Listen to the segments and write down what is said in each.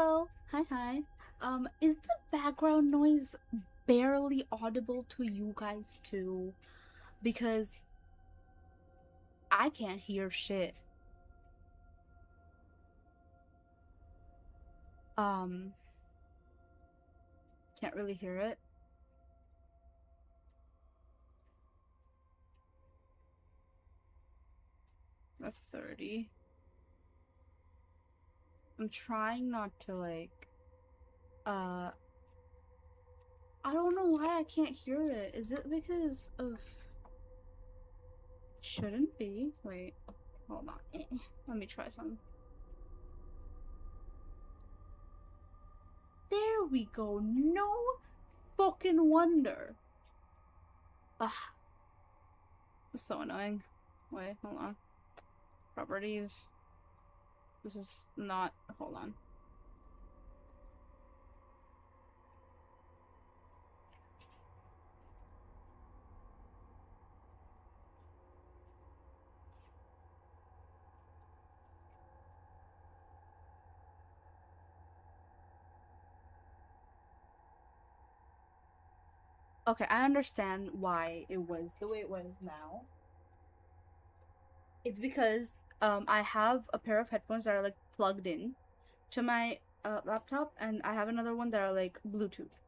Hello. Hi, hi. Is the background noise barely audible to you guys too? Because I can't hear shit. Um, can't really hear it. A 30. I'm trying not to uh, I don't know why I can't hear it. Is it because of... Shouldn't be. Wait, hold on. Let me try something. There we go. No fucking wonder. Ugh. It's so annoying. Wait, hold on. Properties. This is not. Hold on. Okay, I understand why it was the way it was now. It's because I have a pair of headphones that are like plugged in to my laptop, and I have another one that are like Bluetooth.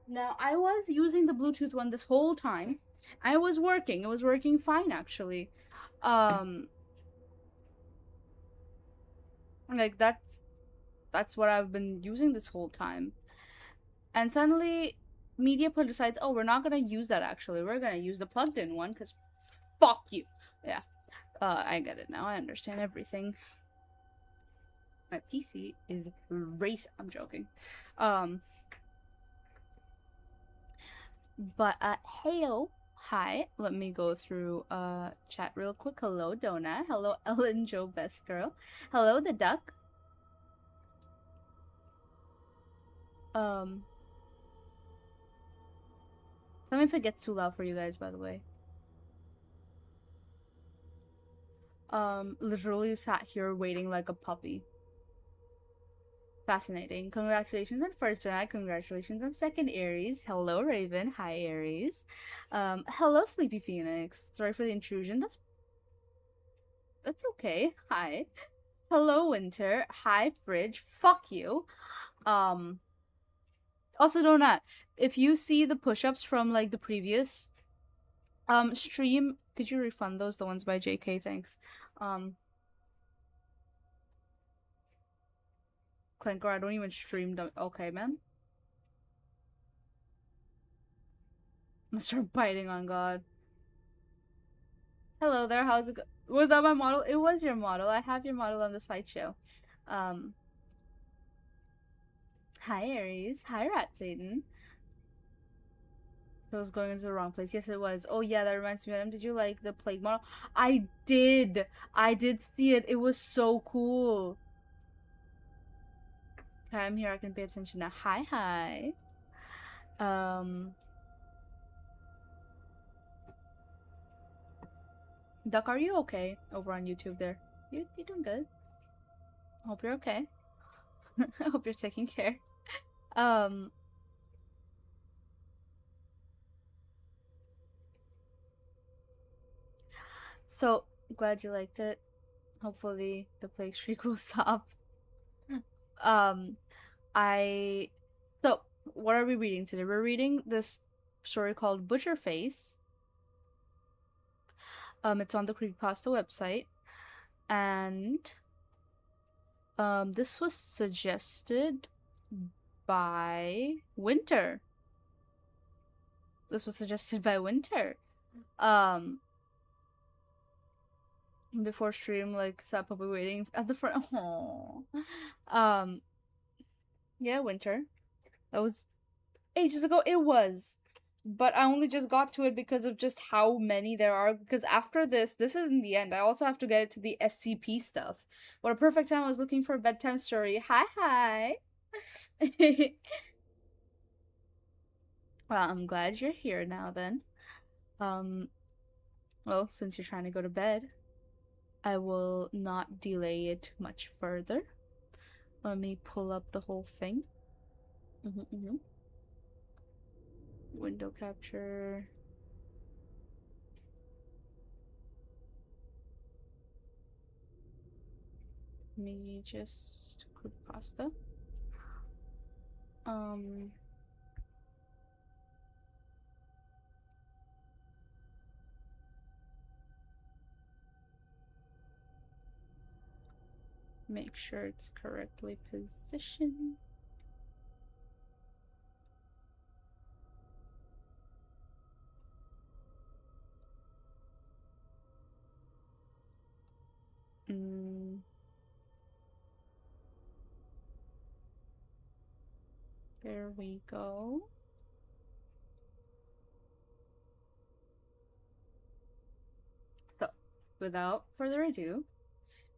Now I was using the Bluetooth one this whole time. I was working. It was working fine actually. Um, like that's what I've been using this whole time. And suddenly, Media Player decides, oh, we're not gonna use that actually. We're gonna use the plugged in one because fuck you. Yeah. I get it now. I understand everything. My PC is race. I'm joking. Um, but hello. Hi. Let me go through chat real quick. Hello, Donna. Hello, Ellen Joe Best Girl. Hello, the duck. Um, Tell me if it gets too loud for you guys, by the way. Literally sat here waiting like a puppy. Fascinating. Congratulations on first July. Congratulations on second Aries. Hello, Raven. Hi, Aries. Hello, Sleepy Phoenix. Sorry for the intrusion. That's okay. Hi. Hello, Winter. Hi, Fridge. Fuck you. Um. Also, Donut. If you see the push-ups from like the previous stream, could you refund those? The ones by JK. Thanks. Um. Clanker, I don't even stream them. Okay, man. I'm gonna start biting on God. Hello there, how's it go? Was that my model? It was your model. I have your model on the slideshow. Um, Hi Aries. Hi Rat Satan. So I was going into the wrong place. Yes, it was. Oh yeah, that reminds me of him. Did you like the plague model? I did. I did see it. It was so cool. Okay, I'm here. I can pay attention now. Hi, hi. Um, Duck, are you okay over on YouTube there? You doing good? Hope you're okay. I hope you're taking care. Um, so glad you liked it. Hopefully the plague streak will stop. Um, I so what are we reading today? We're reading this story called Butcherface. It's on the Creepypasta website, and this was suggested by Winter. This was suggested by Winter. Um, Before stream, like, sat puppy waiting at the front. Aww. Um, yeah, Winter. That was ages ago. It was. But I only just got to it because of just how many there are. Because after this isn't the end. I also have to get it to the SCP stuff. What a perfect time. I was looking for a bedtime story. Hi, hi. Well, I'm glad you're here now then. Well, since you're trying to go to bed, I will not delay it much further. Let me pull up the whole thing. Mm-hmm. Window capture. Me just cook pasta. Um, make sure it's correctly positioned. Mm, there we go. So, without further ado,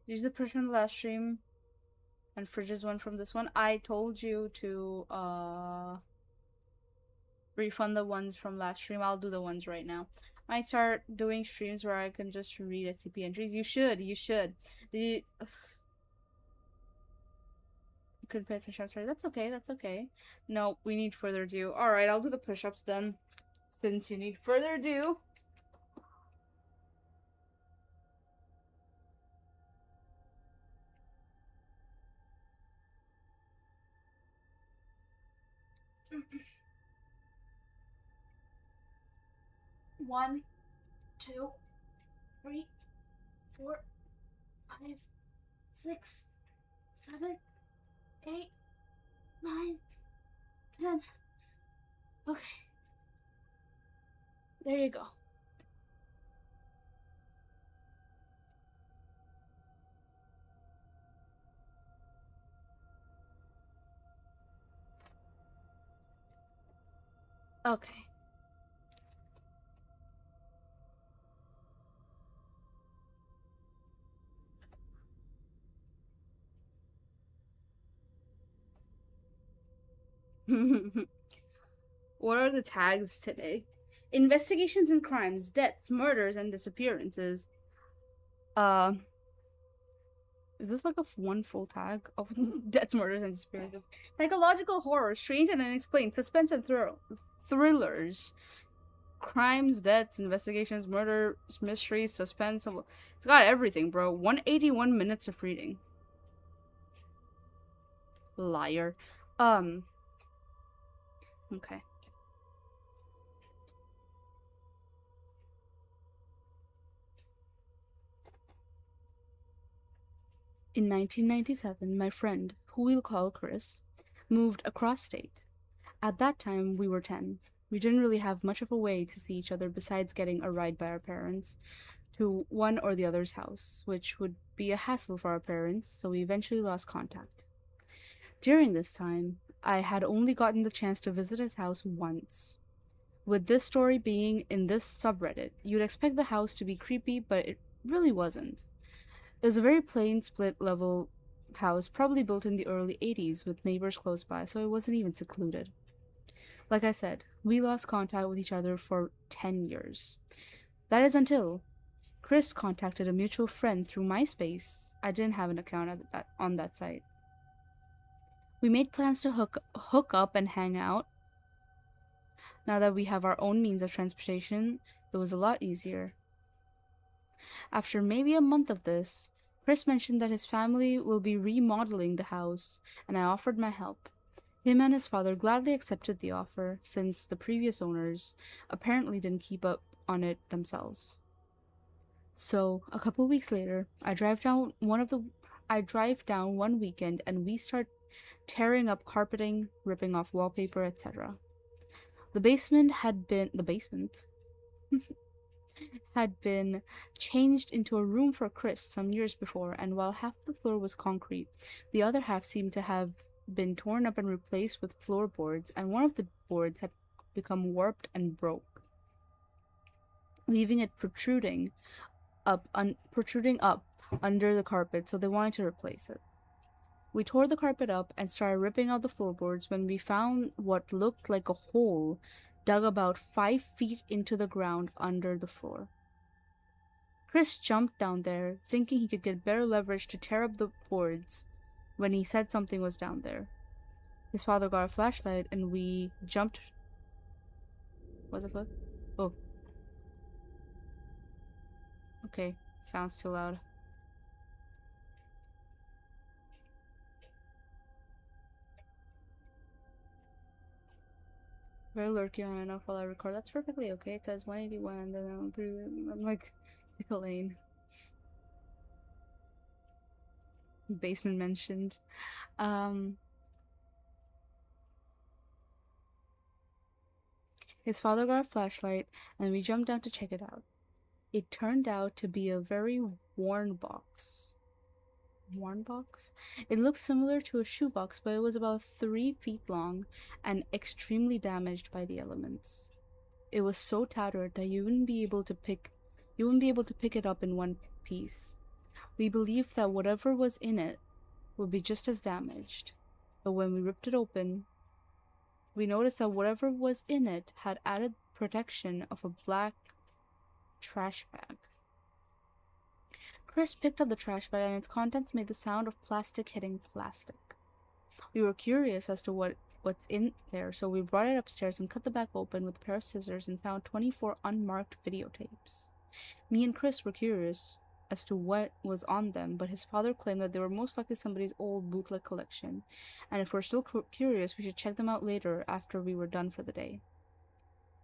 use the push from the last stream and fridges one from this one. I told you to refund the ones from last stream. I'll do the ones right now. I start doing streams where I can just read SCP entries. You should. You should. The couldn't pay attention. I'm sorry. That's okay. That's okay. No, we need further ado. All right, I'll do the push-ups then. Since you need further ado. One, two, three, four, five, six, seven, 8, 9, 10. Okay. There you go. Okay. What are the tags today? Investigations and crimes, deaths, murders, and disappearances. Uh, is this like a one full tag of deaths, murders, and disappearances? Psychological horror, strange and unexplained, suspense and thrillers, crimes, deaths, investigations, murders, mysteries, suspense. It's got everything, bro. 181 minutes of reading. Liar. Okay. In 1997, my friend, who we'll call Chris, moved across state. At that time, we were 10. We didn't really have much of a way to see each other besides getting a ride by our parents to one or the other's house, which would be a hassle for our parents, so we eventually lost contact. During this time, I had only gotten the chance to visit his house once. With this story being in this subreddit, you'd expect the house to be creepy, but it really wasn't. It was a very plain split level house, probably built in the early 80s with neighbors close by, so it wasn't even secluded. Like I said, we lost contact with each other for 10 years. That is until Chris contacted a mutual friend through MySpace. I didn't have an account on that site. We made plans to hook up and hang out. Now that we have our own means of transportation, it was a lot easier. After maybe a month of this, Chris mentioned that his family will be remodeling the house, and I offered my help. Him and his father gladly accepted the offer, since the previous owners apparently didn't keep up on it themselves. So, a couple weeks later, I drive down one weekend and we start tearing up carpeting, ripping off wallpaper, etc. The basement had been changed into a room for Chris some years before, and while half the floor was concrete, the other half seemed to have been torn up and replaced with floorboards, and one of the boards had become warped and broke, leaving it protruding up under the carpet, so they wanted to replace it. We tore the carpet up and started ripping out the floorboards when we found what looked like a hole dug about 5 feet into the ground under the floor. Chris jumped down there, thinking he could get better leverage to tear up the boards when he said something was down there. His father got a flashlight and we jumped. What the fuck? Oh, okay. Sounds too loud. Very lurky on enough while I record. That's perfectly okay. It says 181 and then I'm through. I'm like, pick a lane. Basement mentioned. Um, his father got a flashlight and we jumped down to check it out. It turned out to be a very worn box. Worn box? It looked similar to a shoebox, but it was about 3 feet long and extremely damaged by the elements. It was so tattered that you wouldn't be able to pick it up in one piece. We believed that whatever was in it would be just as damaged. But when we ripped it open, we noticed that whatever was in it had added protection of a black trash bag. Chris picked up the trash bag and its contents made the sound of plastic hitting plastic. We were curious as to what's in there, so we brought it upstairs and cut the bag open with a pair of scissors and found 24 unmarked videotapes. Me and Chris were curious as to what was on them, but his father claimed that they were most likely somebody's old bootleg collection, and if we're still curious, we should check them out later after we were done for the day.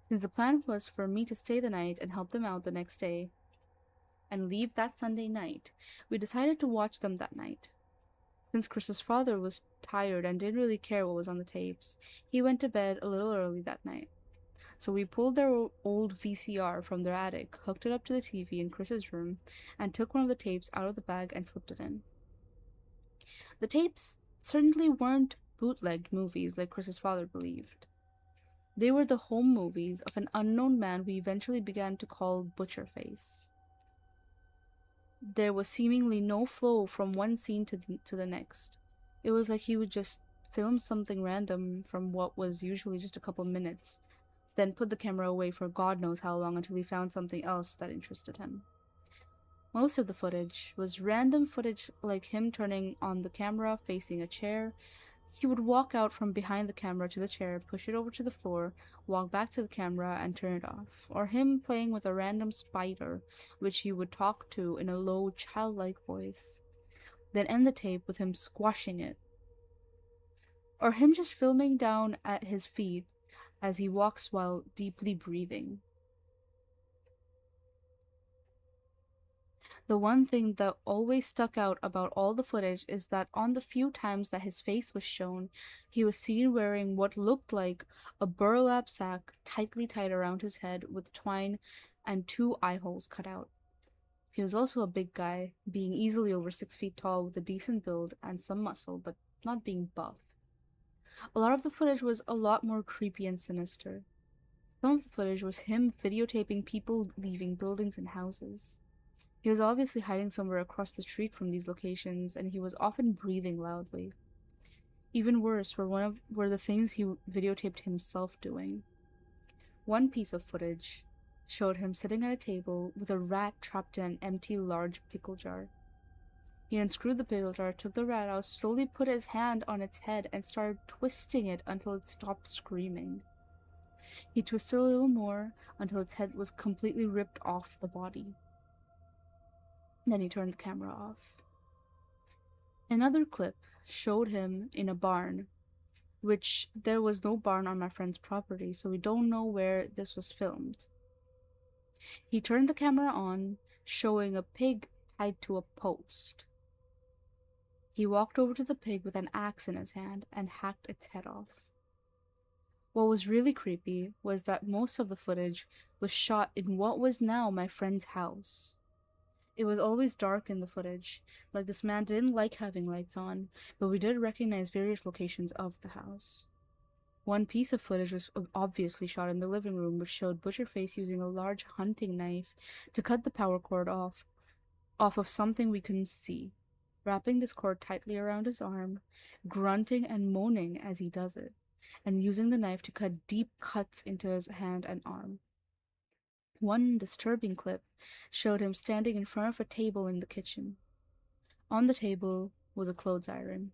Since the plan was for me to stay the night and help them out the next day and leave that Sunday night, we decided to watch them that night. Since Chris's father was tired and didn't really care what was on the tapes, he went to bed a little early that night. So we pulled their old VCR from their attic, hooked it up to the TV in Chris's room, and took one of the tapes out of the bag and slipped it in. The tapes certainly weren't bootlegged movies like Chris's father believed. They were the home movies of an unknown man we eventually began to call Butcherface. There was seemingly no flow from one scene to the next. It was like he would just film something random from what was usually just a couple minutes, then put the camera away for God knows how long until he found something else that interested him. Most of the footage was random footage like him turning on the camera facing a chair. He would walk out from behind the camera to the chair, push it over to the floor, walk back to the camera, and turn it off. Or him playing with a random spider, which he would talk to in a low, childlike voice. Then end the tape with him squashing it. Or him just filming down at his feet as he walks while deeply breathing. The one thing that always stuck out about all the footage is that on the few times that his face was shown, he was seen wearing what looked like a burlap sack tightly tied around his head with twine and 2 eye holes cut out. He was also a big guy, being easily over 6 feet tall with a decent build and some muscle, but not being buff. A lot of the footage was a lot more creepy and sinister. Some of the footage was him videotaping people leaving buildings and houses. He was obviously hiding somewhere across the street from these locations, and he was often breathing loudly. Even worse were the things he videotaped himself doing. One piece of footage showed him sitting at a table with a rat trapped in an empty large pickle jar. He unscrewed the pickle jar, took the rat out, slowly put his hand on its head, and started twisting it until it stopped screaming. He twisted a little more until its head was completely ripped off the body. Then he turned the camera off. Another clip showed him in a barn, which there was no barn on my friend's property, so we don't know where this was filmed. He turned the camera on, showing a pig tied to a post. He walked over to the pig with an axe in his hand and hacked its head off. What was really creepy was that most of the footage was shot in what was now my friend's house. It was always dark in the footage, like this man didn't like having lights on, but we did recognize various locations of the house. One piece of footage was obviously shot in the living room, which showed Butcherface using a large hunting knife to cut the power cord off of something we couldn't see, wrapping this cord tightly around his arm, grunting and moaning as he does it, and using the knife to cut deep cuts into his hand and arm. One disturbing clip showed him standing in front of a table in the kitchen. On the table was a clothes iron.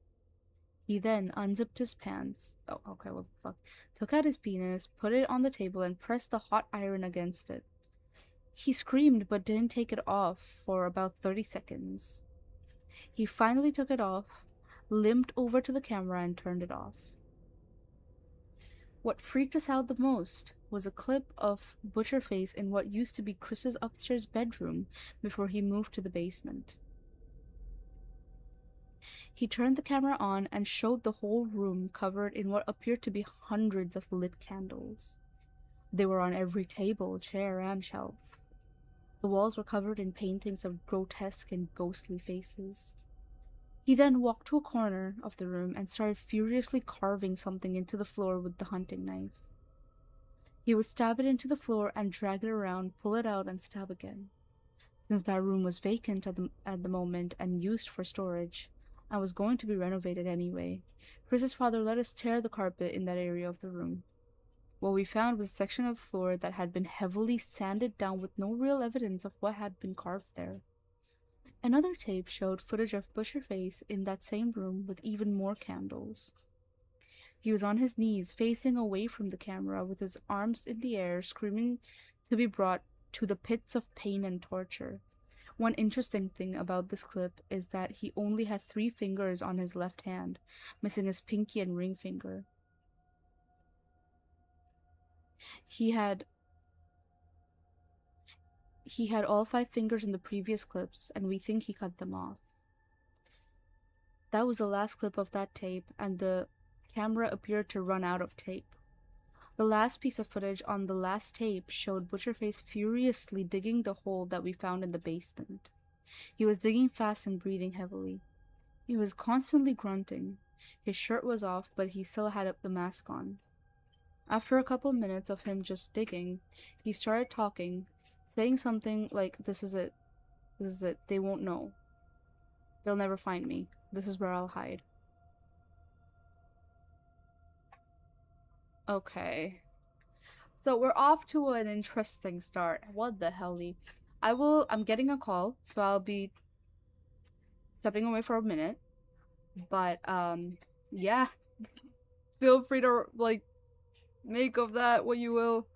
He then unzipped his pants. Oh, okay, what the fuck? Took out his penis, put it on the table, and pressed the hot iron against it. He screamed but didn't take it off for about 30 seconds. He finally took it off, limped over to the camera, and turned it off. What freaked us out the most was a clip of Butcherface in what used to be Chris's upstairs bedroom before he moved to the basement. He turned the camera on and showed the whole room covered in what appeared to be hundreds of lit candles. They were on every table, chair, and shelf. The walls were covered in paintings of grotesque and ghostly faces. He then walked to a corner of the room and started furiously carving something into the floor with the hunting knife. He would stab it into the floor and drag it around, pull it out, and stab again. Since that room was vacant at the moment and used for storage, and was going to be renovated anyway, Chris's father let us tear the carpet in that area of the room. What we found was a section of floor that had been heavily sanded down with no real evidence of what had been carved there. Another tape showed footage of Butcherface in that same room with even more candles. He was on his knees, facing away from the camera, with his arms in the air, screaming to be brought to the pits of pain and torture. One interesting thing about this clip is that he only had 3 fingers on his left hand, missing his pinky and ring finger. He had all 5 fingers in the previous clips, and we think he cut them off. That was the last clip of that tape, and the camera appeared to run out of tape. The last piece of footage on the last tape showed Butcherface furiously digging the hole that we found in the basement. He was digging fast and breathing heavily. He was constantly grunting. His shirt was off, but he still had the mask on. After a couple minutes of him just digging, he started talking, saying something like, "This is it. This is it. They won't know. They'll never find me. This is where I'll hide." Okay. So we're off to an interesting start. What the hell? I'm getting a call, so I'll be stepping away for a minute. But yeah, feel free to like make of that what you will.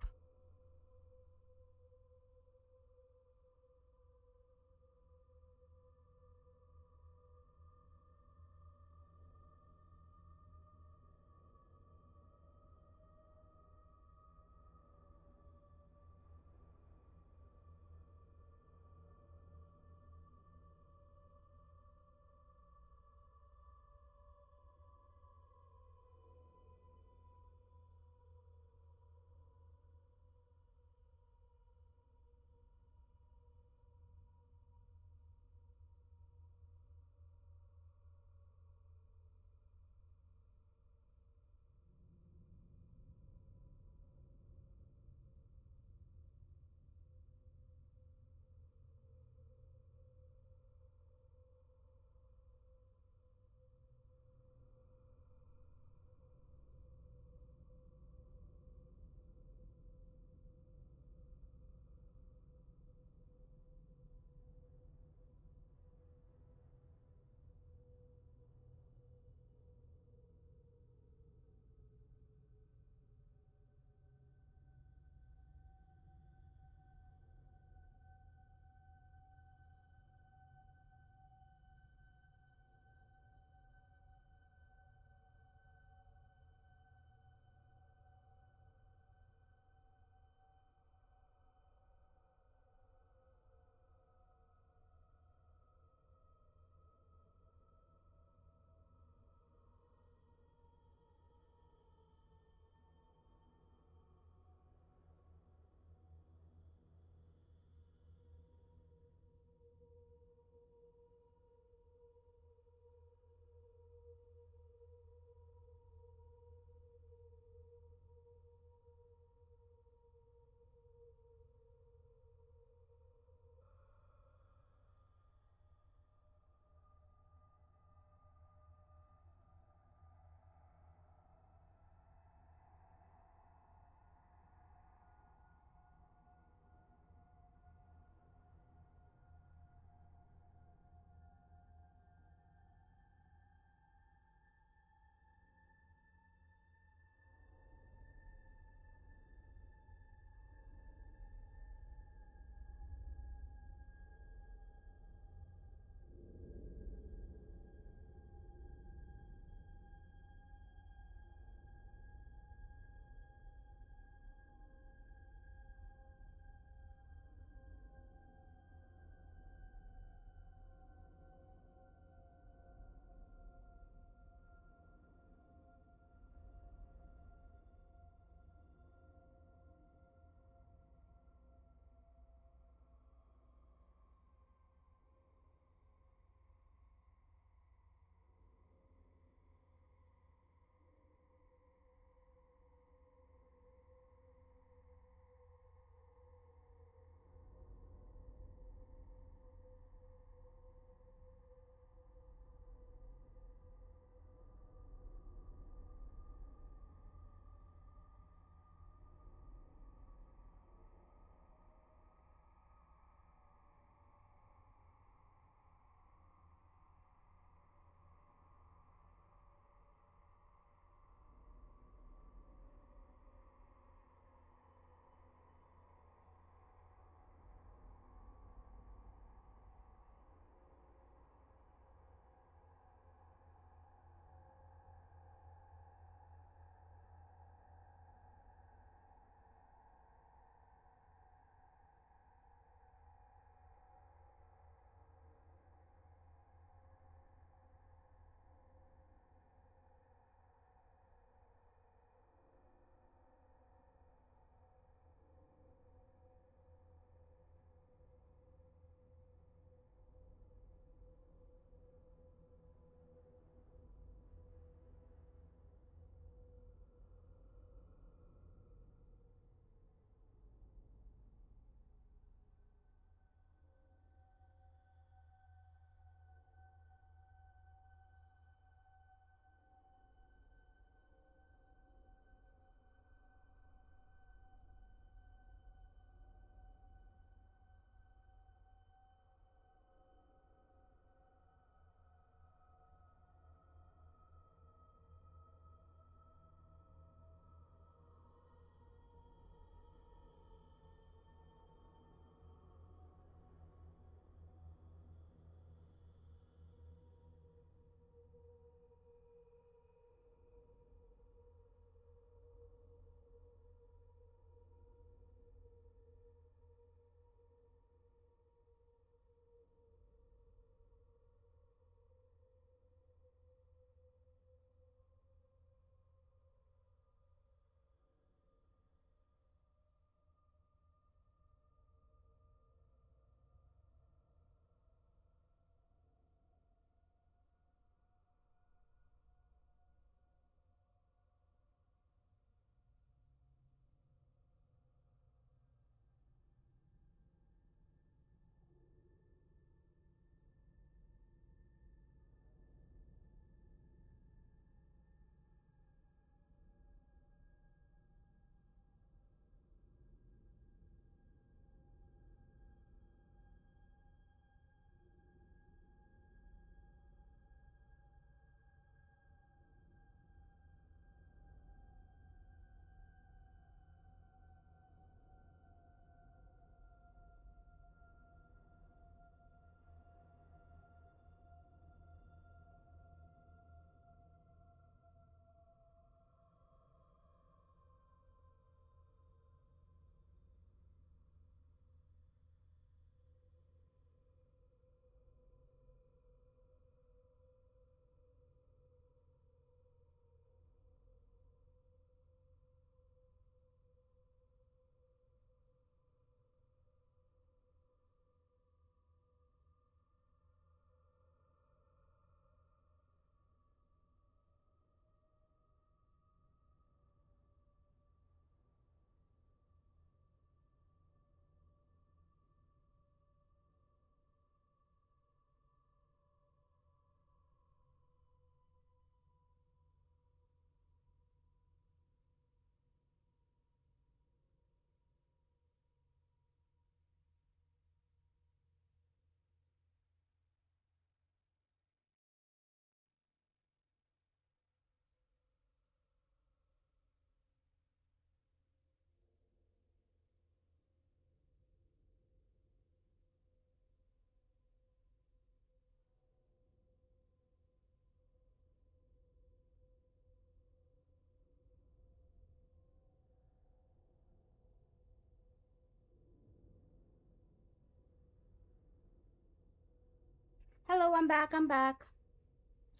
Hello, I'm back. I'm back.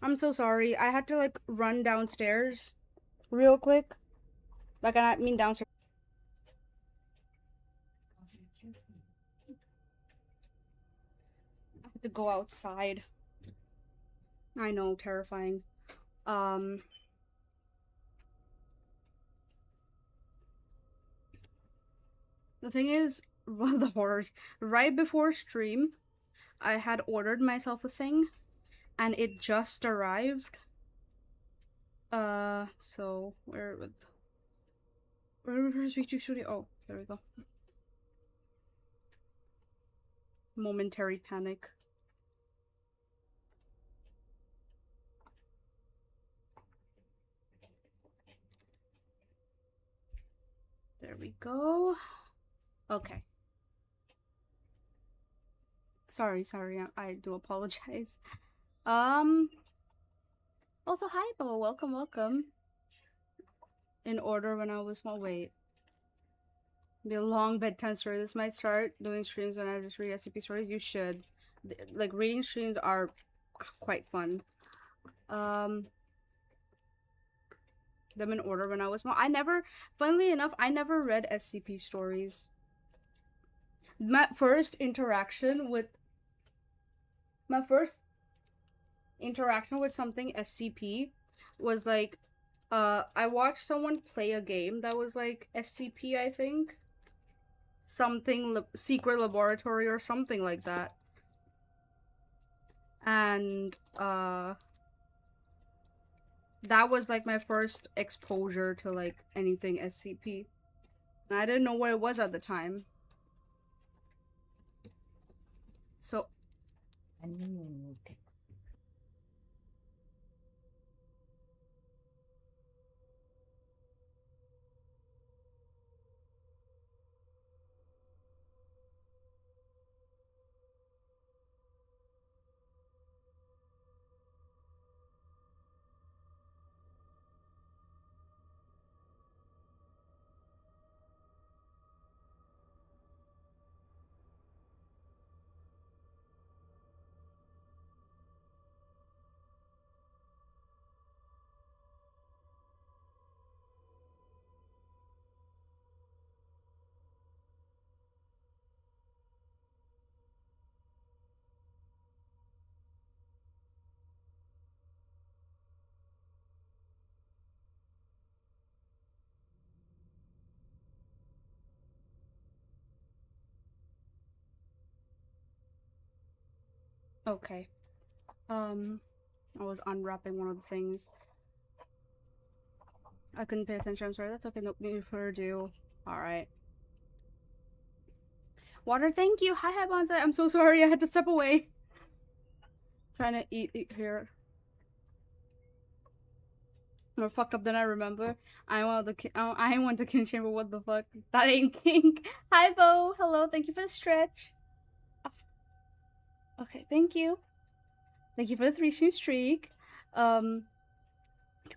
I'm so sorry. I had to like run downstairs real quick. Like I mean downstairs. I had to go outside. I know, terrifying. Um the thing is, well, the horrors. Right before stream, I had ordered myself a thing and it just arrived. So where's VG Studio? Oh, there we go. Momentary panic. There we go. Okay. Sorry, I do apologize. Also, hi, Bo. Welcome, welcome. In order when I was small. Wait. Be a long bedtime story. This might start doing streams when I just read SCP stories. You should. Like, reading streams are quite fun. Them in order when I was small. Funnily enough, I never read SCP stories. My first interaction with something SCP was like, I watched someone play a game that was like SCP, I think. Something secret laboratory or something like that. And that was like my first exposure to like anything SCP. And I didn't know what it was at the time. So okay. I was unwrapping one of the things. I couldn't pay attention. I'm sorry. That's okay. No need for ado. Alright. Water, thank you. Hi, Bonsai. I'm so sorry. I had to step away. Trying to eat here. More fucked up than I remember. I went to King Chamber. What the fuck? That ain't kink. Hi, Bo. Hello. Thank you for the stretch. Okay, thank you. Thank you for the 3-stream streak. Went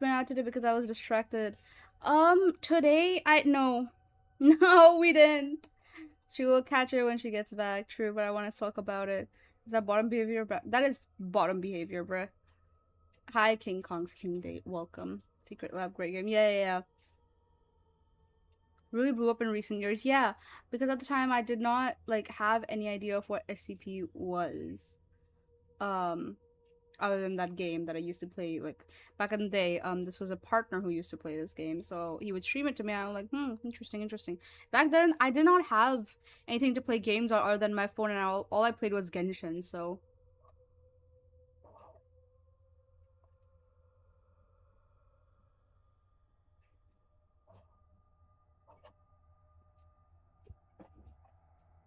out today because I was distracted. Today no, no, we didn't. She will catch it when she gets back. True, but I want to talk about it. Is that bottom behavior? That is bottom behavior, bruh. Hi, King Kong's King Date. Welcome. Secret Lab, great game. Yeah. Really blew up in recent years. Yeah, because at the time I did not like have any idea of what SCP was. Other than that game that I used to play, like, back in the day. This was a partner who used to play this game, so he would stream it to me, and I was like, interesting. Back then, I did not have anything to play games on other than my phone, and all I played was Genshin, so...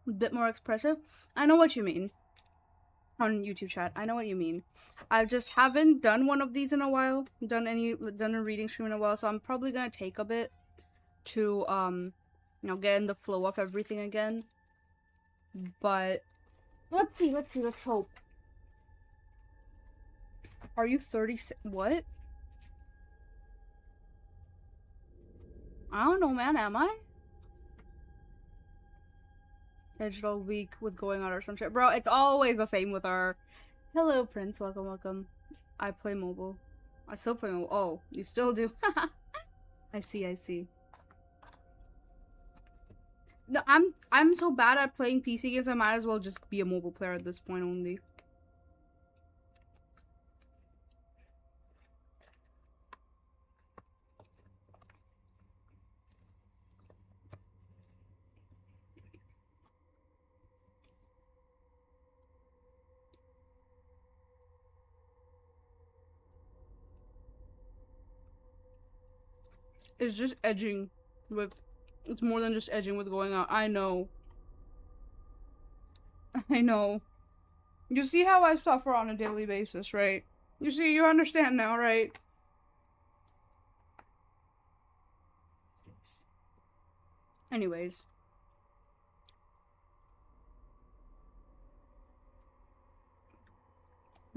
A bit more expressive? I know what you mean. On YouTube chat, I know what you mean. I just haven't done one of these in a while. Done a reading stream in a while, so I'm probably gonna take a bit to get in the flow of everything again. But let's see, let's hope. Are you 36? What? I don't know, man. Am I? Digital week with going on or some shit. Bro, it's always the same with our Hello, Prince. Welcome, welcome. I play mobile. I still play mobile. Oh, you still do? I see, I see. No, I'm so bad at playing PC games. I might as well just be a mobile player at this point only. It's just edging with. It's more than just edging with going out. I know. I know. You see how I suffer on a daily basis, right? You see, you understand now, right? Anyways,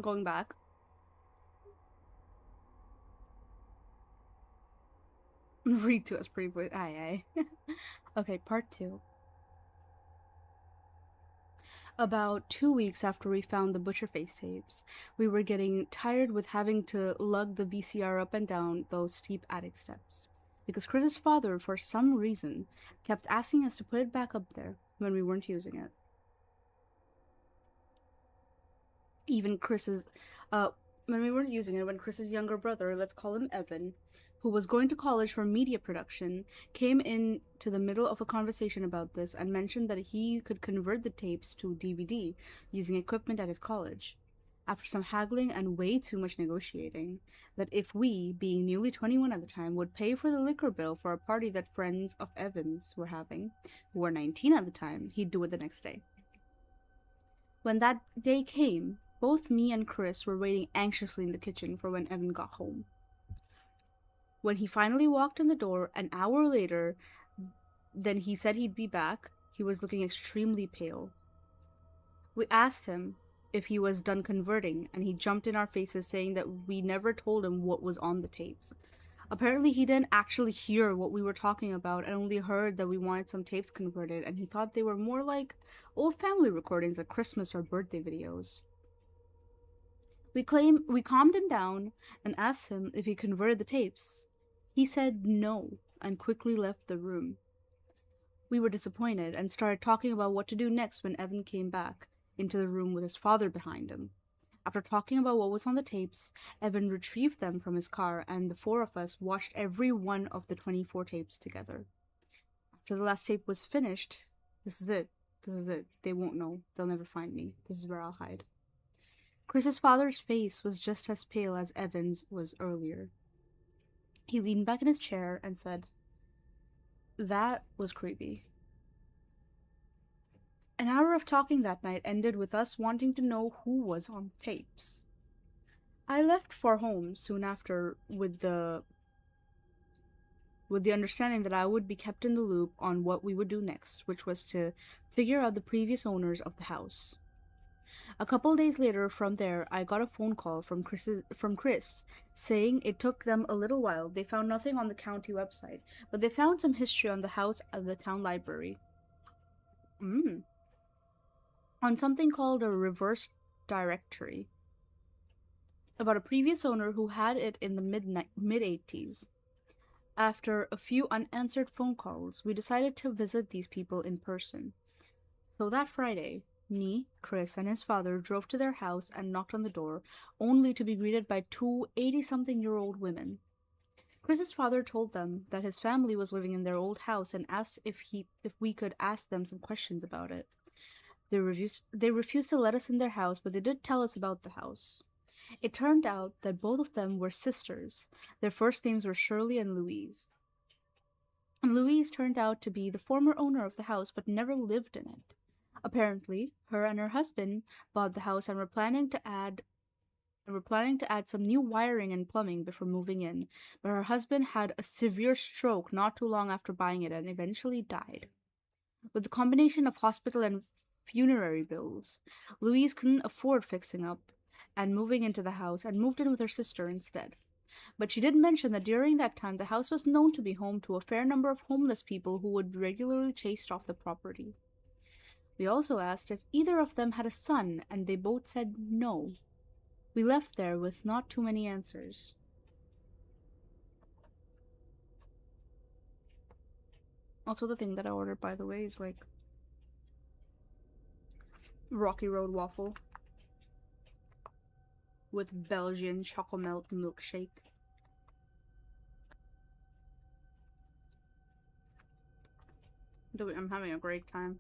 going back. Read to us briefly. Aye, aye. Okay, part two. About 2 weeks after we found the Butcherface tapes, we were getting tired with having to lug the VCR up and down those steep attic steps. Because Chris's father, for some reason, kept asking us to put it back up there when we weren't using it. Even Chris's, uh, when we weren't using it, when Chris's younger brother, let's call him Evan, who was going to college for media production, came in to the middle of a conversation about this and mentioned that he could convert the tapes to DVD using equipment at his college. After some haggling and way too much negotiating, that if we, being newly 21 at the time, would pay for the liquor bill for a party that friends of Evan's were having, who were 19 at the time, he'd do it the next day. When that day came, both me and Chris were waiting anxiously in the kitchen for when Evan got home. When he finally walked in the door an hour later than he said he'd be back, he was looking extremely pale. We asked him if he was done converting, and he jumped in our faces saying that we never told him what was on the tapes. Apparently, he didn't actually hear what we were talking about and only heard that we wanted some tapes converted, and he thought they were more like old family recordings at Christmas or birthday videos. We calmed him down and asked him if he converted the tapes. He said no and quickly left the room. We were disappointed and started talking about what to do next when Evan came back into the room with his father behind him. After talking about what was on the tapes, Evan retrieved them from his car, and the four of us watched every one of the 24 tapes together. After the last tape was finished, this is it. This is it. They won't know. They'll never find me. This is where I'll hide. Chris's father's face was just as pale as Evan's was earlier. He leaned back in his chair and said, "That was creepy." An hour of talking that night ended with us wanting to know who was on the tapes. I left for home soon after with the understanding that I would be kept in the loop on what we would do next, which was to figure out the previous owners of the house. A couple days later from there, I got a phone call from Chris saying it took them a little while. They found nothing on the county website, but they found some history on the house at the town library. On something called a reverse directory about a previous owner who had it in the mid 80s. After a few unanswered phone calls, we decided to visit these people in person. So that Friday, me, Chris, and his father drove to their house and knocked on the door, only to be greeted by two 80-something-year-old women. Chris's father told them that his family was living in their old house and asked if we could ask them some questions about it. They refused to let us in their house, but they did tell us about the house. It turned out that both of them were sisters. Their first names were Shirley and Louise. And Louise turned out to be the former owner of the house, but never lived in it. Apparently, her and her husband bought the house and were planning to add some new wiring and plumbing before moving in, but her husband had a severe stroke not too long after buying it and eventually died. With the combination of hospital and funerary bills, Louise couldn't afford fixing up and moving into the house and moved in with her sister instead. But she did mention that during that time the house was known to be home to a fair number of homeless people who would be regularly chased off the property. We also asked if either of them had a son, and they both said no. We left there with not too many answers. Also, the thing that I ordered, by the way, is like Rocky Road waffle with Belgian chocolate milkshake. Dude, I'm having a great time.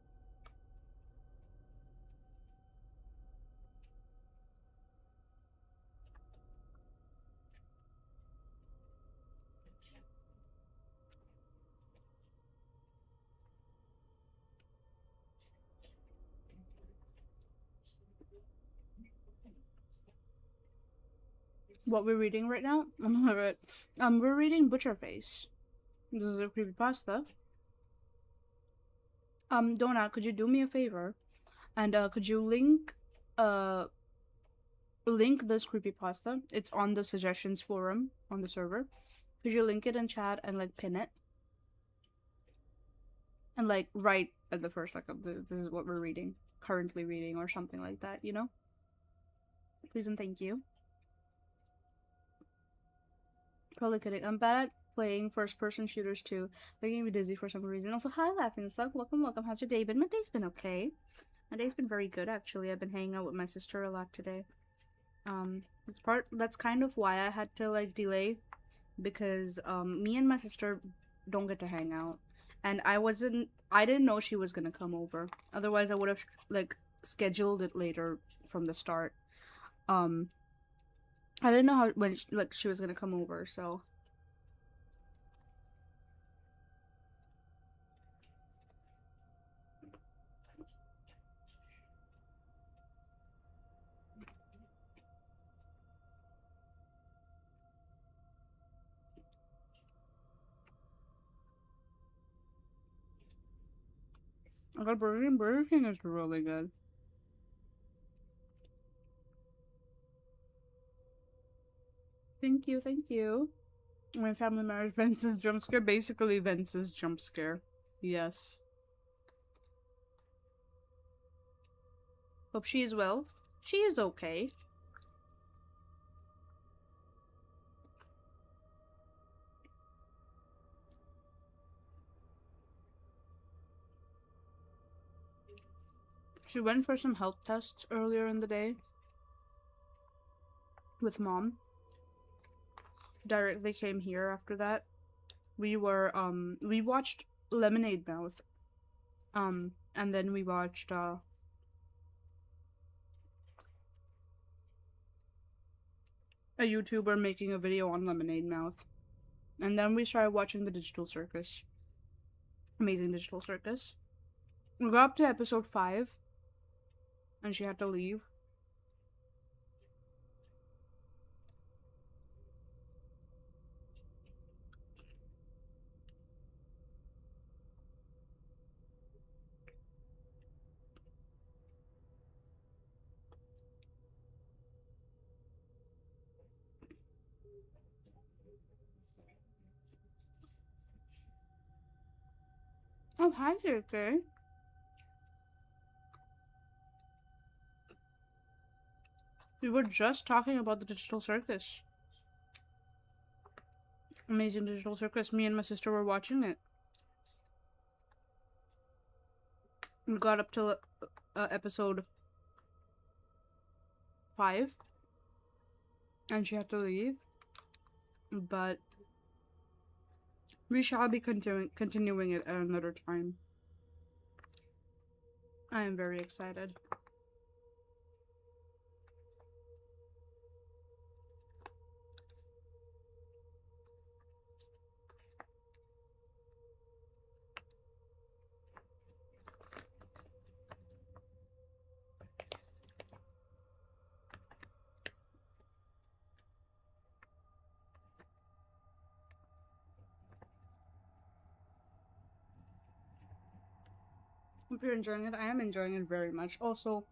What we're reading right now? We're reading Butcherface. This is a creepypasta. Donna, could you do me a favor? And could you uh link this creepypasta? It's on the suggestions forum on the server. Could you link it in chat and like pin it? And like write at the first, like this is what we're reading, currently reading, or something like that, you know? Please and thank you. Probably kidding. I'm bad at playing first person shooters too. They're getting me dizzy for some reason. Also, hi Laughing Suck. Welcome, welcome. How's your day been? My day's been okay. My day's been very good actually. I've been hanging out with my sister a lot today. That's kind of why I had to like delay, because me and my sister don't get to hang out. And I didn't know she was gonna come over. Otherwise I would have like scheduled it later from the start. Um I didn't know how when she was gonna come over, so I got Burger King. Burger King is really good. Thank you, thank you. My family marriage Vince's jump scare. Basically Vince's jump scare. Yes. Hope she is well. She is okay. She went for some health tests earlier in the day with mom. Directly came here after that. We watched Lemonade Mouth. And then we watched a YouTuber making a video on Lemonade Mouth. And then we started watching the Digital Circus. Amazing Digital Circus. We got up to episode 5 and she had to leave. Oh, hi, JK. We were just talking about the Digital Circus. Amazing Digital Circus. Me and my sister were watching it. We got up to episode 5 and she had to leave. But we shall be continuing it at another time. I am very excited. Hope you're enjoying it. I am enjoying it very much. Also,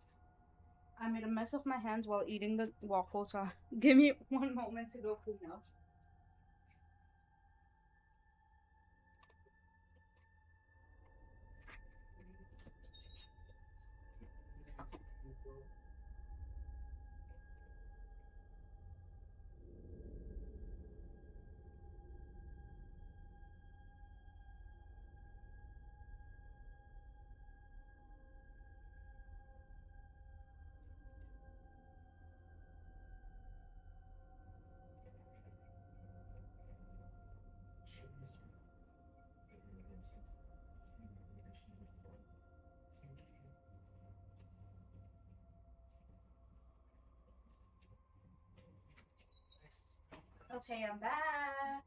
I made a mess of my hands while eating the waffle, so give me one moment to go clean up. Okay, I'm back.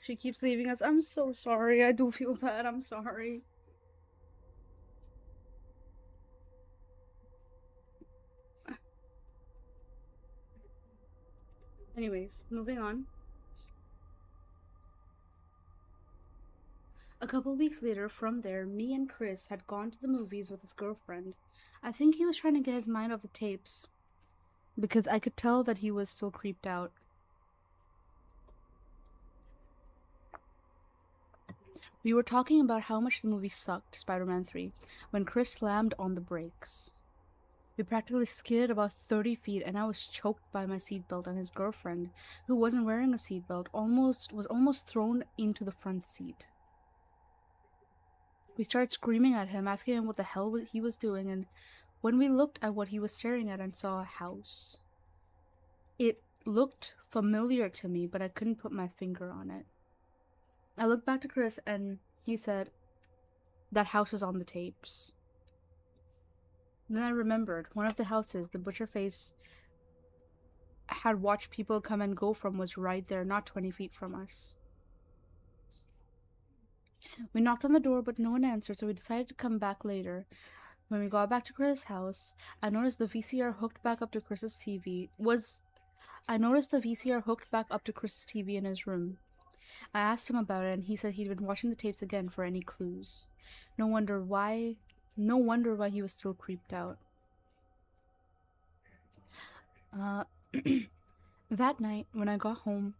She keeps leaving us. I'm so sorry. I do feel bad. I'm sorry. Anyways, moving on. A couple weeks later, from there, me and Chris had gone to the movies with his girlfriend. I think he was trying to get his mind off the tapes because I could tell that he was still creeped out. We were talking about how much the movie sucked, Spider Man 3, when Chris slammed on the brakes. We practically skidded about 30 feet, and I was choked by my seatbelt, and his girlfriend, who wasn't wearing a seatbelt, was almost thrown into the front seat. We started screaming at him, asking him what the hell he was doing, and when we looked at what he was staring at and saw a house, it looked familiar to me, but I couldn't put my finger on it. I looked back to Chris, and he said, "That house is on the tapes." Then I remembered one of the houses the Butcherface had watched people come and go from was right there, not 20 feet from us. We knocked on the door, but no one answered, so we decided to come back later. When we got back to Chris's house, I noticed the VCR hooked back up to Chris's TV in his room. I asked him about it, and he said he'd been watching the tapes again for any clues. No wonder why he was still creeped out. That night, when I got home,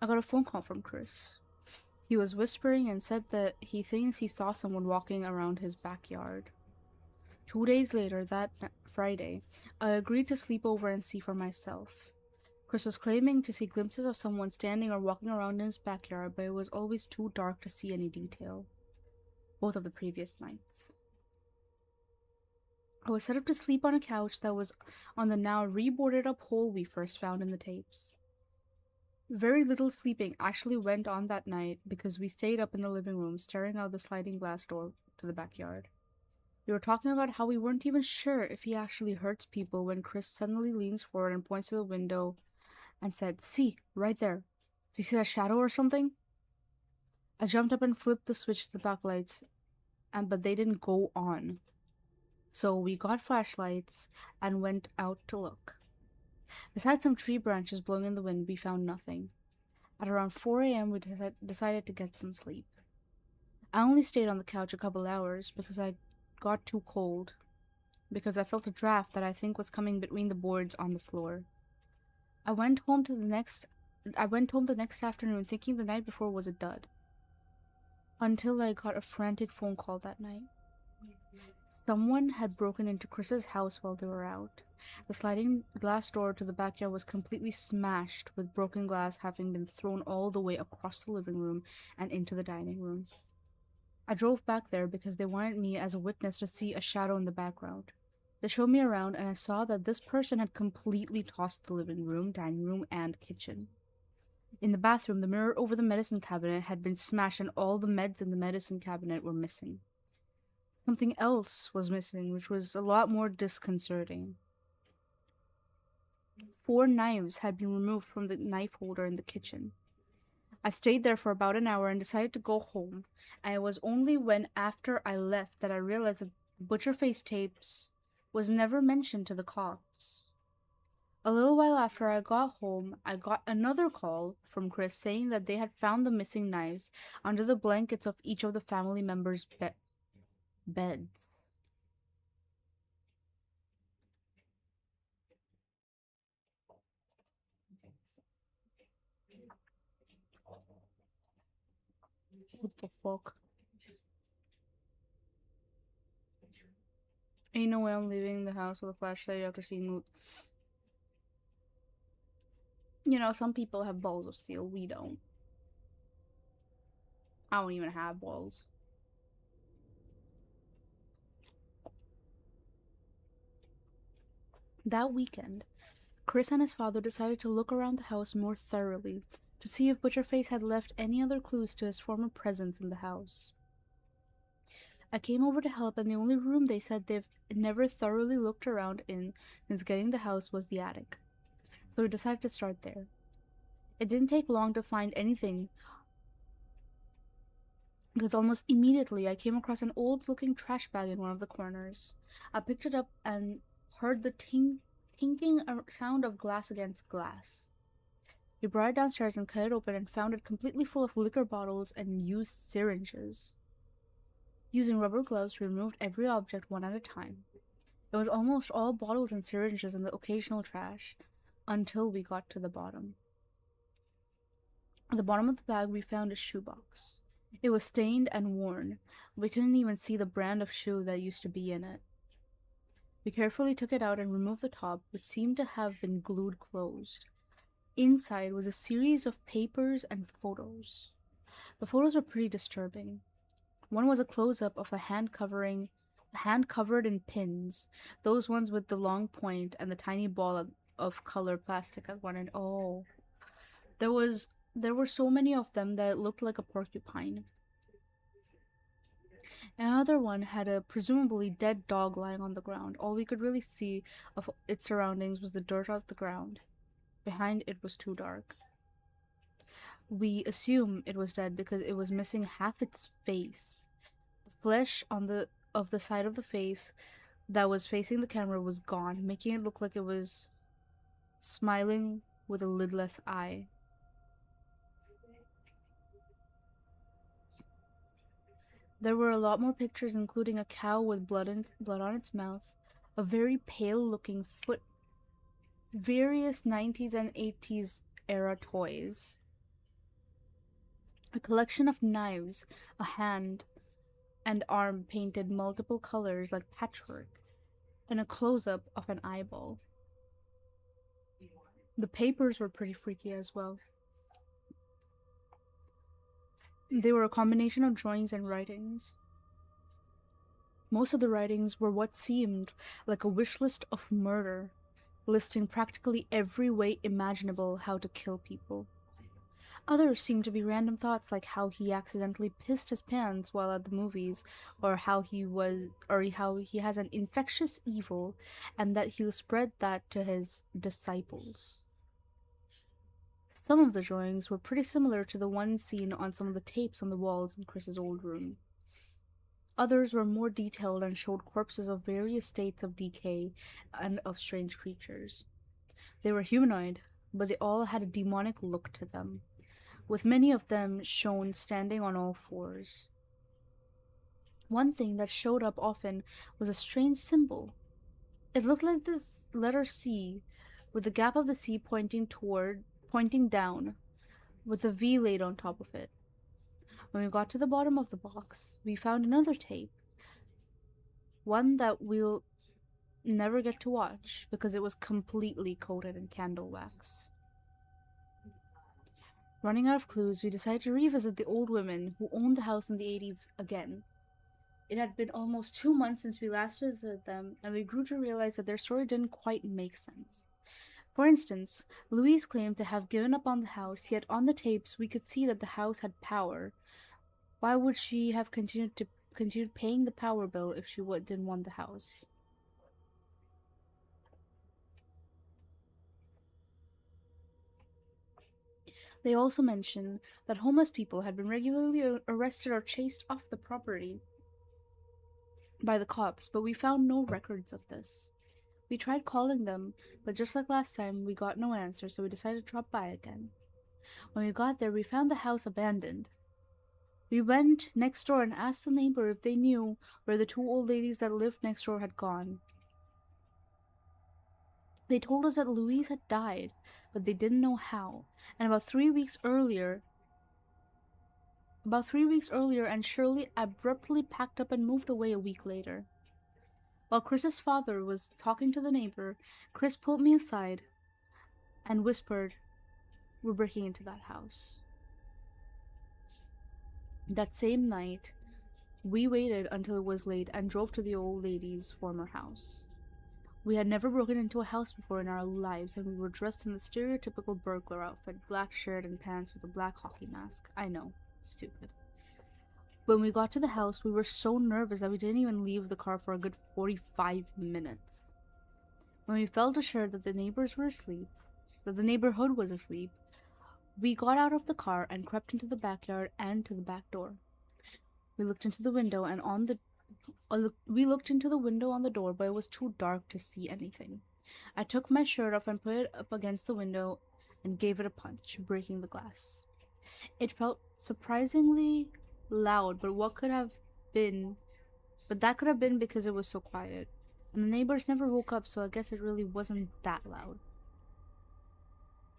I got a phone call from Chris. He was whispering and said that he thinks he saw someone walking around his backyard. 2 days later, that Friday, I agreed to sleep over and see for myself. Chris was claiming to see glimpses of someone standing or walking around in his backyard, but it was always too dark to see any detail. Both of the previous nights. I was set up to sleep on a couch that was on the now reboarded up hole we first found in the tapes. Very little sleeping actually went on that night because we stayed up in the living room staring out the sliding glass door to the backyard. We were talking about how we weren't even sure if he actually hurts people when Chris suddenly leans forward and points to the window and said, "See, right there. Do you see that shadow or something?" I jumped up and flipped the switch to the backlights, but they didn't go on. So we got flashlights and went out to look. Besides some tree branches blowing in the wind, we found nothing. At around 4 a.m., we decided to get some sleep. I only stayed on the couch a couple hours because I got too cold, because I felt a draft that I think was coming between the boards on the floor. I went home the next afternoon thinking the night before was a dud. Until I got a frantic phone call that night. Someone had broken into Chris's house while they were out. The sliding glass door to the backyard was completely smashed, with broken glass having been thrown all the way across the living room and into the dining room. I drove back there because they wanted me as a witness to see a shadow in the background. They showed me around, and I saw that this person had completely tossed the living room, dining room, and kitchen. In the bathroom, the mirror over the medicine cabinet had been smashed, and all the meds in the medicine cabinet were missing. Something else was missing, which was a lot more disconcerting. 4 knives had been removed from the knife holder in the kitchen. I stayed there for about an hour and decided to go home, and it was only when after I left that I realized that Butcherface tapes was never mentioned to the cops. A little while after I got home, I got another call from Chris saying that they had found the missing knives under the blankets of each of the family members' beds. What the fuck? Ain't no way I'm leaving the house with a flashlight after seeing. Some people have balls of steel. We don't. I don't even have balls. That weekend, Chris and his father decided to look around the house more thoroughly to see if Butcherface had left any other clues to his former presence in the house. I came over to help, and the only room they said they've never thoroughly looked around in since getting the house was the attic. So we decided to start there. It didn't take long to find anything because almost immediately I came across an old looking trash bag in one of the corners. I picked it up and heard the tinking sound of glass against glass. We brought it downstairs and cut it open and found it completely full of liquor bottles and used syringes. Using rubber gloves, we removed every object one at a time. It was almost all bottles and syringes and the occasional trash until we got to the bottom. At the bottom of the bag, we found a shoebox. It was stained and worn. We couldn't even see the brand of shoe that used to be in it. We carefully took it out and removed the top, which seemed to have been glued closed. Inside was a series of papers and photos. The photos were pretty disturbing. One was a close-up of a hand covered in pins, those ones with the long point and the tiny ball of color plastic at one end. Oh, there were so many of them that it looked like a porcupine. Another one had a presumably dead dog lying on the ground. All we could really see of its surroundings was the dirt of the ground. Behind it was too dark. We assume it was dead because it was missing half its face. The flesh on the side of the face that was facing the camera was gone, making it look like it was smiling with a lidless eye. There were a lot more pictures, including a cow with blood on its mouth, a very pale looking foot, various 90s and 80s era toys, a collection of knives, a hand and arm painted multiple colors like patchwork, and a close up of an eyeball. The papers were pretty freaky as well. They were a combination of drawings and writings. Most of the writings were what seemed like a wish list of murder, listing practically every way imaginable how to kill people. Others seemed to be random thoughts like how he accidentally pissed his pants while at the movies, or how he has an infectious evil and that he'll spread that to his disciples. Some of the drawings were pretty similar to the ones seen on some of the tapes on the walls in Chris's old room. Others were more detailed and showed corpses of various states of decay and of strange creatures. They were humanoid, but they all had a demonic look to them, with many of them shown standing on all fours. One thing that showed up often was a strange symbol. It looked like this letter C, with the gap of the C pointing down, with a V laid on top of it. When we got to the bottom of the box, we found another tape, one that we'll never get to watch because it was completely coated in candle wax. Running out of clues, we decided to revisit the old women who owned the house in the 80s again. It had been almost 2 months since we last visited them, and we grew to realize that their story didn't quite make sense. For instance, Louise claimed to have given up on the house, yet on the tapes we could see that the house had power. Why would she have continued paying the power bill if she didn't want the house? They also mentioned that homeless people had been regularly arrested or chased off the property by the cops, but we found no records of this. We tried calling them, but just like last time, we got no answer, so we decided to drop by again. When we got there, we found the house abandoned. We went next door and asked the neighbor if they knew where the two old ladies that lived next door had gone. They told us that Louise had died, but they didn't know how, and about 3 weeks earlier, and Shirley abruptly packed up and moved away a week later. While Chris's father was talking to the neighbor, Chris pulled me aside and whispered, "We're breaking into that house." That same night, we waited until it was late and drove to the old lady's former house. We had never broken into a house before in our lives, and we were dressed in the stereotypical burglar outfit, black shirt and pants with a black hockey mask. I know, stupid. When we got to the house, we were so nervous that we didn't even leave the car for a good 45 minutes. When we felt assured that the neighbors were asleep, that the neighborhood was asleep, we got out of the car and crept into the backyard and to the back door. We looked into the window and on the we looked into the window on the door, but it was too dark to see anything. I took my shirt off and put it up against the window and gave it a punch, breaking the glass. It felt surprisingly loud, been but that could have been because it was so quiet. And the neighbors never woke up, so I guess it really wasn't that loud.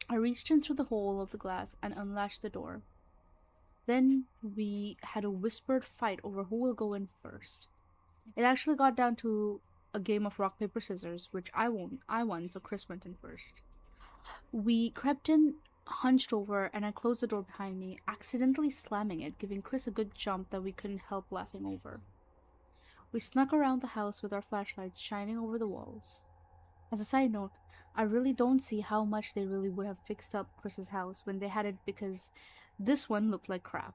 I reached in through the hole of the glass and unlatched the door. Then we had a whispered fight over who will go in first. It actually got down to a game of rock, paper, scissors, which I won, so Chris went in first. We crept in, hunched over, and I closed the door behind me, accidentally slamming it, giving Chris a good jump that we couldn't help laughing over. We snuck around the house with our flashlights shining over the walls. As a side note, I really don't see how much they really would have fixed up Chris's house when they had it because this one looked like crap.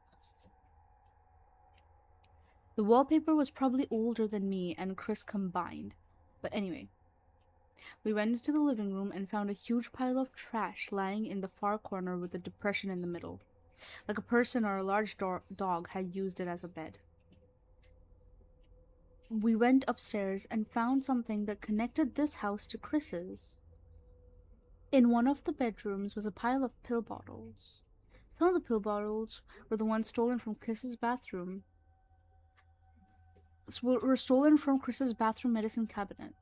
The wallpaper was probably older than me and Chris combined. But anyway, we went into the living room and found a huge pile of trash lying in the far corner with a depression in the middle, like a person or a large dog had used it as a bed. We went upstairs and found something that connected this house to Chris's. In one of the bedrooms was a pile of pill bottles. Some of the pill bottles were the ones stolen from Chris's bathroom. Were stolen from Chris's bathroom medicine cabinet.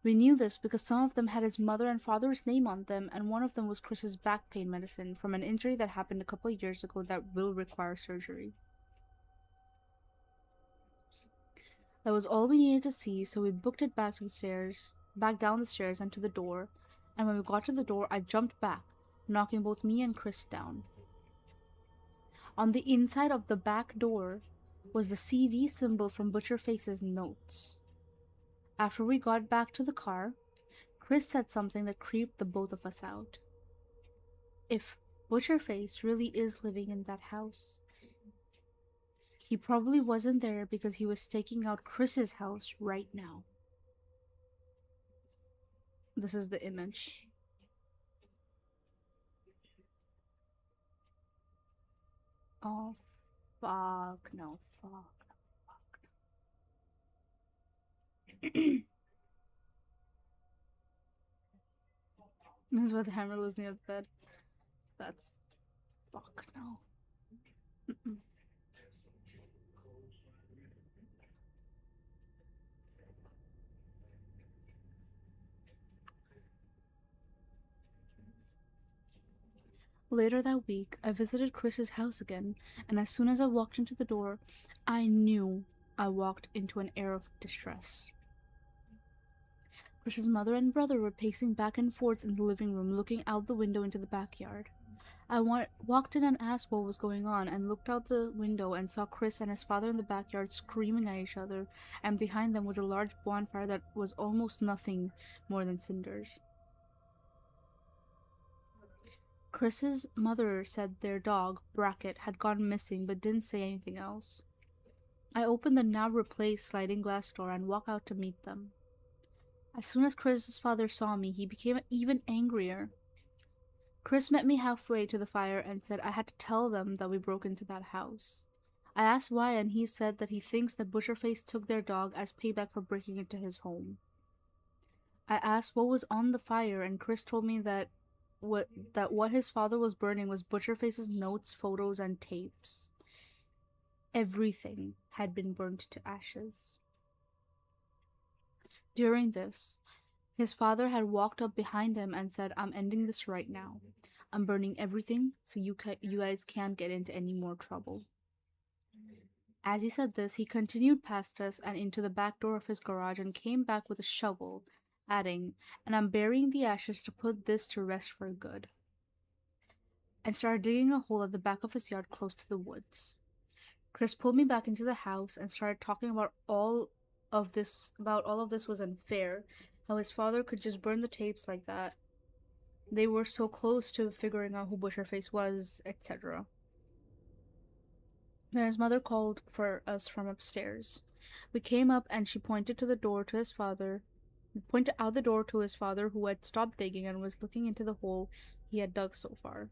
We knew this because some of them had his mother and father's name on them, and one of them was Chris's back pain medicine from an injury that happened a couple of years ago that will require surgery. That was all we needed to see, so we booked it back down the stairs and to the door, and when we got to the door, I jumped back, knocking both me and Chris down. On the inside of the back door was the CV symbol from Butcherface's notes. After we got back to the car, Chris said something that creeped the both of us out. If Butcherface really is living in that house, he probably wasn't there because he was staking out Chris's house right now. This is the image. Oh, fuck, no, fuck. This is where the hammer lives near the bed. That's... fuck, no. Mm-mm. Later that week, I visited Chris's house again, and as soon as I walked into the door, I knew I walked into an air of distress. Chris's mother and brother were pacing back and forth in the living room, looking out the window into the backyard. I walked in and asked what was going on, and looked out the window and saw Chris and his father in the backyard screaming at each other, and behind them was a large bonfire that was almost nothing more than cinders. Chris's mother said their dog, Brackett, had gone missing but didn't say anything else. I opened the now replaced sliding glass door and walked out to meet them. As soon as Chris's father saw me, he became even angrier. Chris met me halfway to the fire and said I had to tell them that we broke into that house. I asked why, and he said that he thinks that Butcherface took their dog as payback for breaking into his home. I asked what was on the fire, and Chris told me that what his father was burning was Butcherface's notes, photos, and tapes. Everything had been burnt to ashes. During this, his father had walked up behind him and said, I'm ending this right now. I'm burning everything so you guys can't get into any more trouble. As he said this, he continued past us and into the back door of his garage and came back with a shovel, adding, and I'm burying the ashes to put this to rest for good, and started digging a hole at the back of his yard close to the woods. Chris pulled me back into the house and started talking about all of this was unfair, how his father could just burn the tapes like that. They were so close to figuring out who Butcherface was, etc. Then his mother called for us from upstairs. We came up and she pointed to the door to his father. Pointed out the door to his father, who had stopped digging and was looking into the hole he had dug so far.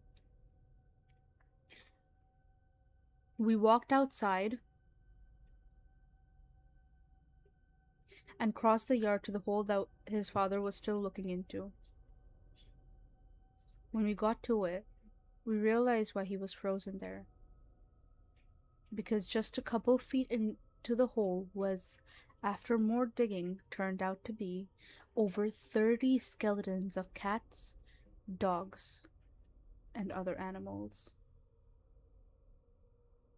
We walked outside and crossed the yard to the hole that his father was still looking into. When we got to it, we realized why he was frozen there. Because just a couple feet into the hole was, after more digging, turned out to be over 30 skeletons of cats, dogs, and other animals.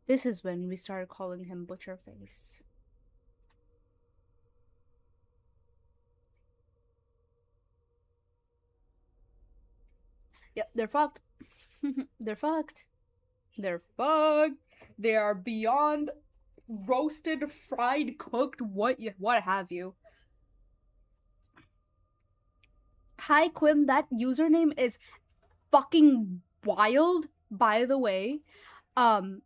This is when we started calling him Butcherface. Yep, they're fucked. They're fucked. They're fucked. They are beyond roasted, fried, cooked, what have you. Hi Quim, that username is fucking wild, by the way. How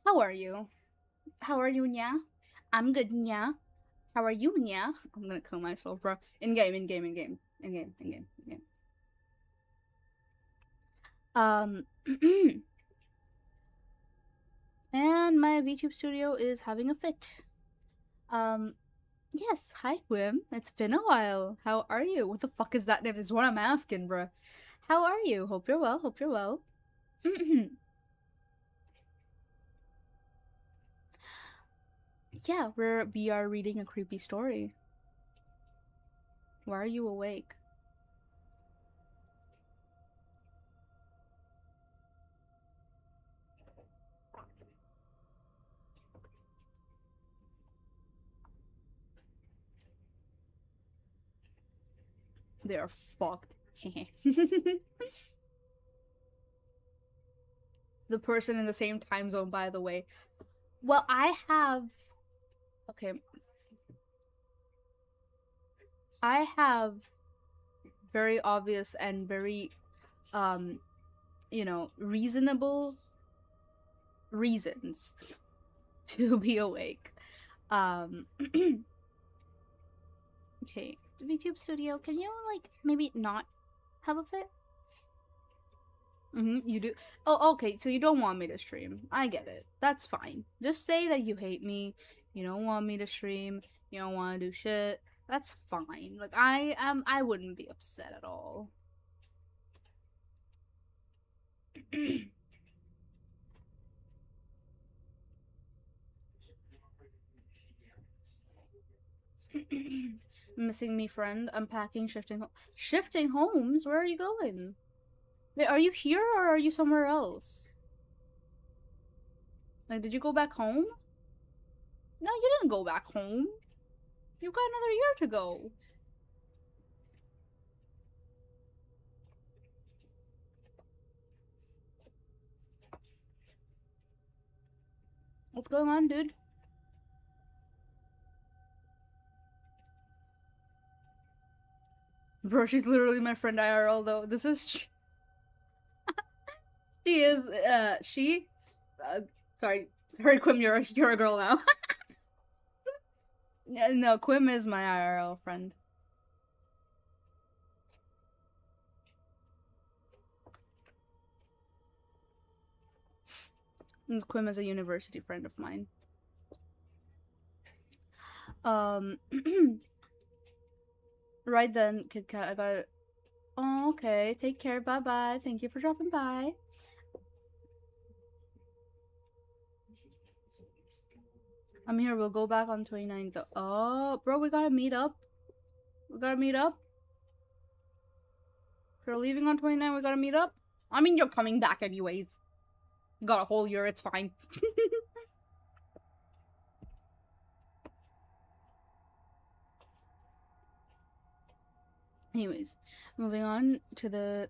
are you? How are you, Nya? I'm good, Nya. How are you, Nya? I'm gonna kill myself, bro. In game. Um, and my VTube studio is having a fit. Yes, hi Quim. It's been a while. How are you? What the fuck is that name? Is what I'm asking, bruh. How are you? Hope you're well. Hope you're well. Yeah, we are reading a creepy story. Why are you awake? They are fucked. The person in the same time zone, by the way. Well, I have. Okay. I have very obvious and very, reasonable reasons to be awake. Okay, VTube Studio, can you, like, maybe not have a fit? You do. Oh, okay, so you don't want me to stream. I get it. That's fine. Just say that you hate me. You don't want me to stream. You don't want to do shit. That's fine. Like, I wouldn't be upset at all. Missing me, friend. Unpacking, shifting homes? Where are you going? Wait, are you here or are you somewhere else? Like, did you go back home? No, you didn't go back home. You've got another year to go. What's going on, dude? Bro, she's literally my friend IRL, though. This is... she is, sorry, Quim, you're a girl now. No, Quim is my IRL friend. Quim is a university friend of mine. Right then, Kit Kat, I got it. Oh, okay. Take care. Bye-bye. Thank you for dropping by. I'm here. We'll go back on 29th. Oh, bro, we gotta meet up. We gotta meet up. If you're leaving on 29th, we gotta meet up. I mean, you're coming back anyways. Got a whole year. It's fine. Anyways, moving on to the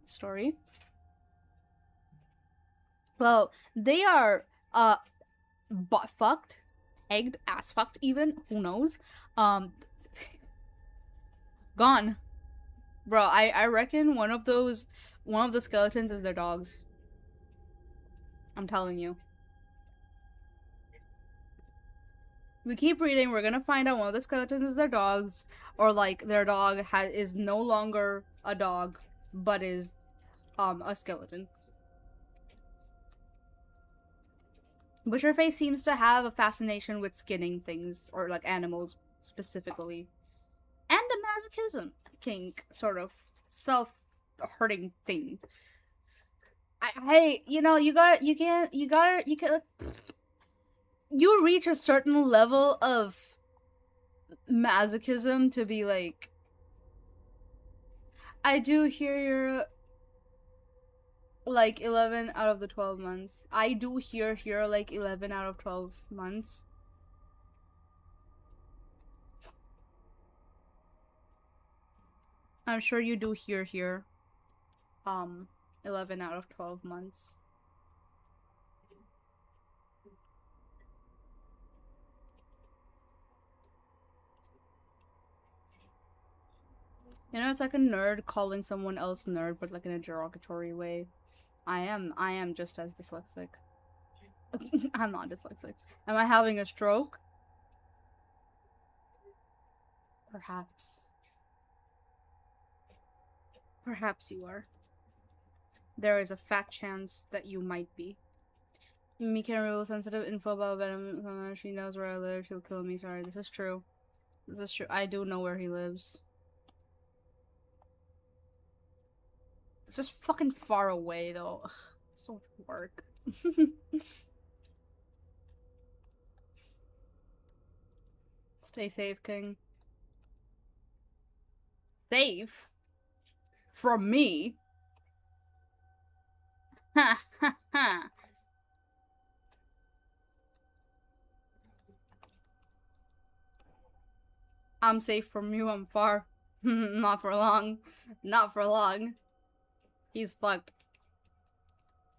story. Well, they are butt fucked, egged, ass fucked even, who knows. Gone. Bro, I reckon one of those One of the skeletons is their dogs. I'm telling you. We keep reading, we're gonna find out one of the skeletons is their dogs, or like their dog is no longer a dog, but is a skeleton. Butcherface seems to have a fascination with skinning things, or like animals specifically. And a masochism kink, sort of self-hurting thing. You know, you reach a certain level of masochism to be like, I do hear you're like 11 out of the 12 months. I do hear like 11 out of 12 months. I'm sure you do hear 11 out of 12 months. You know, it's like a nerd calling someone else nerd, but like in a derogatory way. I am just as dyslexic. I'm not dyslexic. Am I having a stroke? Perhaps. Perhaps you are. There is a fat chance that you might be. Me can reveal sensitive info about Venom. She knows where I live. She'll kill me. Sorry, this is true. This is true. I do know where he lives. It's just fucking far away, though. Ugh, so much work. Stay safe, King. Safe? From me? Ha ha ha. I'm safe from you, I'm far. Not for long. Not for long. He's fucked.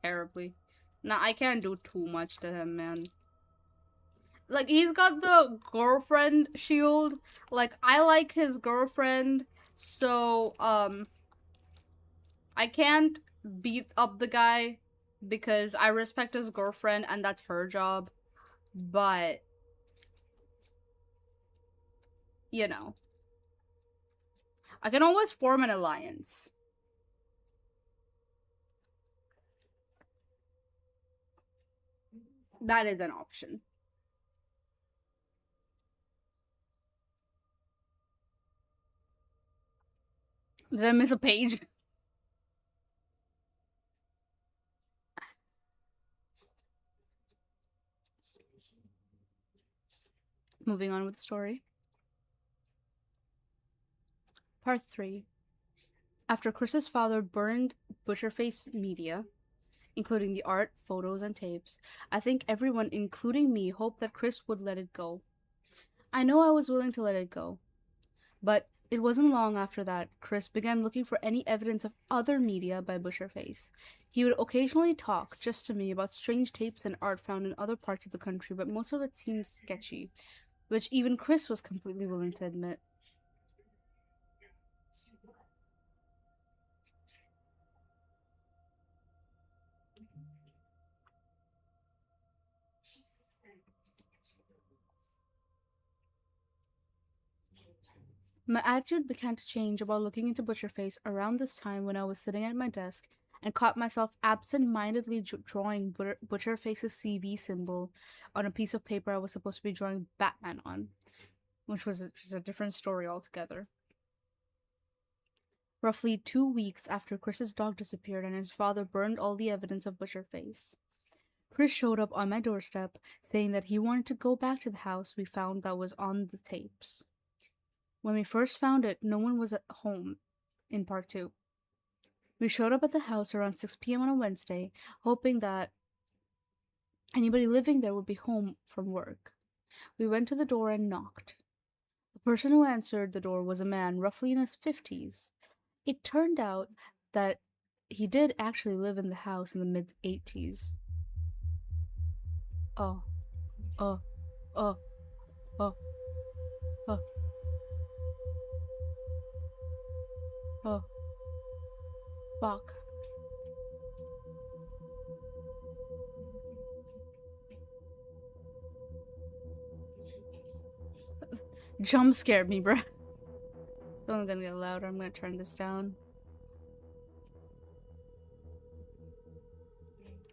Terribly. Nah, I can't do too much to him, man. Like, he's got the girlfriend shield. Like, I like his girlfriend, so, I can't beat up the guy because I respect his girlfriend and that's her job. But, you know. I can always form an alliance. That is an option. Did I miss a page? Moving on with the story. Part 3. After Chris's father burned Butcherface media, including the art, photos, and tapes, I think everyone, including me, hoped that Chris would let it go. I know I was willing to let it go. But it wasn't long after that Chris began looking for any evidence of other media by Butcherface. He would occasionally talk, just to me, about strange tapes and art found in other parts of the country, but most of it seemed sketchy, which even Chris was completely willing to admit. My attitude began to change about looking into Butcherface around this time when I was sitting at my desk and caught myself absent-mindedly drawing Butcherface's CV symbol on a piece of paper I was supposed to be drawing Batman on, which was a different story altogether. Roughly 2 weeks after Chris's dog disappeared and his father burned all the evidence of Butcherface, Chris showed up on my doorstep saying that he wanted to go back to the house we found that was on the tapes. When we first found it, no one was at home in part 2. We showed up at the house around 6 p.m. on a Wednesday, hoping that anybody living there would be home from work. We went to the door and knocked. The person who answered the door was a man roughly in his 50s. It turned out that he did actually live in the house in the mid-80s. Oh. Oh. Oh. Oh. Oh. Oh. Fuck. Jump scared me, bruh. It's only gonna get louder. I'm gonna turn this down.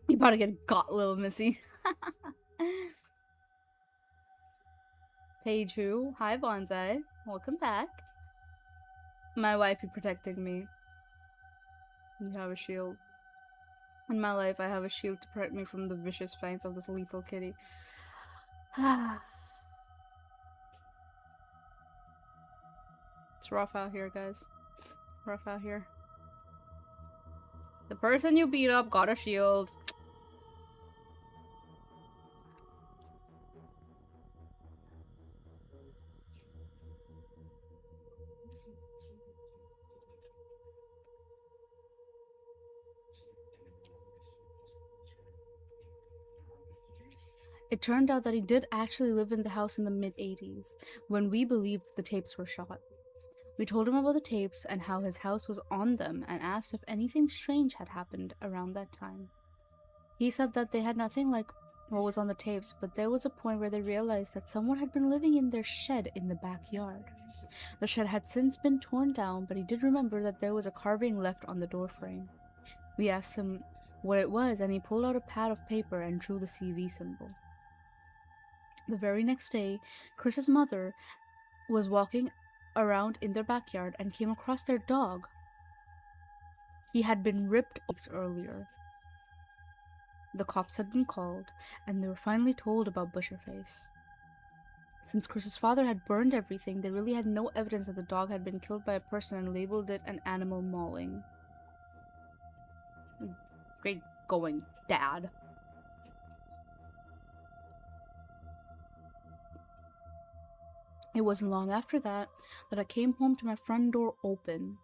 You about to get got, little missy. Page who? Hi, Bonsai. Welcome back. My wifey protecting me. You have a shield. In my life, I have a shield to protect me from the vicious fangs of this lethal kitty. It's rough out here, guys. Rough out here. The person you beat up got a shield. It turned out that he did actually live in the house in the mid-80s, when we believed the tapes were shot. We told him about the tapes and how his house was on them and asked if anything strange had happened around that time. He said that they had nothing like what was on the tapes, but there was a point where they realized that someone had been living in their shed in the backyard. The shed had since been torn down, but he did remember that there was a carving left on the doorframe. We asked him what it was, and he pulled out a pad of paper and drew the CV symbol. The very next day, Chris's mother was walking around in their backyard and came across their dog. He had been ripped weeks earlier. The cops had been called, and they were finally told about Butcherface. Since Chris's father had burned everything, they really had no evidence that the dog had been killed by a person and labeled it an animal mauling. Great going, Dad. It wasn't long after that I came home to my front door open.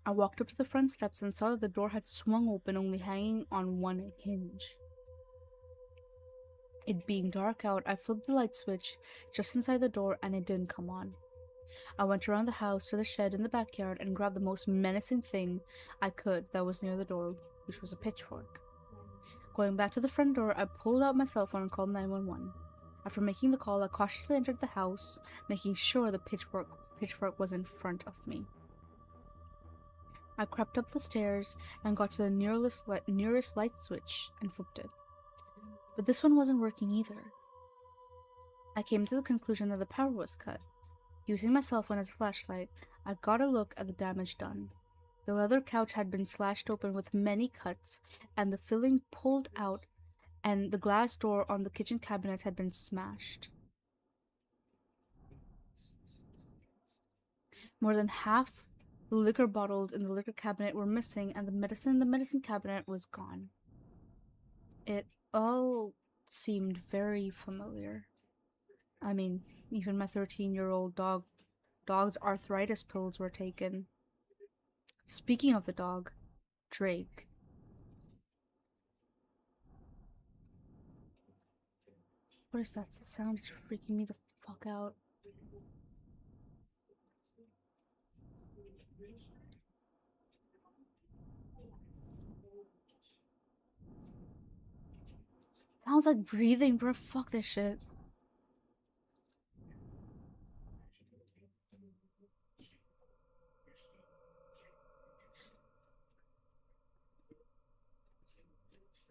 I walked up to the front steps and saw that the door had swung open, only hanging on one hinge. It being dark out, I flipped the light switch just inside the door and it didn't come on. I went around the house to the shed in the backyard and grabbed the most menacing thing I could that was near the door, which was a pitchfork. Going back to the front door, I pulled out my cell phone and called 911. After making the call, I cautiously entered the house, making sure the pitchfork was in front of me. I crept up the stairs and got to the nearest light switch and flipped it. But this one wasn't working either. I came to the conclusion that the power was cut. Using my cell phone as a flashlight, I got a look at the damage done. The leather couch had been slashed open with many cuts, and the filling pulled out, and the glass door on the kitchen cabinet had been smashed. More than half the liquor bottles in the liquor cabinet were missing, and the medicine in the medicine cabinet was gone. It all seemed very familiar. I mean, even my 13-year-old dog's arthritis pills were taken. Speaking of the dog, Drake. What is that sound? It's freaking me the fuck out. Sounds like breathing, bro. Fuck this shit.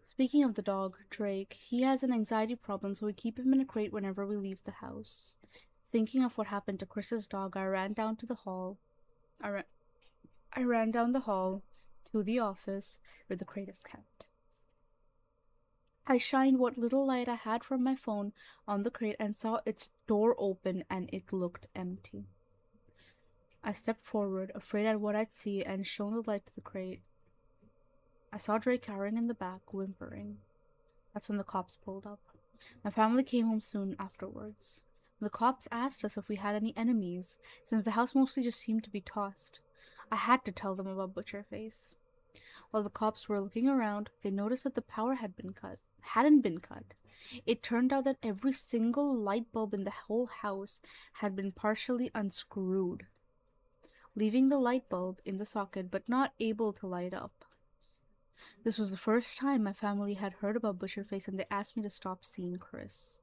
Speaking of the dog, Drake, he has an anxiety problem, so we keep him in a crate whenever we leave the house. Thinking of what happened to Chris's dog, I ran down to the hall. I ran down the hall to the office where the crate is kept. I shined what little light I had from my phone on the crate and saw its door open and it looked empty. I stepped forward, afraid at what I'd see, and shone the light to the crate. I saw Drake cowering in the back, whimpering. That's when the cops pulled up. My family came home soon afterwards. The cops asked us if we had any enemies, since the house mostly just seemed to be tossed. I had to tell them about Butcherface. While the cops were looking around, they noticed that the power hadn't been cut. It turned out that every single light bulb in the whole house had been partially unscrewed, leaving the light bulb in the socket but not able to light up. This was the first time my family had heard about Butcherface, and they asked me to stop seeing Chris.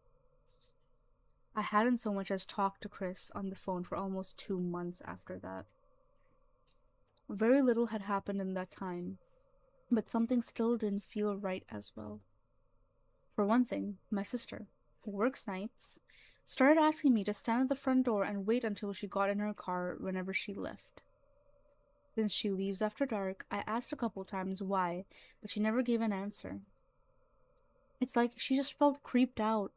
I hadn't so much as talked to Chris on the phone for almost 2 months after that. Very little had happened in that time, but something still didn't feel right as well. For one thing, my sister, who works nights, started asking me to stand at the front door and wait until she got in her car whenever she left. Since she leaves after dark, I asked a couple times why, but she never gave an answer. It's like she just felt creeped out,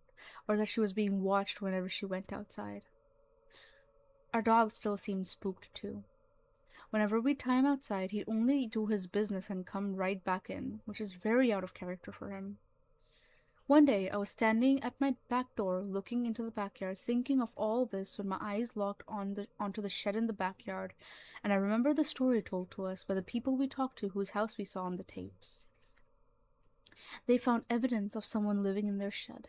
or that she was being watched whenever she went outside. Our dog still seemed spooked too. Whenever we'd tie him outside, he'd only do his business and come right back in, which is very out of character for him. One day, I was standing at my back door looking into the backyard, thinking of all this when my eyes locked onto the shed in the backyard, and I remember the story told to us by the people we talked to whose house we saw on the tapes. They found evidence of someone living in their shed.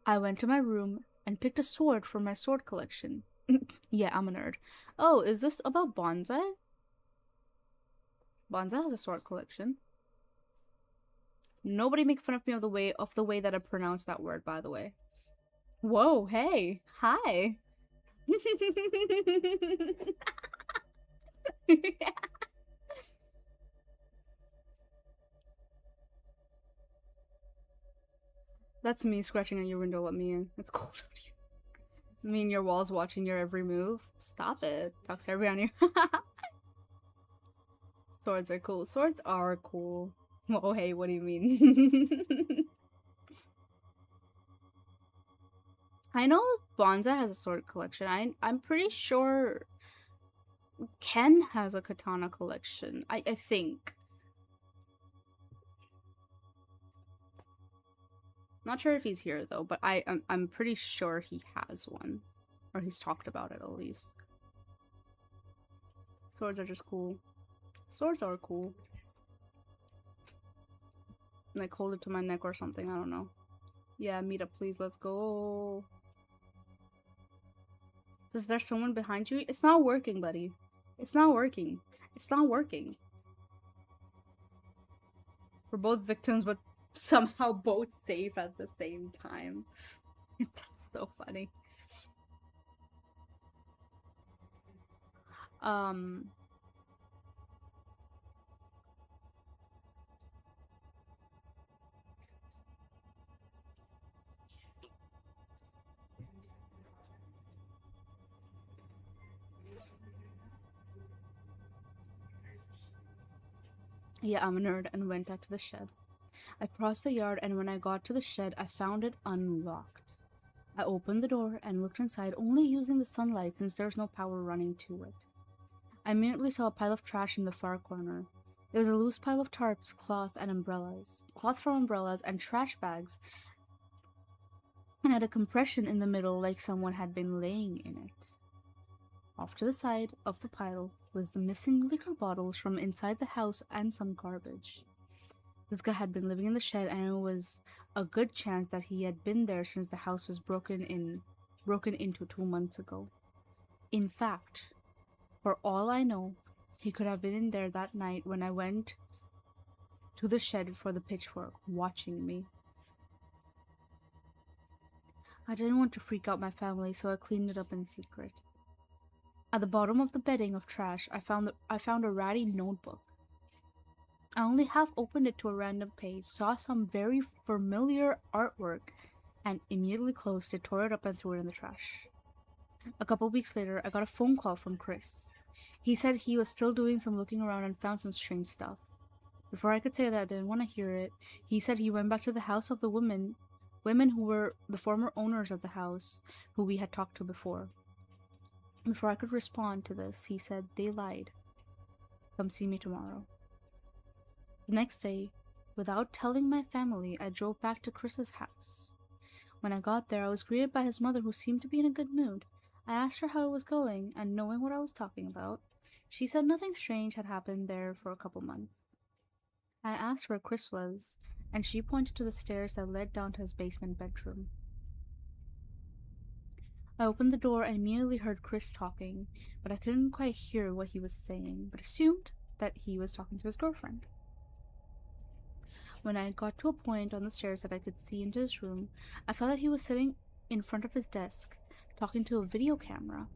I went to my room and picked a sword for my sword collection. Yeah, I'm a nerd. Oh, is this about Bonsai? Bonsai has a sword collection. Nobody make fun of me of the way that I pronounce that word, by the way. Whoa, hey. Hi. That's me scratching at your window. Let me in. It's cold out here. Me and your walls watching your every move. Stop it. Talks to everyone here. Swords are cool. Swords are cool. Oh, hey, what do you mean? I know Bonza has a sword collection. I'm pretty sure Ken has a katana collection. I think. Not sure if he's here though, but I'm pretty sure he has one, or he's talked about it at least. Swords are just cool. Swords are cool. Like hold it to my neck or something. I don't know. Yeah, meet up, please. Let's go. Is there someone behind you? It's not working, buddy. It's not working. It's not working. We're both victims, but somehow both safe at the same time. That's so funny. Yeah, I'm a nerd and went out to the shed. I crossed the yard, and when I got to the shed, I found it unlocked. I opened the door and looked inside, only using the sunlight since there's no power running to it. I immediately saw a pile of trash in the far corner. There was a loose pile of tarps, cloth, and umbrellas. Cloth from umbrellas and trash bags, and had a compression in the middle like someone had been laying in it. Off to the side of the pile was the missing liquor bottles from inside the house and some garbage. This guy had been living in the shed, and it was a good chance that he had been there since the house was broken into 2 months ago. In fact, for all I know, he could have been in there that night when I went to the shed for the pitchfork, watching me. I didn't want to freak out my family, so I cleaned it up in secret. At the bottom of the bedding of trash, I found a ratty notebook. I only half opened it to a random page, saw some very familiar artwork, and immediately closed it, tore it up, and threw it in the trash. A couple weeks later, I got a phone call from Chris. He said he was still doing some looking around and found some strange stuff. Before I could say that I didn't want to hear it, he said he went back to the house of the women who were the former owners of the house, who we had talked to before. Before I could respond to this, he said they lied. Come see me tomorrow. The next day, without telling my family, I drove back to Chris's house. When I got there, I was greeted by his mother, who seemed to be in a good mood. I asked her how it was going, and knowing what I was talking about, she said nothing strange had happened there for a couple months. I asked where Chris was, and she pointed to the stairs that led down to his basement bedroom. I opened the door and immediately heard Chris talking, but I couldn't quite hear what he was saying, but assumed that he was talking to his girlfriend. When I got to a point on the stairs that I could see into his room, I saw that he was sitting in front of his desk, talking to a video camera.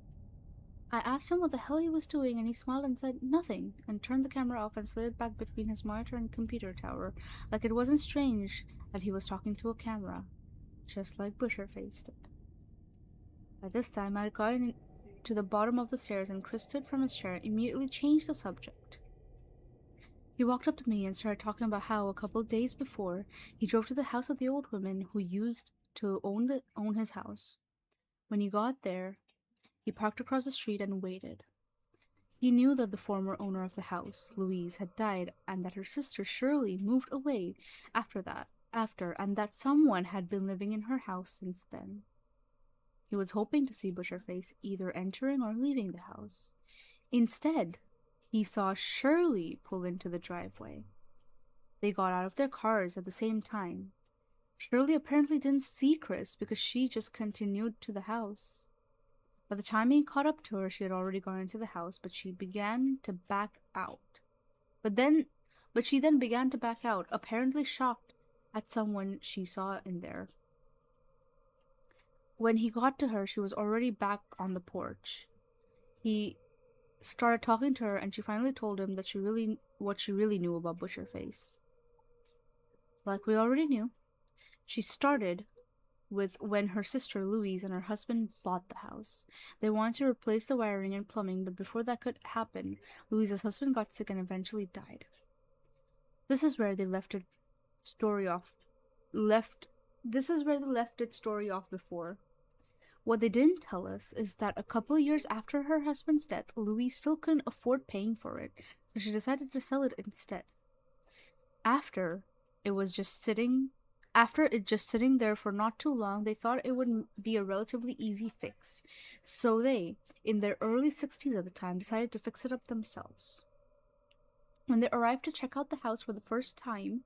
I asked him what the hell he was doing, and he smiled and said nothing, and turned the camera off and slid it back between his monitor and computer tower, like it wasn't strange that he was talking to a camera, just like Butcherface did. By this time, I had gotten to the bottom of the stairs, and Chris stood from his chair and immediately changed the subject. He walked up to me and started talking about how, a couple of days before, he drove to the house of the old woman who used to own his house. When he got there, he parked across the street and waited. He knew that the former owner of the house, Louise, had died and that her sister Shirley moved away after, and that someone had been living in her house since then. He was hoping to see Butcherface either entering or leaving the house. Instead, he saw Shirley pull into the driveway. They got out of their cars at the same time. Shirley apparently didn't see Chris because she just continued to the house. By the time he caught up to her, she had already gone into the house, but she began to back out. But she then began to back out, apparently shocked at someone she saw in there. When he got to her, she was already back on the porch. He started talking to her, and she finally told him that what she really knew about Butcherface. Like we already knew, she started with when her sister Louise and her husband bought the house. They wanted to replace the wiring and plumbing, but before that could happen, Louise's husband got sick and eventually died. This is where they left its story off before. What they didn't tell us is that a couple of years after her husband's death, Louise still couldn't afford paying for it, so she decided to sell it instead. After it just sitting there for not too long, they thought it would be a relatively easy fix. So they, in their early 60s at the time, decided to fix it up themselves. When they arrived to check out the house for the first time,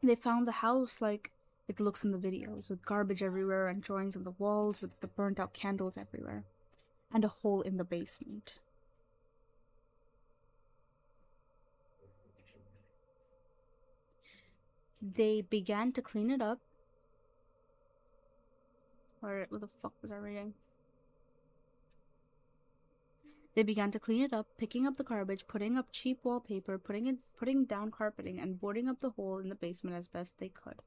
they found the house like it looks in the videos, with garbage everywhere and drawings on the walls with the burnt out candles everywhere, and a hole in the basement. They began to clean it up. What the fuck was I reading? They began to clean it up, picking up the garbage, putting up cheap wallpaper, putting down carpeting, and boarding up the hole in the basement as best they could.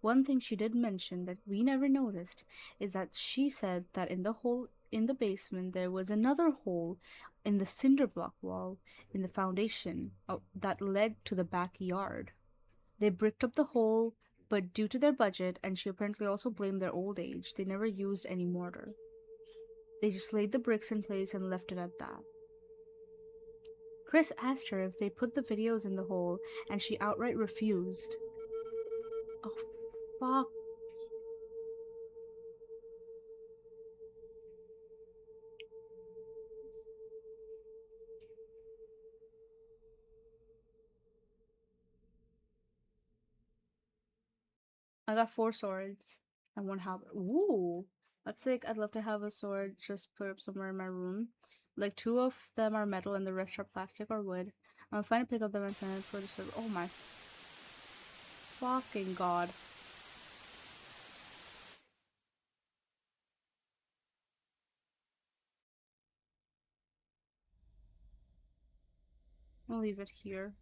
One thing she did mention that we never noticed is that she said that in the hole in the basement there was another hole in the cinder block wall in the foundation that led to the backyard. They bricked up the hole, but due to their budget, and she apparently also blamed their old age, they never used any mortar. They just laid the bricks in place and left it at that. Chris asked her if they put the videos in the hole, and she outright refused. Oh, fuck. I got 4 swords and 1 halberd. Ooh, that's sick. I'd love to have a sword just put up somewhere in my room. Like 2 of them are metal and the rest are plastic or wood. I'm gonna pick up them and send it for the server. Oh my fucking god. I'll leave it here.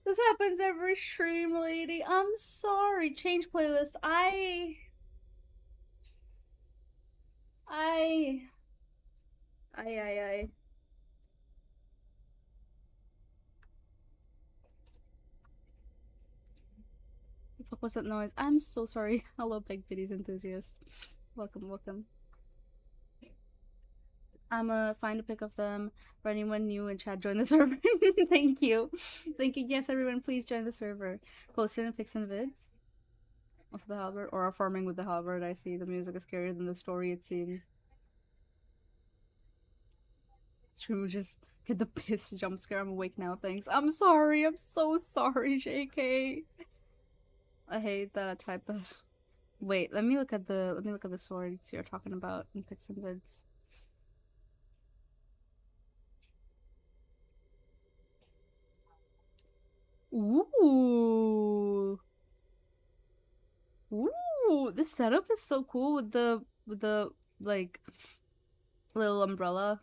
This happens every stream, lady. I'm sorry. Change playlist. I. The fuck was that noise? I'm so sorry. Hello, Big Bitties enthusiasts. Welcome, welcome. I'm gonna find a pic of them for anyone new in chat. Join the server. Thank you. Thank you. Yes, everyone, please join the server. Posted and pics and vids. Also the halberd. Or farming with the halberd. I see the music is scarier than the story, it seems. Stream just get the piss jump scare. I'm awake now, thanks. I'm sorry. I'm so sorry, JK. I hate that I typed that. Wait, let me look at the swords you're talking about in pics and vids. Ooh. Ooh. This setup is so cool with the like little umbrella.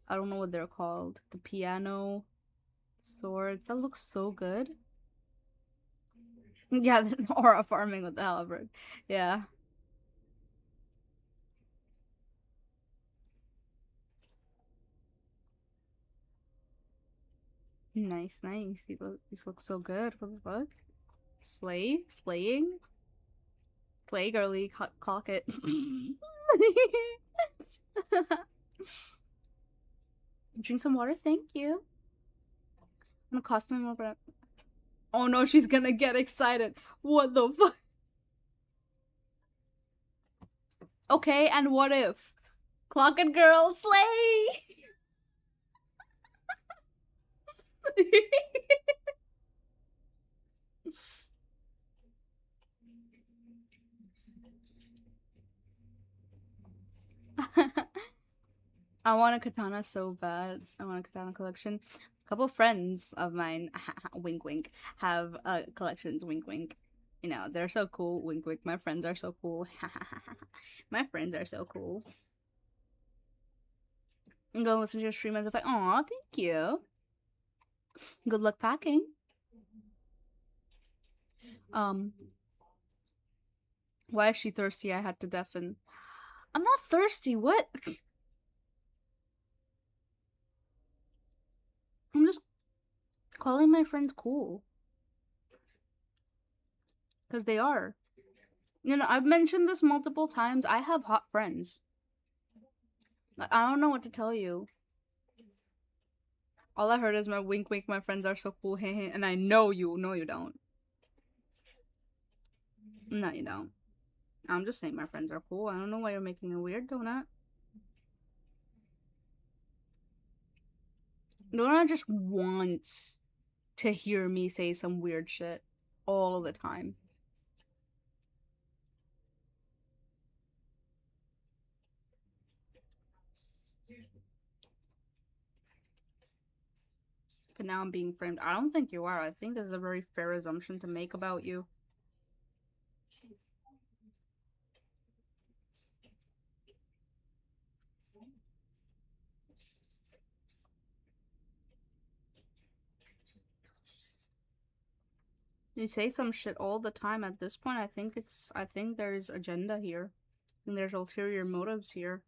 I don't know what they're called. The piano swords. That looks so good. Yeah, or a farming with the halberd. Yeah. Nice, nice. These look so good. What the fuck? Slaying? Play girly, cock it. Drink some water, thank you. I'm gonna cost me more, but oh no, she's gonna get excited. What the fuck? Okay, and what if? Clock it, girl, slay! I want a katana so bad. I want a katana collection. A couple friends of mine, wink wink, have collections, wink wink. You know, they're so cool, wink wink. My friends are so cool. My friends are so cool. I'm gonna listen to your stream as if like, aw, thank you. Good luck packing. Um, why is she thirsty? I had to deafen. I'm not thirsty. What? I'm just calling my friends cool. Because they are. You know, I've mentioned this multiple times. I have hot friends. I don't know what to tell you. All I heard is my wink wink, my friends are so cool, and I know you. No, you don't. No, you don't. I'm just saying my friends are cool. I don't know why you're making a weird donut. Donut just wants to hear me say some weird shit all the time. But now I'm being framed. I don't think you are. I think this is a very fair assumption to make about you. You say some shit all the time. At this point, I think there's agenda here. And there's ulterior motives here.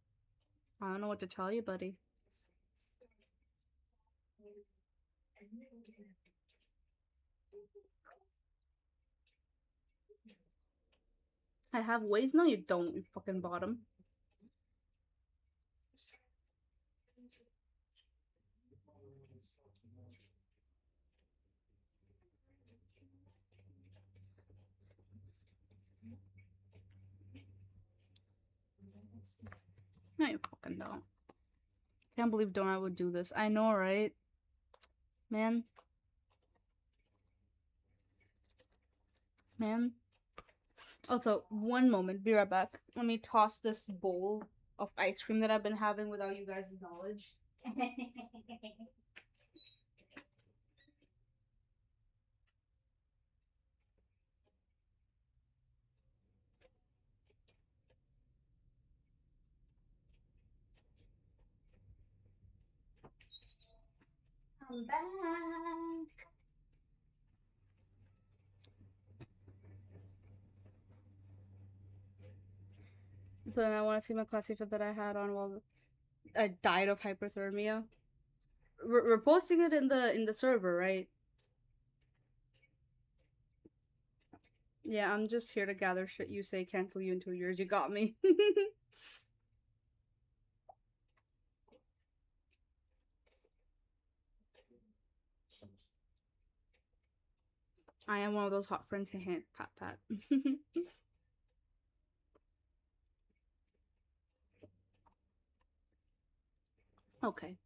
I don't know what to tell you, buddy. I have ways? No, you don't, you fucking bottom. No, you fucking don't. Can't believe Donut would do this. I know, right? Man. Man. Also, one moment. Be right back. Let me toss this bowl of ice cream that I've been having without you guys' knowledge. I'm back. So then I want to see my classy fit that I had on while I died of hyperthermia. We're posting it in the server, right? Yeah, I'm just here to gather shit you say, cancel you in 2 years. You got me. I am one of those hot friends. Pat pat. Okay.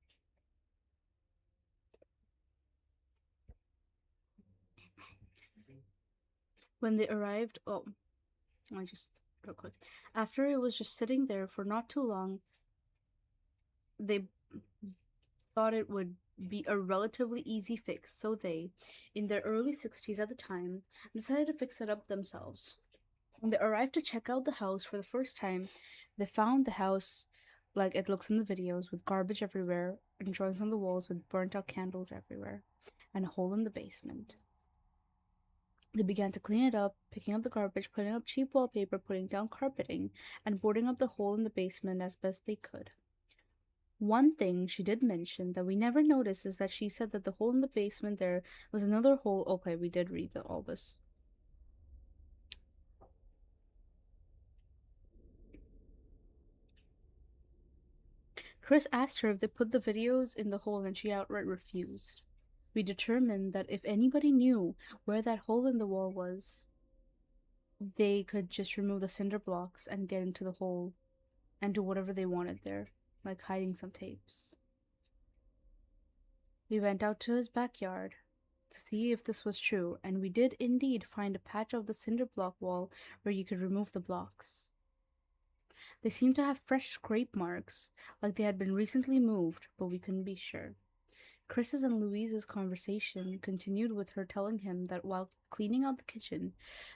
When they arrived, oh, I just real quick. After it was just sitting there for not too long, they thought it would be a relatively easy fix, so they, in their early 60s at the time, decided to fix it up themselves. When they arrived to check out the house for the first time, they found the house like it looks in the videos, with garbage everywhere and drawings on the walls with burnt out candles everywhere, and a hole in the basement. They began to clean it up, picking up the garbage, putting up cheap wallpaper, putting down carpeting, and boarding up the hole in the basement as best they could. One thing she did mention that we never noticed is that she said that the hole in the basement there was another hole. Okay, we did read all this. Chris asked her if they put the videos in the hole and she outright refused. We determined that if anybody knew where that hole in the wall was, they could just remove the cinder blocks and get into the hole and do whatever they wanted there, like hiding some tapes. We went out to his backyard to see if this was true, and we did indeed find a patch of the cinder block wall where you could remove the blocks. They seemed to have fresh scrape marks, like they had been recently moved, but we couldn't be sure. Chris's and Louise's conversation continued with her telling him that while cleaning out the kitchen,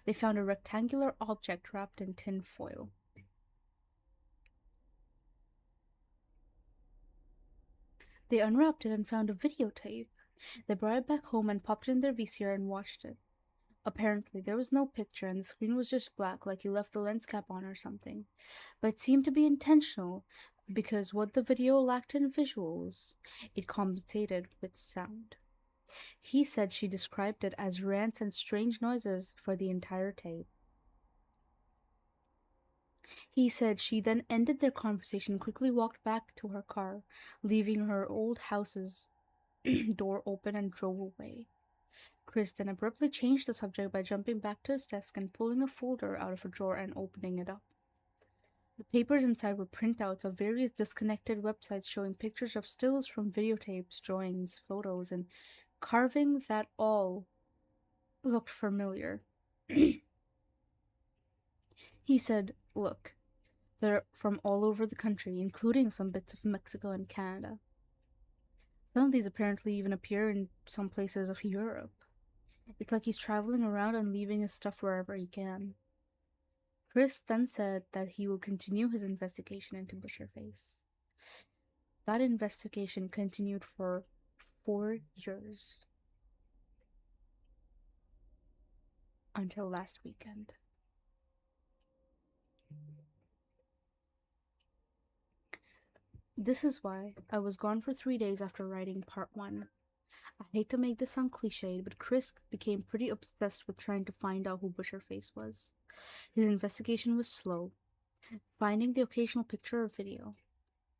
they found a rectangular object wrapped in tin foil. They unwrapped it and found a videotape. They brought it back home and popped it in their VCR and watched it. Apparently, there was no picture and the screen was just black, like he left the lens cap on or something. But it seemed to be intentional because what the video lacked in visuals, it compensated with sound. He said she described it as rants and strange noises for the entire tape. He said she then ended their conversation and quickly walked back to her car, leaving her old house's door open and drove away. Chris then abruptly changed the subject by jumping back to his desk and pulling a folder out of a drawer and opening it up. The papers inside were printouts of various disconnected websites showing pictures of stills from videotapes, drawings, photos, and carving that all looked familiar. He said, "Look, they're from all over the country, including some bits of Mexico and Canada. Some of these apparently even appear in some places of Europe. It's like he's traveling around and leaving his stuff wherever he can." Chris then said that he will continue his investigation into Butcherface. That investigation continued for 4 years. Until last weekend. This is why I was gone for 3 days after writing part 1. I hate to make this sound cliched, but Chris became pretty obsessed with trying to find out who Butcherface was. His investigation was slow, finding the occasional picture or video.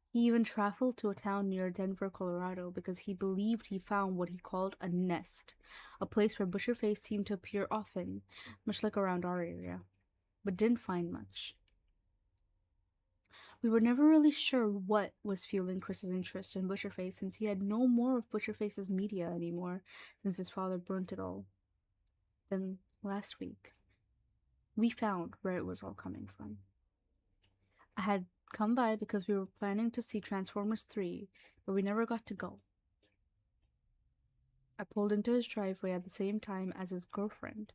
He even traveled to a town near Denver, Colorado, because he believed he found what he called a nest, a place where Butcherface seemed to appear often, much like around our area, but didn't find much. We were never really sure what was fueling Chris's interest in Butcherface, since he had no more of Butcherface's media anymore since his father burnt it all. Then, last week, we found where it was all coming from. I had come by because we were planning to see Transformers 3, but we never got to go. I pulled into his driveway at the same time as his girlfriend.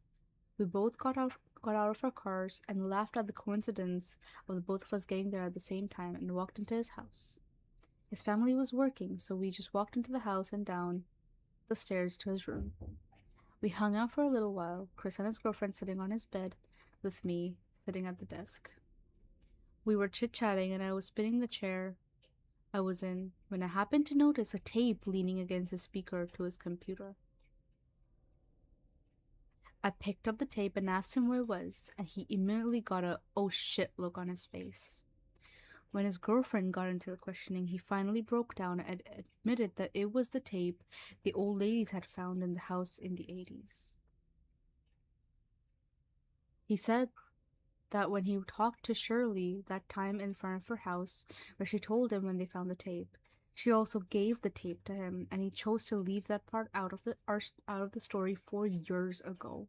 We both got out of our cars and laughed at the coincidence of the both of us getting there at the same time and walked into his house. His family was working, so we just walked into the house and down the stairs to his room. We hung out for a little while, Chris and his girlfriend sitting on his bed, with me sitting at the desk. We were chit-chatting and I was spinning the chair I was in when I happened to notice a tape leaning against the speaker to his computer. I picked up the tape and asked him where it was, and he immediately got a "oh shit" look on his face. When his girlfriend got into the questioning, he finally broke down and admitted that it was the tape the old ladies had found in the house in the 80s. He said that when he talked to Shirley that time in front of her house, where she told him when they found the tape, she also gave the tape to him, and he chose to leave that part out of the story 4 years ago.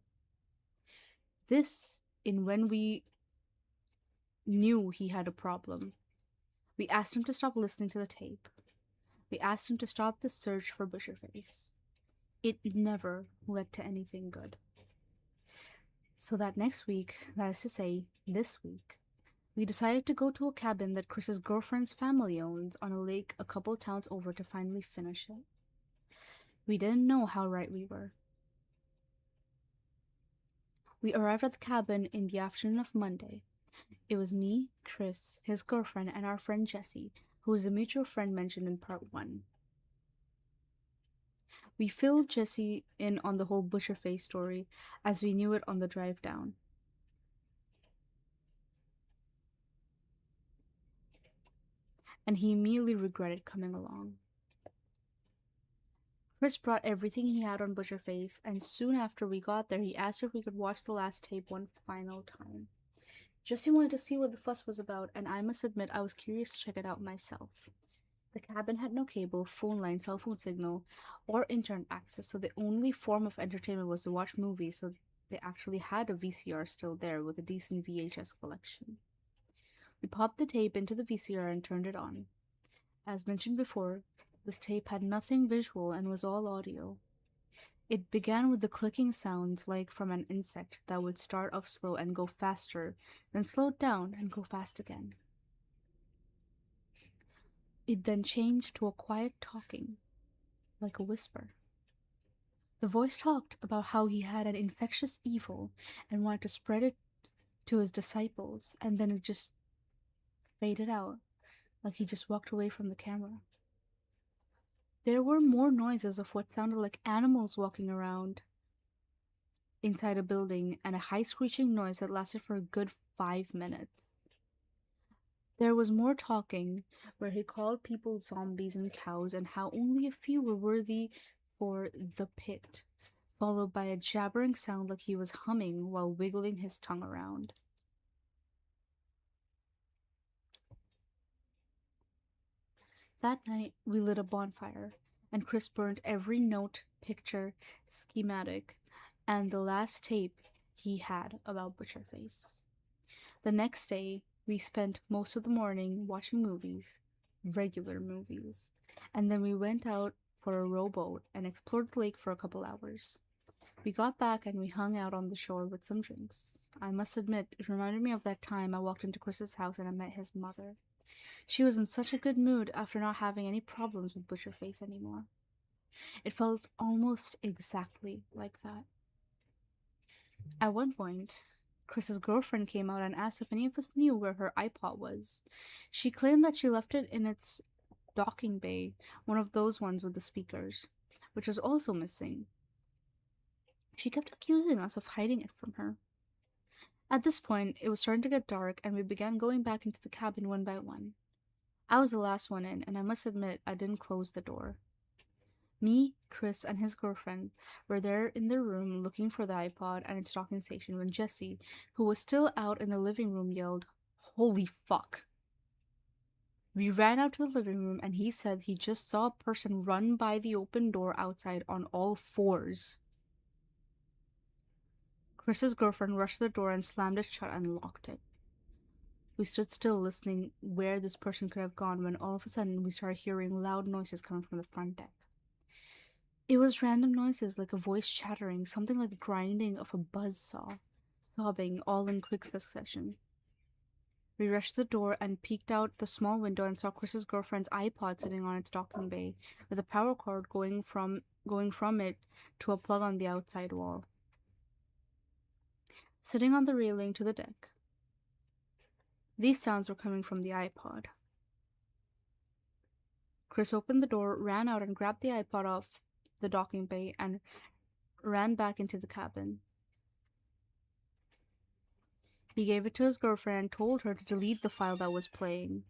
This in when we knew he had a problem. We asked him to stop listening to the tape. We asked him to stop the search for Butcherface. It never led to anything good. So that next week, that is to say, this week, we decided to go to a cabin that Chris's girlfriend's family owns on a lake a couple towns over to finally finish it. We didn't know how right we were. We arrived at the cabin in the afternoon of Monday. It was me, Chris, his girlfriend, and our friend Jessie, who was a mutual friend mentioned in part 1. We filled Jessie in on the whole Butcherface story as we knew it on the drive down. And he immediately regretted coming along. Chris brought everything he had on Butcherface, and soon after we got there, he asked if we could watch the last tape one final time. Jessie wanted to see what the fuss was about, and I must admit I was curious to check it out myself. The cabin had no cable, phone line, cell phone signal, or internet access, so the only form of entertainment was to watch movies, so they actually had a VCR still there with a decent VHS collection. We popped the tape into the VCR and turned it on. As mentioned before, this tape had nothing visual and was all audio. It began with the clicking sounds like from an insect that would start off slow and go faster, then slow down and go fast again. It then changed to a quiet talking, like a whisper. The voice talked about how he had an infectious evil and wanted to spread it to his disciples, and then it just faded out, like he just walked away from the camera. There were more noises of what sounded like animals walking around inside a building and a high screeching noise that lasted for a good 5 minutes. There was more talking, where he called people zombies and cows and how only a few were worthy for the pit, followed by a jabbering sound like he was humming while wiggling his tongue around. That night, we lit a bonfire, and Chris burned every note, picture, schematic, and the last tape he had about Butcherface. The next day, we spent most of the morning watching movies, regular movies, and then we went out for a rowboat and explored the lake for a couple hours. We got back and we hung out on the shore with some drinks. I must admit, it reminded me of that time I walked into Chris's house and I met his mother. She was in such a good mood after not having any problems with Butcherface anymore. It felt almost exactly like that. At one point, Chris's girlfriend came out and asked if any of us knew where her iPod was. She claimed that she left it in its docking bay, one of those ones with the speakers, which was also missing. She kept accusing us of hiding it from her. At this point, it was starting to get dark, and we began going back into the cabin one by one. I was the last one in, and I must admit I didn't close the door. Me, Chris, and his girlfriend were there in their room looking for the iPod and its docking station when Jesse, who was still out in the living room, yelled, "Holy fuck!" We ran out to the living room and he said he just saw a person run by the open door outside on all fours. Chris's girlfriend rushed to the door and slammed it shut and locked it. We stood still listening where this person could have gone when all of a sudden we started hearing loud noises coming from the front deck. It was random noises like a voice chattering, something like the grinding of a buzzsaw, sobbing, all in quick succession. We rushed to the door and peeked out the small window and saw Chris's girlfriend's iPod sitting on its docking bay, with a power cord going from it to a plug on the outside wall. Sitting on the railing to the deck. These sounds were coming from the iPod. Chris opened the door, ran out and grabbed the iPod off the docking bay and ran back into the cabin. He gave it to his girlfriend and told her to delete the file that was playing,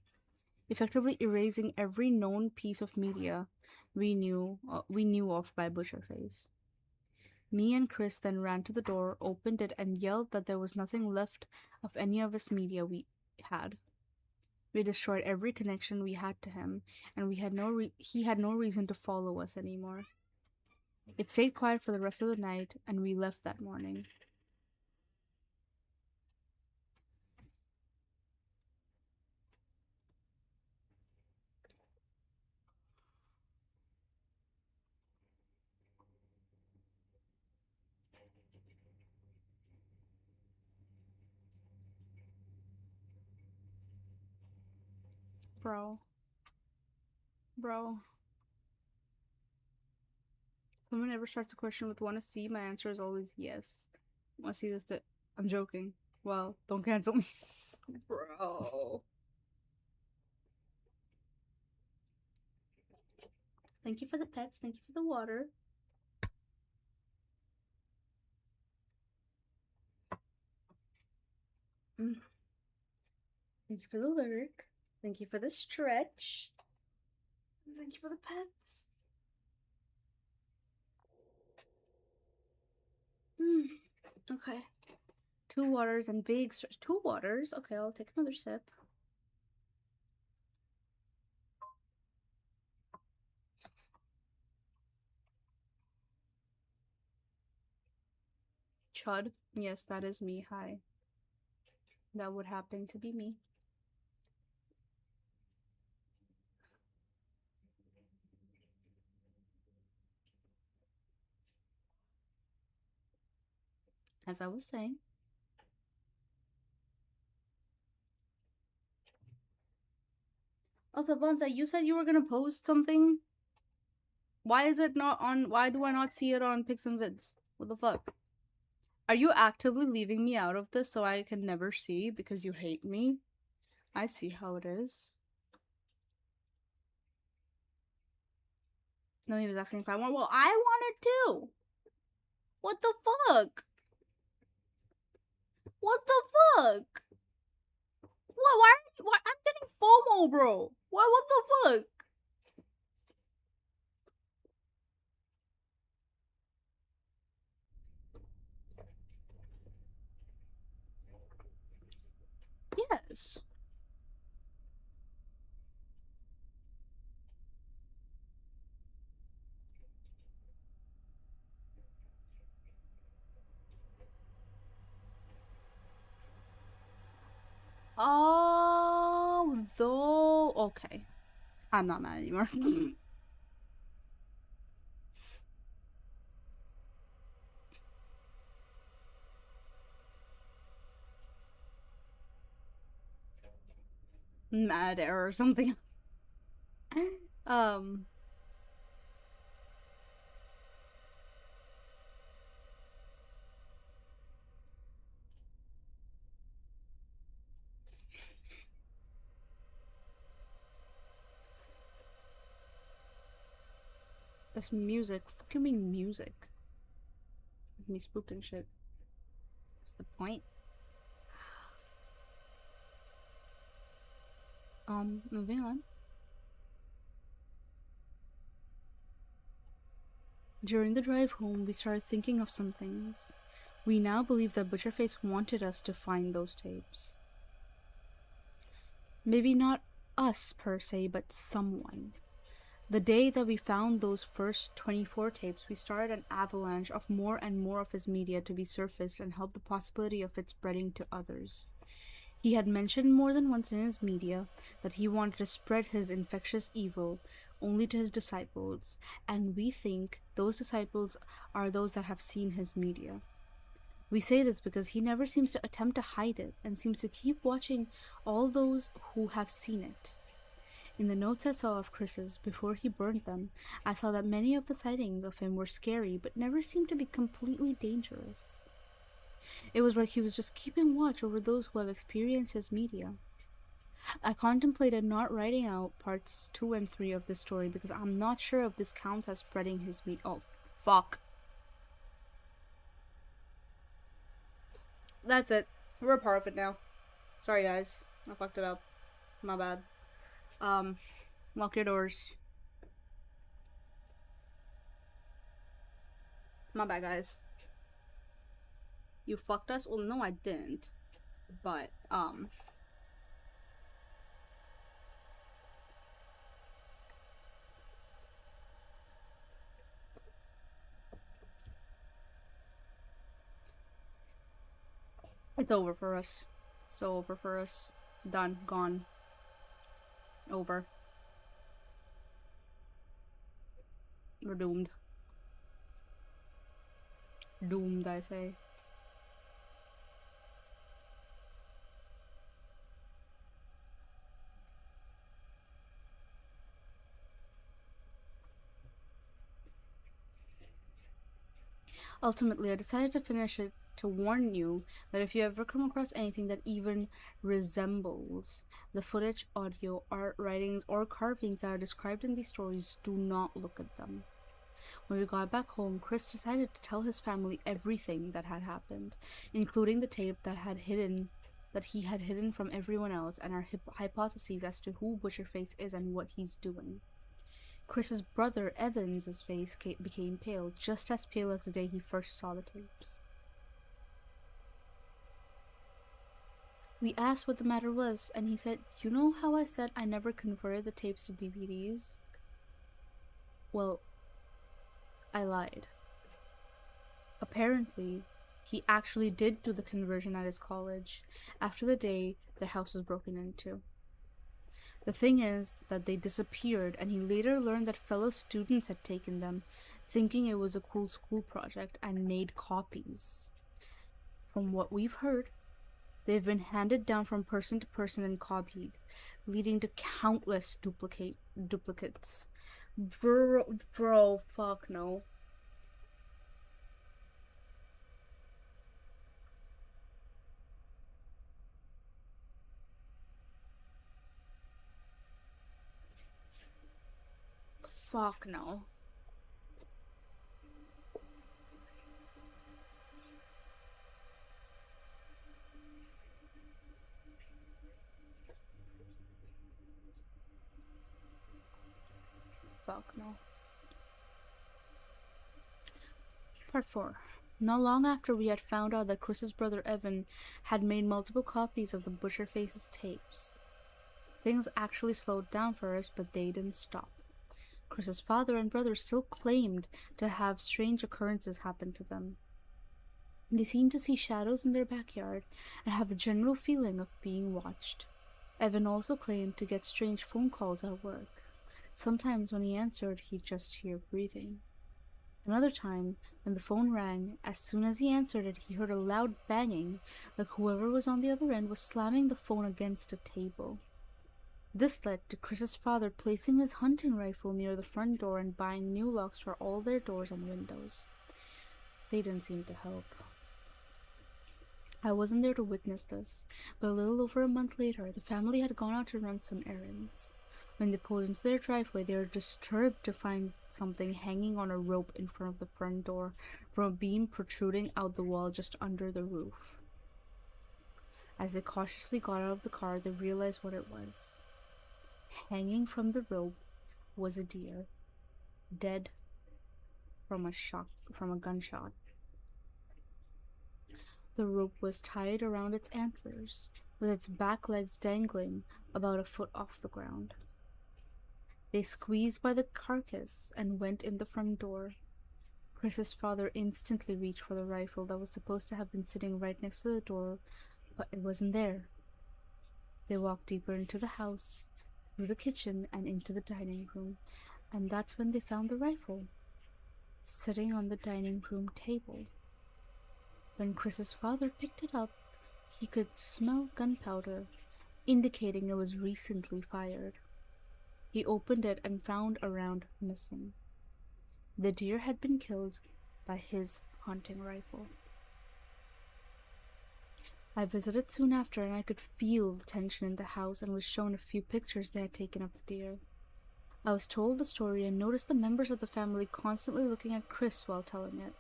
effectively erasing every known piece of media we knew of by Butcherface. Me and Chris then ran to the door, opened it, and yelled that there was nothing left of any of his media we had. We destroyed every connection we had to him, and he had no reason to follow us anymore. It stayed quiet for the rest of the night, and we left that morning. Bro. Bro. Someone ever starts a question with wanna see, my answer is always yes. Wanna see this? I'm joking. Well, don't cancel me. Bro. Thank you for the pets. Thank you for the water. Mm. Thank you for the lyric. Thank you for the stretch. Thank you for the pets. Okay. 2 waters and big stretch. 2 waters? Okay, I'll take another sip. Chud. Yes, that is me. Hi. That would happen to be me. As I was saying. Also, Bonza, you said you were gonna post something. Why is it not on? Why do I not see it on Pics and Vids? What the fuck? Are you actively leaving me out of this so I can never see because you hate me? I see how it is. No, he was asking if I want. Well, I want it too. What the fuck? What the fuck? What? Why? I'm getting FOMO, bro. What the fuck? Yes. Oh, though. Okay. I'm not mad anymore. Mad error or something. um. This music. Fucking mean music. Me spooked and shit. That's the point. Moving on. During the drive home, we started thinking of some things. We now believe that Butcherface wanted us to find those tapes. Maybe not us per se, but someone. The day that we found those first 24 tapes, we started an avalanche of more and more of his media to be surfaced and help the possibility of it spreading to others. He had mentioned more than once in his media that he wanted to spread his infectious evil only to his disciples, and we think those disciples are those that have seen his media. We say this because he never seems to attempt to hide it and seems to keep watching all those who have seen it. In the notes I saw of Chris's before he burned them, I saw that many of the sightings of him were scary but never seemed to be completely dangerous. It was like he was just keeping watch over those who have experienced his media. I contemplated not writing out parts 2 and 3 of this story because I'm not sure if this counts as spreading his media. Oh, fuck. That's it. We're a part of it now. Sorry, guys. I fucked it up. My bad. Lock your doors. My bad, guys. You fucked us? Well, no, I didn't. But, it's over for us. So over for us. Done. Gone. Over. We're doomed. Doomed, I say. Ultimately, I decided to finish it to warn you that if you ever come across anything that even resembles the footage, audio, art, writings, or carvings that are described in these stories, do not look at them. When we got back home, Chris decided to tell his family everything that had happened, including the tape that he had hidden from everyone else and our hypotheses as to who Butcherface is and what he's doing. Chris's brother Evans's face became pale, just as pale as the day he first saw the tapes. We asked what the matter was, and he said, "You know how I said I never converted the tapes to DVDs? Well, I lied. Apparently, he actually did do the conversion at his college after the day the house was broken into. The thing is that they disappeared, and he later learned that fellow students had taken them, thinking it was a cool school project, and made copies. From what we've heard, they've been handed down from person to person and copied, leading to countless duplicates. Bro, fuck no. Fuck no. Fuck no. Part 4. Not long after we had found out that Chris's brother Evan had made multiple copies of the Butcherface's tapes, things actually slowed down for us, but they didn't stop. Chris's father and brother still claimed to have strange occurrences happen to them. They seemed to see shadows in their backyard and have the general feeling of being watched. Evan also claimed to get strange phone calls at work. Sometimes when he answered, he'd just hear breathing. Another time, when the phone rang, as soon as he answered it, he heard a loud banging, like whoever was on the other end was slamming the phone against a table. This led to Chris's father placing his hunting rifle near the front door and buying new locks for all their doors and windows. They didn't seem to help. I wasn't there to witness this, but a little over a month later, the family had gone out to run some errands. When they pulled into their driveway, they were disturbed to find something hanging on a rope in front of the front door from a beam protruding out the wall just under the roof. As they cautiously got out of the car, they realized what it was. Hanging from the rope was a deer, dead from a gunshot. The rope was tied around its antlers, with its back legs dangling about a foot off the ground. They squeezed by the carcass and went in the front door. Chris's father instantly reached for the rifle that was supposed to have been sitting right next to the door, but it wasn't there. They walked deeper into the house, through the kitchen and into the dining room, and that's when they found the rifle, sitting on the dining room table. When Chris's father picked it up, he could smell gunpowder, indicating it was recently fired. He opened it and found a round missing. The deer had been killed by his hunting rifle. I visited soon after, and I could feel the tension in the house and was shown a few pictures they had taken of the deer. I was told the story and noticed the members of the family constantly looking at Chris while telling it.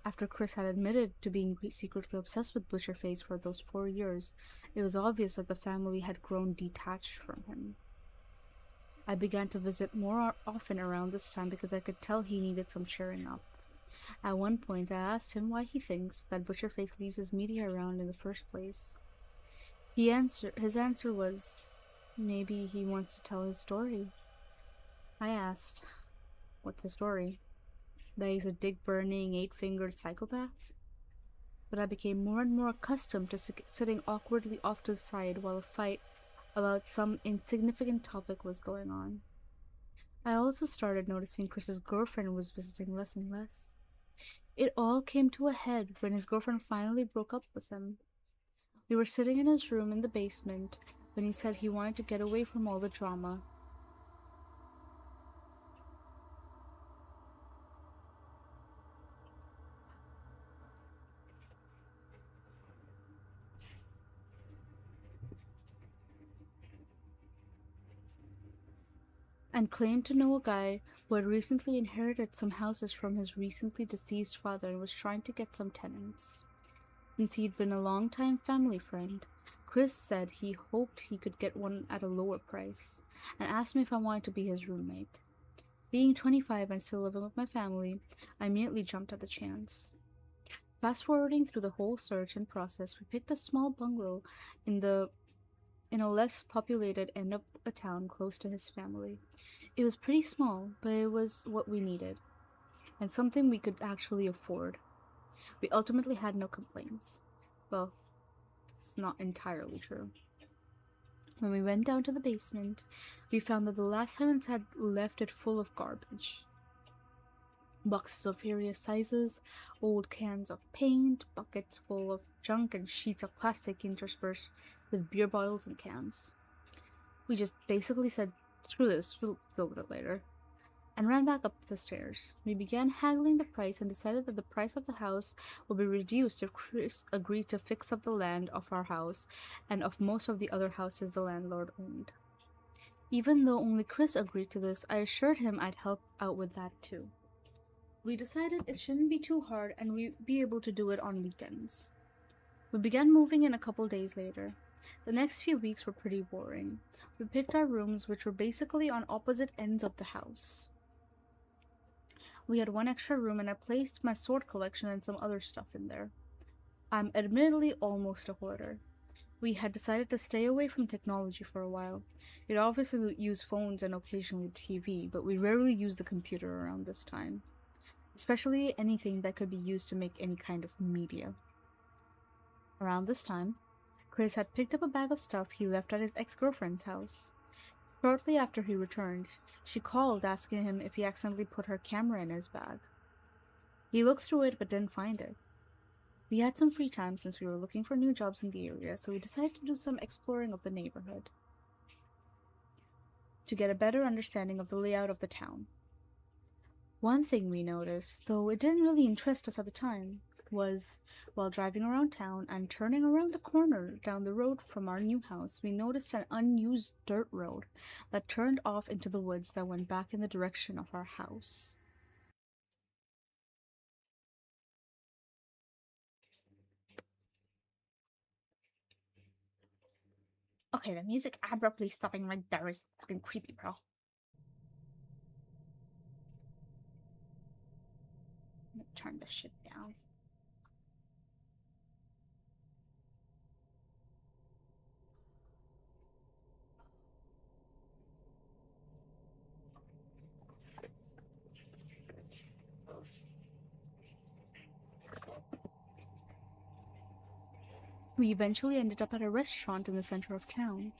After Chris had admitted to being secretly obsessed with Butcherface for those 4 years, it was obvious that the family had grown detached from him. I began to visit more often around this time because I could tell he needed some cheering up. At one point, I asked him why he thinks that Butcherface leaves his media around in the first place. His answer was, maybe he wants to tell his story. I asked, what's his story? That he's a dick-burning, 8-fingered psychopath? But I became more and more accustomed to sitting awkwardly off to the side while a fight about some insignificant topic was going on. I also started noticing Chris's girlfriend was visiting less and less. It all came to a head when his girlfriend finally broke up with him. We were sitting in his room in the basement when he said he wanted to get away from all the drama. and claimed to know a guy who had recently inherited some houses from his recently deceased father and was trying to get some tenants. Since he'd been a long-time family friend, Chris said he hoped he could get one at a lower price and asked me if I wanted to be his roommate. Being 25 and still living with my family, I immediately jumped at the chance. Fast forwarding through the whole search and process, we picked a small bungalow in the in a less populated end of a town close to his family. It was pretty small, but it was what we needed, and something we could actually afford. We ultimately had no complaints. Well, it's not entirely true. When we went down to the basement, we found that the last tenants had left it full of garbage. Boxes of various sizes, old cans of paint, buckets full of junk, and sheets of plastic interspersed with beer bottles and cans. We just basically said, screw this, we'll deal with it later, and ran back up the stairs. We began haggling the price and decided that the price of the house would be reduced if Chris agreed to fix up the land of our house and of most of the other houses the landlord owned. Even though only Chris agreed to this, I assured him I'd help out with that too. We decided it shouldn't be too hard and we'd be able to do it on weekends. We began moving in a couple days later. The next few weeks were pretty boring. We picked our rooms, which were basically on opposite ends of the house. We had one extra room, and I placed my sword collection and some other stuff in there. I'm admittedly almost a hoarder. We had decided to stay away from technology for a while. We'd obviously use phones and occasionally TV, but we rarely used the computer around this time, especially anything that could be used to make any kind of media. Around this time, Chris had picked up a bag of stuff he left at his ex girlfriend's house. Shortly after he returned, she called asking him if he accidentally put her camera in his bag. He looked through it but didn't find it. We had some free time since we were looking for new jobs in the area, so we decided to do some exploring of the neighborhood to get a better understanding of the layout of the town. One thing we noticed, though it didn't really interest us at the time, was while driving around town and turning around a corner down the road from our new house, we noticed an unused dirt road that turned off into the woods that went back in the direction of our house. Okay, the music abruptly stopping right there is fucking creepy, bro. Turn this shit down. We eventually ended up at a restaurant in the center of town.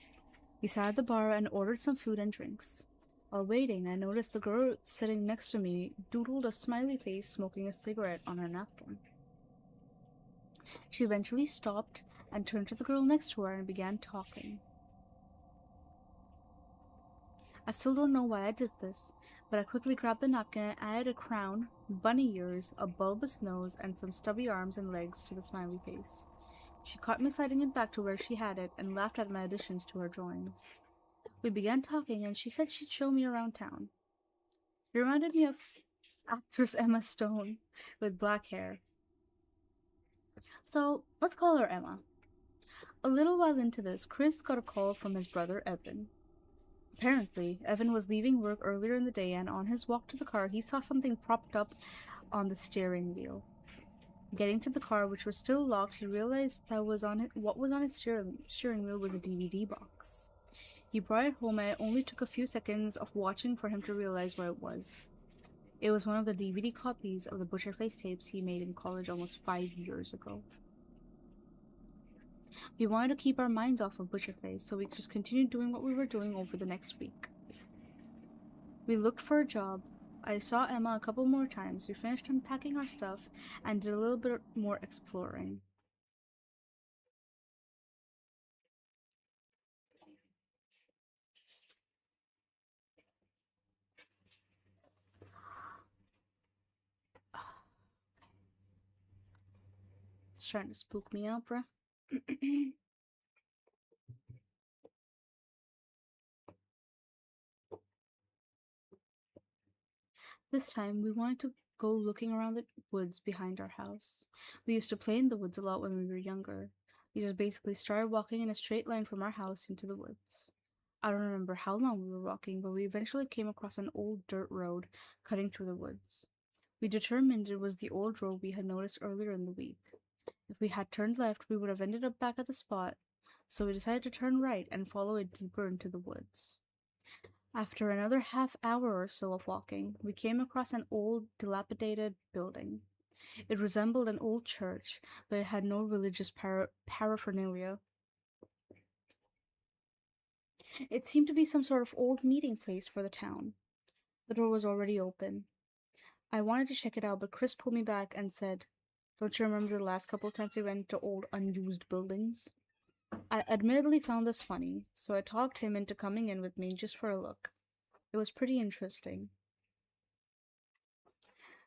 We sat at the bar and ordered some food and drinks. While waiting, I noticed the girl sitting next to me doodled a smiley face smoking a cigarette on her napkin. She eventually stopped and turned to the girl next to her and began talking. I still don't know why I did this, but I quickly grabbed the napkin and added a crown, bunny ears, a bulbous nose, and some stubby arms and legs to the smiley face. She caught me sliding it back to where she had it and laughed at my additions to her drawing. We began talking, and she said she'd show me around town. She reminded me of actress Emma Stone with black hair. So let's call her Emma. A little while into this, Chris got a call from his brother Evan. Apparently, Evan was leaving work earlier in the day, and on his walk to the car, he saw something propped up on the steering wheel. Getting to the car, which was still locked, he realized that what was on his steering wheel was a DVD box. He brought it home, and it only took a few seconds of watching for him to realize what it was. It was one of the DVD copies of the Butcherface tapes he made in college almost 5 years ago. We wanted to keep our minds off of Butcherface, so we just continued doing what we were doing over the next week. We looked for a job. I saw Emma a couple more times. We finished unpacking our stuff and did a little bit more exploring. It's trying to spook me out, bruh. This time, we wanted to go looking around the woods behind our house. We used to play in the woods a lot when we were younger. We just basically started walking in a straight line from our house into the woods. I don't remember how long we were walking, but we eventually came across an old dirt road cutting through the woods. We determined it was the old road we had noticed earlier in the week. If we had turned left, we would have ended up back at the spot, so we decided to turn right and follow it deeper into the woods. After another half hour or so of walking, we came across an old, dilapidated building. It resembled an old church, but it had no religious paraphernalia. It seemed to be some sort of old meeting place for the town. The door was already open. I wanted to check it out, but Chris pulled me back and said, "Don't you remember the last couple times we went to old, unused buildings?" I admittedly found this funny, so I talked him into coming in with me just for a look. It was pretty interesting.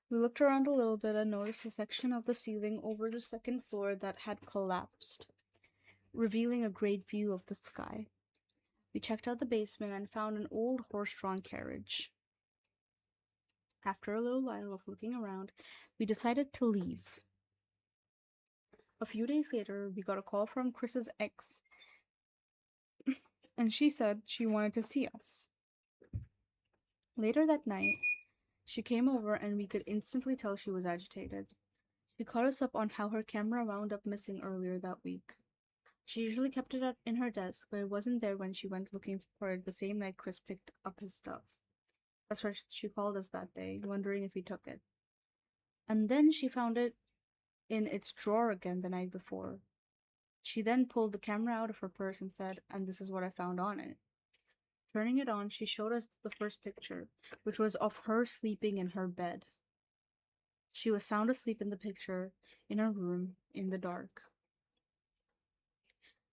We looked around a little bit and noticed a section of the ceiling over the second floor that had collapsed, revealing a great view of the sky. We checked out the basement and found an old horse drawn carriage. After a little while of looking around, we decided to leave. A few days later, we got a call from Chris's ex, and she said she wanted to see us. Later that night, she came over and we could instantly tell she was agitated. She caught us up on how her camera wound up missing earlier that week. She usually kept it in her desk, but it wasn't there when she went looking for it the same night Chris picked up his stuff. That's why she called us that day, wondering if he took it. And then she found it in its drawer again the night before. She then pulled the camera out of her purse and said, "And this is what I found on it." Turning it on, she showed us the first picture, which was of her sleeping in her bed. She was sound asleep in the picture, in her room, in the dark.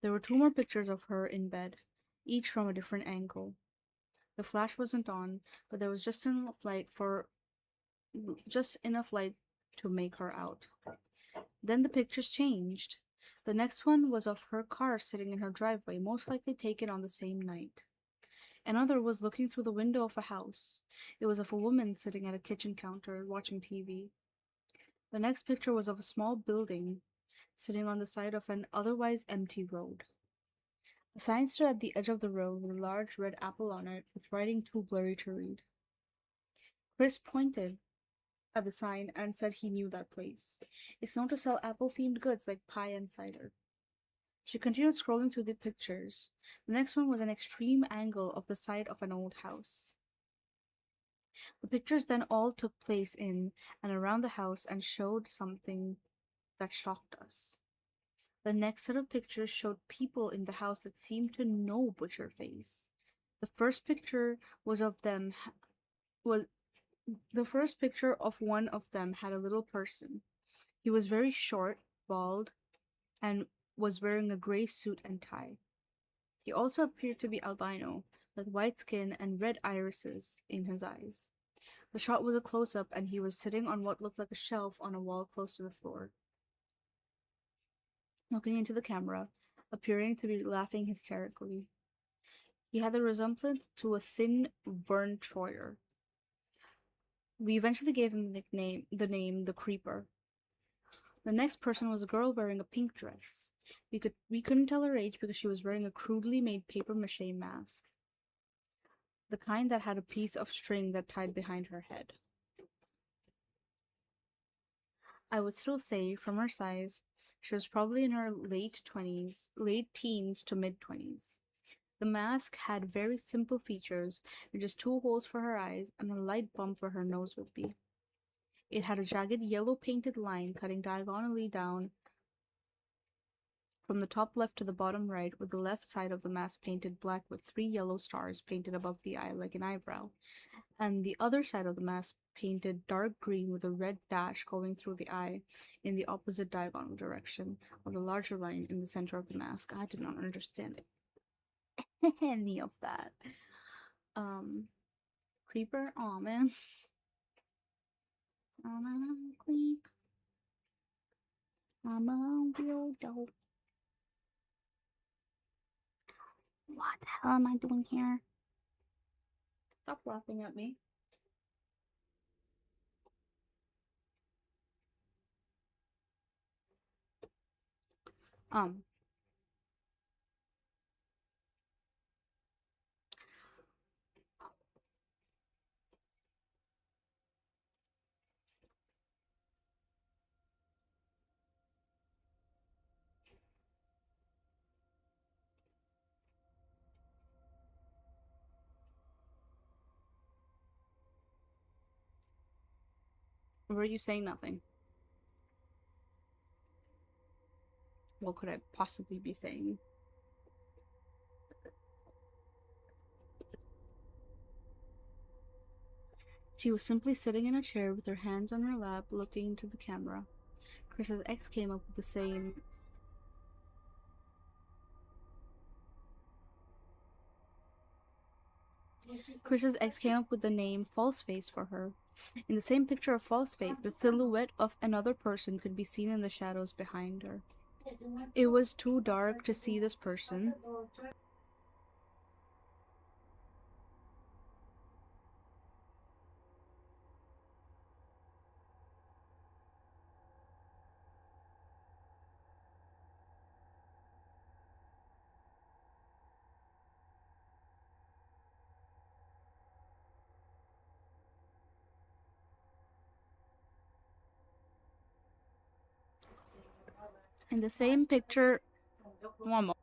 There were two more pictures of her in bed, each from a different angle. The flash wasn't on, but there was just enough light to make her out. Then the pictures changed. The next one was of her car sitting in her driveway, most likely taken on the same night. Another was looking through the window of a house. It was of a woman sitting at a kitchen counter watching TV. The next picture was of a small building sitting on the side of an otherwise empty road. A sign stood at the edge of the road with a large red apple on it, with writing too blurry to read. Chris pointed at the sign and said he knew that place. It's known to sell apple themed goods like pie and cider. She continued scrolling through the pictures. The next one was an extreme angle of the side of an old house. The pictures then all took place in and around the house and showed something that shocked us. The next set of pictures showed people in the house that seemed to know Butcherface. The first picture was of them was the first picture of one of them had a little person. He was very short, bald, and was wearing a gray suit and tie. He also appeared to be albino, with white skin and red irises in his eyes. The shot was a close up, and he was sitting on what looked like a shelf on a wall close to the floor, looking into the camera, appearing to be laughing hysterically. He had the resemblance to a thin Vern Troyer. We eventually gave him the name the Creeper. The next person was a girl wearing a pink dress. We couldn't tell her age because she was wearing a crudely made paper mache mask, the kind that had a piece of string that tied behind her head. I would still say, from her size, she was probably in her late teens to mid 20s. The mask had very simple features, with just two holes for her eyes and a light bump where her nose would be. It had a jagged yellow painted line cutting diagonally down from the top left to the bottom right, with the left side of the mask painted black with three yellow stars painted above the eye like an eyebrow, and the other side of the mask painted dark green with a red dash going through the eye in the opposite diagonal direction of the larger line in the center of the mask. I did not understand any of that. Um, Creeper? Aw, man. I'm a creep. I'm a weirdo. What the hell am I doing here? Stop laughing at me. Um, were you saying nothing? What could I possibly be saying? She was simply sitting in a chair with her hands on her lap, looking into the camera. Chris's ex came up with the same. Chris's ex came up with the name False Face for her. In the same picture of False Face, the silhouette of another person could be seen in the shadows behind her. It was too dark to see this person. In the same picture, one more.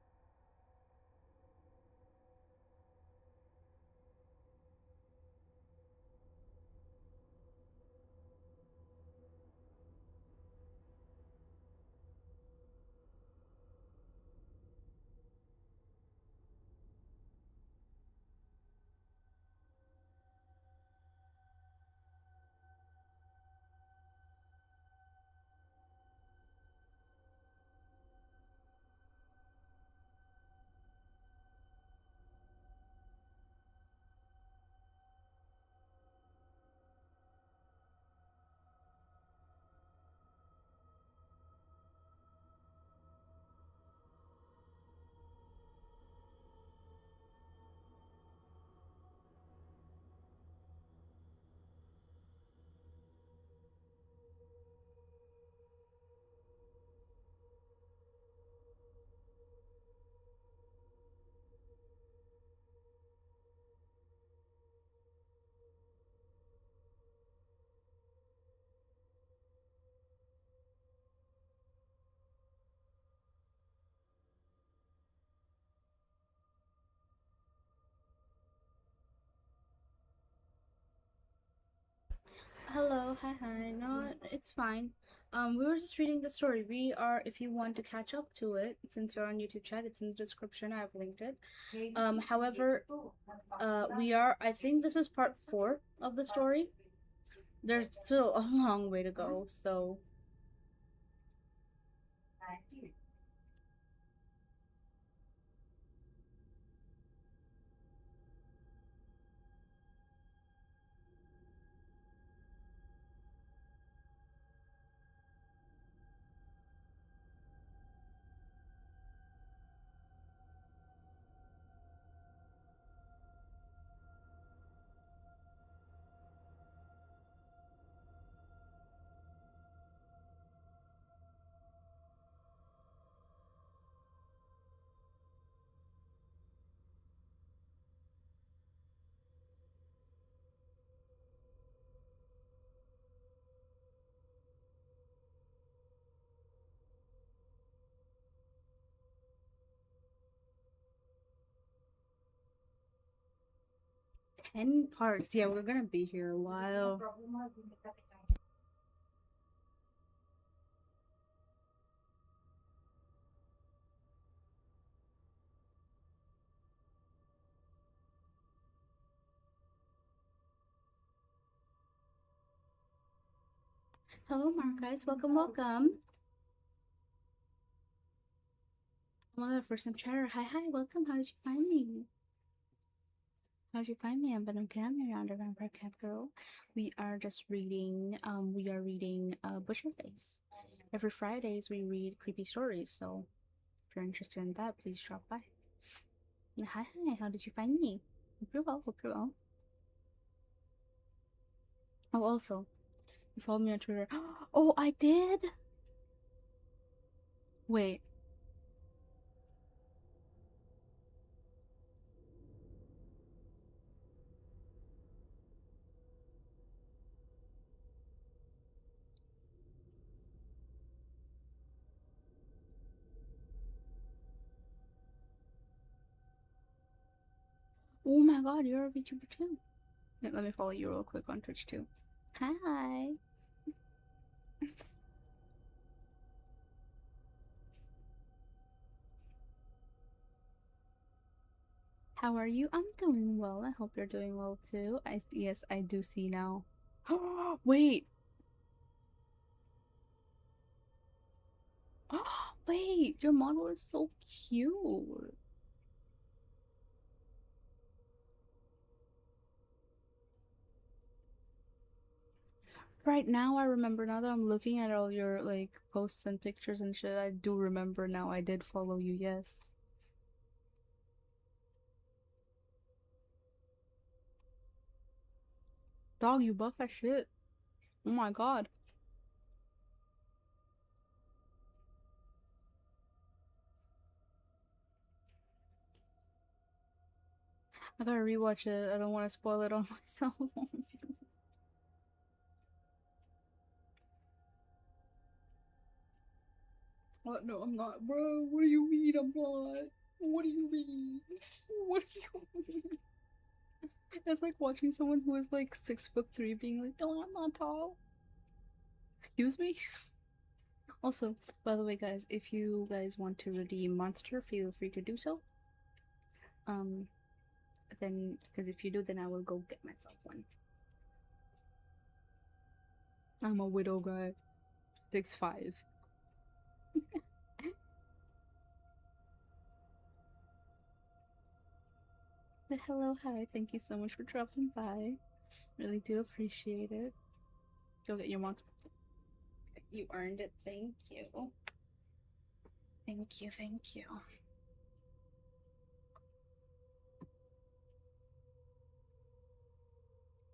Hello, hi. No, it's fine. We were just reading the story. We are, if you want to catch up to it, since you're on YouTube chat, it's in the description. I've linked it. However, we are. I think this is part 4 of the story. There's still a long way to go. So 10 parts. Yeah, we're gonna be here a while. Hello, Marcus. Welcome, welcome. Mother first time chatter. Hi, welcome. How did you find me? How did you find me? I'm Venom Cam, your under vampire cat girl. We are reading Butcherface. Every Fridays we read creepy stories, so if you're interested in that, please drop by. And hi, how did you find me? Hope you're well, hope you're well. Oh, also, you followed me on Twitter. Oh, I did? Wait. Oh my god, you're a VTuber too. Wait, let me follow you real quick on Twitch too. Hi. How are you? I'm doing well. I hope you're doing well too. Yes, I do see now. Wait. Wait, your model is so cute. Right now, I remember now that I'm looking at all your like posts and pictures and shit. I do remember now. I did follow you. Yes. Dog, you buff as shit. Oh my god. I gotta rewatch it. I don't want to spoil it on myself. What? No, I'm not, bro. What do you mean I'm not? What do you mean? What do you mean? It's like watching someone who is like 6'3" being like, "No, I'm not tall." Excuse me. Also, by the way, guys, if you guys want to redeem Monster, feel free to do so. Um, then because if you do, then I will go get myself one. I'm a widow guy, 6'5". But hello, hi, thank you so much for dropping by. Really do appreciate it. Go get your monster. You earned it. Thank you. Thank you. Thank you.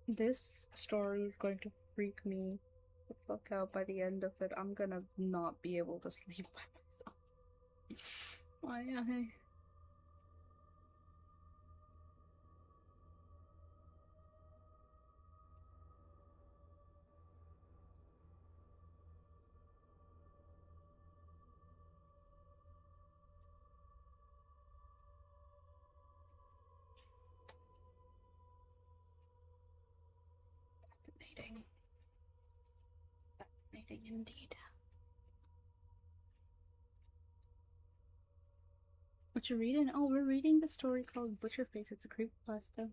This story is going to freak me the fuck out by the end of it. I'm gonna not be able to sleep by myself. Why? Fascinating. Fascinating indeed. What you reading? Oh, we're reading the story called Butcherface. It's a creepypasta.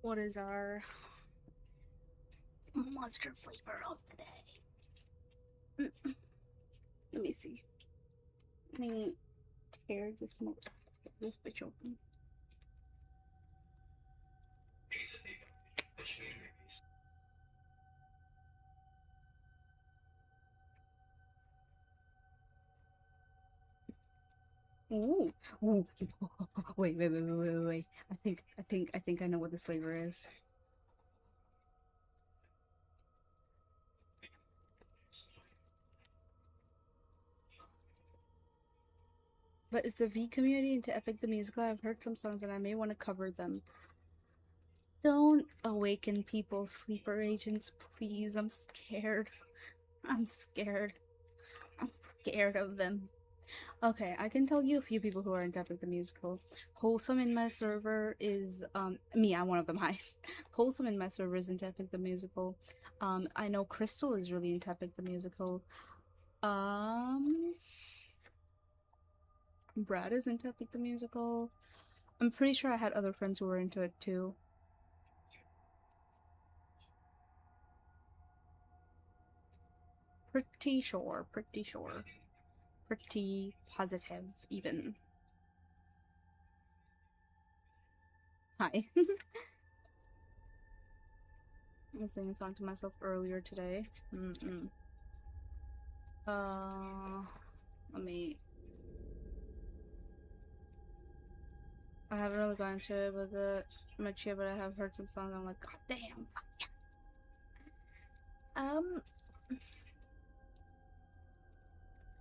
What is our monster flavor of the day? Let me see. Let me tear this bitch open. Ooh, ooh. Wait. I think I know what this flavor is. But is the V community into Epic the Musical? I've heard some songs and I may want to cover them. Don't awaken people, sleeper agents, please. I'm scared. I'm scared. I'm scared of them. Okay, I can tell you a few people who are into Epic the Musical. Wholesome in my server is me, I'm one of them. Hi. Wholesome in my server is into Epic the Musical. I know Crystal is really into Epic the Musical. Brad is into Epic the Musical. I'm pretty sure I had other friends who were into it too. Pretty sure. Pretty positive, even. Hi. I was singing a song to myself earlier today. Let me. I haven't really gone into it with it much yet, but I have heard some songs. I'm like, God damn, fuck yeah.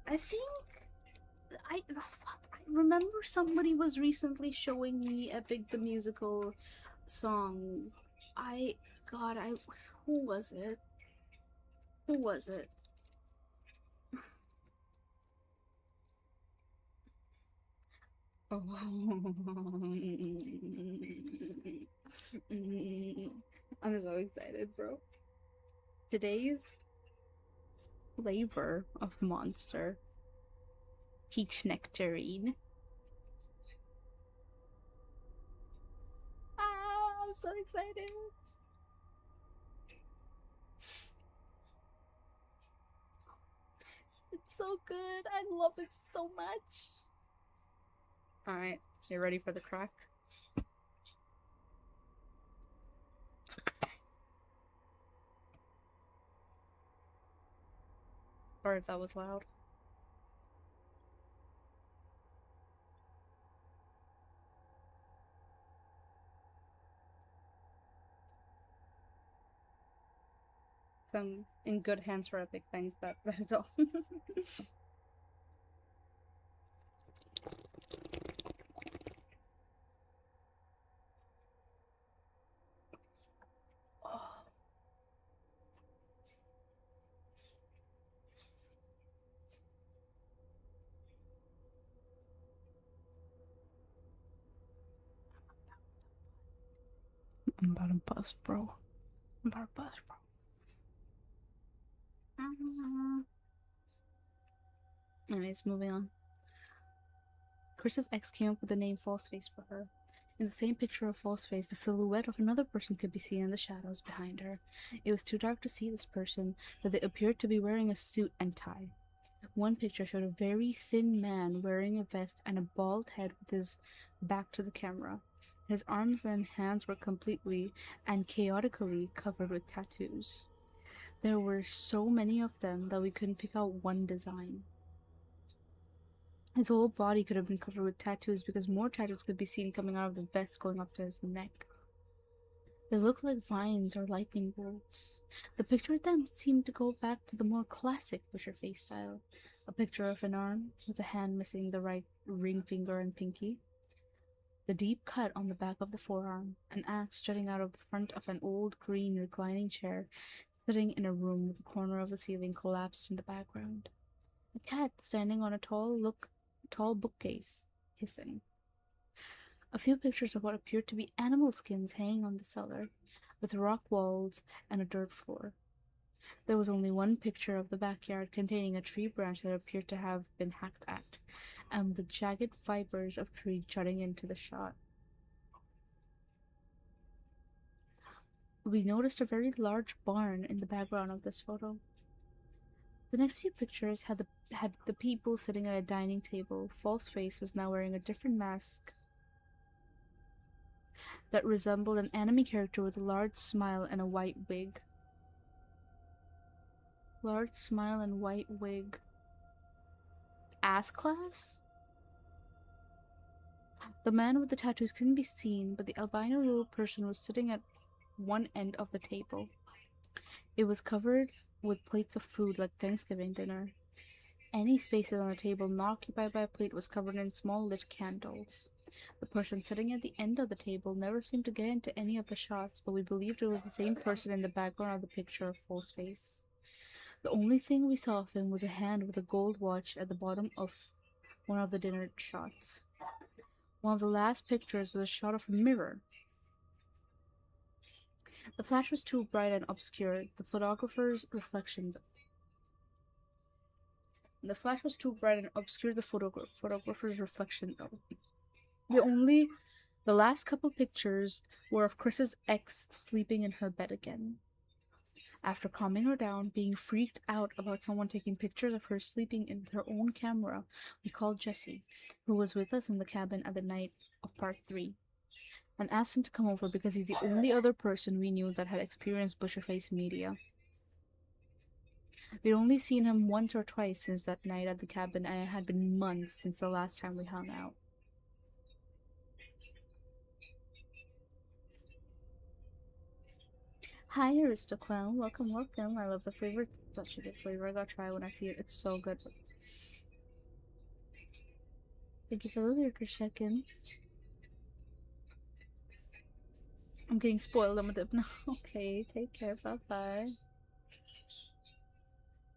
I think I remember somebody was recently showing me Epic the Musical song. I God, I who was it? Who was it? Oh. I'm so excited, bro. Today's flavor of Monster peach nectarine. Ah, I'm so excited. It's so good. I love it so much. All right, you ready for the crack? Sorry if that was loud. Some in good hands for epic things. That is all. Oh, I'm about to bust, bro. I'm about to bust, bro. Anyways, moving on. Chris's ex came up with the name Falseface for her. In the same picture of Falseface, the silhouette of another person could be seen in the shadows behind her. It was too dark to see this person, but they appeared to be wearing a suit and tie. One picture showed a very thin man wearing a vest and a bald head with his back to the camera. His arms and hands were completely and chaotically covered with tattoos. There were so many of them that we couldn't pick out one design. His whole body could have been covered with tattoos because more tattoos could be seen coming out of the vest going up to his neck. They looked like vines or lightning bolts. The picture of them seemed to go back to the more classic Butcherface style. A picture of an arm with a hand missing the right ring finger and pinky. The deep cut on the back of the forearm, an axe jutting out of the front of an old green reclining chair sitting in a room with the corner of the ceiling collapsed in the background. A cat standing on a tall bookcase, hissing. A few pictures of what appeared to be animal skins hanging on the cellar, with rock walls and a dirt floor. There was only one picture of the backyard containing a tree branch that appeared to have been hacked at, and the jagged fibers of tree jutting into the shot. We noticed a very large barn in the background of this photo. The next few pictures had the people sitting at a dining table. Falseface was now wearing a different mask that resembled an anime character with a large smile and a white wig. Large smile and white wig. Ass class? The man with the tattoos couldn't be seen, but the albino little person was sitting at one end of the table. It was covered with plates of food like Thanksgiving dinner. Any spaces on the table not occupied by a plate was covered in small lit candles. The person sitting at the end of the table never seemed to get into any of the shots, but we believed it was the same person in the background of the picture of Falseface. The only thing we saw of him was a hand with a gold watch at the bottom of one of the dinner shots. One of the last pictures was a shot of a mirror. The flash was too bright and obscured. The flash was too bright and obscured the photographer's reflection, though. The last couple pictures were of Chris's ex sleeping in her bed again. After calming her down, being freaked out about someone taking pictures of her sleeping in her own camera, we called Jesse, who was with us in the cabin at the night of part 3, and asked him to come over because he's the only other person we knew that had experienced Butcherface media. We'd only seen him once or twice since that night at the cabin, and it had been months since the last time we hung out. Hi, Aristoclown. Welcome, welcome. I love the flavor. It's such a good flavor. I gotta try when I see it. It's so good. Thank you for the lurker check-in. I'm getting spoiled. I'm a dip now. Okay, take care. Bye bye.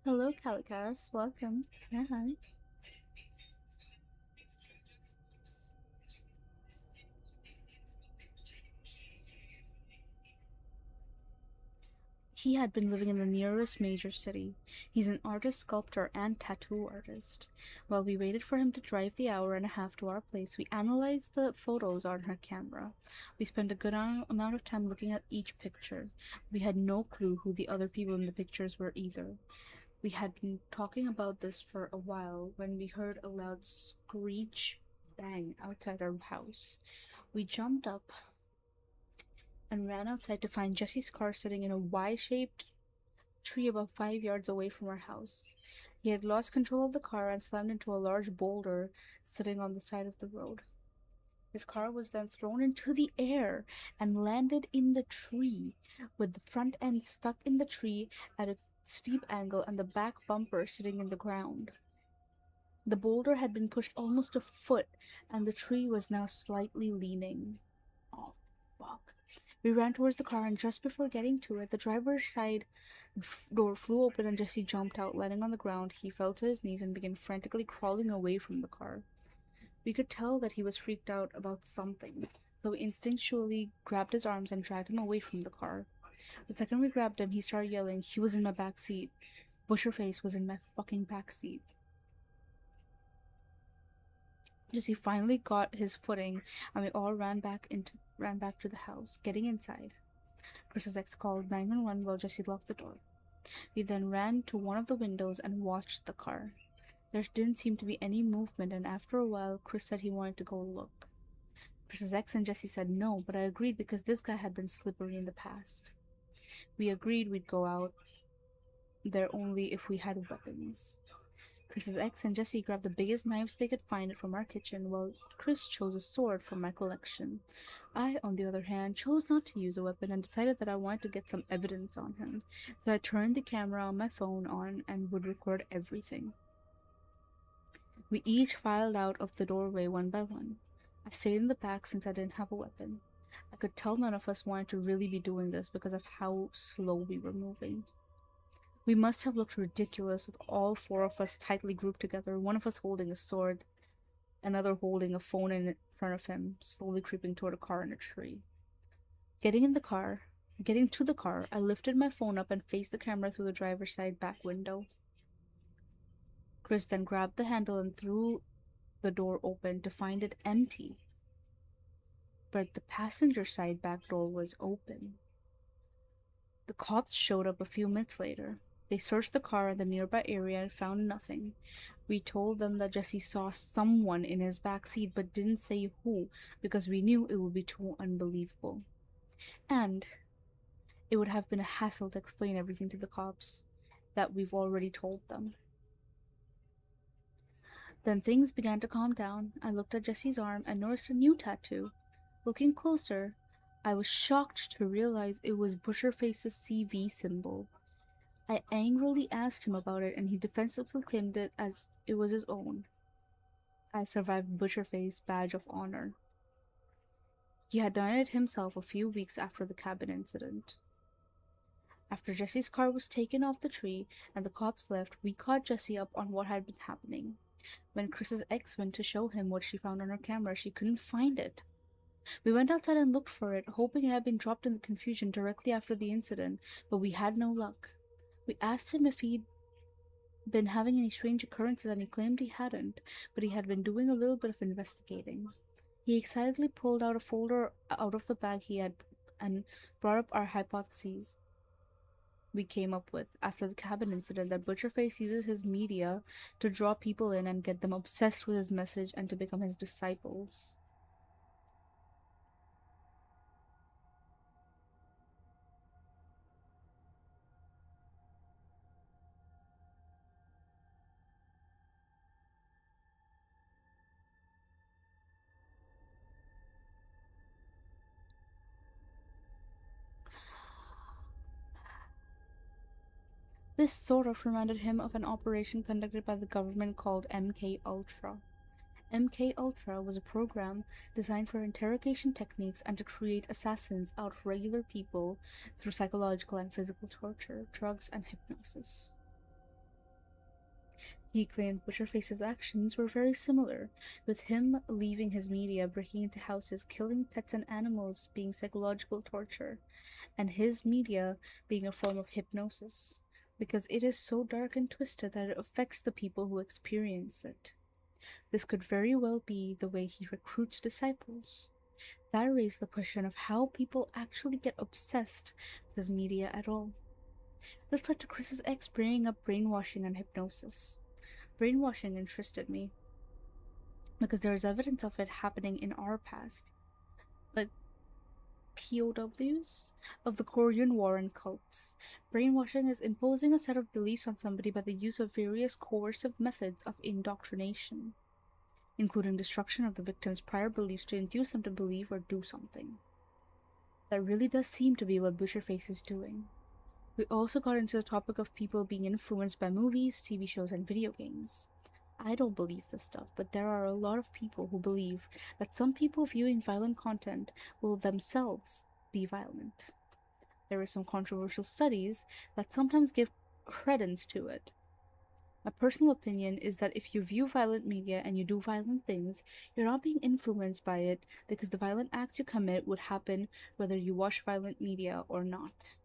Hello, Calicas. Welcome. Hi. He had been living in the nearest major city. He's an artist, sculptor, and tattoo artist. While we waited for him to drive the hour and a half to our place, we analyzed the photos on her camera. We spent a good amount of time looking at each picture. We had no clue who the other people in the pictures were either. We had been talking about this for a while when we heard a loud screech bang outside our house. We jumped up and ran outside to find Jesse's car sitting in a Y shaped tree about 5 yards away from our house. He had lost control of the car and slammed into a large boulder sitting on the side of the road. His car was then thrown into the air and landed in the tree, with the front end stuck in the tree at a steep angle and the back bumper sitting in the ground. The boulder had been pushed almost a foot, and the tree was now slightly leaning. Oh, fuck. We ran towards the car, and just before getting to it, the driver's side door flew open and Jesse jumped out. Landing on the ground, he fell to his knees and began frantically crawling away from the car. We could tell that he was freaked out about something, so we instinctually grabbed his arms and dragged him away from the car. The second we grabbed him, he started yelling, "He was in my back seat. Butcherface was in my fucking back seat." Jesse finally got his footing, and we all ran back to the house. Getting inside, Chris's ex called 911 while Jesse locked the door. We then ran to one of the windows and watched the car. There didn't seem to be any movement, and after a while, Chris said he wanted to go look. Chris's ex and Jesse said no, but I agreed because this guy had been slippery in the past. We agreed we'd go out there only if we had weapons. Chris's ex and Jesse grabbed the biggest knives they could find from our kitchen, while Chris chose a sword from my collection. I, on the other hand, chose not to use a weapon and decided that I wanted to get some evidence on him, so I turned the camera on my phone on and would record everything. We each filed out of the doorway one by one. I stayed in the back since I didn't have a weapon. I could tell none of us wanted to really be doing this because of how slow we were moving. We must have looked ridiculous with all four of us tightly grouped together, one of us holding a sword, another holding a phone in front of him, slowly creeping toward a car in a tree. Getting to the car, I lifted my phone up and faced the camera through the driver's side back window. Chris then grabbed the handle and threw the door open to find it empty. But the passenger side back door was open. The cops showed up a few minutes later. They searched the car and the nearby area and found nothing. We told them that Jesse saw someone in his back seat but didn't say who because we knew it would be too unbelievable. And it would have been a hassle to explain everything to the cops that we've already told them. Then things began to calm down. I looked at Jesse's arm and noticed a new tattoo. Looking closer, I was shocked to realize it was Butcherface's CV symbol. I angrily asked him about it, and he defensively claimed it as it was his own. I survived Butcherface badge of honor. He had done it himself a few weeks after the cabin incident. After Jesse's car was taken off the tree and the cops left, we caught Jesse up on what had been happening. When Chris's ex went to show him what she found on her camera, she couldn't find it. We went outside and looked for it, hoping it had been dropped in the confusion directly after the incident, but we had no luck. We asked him if he'd been having any strange occurrences, and he claimed he hadn't, but he had been doing a little bit of investigating. He excitedly pulled out a folder out of the bag he had and brought up our hypotheses we came up with after the cabin incident, that Butcherface uses his media to draw people in and get them obsessed with his message and to become his disciples. This sort of reminded him of an operation conducted by the government called MK Ultra. MK Ultra was a program designed for interrogation techniques and to create assassins out of regular people through psychological and physical torture, drugs, and hypnosis. He claimed Butcherface's actions were very similar, with him leaving his media, breaking into houses, killing pets and animals being psychological torture, and his media being a form of hypnosis, because it is so dark and twisted that it affects the people who experience it. This could very well be the way he recruits disciples. That raised the question of how people actually get obsessed with his media at all. This led to Chris's ex bringing up brainwashing and hypnosis. Brainwashing interested me because there is evidence of it happening in our past, like POWs of the Korean War and cults. Brainwashing is imposing a set of beliefs on somebody by the use of various coercive methods of indoctrination, including destruction of the victim's prior beliefs to induce them to believe or do something. That really does seem to be what Butcherface is doing. We also got into the topic of people being influenced by movies, TV shows, and video games. I don't believe this stuff, but there are a lot of people who believe that some people viewing violent content will themselves be violent. There are some controversial studies that sometimes give credence to it. My personal opinion is that if you view violent media and you do violent things, you're not being influenced by it because the violent acts you commit would happen whether you watch violent media or not.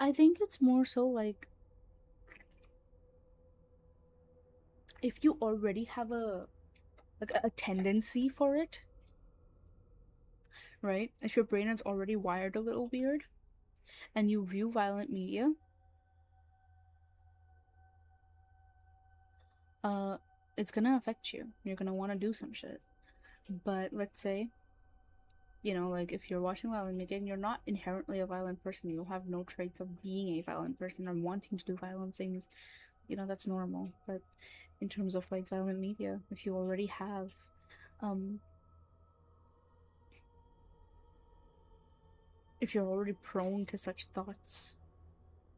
I think it's more so like if you already have a tendency for it, right? If your brain is already wired a little weird and you view violent media, uh it's gonna affect you. You're gonna want to do some shit. But let's say, like if you're watching violent media and you're not inherently a violent person, you have no traits of being a violent person or wanting to do violent things, that's normal. But in terms of like violent media, if you already have um if you're already prone to such thoughts,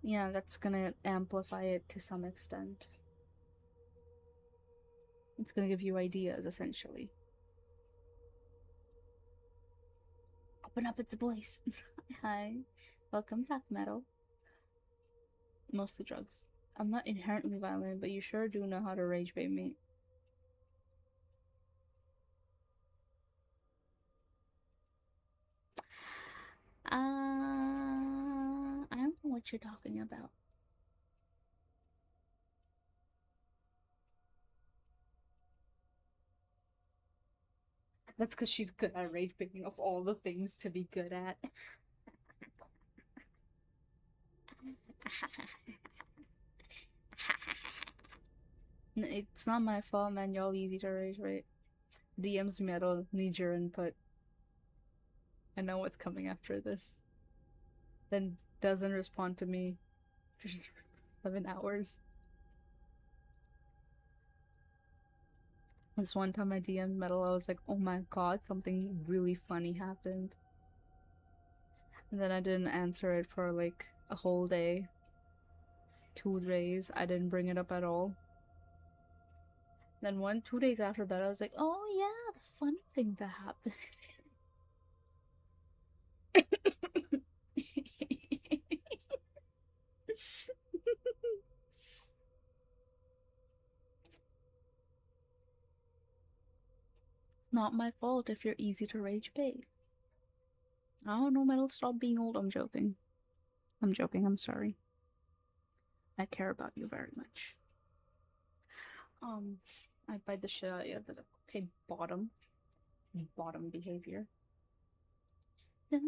yeah, that's gonna amplify it to some extent. It's gonna give you ideas essentially. Open up its voice. Hi. Welcome back, Metal. Mostly drugs. I'm not inherently violent, but you sure do know how to rage bait me. I don't know what you're talking about. That's because she's good at rage baiting of all the things to be good at. It's not my fault, man. Y'all easy to rage bait. DMs Metal, need your input. I know what's coming after this. Then doesn't respond to me for 7 hours. This one time I DM'd Metal, I was like, oh my god, something really funny happened. And then I didn't answer it for like a whole day. 2 days, I didn't bring it up at all. Then 2 days after that, I was like, oh yeah, the funny thing that happened. Not my fault if you're easy to rage bait. I don't know, Metal, stop being old. I'm joking. I'm joking, I'm sorry. I care about you very much. Um, I bite the shit out of you. Okay, bottom. Bottom behavior. Okay,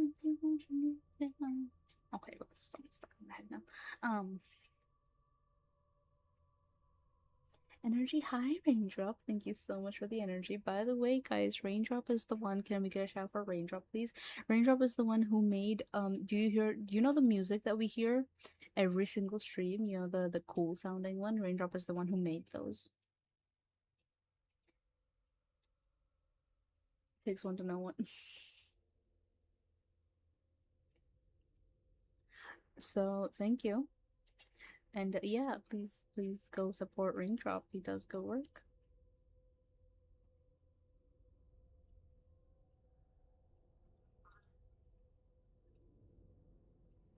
well, something's stuck in my head now. Energy high, Raindrop. Thank you so much for the energy. By the way, guys, Raindrop is the one. Can we get a shout for Raindrop, please? Raindrop is the one who made do you know the music that we hear every single stream? The cool sounding one? Raindrop is the one who made those. Takes one to know one. So thank you. And yeah, please go support Raindrop. He does good work.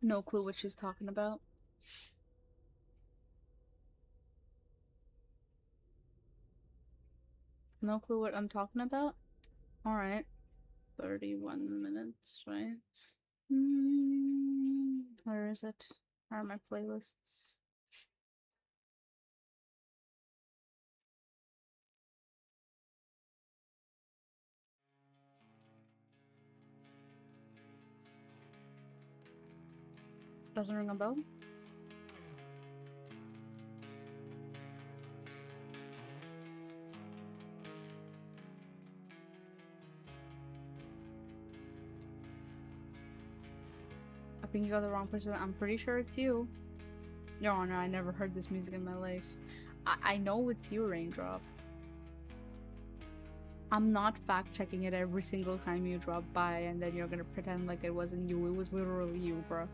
No clue what she's talking about. No clue what I'm talking about? Alright. 31 minutes, right? Where is it? Where are my playlists? Doesn't ring a bell? I think you got the wrong person. I'm pretty sure it's you. Your Honor, I never heard this music in my life. I know it's you, Raindrop. I'm not fact checking it every single time you drop by and then you're gonna pretend like it wasn't you. It was literally you, bro.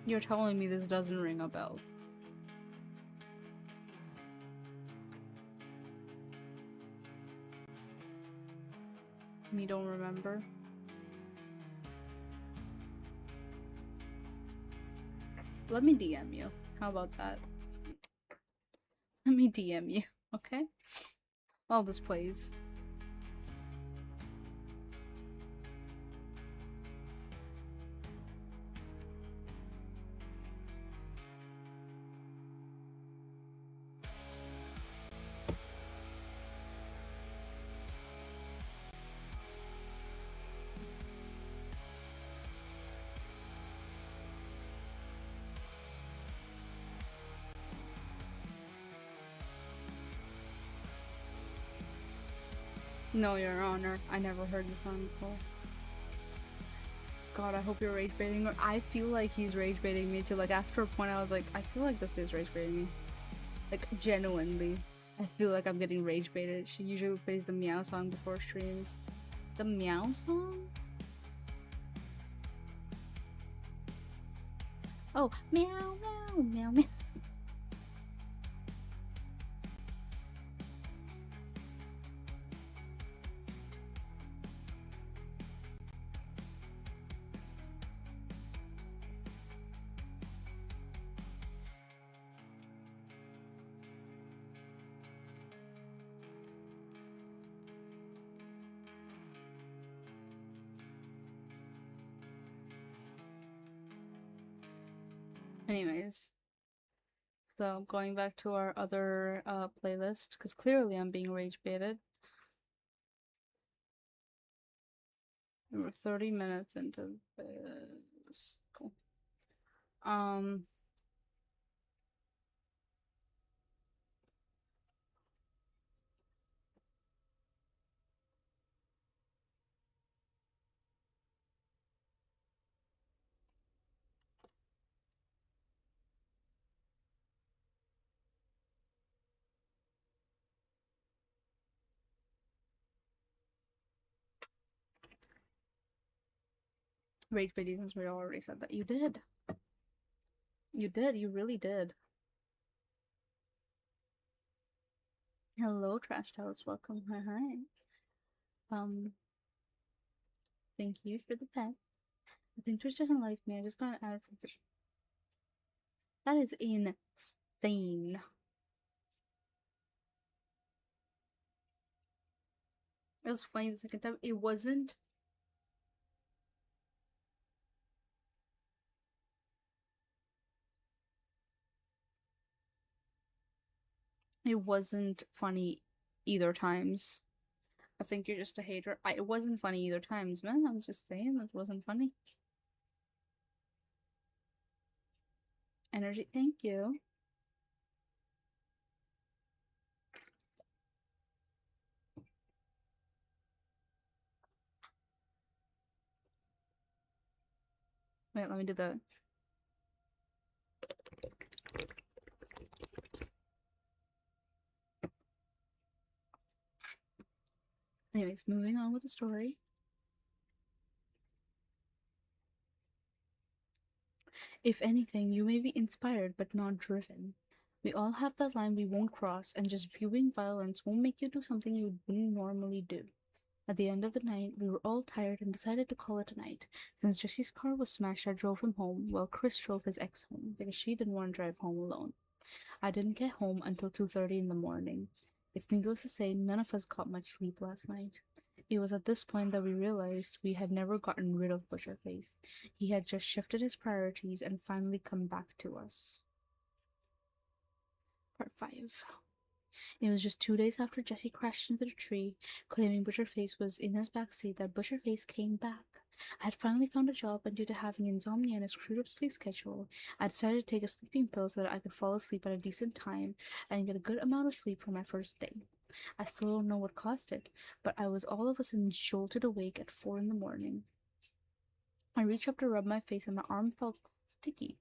You're telling me this doesn't ring a bell. Me don't remember. Let me DM you. How about that? Let me DM you, okay? While this plays. No, Your Honor. I never heard this song before. God, I hope you're rage baiting. Or I feel like he's rage baiting me too. Like after a point, I was like, I feel like this dude's rage baiting me. Like genuinely, I feel like I'm getting rage baited. She usually plays the meow song before streams. The meow song? Oh, meow meow meow meow. Anyways, so going back to our other playlist, because clearly I'm being rage baited. We're 30 minutes into this. Cool. Rage baiting, since we already said that. You did. You did. You really did. Hello, Trash Tales. Welcome. Hi. Thank you for the pet. I think Twitch doesn't like me. I just got an ad from Twitch. That is insane. It was funny the second time. It wasn't. It wasn't funny either times. I think you're just a hater. It wasn't funny either times, man. I'm just saying it wasn't funny. Energy. Thank you. Wait, let me do the. Anyways, moving on with the story. If anything, you may be inspired but not driven. We all have that line we won't cross, and just viewing violence won't make you do something you wouldn't normally do. At the end of the night, we were all tired and decided to call it a night. Since Jesse's car was smashed, I drove him home, while Chris drove his ex home because she didn't want to drive home alone. I didn't get home until 2:30 in the morning. It's needless to say, none of us got much sleep last night. It was at this point that we realized we had never gotten rid of Butcherface. He had just shifted his priorities and finally come back to us. Part 5. It was just 2 days after Jesse crashed into the tree, claiming Butcherface was in his backseat, that Butcherface came back. I had finally found a job, and due to having insomnia and a screwed up sleep schedule, I decided to take a sleeping pill so that I could fall asleep at a decent time and get a good amount of sleep for my first day. I still don't know what caused it, but I was all of a sudden jolted awake at 4 in the morning. I reached up to rub my face, and my arm felt sticky.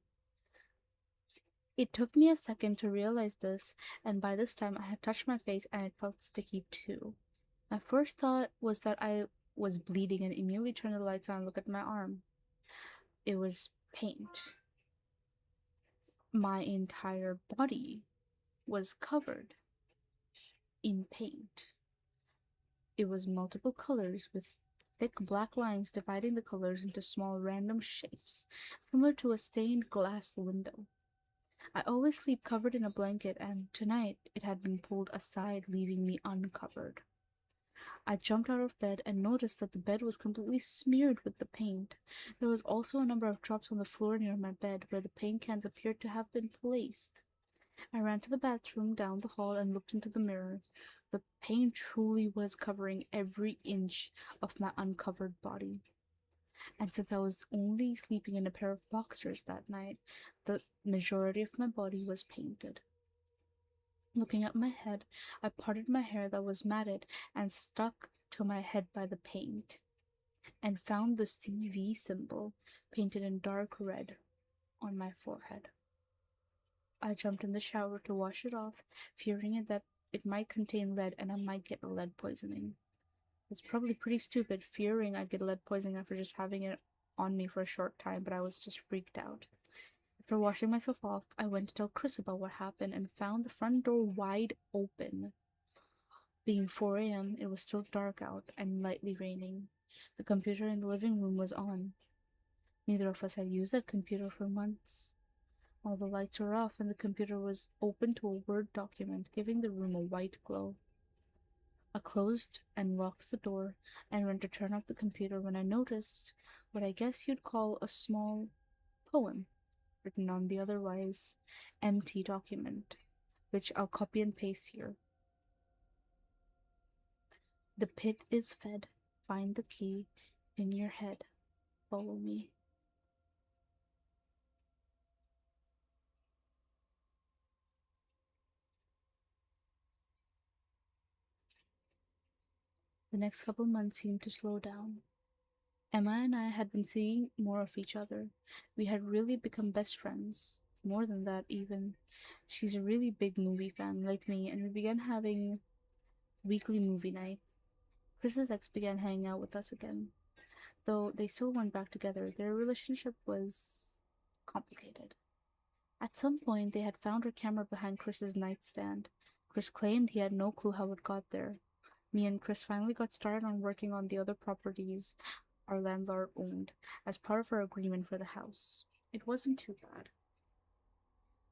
It took me a second to realize this, and by this time I had touched my face and it felt sticky too. My first thought was that I was bleeding and immediately turned the lights on and looked at my arm. It was paint. My entire body was covered in paint. It was multiple colors with thick black lines dividing the colors into small random shapes, similar to a stained glass window. I always sleep covered in a blanket, and tonight it had been pulled aside, leaving me uncovered. I jumped out of bed and noticed that the bed was completely smeared with the paint. There was also a number of drops on the floor near my bed where the paint cans appeared to have been placed. I ran to the bathroom down the hall and looked into the mirror. The paint truly was covering every inch of my uncovered body. And since I was only sleeping in a pair of boxers that night, the majority of my body was painted. Looking at my head, I parted my hair that was matted and stuck to my head by the paint, and found the CV symbol painted in dark red on my forehead. I jumped in the shower to wash it off, fearing that it might contain lead and I might get lead poisoning. It's probably pretty stupid, fearing I'd get lead poisoning after just having it on me for a short time, but I was just freaked out. After washing myself off, I went to tell Chris about what happened and found the front door wide open. Being 4 a.m., it was still dark out and lightly raining. The computer in the living room was on. Neither of us had used that computer for months. All the lights were off and the computer was open to a Word document, giving the room a white glow. I closed and locked the door and went to turn off the computer when I noticed what I guess you'd call a small poem written on the otherwise empty document, which I'll copy and paste here. The pit is fed. Find the key in your head. Follow me. The next couple months seemed to slow down. Emma and I had been seeing more of each other. We had really become best friends. More than that, even. She's a really big movie fan, like me, and we began having weekly movie nights. Chris's ex began hanging out with us again. Though they still weren't back together, their relationship was complicated. At some point, they had found her camera behind Chris's nightstand. Chris claimed he had no clue how it got there. Me and Chris finally got started on working on the other properties our landlord owned as part of our agreement for the house. It wasn't too bad.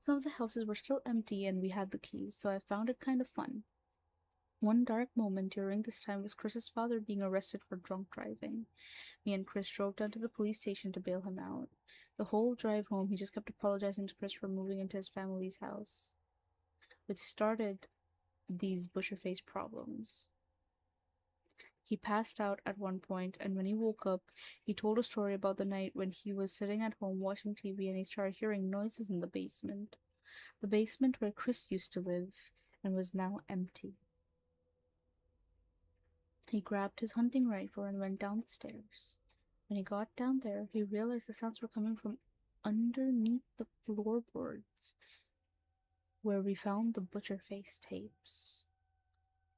Some of the houses were still empty and we had the keys, so I found it kind of fun. One dark moment during this time was Chris's father being arrested for drunk driving. Me and Chris drove down to the police station to bail him out. The whole drive home, he just kept apologizing to Chris for moving into his family's house, which started these Butcherface problems. He passed out at one point, and when he woke up, he told a story about the night when he was sitting at home watching TV and he started hearing noises in the basement. The basement where Chris used to live and was now empty. He grabbed his hunting rifle and went down the stairs. When he got down there, he realized the sounds were coming from underneath the floorboards where we found the Butcherface tapes.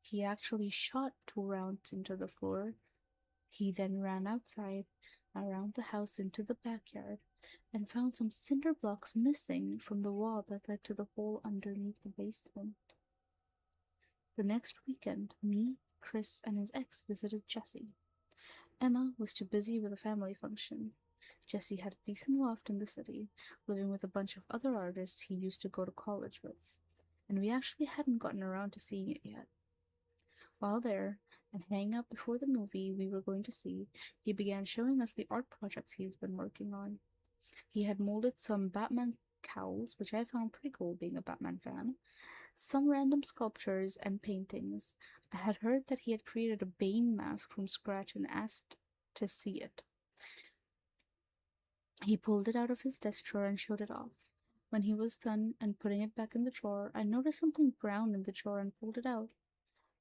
He actually shot 2 rounds into the floor. He then ran outside, around the house into the backyard, and found some cinder blocks missing from the wall that led to the hole underneath the basement. The next weekend, me, Chris, and his ex visited Jesse. Emma was too busy with a family function. Jesse had a decent loft in the city, living with a bunch of other artists he used to go to college with, and we actually hadn't gotten around to seeing it yet. While there, and hanging out before the movie we were going to see, he began showing us the art projects he's been working on. He had molded some Batman cowls, which I found pretty cool being a Batman fan, some random sculptures and paintings. I had heard that he had created a Bane mask from scratch and asked to see it. He pulled it out of his desk drawer and showed it off. When he was done and putting it back in the drawer, I noticed something brown in the drawer and pulled it out.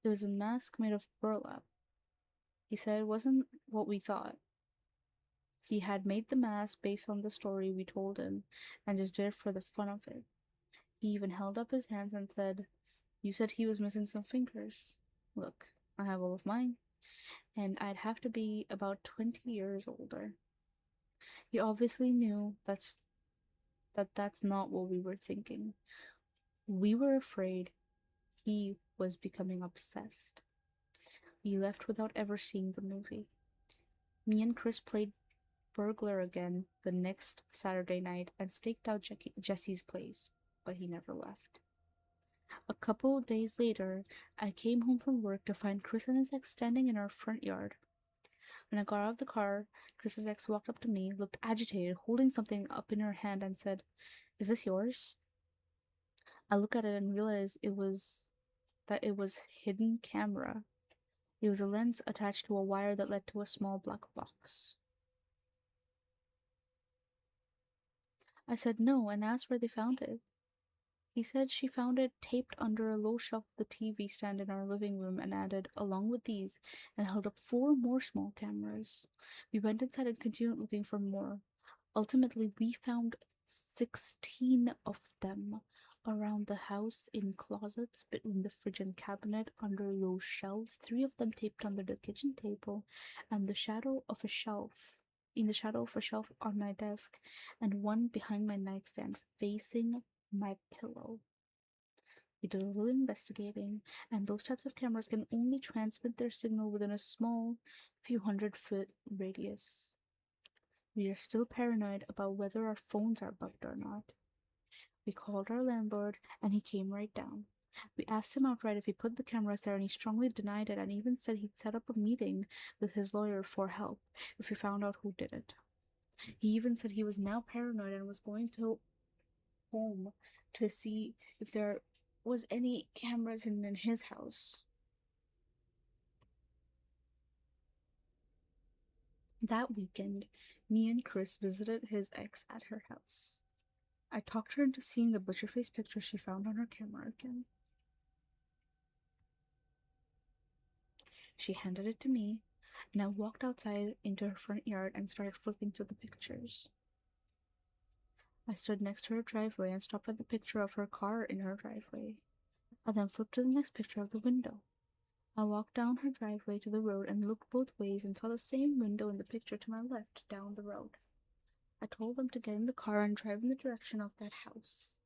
It was a mask made of burlap. He said it wasn't what we thought. He had made the mask based on the story we told him and just did it for the fun of it. He even held up his hands and said, "You said he was missing some fingers. Look, I have all of mine, and I'd have to be about 20 years older." He obviously knew that's not what we were thinking. We were afraid he was becoming obsessed. We left without ever seeing the movie. Me and Chris played burglar again the next Saturday night and staked out Jesse's place, but he never left. A couple of days later, I came home from work to find Chris and his ex standing in our front yard. When I got out of the car, Chris's ex walked up to me, looked agitated, holding something up in her hand, and said, "Is this yours?" I looked at it and realized it was hidden camera. It was a lens attached to a wire that led to a small black box. I said no and asked where they found it. He said she found it taped under a low shelf of the TV stand in our living room and added, along with these, and held up four more small cameras. We went inside and continued looking for more. Ultimately, we found 16 of them around the house in closets between the fridge and cabinet under low shelves, three of them taped under the kitchen table and the shadow of a shelf in the shadow of a shelf on my desk, and one behind my nightstand facing my pillow. We did a little investigating, and those types of cameras can only transmit their signal within a small, few 100-foot radius. We are still paranoid about whether our phones are bugged or not. We called our landlord, and he came right down. We asked him outright if he put the cameras there, and he strongly denied it and even said he'd set up a meeting with his lawyer for help if we found out who did it. He even said he was now paranoid and was going to home to see if there was any cameras in his house. That weekend, me and Chris visited his ex at her house. I talked her into seeing the Butcherface picture she found on her camera again. She handed it to me, and I walked outside into her front yard and started flipping through the pictures. I stood next to her driveway and stopped at the picture of her car in her driveway. I then flipped to the next picture of the window. I walked down her driveway to the road and looked both ways and saw the same window in the picture to my left down the road. I told them to get in the car and drive in the direction of that house.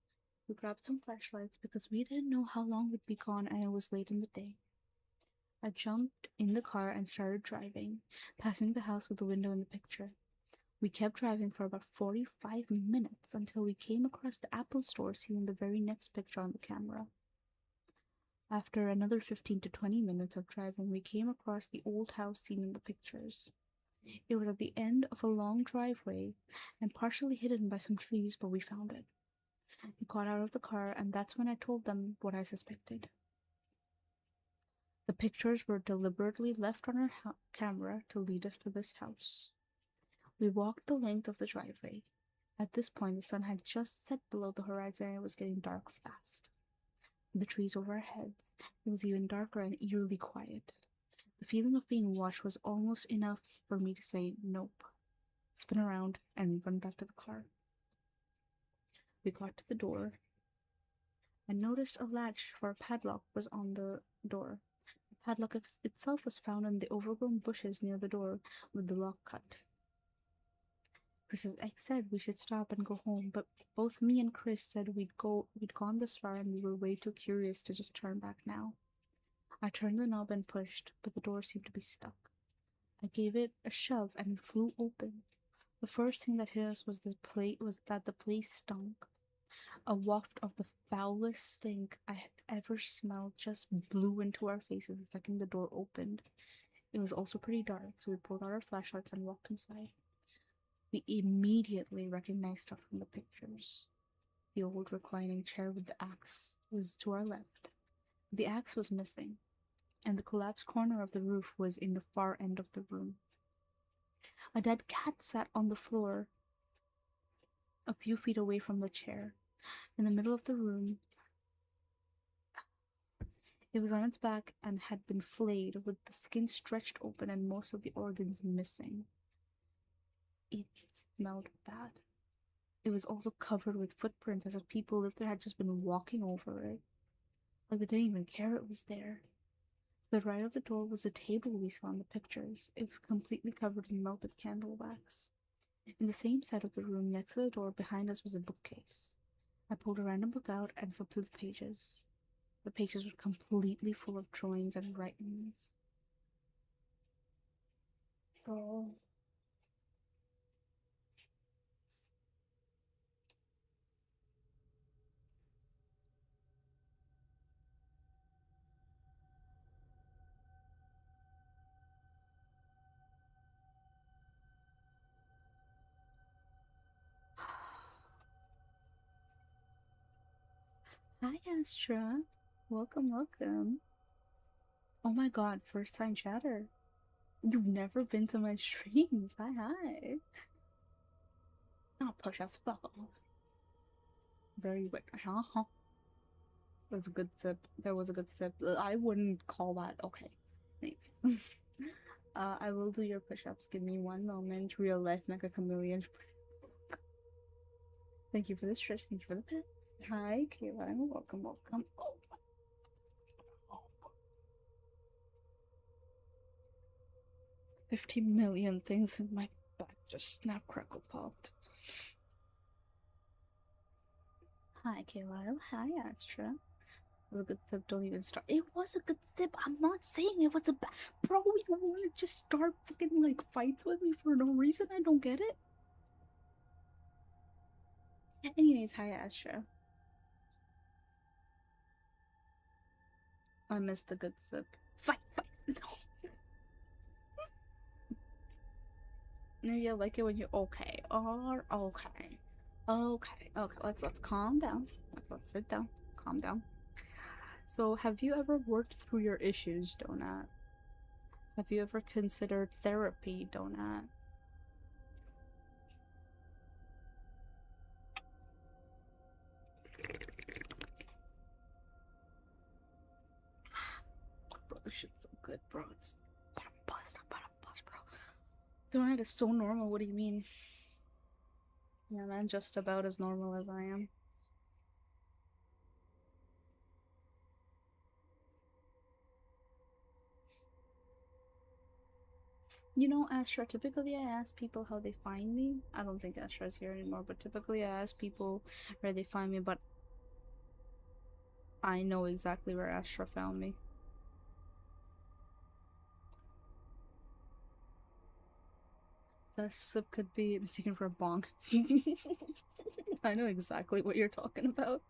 We grabbed some flashlights because we didn't know how long we'd be gone and it was late in the day. I jumped in the car and started driving, passing the house with the window in the picture. We kept driving for about 45 minutes until we came across the Apple store seen in the very next picture on the camera. After another 15 to 20 minutes of driving, we came across the old house seen in the pictures. It was at the end of a long driveway and partially hidden by some trees, but we found it. We got out of the car, and that's when I told them what I suspected. The pictures were deliberately left on our camera to lead us to this house. We walked the length of the driveway. At this point, the sun had just set below the horizon and it was getting dark fast. The trees over our heads, it was even darker and eerily quiet. The feeling of being watched was almost enough for me to say nope, spin around, and run back to the car. We got to the door and noticed a latch for a padlock was on the door. The padlock itself was found in the overgrown bushes near the door with the lock cut. Chris's ex said we should stop and go home, but both me and Chris said we'd gone this far and we were way too curious to just turn back now. I turned the knob and pushed, but the door seemed to be stuck. I gave it a shove and it flew open. The first thing that hit us was that the place stunk. A waft of the foulest stink I had ever smelled just blew into our faces the second the door opened. It was also pretty dark, so we pulled out our flashlights and walked inside. We immediately recognized stuff from the pictures. The old reclining chair with the axe was to our left. The axe was missing, and the collapsed corner of the roof was in the far end of the room. A dead cat sat on the floor a few feet away from the chair. In the middle of the room, it was on its back and had been flayed, with the skin stretched open and most of the organs missing. It smelled bad. It was also covered with footprints, as if people lived there had just been walking over it. Like they didn't even care it was there. To the right of the door was a table we saw in the pictures. It was completely covered in melted candle wax. In the same side of the room, next to the door behind us, was a bookcase. I pulled a random book out and flipped through the pages. The pages were completely full of drawings and writings. Oh. Hi, Astra. Welcome, welcome. Oh my god, first time chatter. You've never been to my streams. Hi, hi. Not push us, fuck off. Very wet. Huh? That was a good sip. That was a good sip. I wouldn't call that okay. Anyways. I will do your push-ups. Give me one moment. Real life Mecha Chameleon. Thank you for the stretch. Thank you for the pets. Hi, Kayla. Welcome, welcome. Oh, 50 million things in my back just snap, crackle, popped. Hi, Kayla. Hi, Astra. It was a good sip. Don't even start. It was a good sip. I'm not saying it was a bad. Bro, you want to just start fucking like fights with me for no reason? I don't get it. Anyways, hi, Astra. I missed the good sip. Fight, fight. No. Maybe I like it when you okay. Or okay. Okay. Let's calm down. Let's sit down. Calm down. So, have you ever worked through your issues, Donut? Have you ever considered therapy, Donut? Bro, this shit's so good, bro. It's I'm about to bust, bro. Donut is so normal. What do you mean? Yeah, man, just about as normal as I am. You know, Astra, typically I ask people how they find me. I don't think Astra's here anymore, but typically I ask people where they find me, but I know exactly where Astra found me. That sip could be mistaken for a bonk. I know exactly what you're talking about.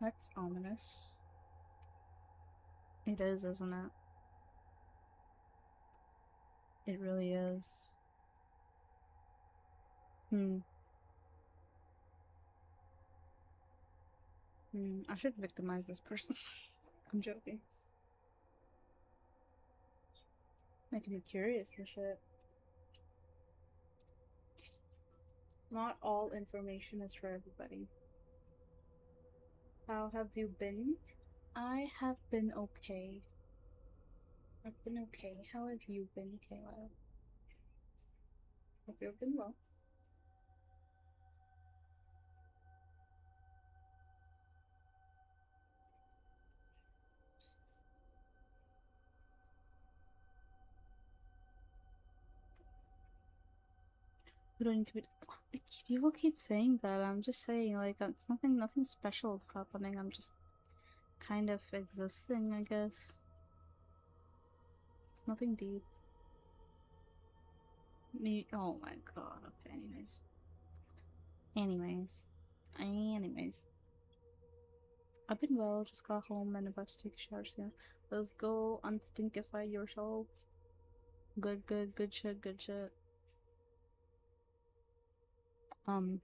That's ominous. It is, isn't it? It really is. Hmm. I should victimize this person. I'm joking. Making me curious and shit. Not all information is for everybody. How have you been? I have been okay. I've been okay. How have you been, Kayla? Hope you've been well. We don't need to be. Like, people keep saying that. I'm just saying, like, it's nothing special is happening. I'm just kind of existing, I guess. Nothing deep. Me. Oh my god. Okay. Anyways. Anyways. I've been well. Just got home and about to take a shower soon. Let's go unstinkify yourself. Good shit. Good shit. Um.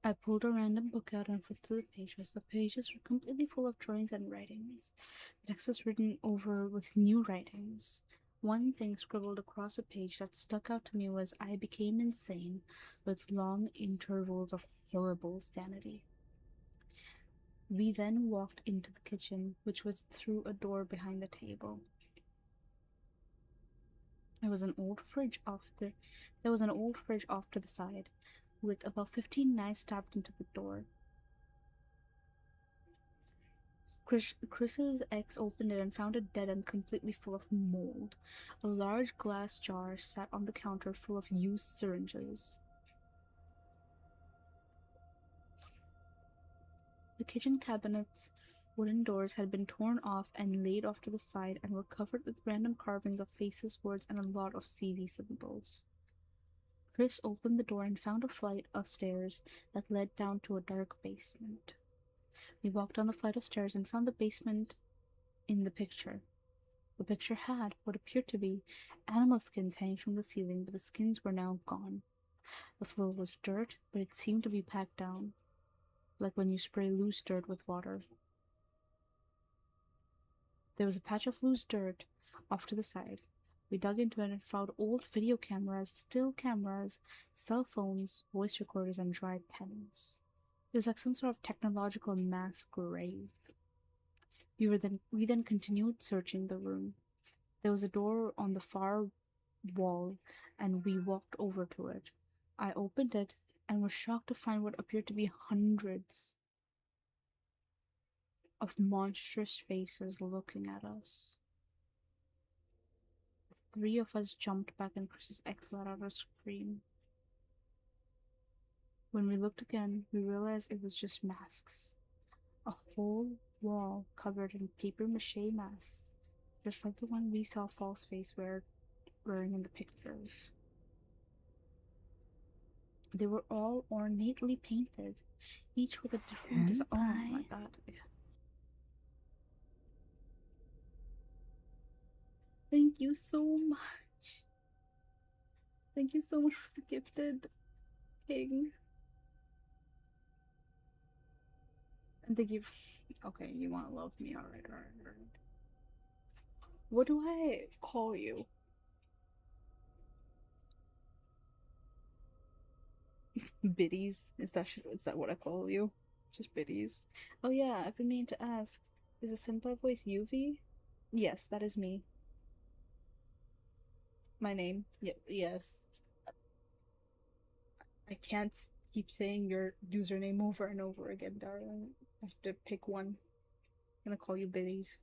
I pulled a random book out and flipped to the pages. The pages were completely full of drawings and writings. The text was written over with new writings. One thing scribbled across a page that stuck out to me was I became insane, with long intervals of horrible sanity. We then walked into the kitchen, which was through a door behind the table. There was an old fridge off to the side, with about 15 knives stabbed into the door. Chris's ex opened it and found it dead and completely full of mold. A large glass jar sat on the counter full of used syringes. The kitchen cabinet's wooden doors had been torn off and laid off to the side and were covered with random carvings of faces, words, and a lot of CV symbols. Chris opened the door and found a flight of stairs that led down to a dark basement. We walked down the flight of stairs and found the basement in the picture. The picture had what appeared to be animal skins hanging from the ceiling, but the skins were now gone. The floor was dirt, but it seemed to be packed down, like when you spray loose dirt with water. There was a patch of loose dirt off to the side. We dug into it and found old video cameras, still cameras, cell phones, voice recorders, and dried pens. It was like some sort of technological mass grave. We then continued searching the room. There was a door on the far wall, and we walked over to it. I opened it and was shocked to find what appeared to be hundreds of monstrous faces looking at us. Three of us jumped back, and Chris's ex let out a scream. When we looked again, we realized it was just masks. A whole wall covered in paper mache masks, just like the one we saw Falseface wearing in the pictures. They were all ornately painted, each with a different design. Oh my god. Thank you so much. Thank you so much for the gifted king. And thank you. Okay, you want to love me. Alright. What do I call you? Biddies? Is that what I call you? Just biddies. Oh yeah, I've been meaning to ask. Is the senpai voice Yuvi? Yes, that is me. My name. Yes. I can't keep saying your username over and over again, darling. I have to pick one. I'm gonna call you Biddies.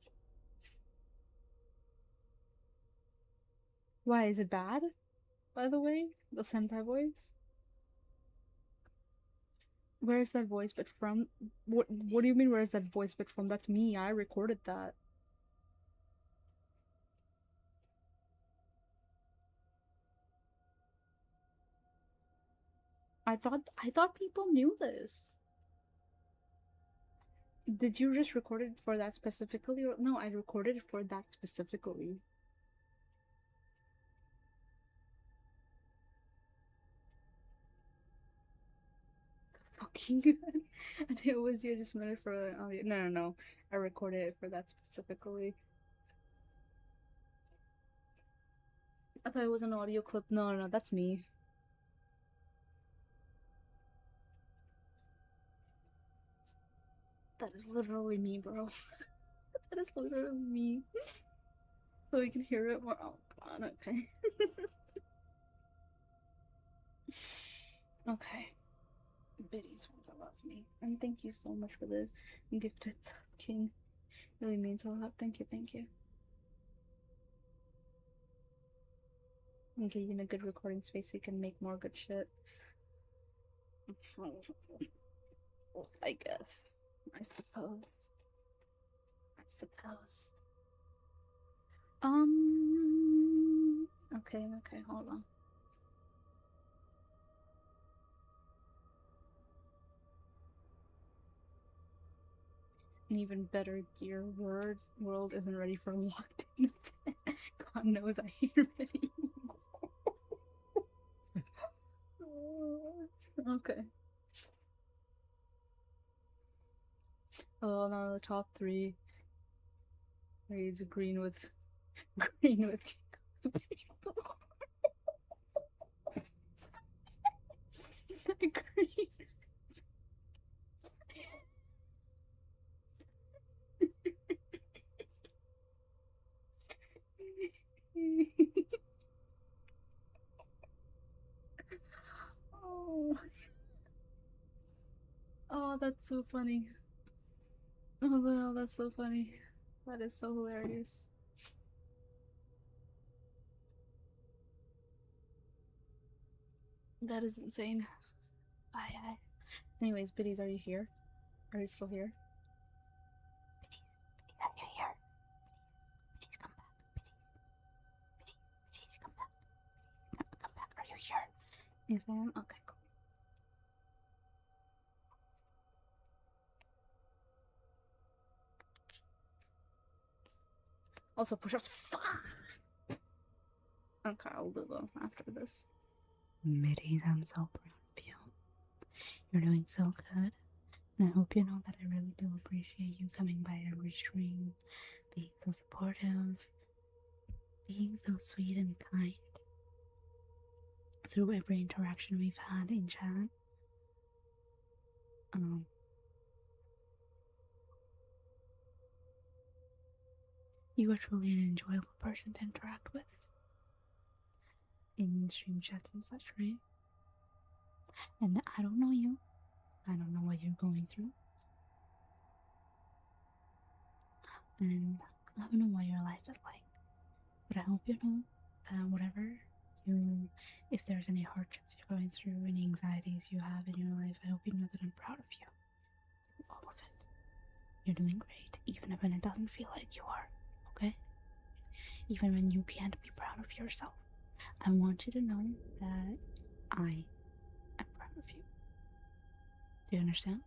Why, is it bad? By the way? The senpai voice? Where is that voice bit from? What do you mean where is that voice bit from? That's me. I recorded that. I thought people knew this. Did you just record it for that specifically? Or no, I recorded it for that specifically. Fucking and it was you just meant it for no. I recorded it for that specifically. I thought it was an audio clip. No, that's me. That is literally me, bro. That is literally me. So we can hear it more. Oh god, okay. Okay. Biddies want to love me. And thank you so much for the gifted king. Really means a lot. Thank you, thank you. And get you in a good recording space so you can make more good shit. I guess. I suppose. I suppose. Okay, okay, hold on. An even better gear world isn't ready for locked in. God knows I ain't ready. Okay. Oh no, the top three. He's green with green. Green. Oh. Oh, that's so funny. Oh no, that's so funny. That is so hilarious. That is insane. Aye. Anyways, Biddies, are you here? Are you still here? Biddies, are you here? Biddies, come back. Biddies, come back. Come back. Are you here? Yes, I am. Okay, cool. Also, push-ups. Okay, I'll do them after this. Middies, I'm so proud of you. You're doing so good. And I hope you know that I really do appreciate you coming by every stream, being so supportive, being so sweet and kind through every interaction we've had in chat. You are truly an enjoyable person to interact with in stream chats and such, right? And I don't know you. I don't know what you're going through. And I don't know what your life is like. But I hope you know that whatever if there's any hardships you're going through, any anxieties you have in your life, I hope you know that I'm proud of you. All of it. You're doing great, even when it doesn't feel like you are, okay? Even when you can't be proud of yourself. I want you to know that I am proud of you. Do you understand?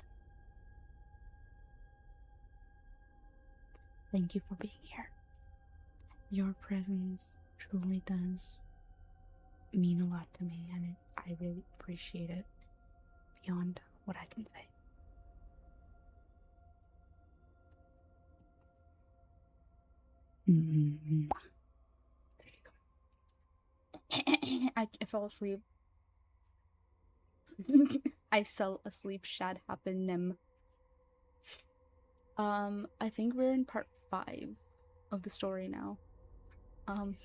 Thank you for being here. Your presence truly does mean a lot to me, and I really appreciate it beyond what I can say. Mm-hmm. There you go. I fell asleep. I fell asleep. Shad happen nem. I think we're in part 5 of the story now. I'm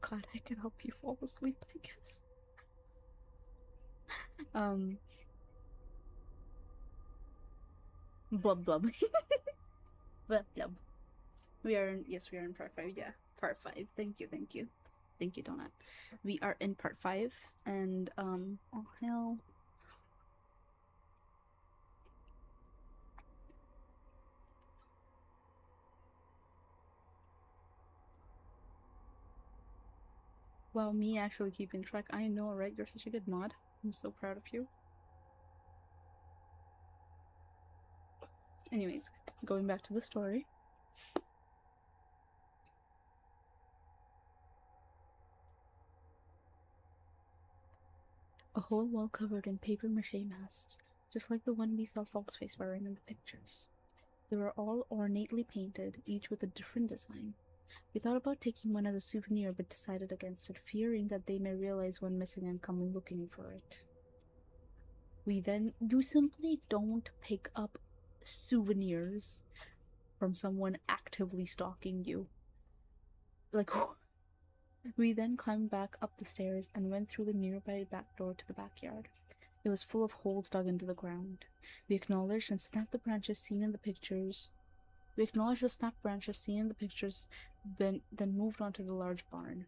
glad I can help you fall asleep, I guess. Blub blub. Blub blub. We are in part 5, yeah. Part 5. Thank you. Thank you, Donut. We are in part 5, and oh hell. Wow, me actually keeping track. I know, right? You're such a good mod. I'm so proud of you. Anyways, going back to the story. A whole wall covered in papier-mâché masks, just like the one we saw Falseface wearing in the pictures. They were all ornately painted, each with a different design. We thought about taking one as a souvenir, but decided against it, fearing that they may realize one missing and come looking for it. You simply don't pick up souvenirs from someone actively stalking you. Like, We then climbed back up the stairs and went through the nearby back door to the backyard. It was full of holes dug into the ground. We acknowledged and snapped the branches seen in the pictures. We acknowledged the snapped branches seen in the pictures, then moved on to the large barn.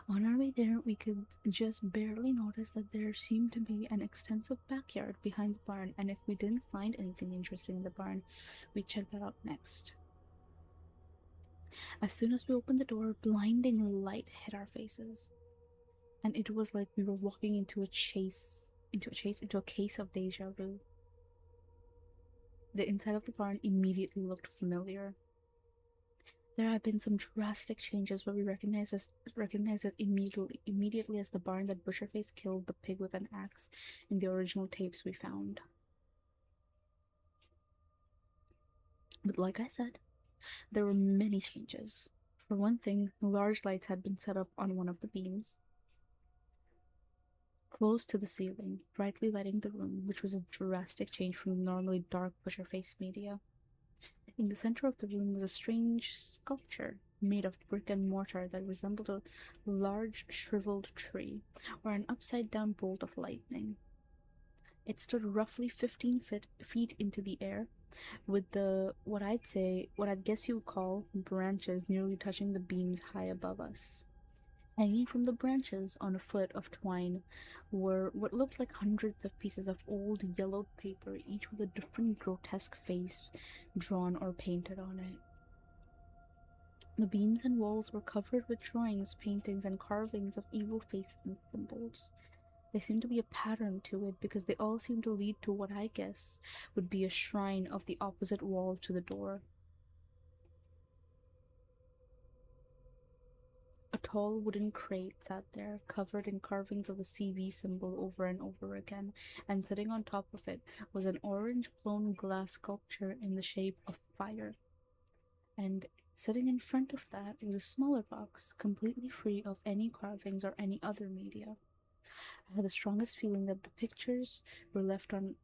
On our way there, we could just barely notice that there seemed to be an extensive backyard behind the barn, and if we didn't find anything interesting in the barn, we checked that out next. As soon as we opened the door, blinding light hit our faces, and it was like we were walking into a case of deja vu. The inside of the barn immediately looked familiar. There had been some drastic changes, but we recognized it immediately as the barn that Butcherface killed the pig with an axe in the original tapes we found. But like I said, there were many changes. For one thing, large lights had been set up on one of the beams, close to the ceiling, brightly lighting the room, which was a drastic change from the normally dark Butcherface media. In the center of the room was a strange sculpture made of brick and mortar that resembled a large shriveled tree or an upside down bolt of lightning. It stood roughly 15 feet into the air, with what I'd guess you would call branches nearly touching the beams high above us. Hanging from the branches on a foot of twine were what looked like hundreds of pieces of old yellowed paper, each with a different grotesque face drawn or painted on it. The beams and walls were covered with drawings, paintings, and carvings of evil faces and symbols. There seemed to be a pattern to it because they all seemed to lead to what I guess would be a shrine of the opposite wall to the door. A tall wooden crate sat there, covered in carvings of the CB symbol over and over again, and sitting on top of it was an orange blown glass sculpture in the shape of fire. And sitting in front of that was a smaller box, completely free of any carvings or any other media. I had the strongest feeling that the pictures were left on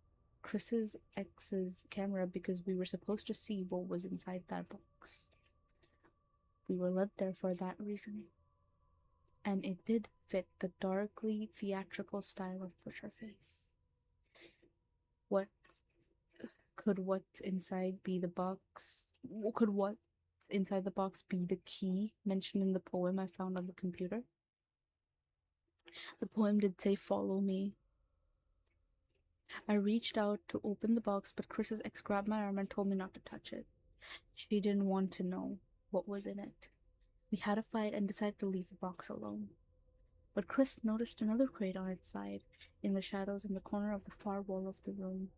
Chris's ex's camera because we were supposed to see what was inside that box. We were led there for that reason. And it did fit the darkly theatrical style of Butcherface. What what's inside be the box? Could what's inside the box be the key mentioned in the poem I found on the computer? The poem did say, "Follow me." I reached out to open the box, but Chris's ex grabbed my arm and told me not to touch it. She didn't want to know what was in it. We had a fight and decided to leave the box alone. But Chris noticed another crate on its side, in the shadows in the corner of the far wall of the room.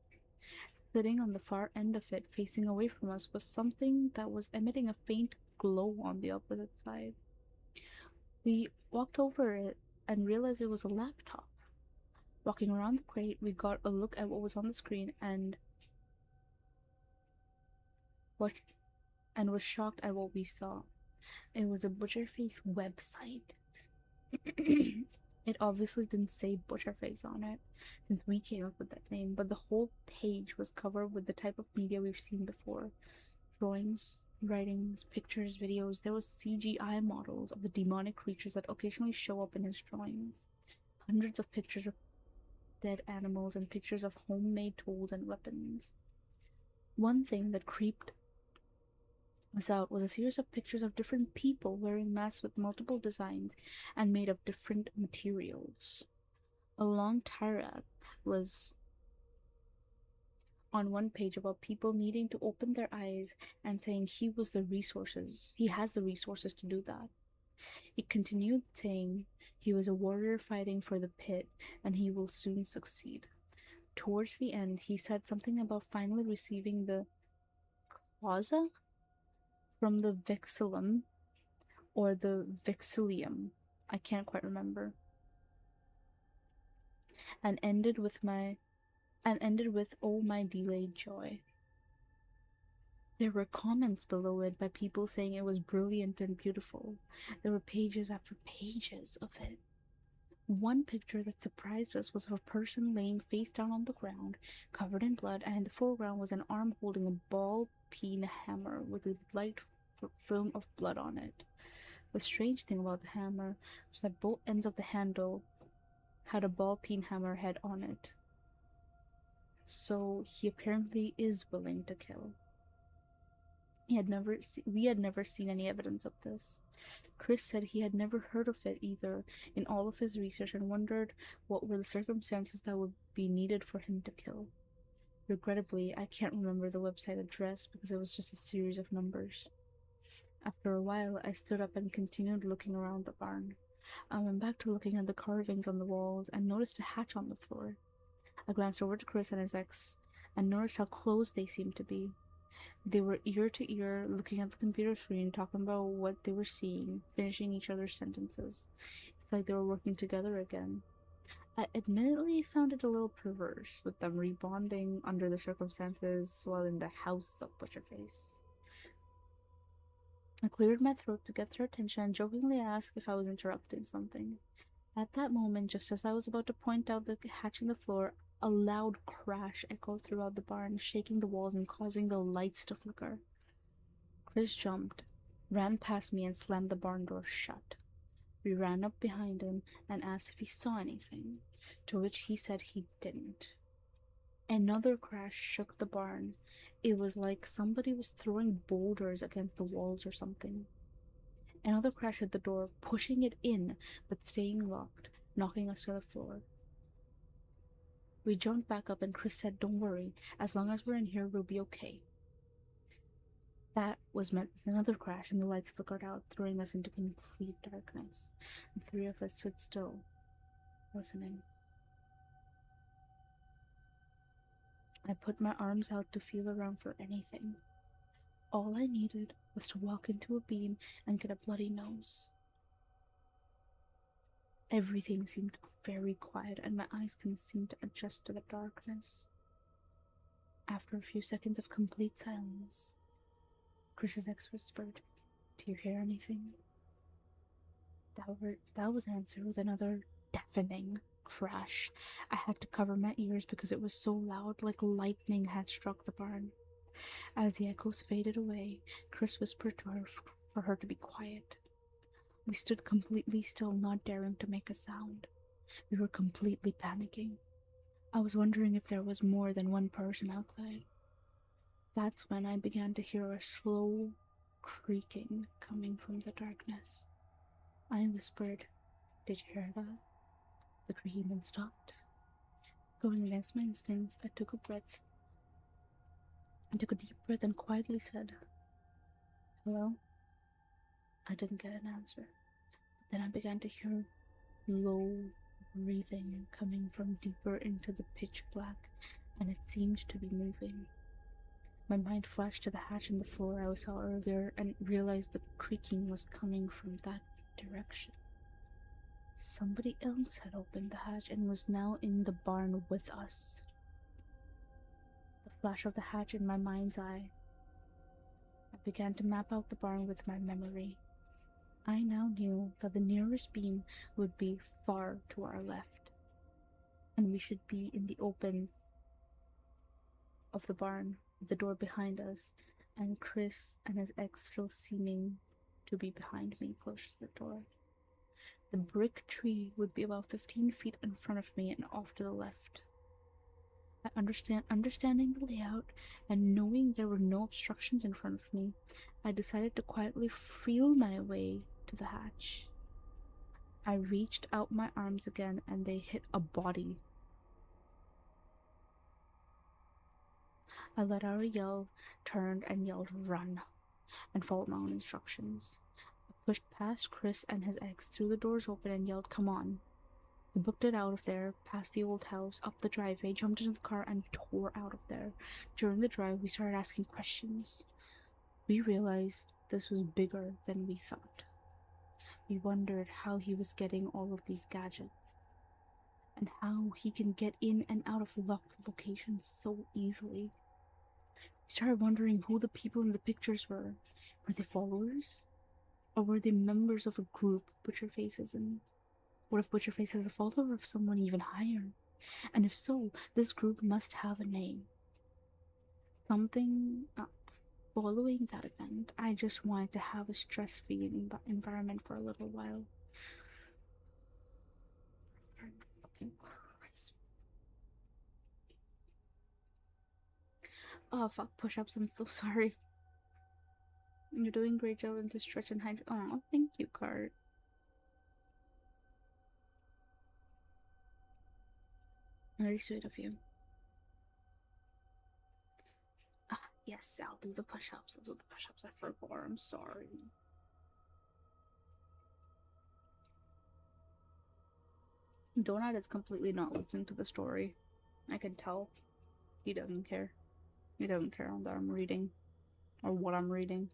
Sitting on the far end of it, facing away from us, was something that was emitting a faint glow on the opposite side. We walked over it and realized it was a laptop. Walking around the crate, we got a look at what was on the screen what and was shocked at what we saw. It was a Butcherface website. It obviously didn't say Butcherface on it, since we came up with that name, but the whole page was covered with the type of media we've seen before. Drawings, writings, pictures, videos. There was CGI models of the demonic creatures that occasionally show up in his drawings. Hundreds of pictures of dead animals and pictures of homemade tools and weapons. One thing that creeped us out was a series of pictures of different people wearing masks with multiple designs and made of different materials. A long tirade was on one page about people needing to open their eyes and saying he has the resources to do that. It continued saying he was a warrior fighting for the pit and he will soon succeed. Towards the end, he said something about finally receiving the causa from the Vexillum or the Vexillium. I can't quite remember. And ended with "Oh my delayed joy." There were comments below it by people saying it was brilliant and beautiful. There were pages after pages of it. One picture that surprised us was of a person laying face down on the ground, covered in blood, and in the foreground was an arm holding a ball peen hammer with a light film of blood on it. The strange thing about the hammer was that both ends of the handle had a ball peen hammer head on it. So he apparently is willing to kill. We had never seen any evidence of this. Chris said he had never heard of it either in all of his research and wondered what were the circumstances that would be needed for him to kill. Regrettably, I can't remember the website address because it was just a series of numbers. After a while, I stood up and continued looking around the barn. I went back to looking at the carvings on the walls and noticed a hatch on the floor. I glanced over to Chris and his ex and noticed how close they seemed to be. They were ear to ear, looking at the computer screen, talking about what they were seeing, finishing each other's sentences. It's like they were working together again. I admittedly found it a little perverse, with them rebonding under the circumstances while in the house of Butcherface. I cleared my throat to get their attention and jokingly asked if I was interrupting something. At that moment, just as I was about to point out the hatch in the floor, a loud crash echoed throughout the barn, shaking the walls and causing the lights to flicker. Chris jumped, ran past me, and slammed the barn door shut. We ran up behind him and asked if he saw anything, to which he said he didn't. Another crash shook the barn. It was like somebody was throwing boulders against the walls or something. Another crash hit the door, pushing it in, but staying locked, knocking us to the floor. We jumped back up and Chris said, "Don't worry, as long as we're in here, we'll be okay." That was met with another crash and the lights flickered out, throwing us into complete darkness. The three of us stood still, listening. I put my arms out to feel around for anything. All I needed was to walk into a beam and get a bloody nose. Everything seemed very quiet and my eyes couldn't seem to adjust to the darkness. After a few seconds of complete silence, Chris's ex whispered, "Do you hear anything?" That was answered with another deafening crash. I had to cover my ears because it was so loud, like lightning had struck the barn. As the echoes faded away, Chris whispered to her for her to be quiet. We stood completely still, not daring to make a sound. We were completely panicking. I was wondering if there was more than one person outside. That's when I began to hear a slow creaking coming from the darkness. I whispered, "Did you hear that?" The creaking then stopped. Going against my instincts, I took a deep breath and quietly said, "Hello?" I didn't get an answer. But then I began to hear low breathing coming from deeper into the pitch black, and it seemed to be moving. My mind flashed to the hatch in the floor I saw earlier and realized the creaking was coming from that direction. Somebody else had opened the hatch and was now in the barn with us. The flash of the hatch in my mind's eye. I began to map out the barn with my memory. I now knew that the nearest beam would be far to our left, and we should be in the open of the barn, with the door behind us, and Chris and his ex still seeming to be behind me, closer to the door. The brick tree would be about 15 feet in front of me and off to the left. Understanding the layout and knowing there were no obstructions in front of me, I decided to quietly feel my way to the hatch. I reached out my arms again and they hit a body. I let out a yell, turned and yelled, "Run," and followed my own instructions. I pushed past Chris and his ex, threw the doors open and yelled, "Come on." We booked it out of there, past the old house, up the driveway, jumped into the car, and tore out of there. During the drive, we started asking questions. We realized this was bigger than we thought. We wondered how he was getting all of these gadgets, and how he can get in and out of locked locations so easily. We started wondering who the people in the pictures were. Were they followers? Or were they members of a group Butcherface is in? What if Butcherface is a follower of someone even higher? And if so, this group must have a name. following that event, I just wanted to have a stress-free environment for a little while. Fucking Christ. Oh fuck, push-ups, I'm so sorry. You're doing a great job into stretch and hydrate. Oh, thank you, Cart. Very sweet of you. Yes, I'll do the push-ups. I'll do the push-ups. I forgot. I'm sorry. Donut is completely not listening to the story. I can tell. He doesn't care. He doesn't care that I'm reading. Or what I'm reading.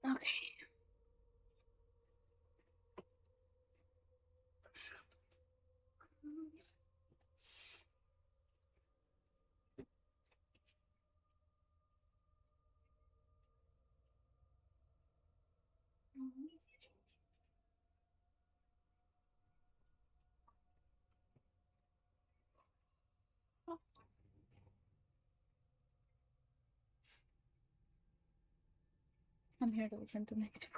Okay. I'm here to listen to next.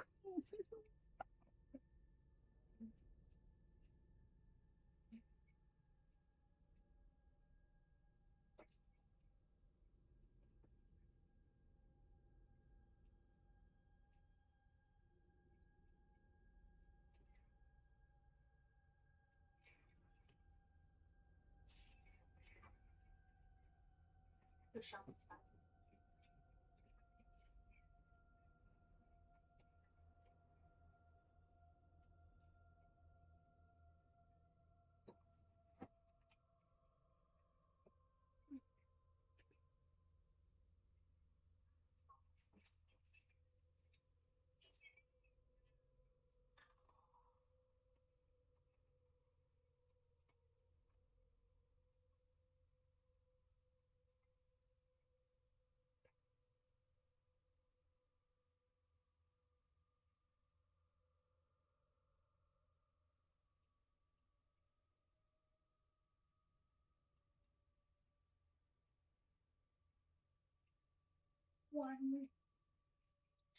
One,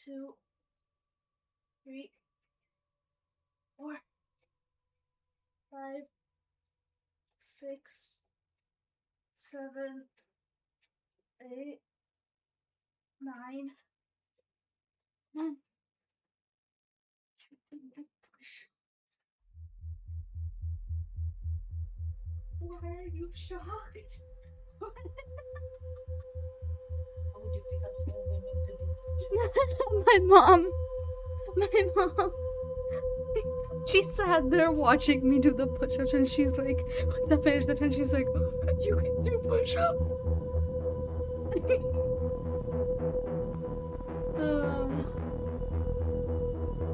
two, three, 4, 5, 6, 7, 8, 9, 10. Why are you shocked? My mom. My mom. She sat there watching me do the push-ups and she's like, when I finished the 10, she's like, you can do push-ups.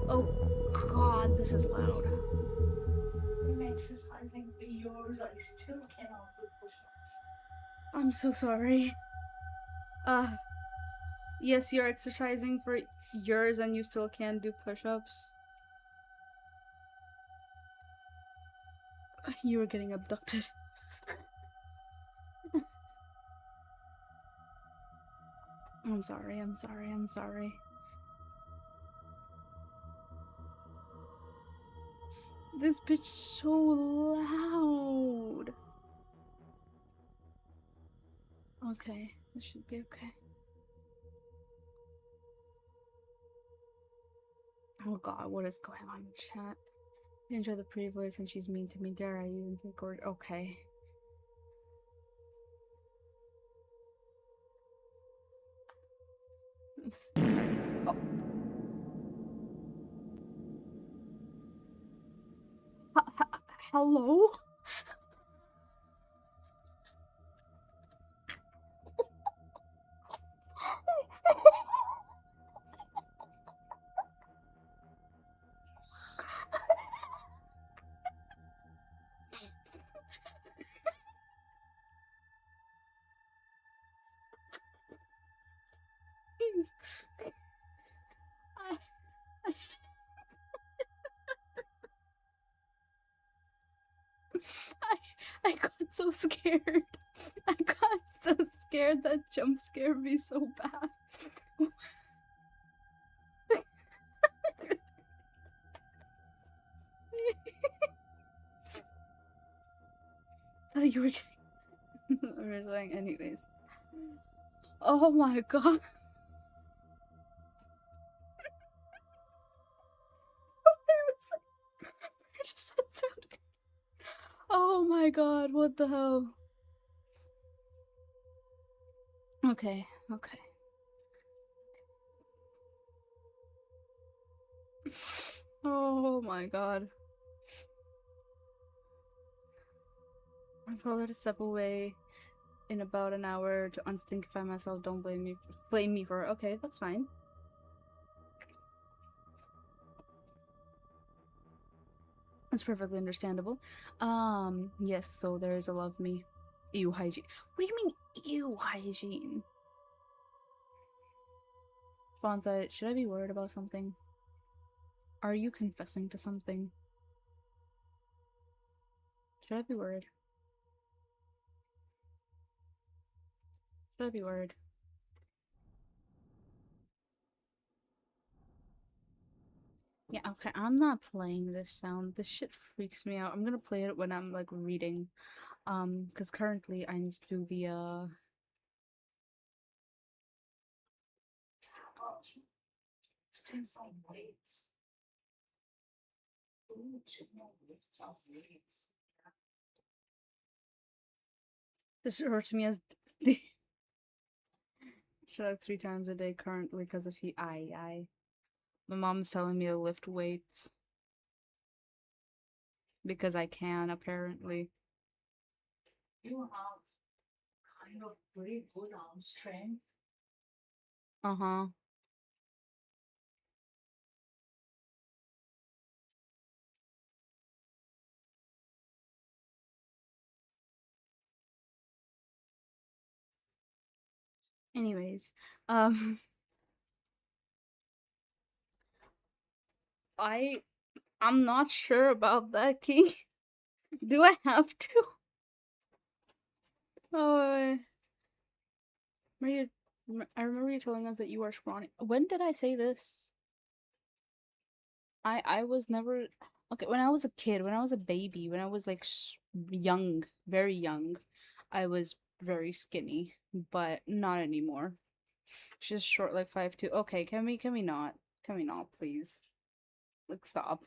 Oh god, this is loud. I'm exercising for yours, I still cannot do push-ups. I'm so sorry. Yes, you're exercising for yours and you still can't do push-ups. You were getting abducted. I'm sorry, I'm sorry, I'm sorry. This bitch so loud. Okay, this should be okay. Oh god, what is going on in chat? I enjoy the pretty voice and she's mean to me. Dare I even think or okay. Oh. Hello? so scared. I got so scared that jump scared me so bad. Thought you were kidding. I'm saying, anyways. Oh my god. Oh my god, what the hell? Okay, okay. Oh my god. I'm probably to step away in about an hour to unstinkify myself. Don't blame me for it. Okay, that's fine. That's perfectly understandable. Yes, so there is a love me. Ew hygiene. What do you mean ew hygiene? Bonsai, should I be worried about something? Are you confessing to something? Should I be worried? Should I be worried? Yeah, okay, I'm not playing this sound. This shit freaks me out. I'm gonna play it when I'm like reading. Because currently I need to do the this refer to me as should I 3 times a day currently because of he I. My mom's telling me to lift weights because I can apparently. You have kind of pretty good arm strength. Uh-huh. Anyways, um I I'm not sure about that, King. Do I have to? Oh, Maria, I remember you telling us that you are scrawny. When did I say this? I was never okay. When I was a kid, when I was a baby, when I was like young, very young, I was very skinny, but not anymore. Just short, like 5'2". Okay, can we not? Can we not, please? Like, stop.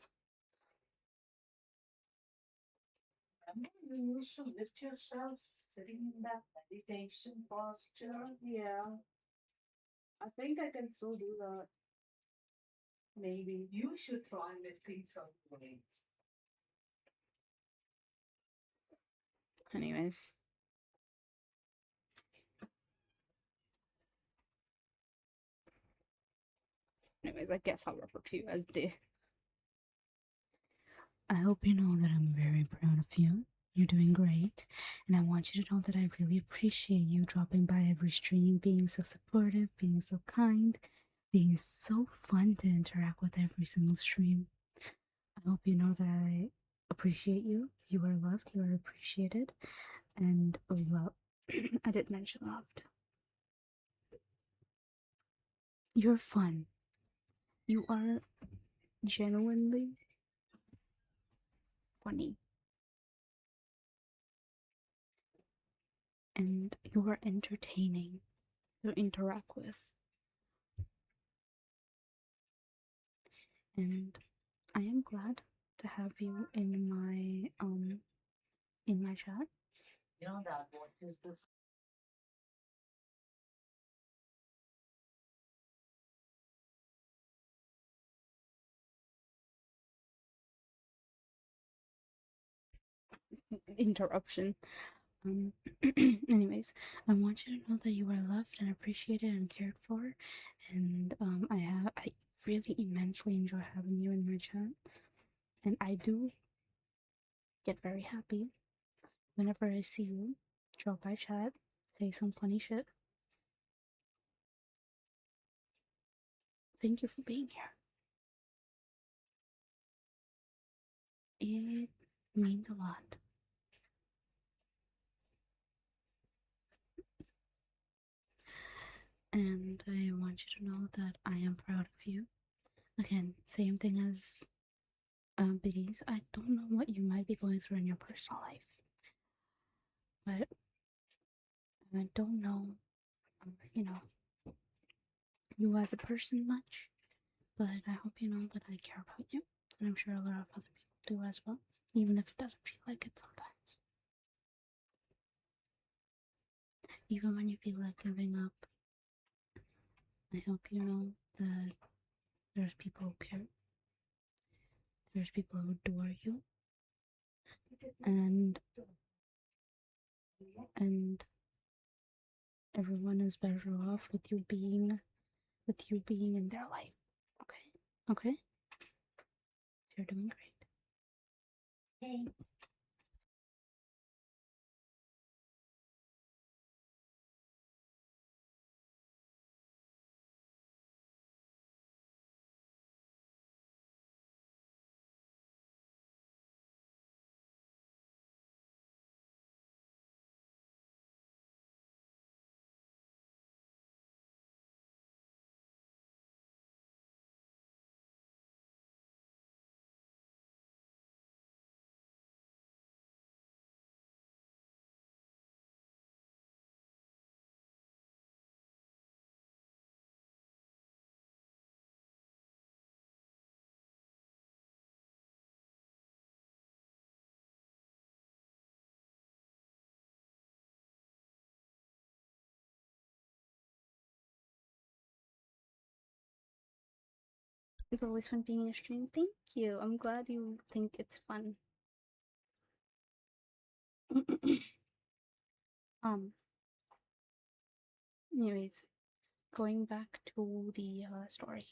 Remember you used to lift yourself sitting in that meditation posture? Yeah, I think I can still do that. Maybe. You should try lifting some weights. Anyways. Anyways, I guess I'll refer to you as the. I hope you know that I'm very proud of you. You're doing great. And I want you to know that I really appreciate you dropping by every stream, being so supportive, being so kind, being so fun to interact with every single stream. I hope you know that I appreciate you. You are loved, you are appreciated, and love. I did mention loved. You're fun. You are genuinely funny. And you are entertaining to interact with. And I am glad to have you in my chat. You know that what is this? Interruption. Um anyways, I want you to know that you are loved and appreciated and cared for. And I really immensely enjoy having you in my chat. And I do get very happy whenever I see you drop by chat, say some funny shit. Thank you for being here. It means a lot. and I want you to know that I am proud of you. Again, same thing as Biddies. I don't know what you might be going through in your personal life, but I don't know, you know, you as a person much, but I hope you know that I care about you, and I'm sure a lot of other people do as well, even if it doesn't feel like it sometimes. Even when you feel like giving up, I hope you know that there's people who care, there's people who adore you, and and everyone is better off with you being in their life. Okay? Okay? You're doing great. It's always fun being in your streams. Thank you. I'm glad you think it's fun. um. Anyways, going back to the story.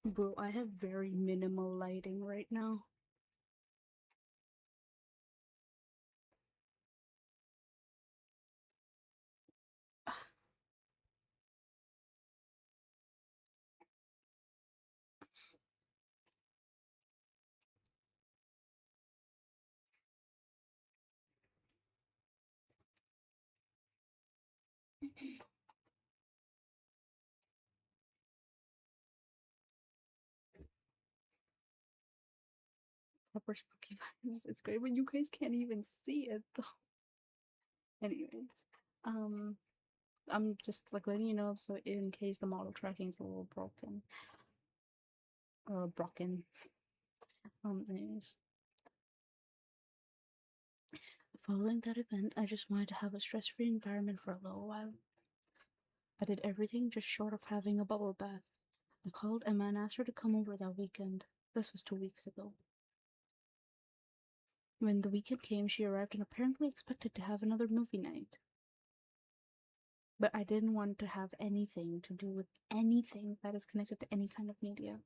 Bro, I have very minimal lighting right now. Proper spooky vibes. It's great, but you guys can't even see it though. Anyways, um, I'm just like letting you know so in case the model tracking is a little broken. Broken. Anyways. Following that event, I just wanted to have a stress free environment for a little while. I did everything just short of having a bubble bath. I called Emma and asked her to come over that weekend. This was 2 weeks ago. When the weekend came, she arrived and apparently expected to have another movie night. But I didn't want to have anything to do with anything that is connected to any kind of media.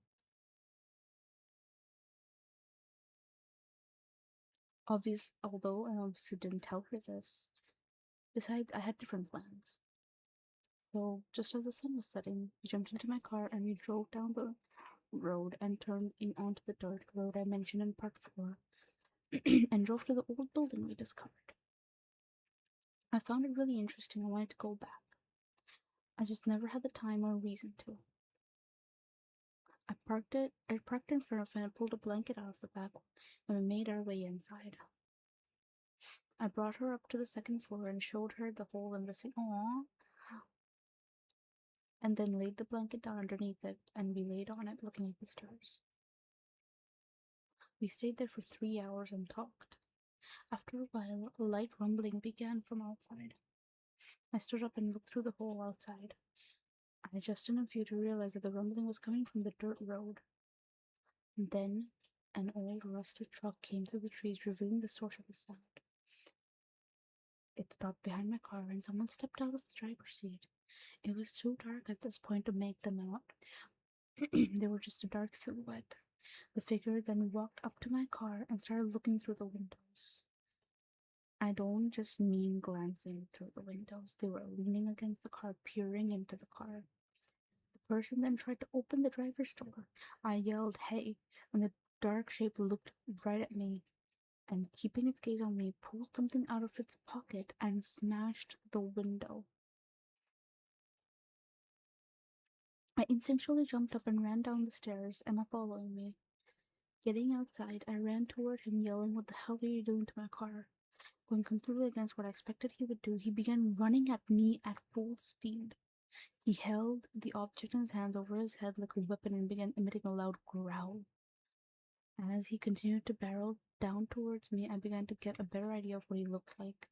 Although I obviously didn't tell her this. Besides, I had different plans. So, just as the sun was setting, we jumped into my car and we drove down the road and turned in onto the dirt road I mentioned in part 4 and drove to the old building we discovered. I found it really interesting and wanted to go back. I just never had the time or reason to. I parked in front of it and pulled a blanket out of the back and we made our way inside. I brought her up to the second floor and showed her the hole in the ceiling. Aww. And then laid the blanket down underneath it and we laid on it looking at the stars. We stayed there for 3 hours and talked. After a while, a light rumbling began from outside. I stood up and looked through the hole outside. I adjusted a view to realize that the rumbling was coming from the dirt road. Then, an old rusted truck came through the trees, revealing the source of the sound. It stopped behind my car and someone stepped out of the driver's seat. It was too dark at this point to make them out. They were just a dark silhouette. The figure then walked up to my car and started looking through the windows. I don't just mean glancing through the windows. They were leaning against the car, peering into the car. The person then tried to open the driver's door. I yelled, "Hey!" and the dark shape looked right at me and, keeping its gaze on me, pulled something out of its pocket and smashed the window. I instinctually jumped up and ran down the stairs, Emma following me. Getting outside, I ran toward him, yelling, "What the hell are you doing to my car?" Going completely against what I expected he would do, he began running at me at full speed. He held the object in his hands over his head like a weapon and began emitting a loud growl. As he continued to barrel down towards me, I began to get a better idea of what he looked like.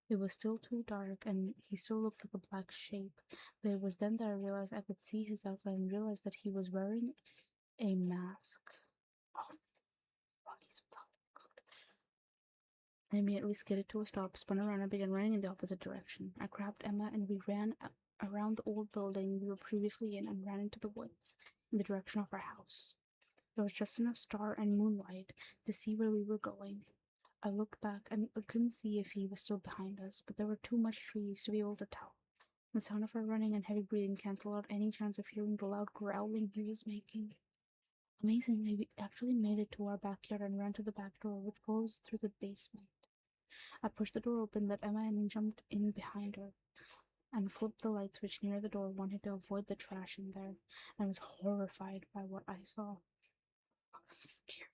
It was still too dark, and he still looked like a black shape, but it was then that I realized I could see his outline and realized that he was wearing a mask. Oh, fuck, he's fucking good. I immediately skidded to a stop, spun around, and began running in the opposite direction. I grabbed Emma, and we ran around the old building we were previously in and ran into the woods in the direction of our house. There was just enough star and moonlight to see where we were going. I looked back and couldn't see if he was still behind us, but there were too much trees to be able to tell. The sound of our running and heavy breathing canceled out any chance of hearing the loud growling he was making. Amazingly, we actually made it to our backyard and ran to the back door, which goes through the basement. I pushed the door open, let Emma in, and jumped in behind her, and flipped the light switch near the door, wanting to avoid the trash in there, and was horrified by what I saw. I'm scared.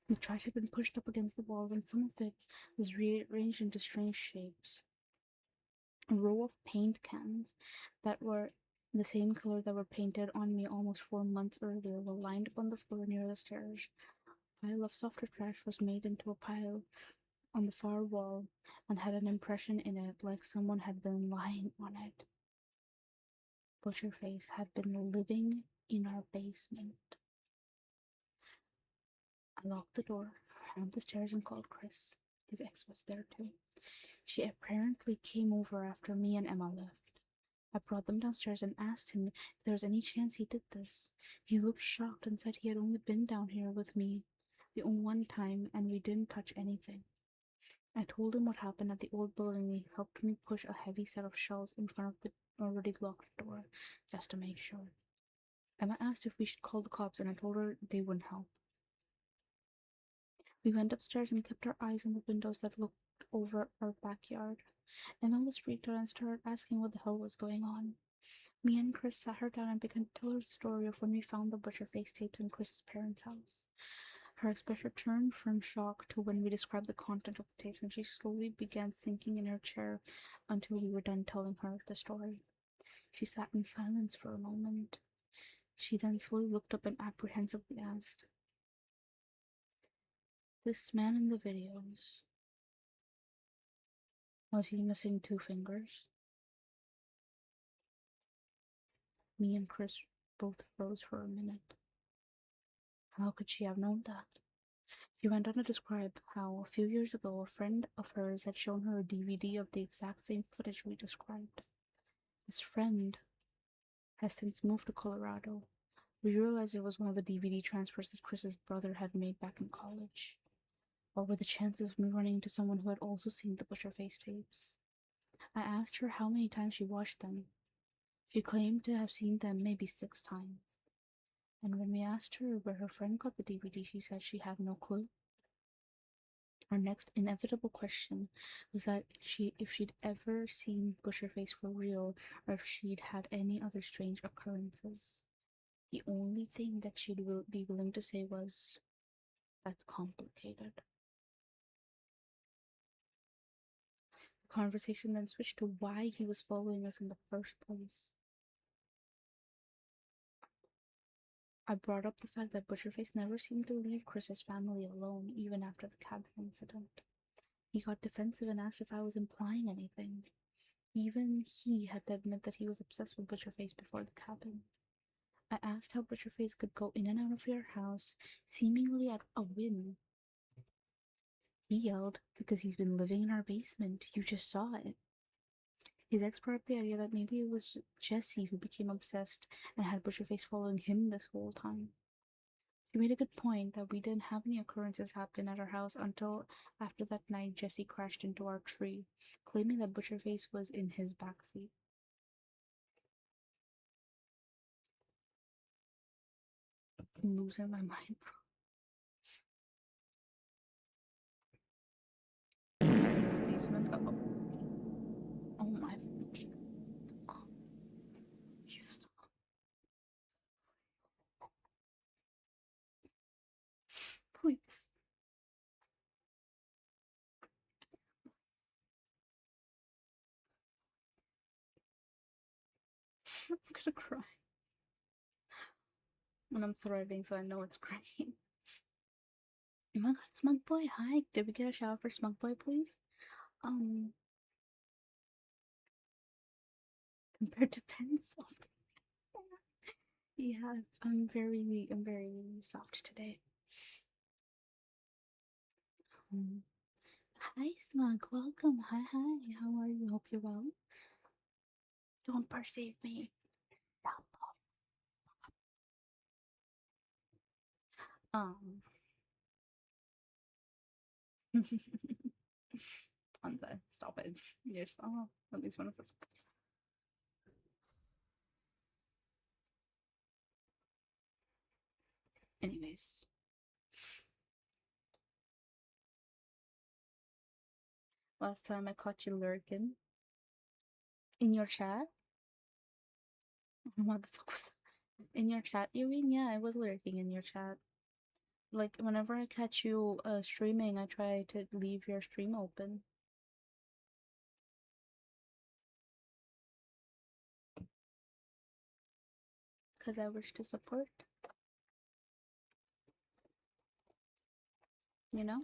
The trash had been pushed up against the walls, and some of it was rearranged into strange shapes. A row of paint cans that were the same color that were painted on me almost 4 months earlier were lined up on the floor near the stairs. A pile of softer trash was made into a pile on the far wall and had an impression in it like someone had been lying on it. Butcherface had been living in our basement. I locked the door, ran up the stairs, and called Chris. His ex was there too. She apparently came over after me and Emma left. I brought them downstairs and asked him if there was any chance he did this. He looked shocked and said he had only been down here with me the one time and we didn't touch anything. I told him what happened at the old building and he helped me push a heavy set of shelves in front of the already locked door just to make sure. Emma asked if we should call the cops and I told her they wouldn't help. We went upstairs and kept our eyes on the windows that looked over our backyard. Emma was freaked out and started asking what the hell was going on. Me and Chris sat her down and began to tell her the story of when we found the Butcherface tapes in Chris's parents' house. Her expression turned from shock to when we described the content of the tapes, and she slowly began sinking in her chair until we were done telling her the story. She sat in silence for a moment. She then slowly looked up and apprehensively asked, "This man in the videos, was he missing two fingers?" Me and Chris both froze for a minute. How could she have known that? She went on to describe how, a few years ago, a friend of hers had shown her a DVD of the exact same footage we described. This friend has since moved to Colorado. We realized it was one of the DVD transfers that Chris's brother had made back in college. What were the chances of me running into someone who had also seen the Butcherface tapes? I asked her how many times she watched them. She claimed to have seen them maybe 6 times. And when we asked her where her friend got the DVD, she said she had no clue. Our next inevitable question was that if she'd ever seen Butcherface for real, or if she'd had any other strange occurrences. The only thing that she'd be willing to say was, "That's complicated." The conversation then switched to why he was following us in the first place. I brought up the fact that Butcherface never seemed to leave Chris's family alone, even after the cabin incident. He got defensive and asked if I was implying anything. Even he had to admit that he was obsessed with Butcherface before the cabin. I asked how Butcherface could go in and out of your house, seemingly at a whim. He yelled, "Because he's been living in our basement. You just saw it." His ex brought up the idea that maybe it was Jesse who became obsessed and had Butcherface following him this whole time. She made a good point that we didn't have any occurrences happen at our house until after that night Jesse crashed into our tree, claiming that Butcherface was in his backseat. I'm losing my mind, bro. Basement. Oh, oh my fucking. Oh, stop. Please. I'm gonna cry. And I'm thriving, so I know it's great. Oh my god, Smug Boy, hi. Did we get a shout out for Smug Boy, please? Um, compared to Pencil. Yeah, I'm very soft today. Um, Hi, Smug. Welcome. Hi, hi. How are you? Hope you're well. Don't perceive me. Um, Hansa, stop it. You're so, at least one of us. Anyways, last time I caught you lurking in your chat. What the fuck was that? In your chat, you mean? Yeah, I was lurking in your chat. Like, whenever I catch you streaming, I try to leave your stream open. Because I wish to support, you know?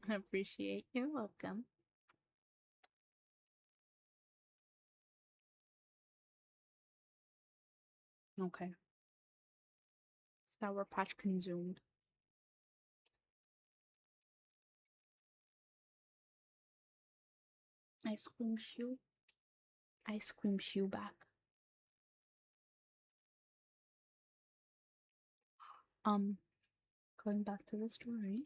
I appreciate. You're welcome. Okay. Sour Patch consumed. Ice cream shoe. Ice cream shoe back. Um, Going back to the story.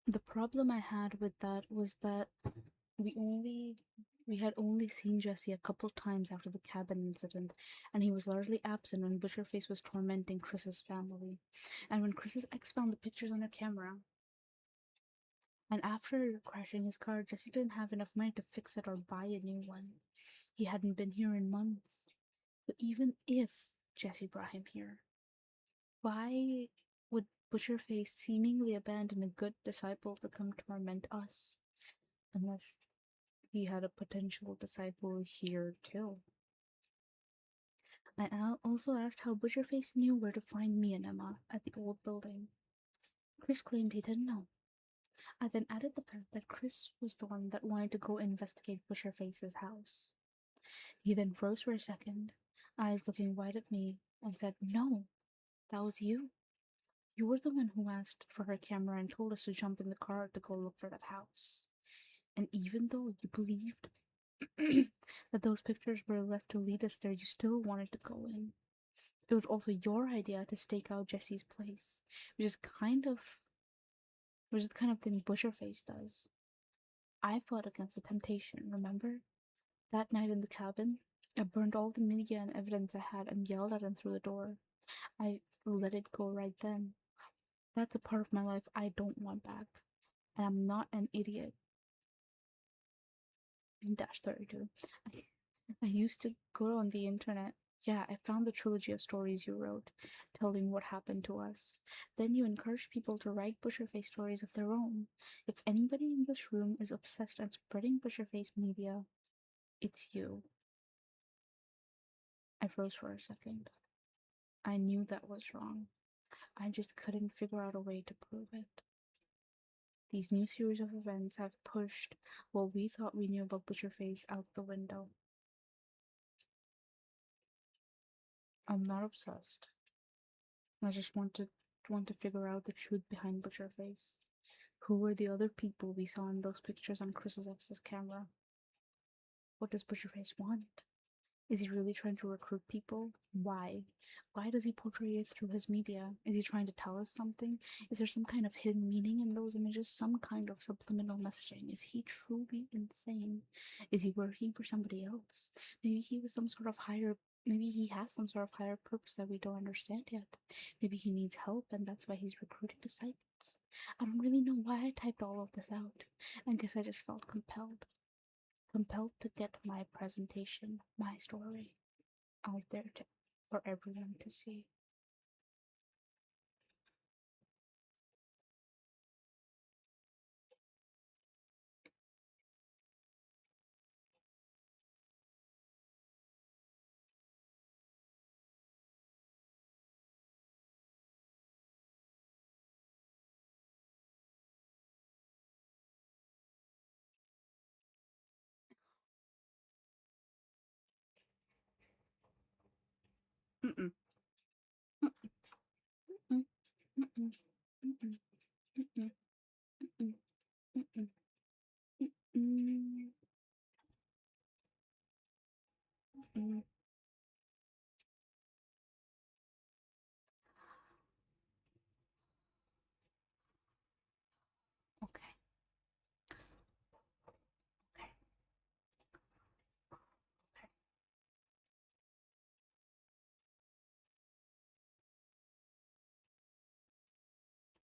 The problem I had with that was that we only we had only seen Jesse a couple times after the cabin incident, and he was largely absent when Butcherface was tormenting Chris's family. And when Chris's ex found the pictures on her camera, and after crashing his car, Jesse didn't have enough money to fix it or buy a new one. He hadn't been here in months. But even if Jesse brought him here, why would Butcherface seemingly abandon a good disciple to come torment us? Unless he had a potential disciple here too. I also asked how Butcherface knew where to find me and Emma at the old building. Chris claimed he didn't know. I then added the fact that Chris was the one that wanted to go investigate Butcherface's house. He then froze for a second, eyes looking wide at me, and said, "No, that was you. You were the one who asked for her camera and told us to jump in the car to go look for that house. And even though you believed that those pictures were left to lead us there, you still wanted to go in. It was also your idea to stake out Jesse's place, which is kind of which is the kind of thing Butcherface does. I fought against the temptation, remember? That night in the cabin, I burned all the media and evidence I had and yelled at him through the door. I let it go right then. That's a part of my life I don't want back. And I'm not an idiot. Dash 32. I used to go on the internet Yeah, I found the trilogy of stories you wrote, telling what happened to us. Then you encouraged people to write Butcherface stories of their own. If anybody in this room is obsessed and spreading Butcherface media, it's you. I froze for a second. I knew that was wrong. I just couldn't figure out a way to prove it. These new series of events have pushed what we thought we knew about Butcherface out the window. I'm not obsessed. I just want to figure out the truth behind Butcherface. Who were the other people we saw in those pictures on Chris's ex's camera? What does Butcherface want? Is he really trying to recruit people? Why? Why does he portray it through his media? Is he trying to tell us something? Is there some kind of hidden meaning in those images? Some kind of subliminal messaging? Is he truly insane? Is he working for somebody else? Maybe he was some sort of higher. Maybe he has some sort of higher purpose that we don't understand yet. Maybe he needs help and that's why he's recruiting disciples. I don't really know why I typed all of this out. I guess I just felt compelled to get my presentation, my story, out there for everyone to see. Mm-mm, mm-mm, mm-mm, mm-mm, mm-mm, mm-mm, mm-mm, mm-mm, mm-mm. Okay, okay, okay.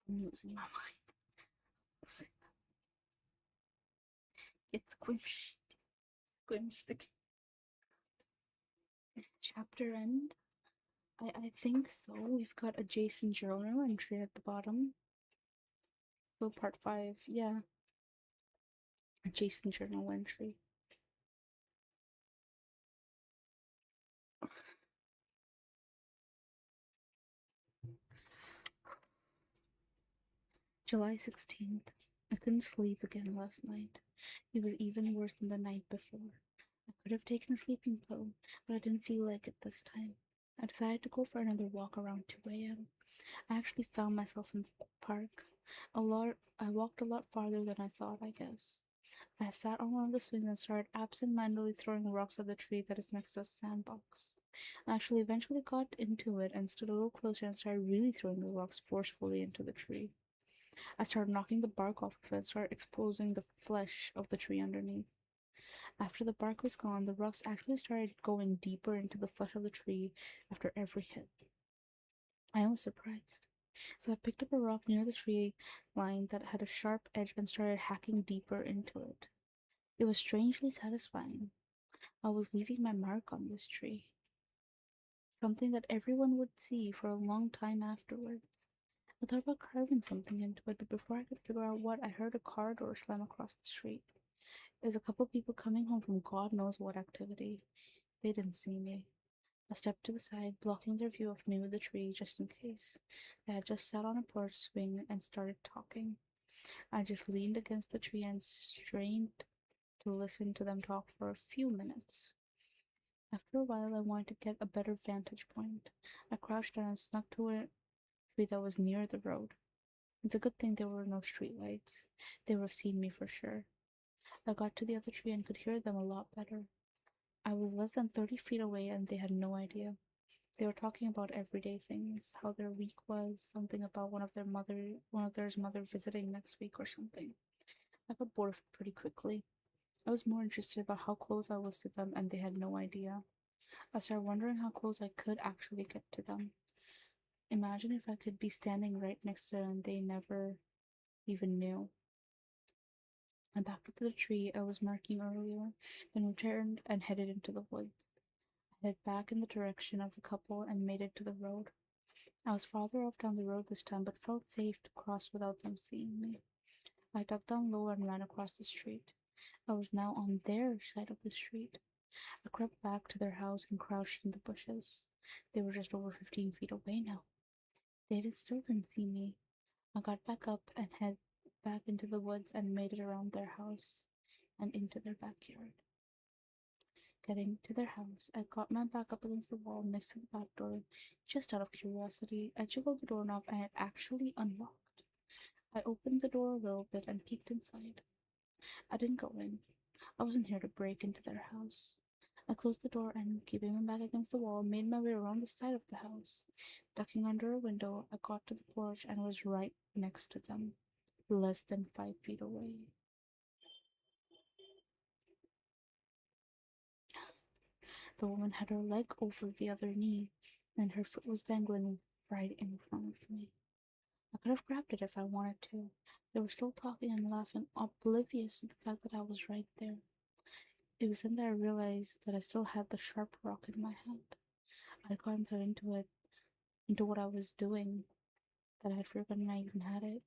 I'm losing my mind. Losing- It's squished. Squished the chapter end. I think so. We've got a Jason journal entry at the bottom. So part 5, yeah. A Jason journal entry. July 16th. I couldn't sleep again last night. It was even worse than the night before. I could have taken a sleeping pill, but I didn't feel like it this time. I decided to go for another walk around 2 a.m. I actually found myself in the park. I walked a lot farther than I thought, I guess. I sat on one of the swings and started absent-mindedly throwing rocks at the tree that is next to a sandbox. I actually eventually got into it and stood a little closer and started really throwing the rocks forcefully into the tree. I started knocking the bark off of it and started exposing the flesh of the tree underneath. After the bark was gone, the rocks actually started going deeper into the flesh of the tree after every hit. I was surprised. So I picked up a rock near the tree line that had a sharp edge and started hacking deeper into it. It was strangely satisfying. I was leaving my mark on this tree, something that everyone would see for a long time afterwards. I thought about carving something into it, but before I could figure out what, I heard a car door slam across the street. There was a couple people coming home from God knows what activity. They didn't see me. I stepped to the side, blocking their view of me with the tree just in case. They had just sat on a porch swing and started talking. I just leaned against the tree and strained to listen to them talk for a few minutes. After a while, I wanted to get a better vantage point. I crouched down and snuck to a tree that was near the road. It's a good thing there were no street lights. They would have seen me for sure. I got to the other tree and could hear them a lot better. I was less than 30 feet away and they had no idea. They were talking about everyday things, how their week was, something about one of theirs mother visiting next week or something. I got bored of it pretty quickly. I was more interested about how close I was to them and they had no idea. I started wondering how close I could actually get to them. Imagine if I could be standing right next to them and they never even knew. I backed up to the tree I was marking earlier, then returned and headed into the woods. headed back in the direction of the couple and made it to the road. I was farther off down the road this time, but felt safe to cross without them seeing me. I ducked down low and ran across the street. I was now on their side of the street. I crept back to their house and crouched in the bushes. They were just over 15 feet away now. Still didn't see me. I got back up and headed back into the woods and made it around their house and into their backyard. Getting to their house, I got my back up against the wall next to the back door. Just out of curiosity, I jiggled the doorknob and it actually unlocked. I opened the door a little bit and peeked inside. I didn't go in. I wasn't here to break into their house. I closed the door and, keeping my back against the wall, made my way around the side of the house. Ducking under a window, I got to the porch and was right next to them, less than 5 feet away. The woman had her leg over the other knee, and her foot was dangling right in front of me. I could have grabbed it if I wanted to. They were still talking and laughing, oblivious to the fact that I was right there. It was then that I realized that I still had the sharp rock in my hand. I'd gotten so into it, into what I was doing, that I had forgotten I even had it.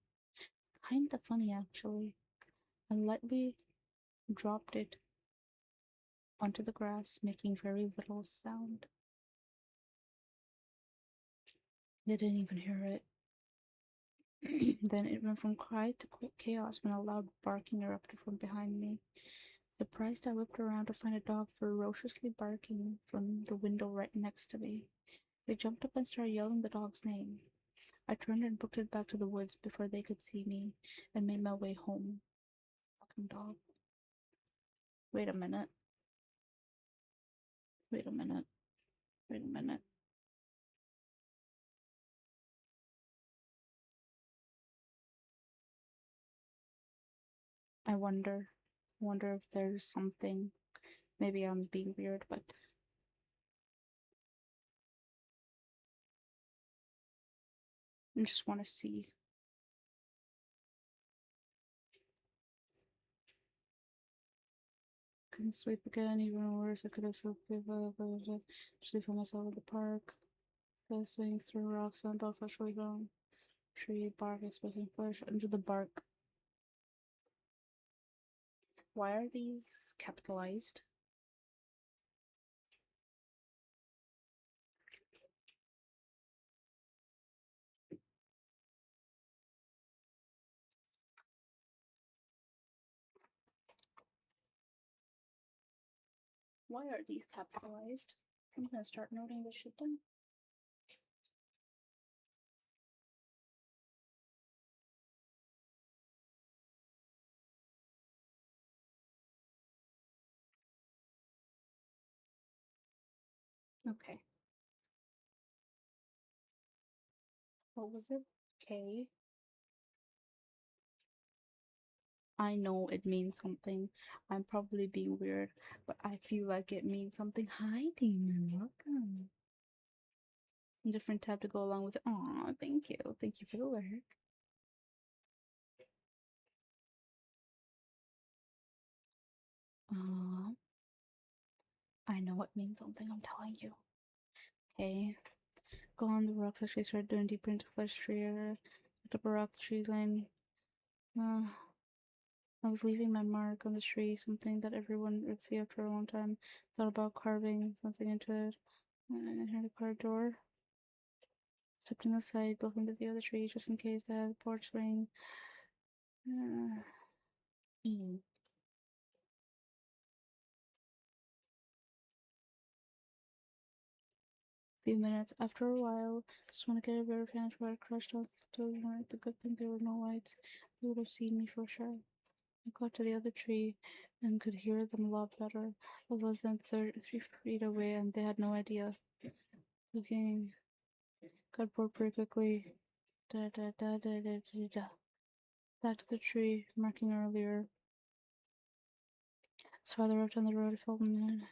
Kinda funny, actually. I lightly dropped it onto the grass, making very little sound. They didn't even hear it. Then it went from quiet to quick chaos when a loud barking erupted from behind me. Surprised, I whipped around to find a dog ferociously barking from the window right next to me. They jumped up and started yelling the dog's name. I turned and booked it back to the woods before they could see me and made my way home. Fucking dog. Wait a minute. Wait a minute. Wait a minute. I wonder. Wonder if there's something. Maybe I'm being weird, but I just want to see. Couldn't sleep again, even worse. I could have slept if I was actually found myself at the park. So swings through rocks and dogs actually gone. Tree bark expressing flesh under the bark. Why are these capitalized? Why are these capitalized? I'm gonna start noting this shit down. Okay. What was it? K. I know it means something. I'm probably being weird, but I feel like it means something. Hi, Demon. Welcome. Different tab to go along with it. Aw, thank you. Thank you for the work. Uh, I know it means something. I'm telling you. Okay. Go on the rocks. Actually, started doing deeper into flesh tree. Picked up a rock. The tree line. Uh, I was leaving my mark on the tree, something that everyone would see after a long time. Thought about carving something into it. And I heard a car door. Stepped inside, looking at the other tree just in case they had a porch swing. Uh, e. Few minutes. After a while, just want to get a better vantage where I crushed off the toes. The good thing there were no lights. They would have seen me for sure. I got to the other tree and could hear them a lot better. I was less than 3 feet away and they had no idea. Looking, got bored pretty quickly. Da da da da da da da. Back to the tree, marking earlier. As farther up down the road, I felt I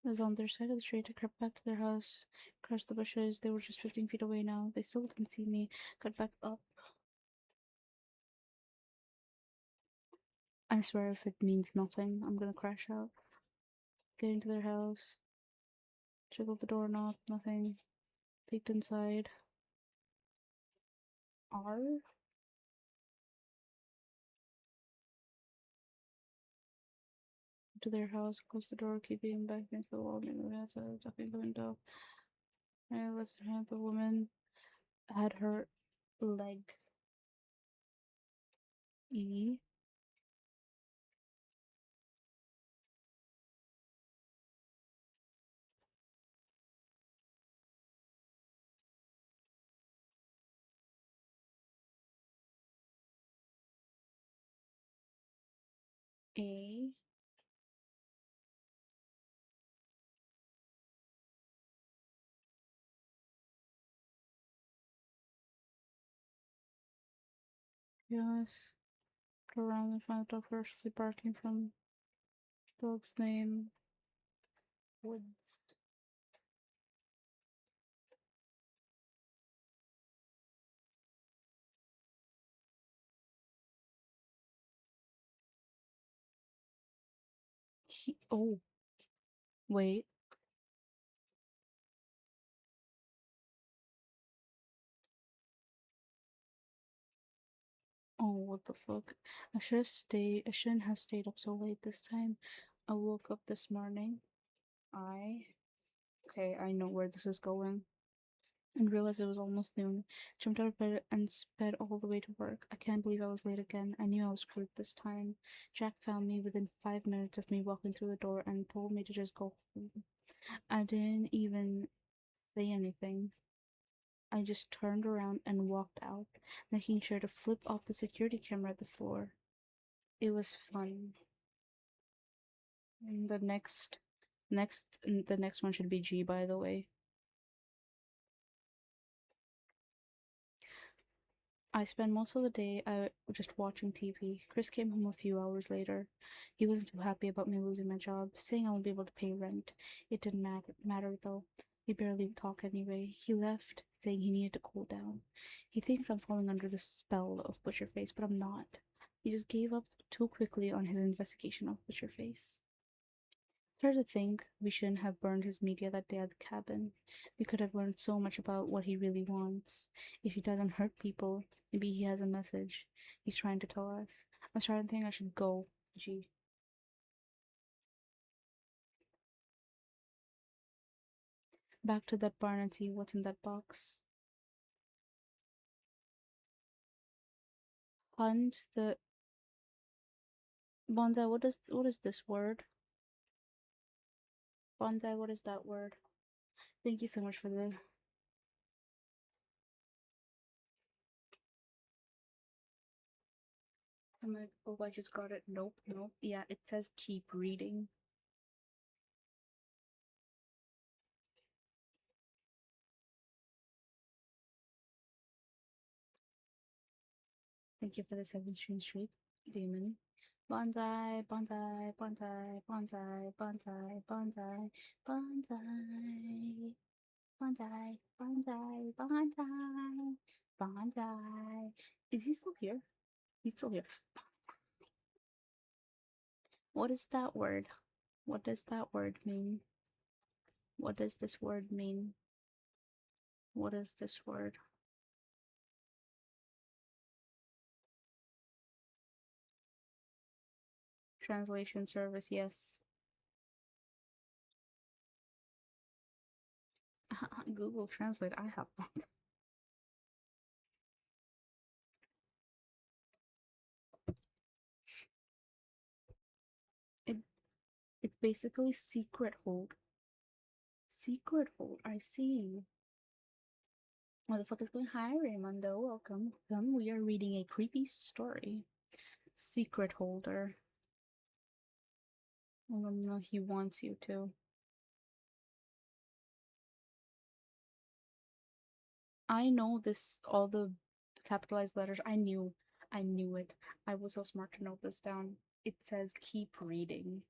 was on their side of the street. I crept back to their house, crossed the bushes. They were just 15 feet away now. They still didn't see me. Got back up. I swear if it means nothing, I'm gonna crash out. Getting to their house. Jiggled the doorknob, nothing. Peeked inside. R? To their house, closed the door, keeping back against the wall, maybe outside, ducking the window. And listened to the woman had her leg. E. A. Yes. Go around and find the dog ferociously barking from dog's name. Woods. Oh, wait. Oh, what the fuck? I shouldn't have stayed up so late this time. I woke up this morning. I. Okay, I know where this is going. And realized it was almost noon. Jumped out of bed and sped all the way to work. I can't believe I was late again. I knew I was screwed this time. Jack found me within 5 minutes of me walking through the door and told me to just go home. I didn't even say anything. I just turned around and walked out, making sure to flip off the security camera at the floor. It was fun. And the next one should be G, by the way. I spent most of the day just watching TV. Chris came home a few hours later. He wasn't too happy about me losing my job, saying I won't be able to pay rent. It didn't matter though. We barely talk anyway. He left, saying he needed to cool down. He thinks I'm falling under the spell of Butcherface, but I'm not. He just gave up too quickly on his investigation of Butcherface. Started to think we shouldn't have burned his media that day at the cabin. We could have learned so much about what he really wants. If he doesn't hurt people, maybe he has a message he's trying to tell us. I'm starting to think I should go. Gee. Back to that barn and see what's in that box. Hunt the bonsai. What is this word? Bonsai. What is that word? Thank you so much for the. I'm like, oh, I just got it. Nope, nope. Yeah, it says keep reading. Thank you for the 7th street demon. Bonsai, bonsai, bonsai, bonsai, bonsai, bonsai, bonsai, bonsai, bonsai, bonsai, bonsai. Is he still here? He's still here. What is that word? What does that word mean? What does this word mean? What is this word? Translation service, yes. Google Translate, I have one. It it's basically secret hold. Secret hold, I see. What the fuck is going? Hi, Raymondo. Welcome. Welcome. We are reading a creepy story. Secret holder. No, he wants you to. I know this. All the capitalized letters. I knew. I knew it. I was so smart to note this down. It says keep reading.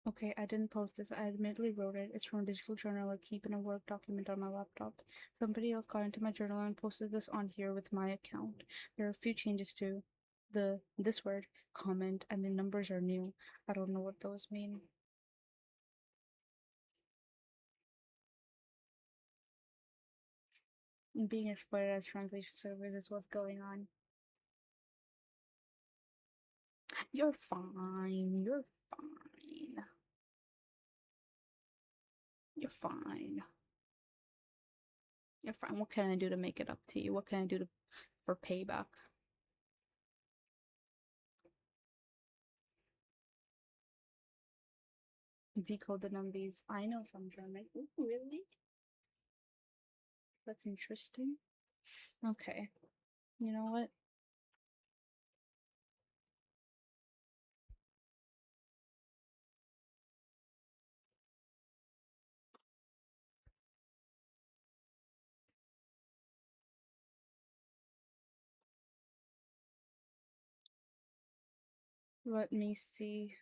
Okay, I didn't post this. I admittedly wrote it. It's from a digital journal I keep in a Word document on my laptop. Somebody else got into my journal and posted this on here with my account. There are a few changes to the this word, comment, and the numbers are new. I don't know what those mean. Being exploited as translation service is what's going on. You're fine. You're fine. You're fine. You're fine. What can I do to make it up to you? What can I do for payback? Decode the numbers. I know some German. Ooh, really? That's interesting. Okay. You know what? Let me see.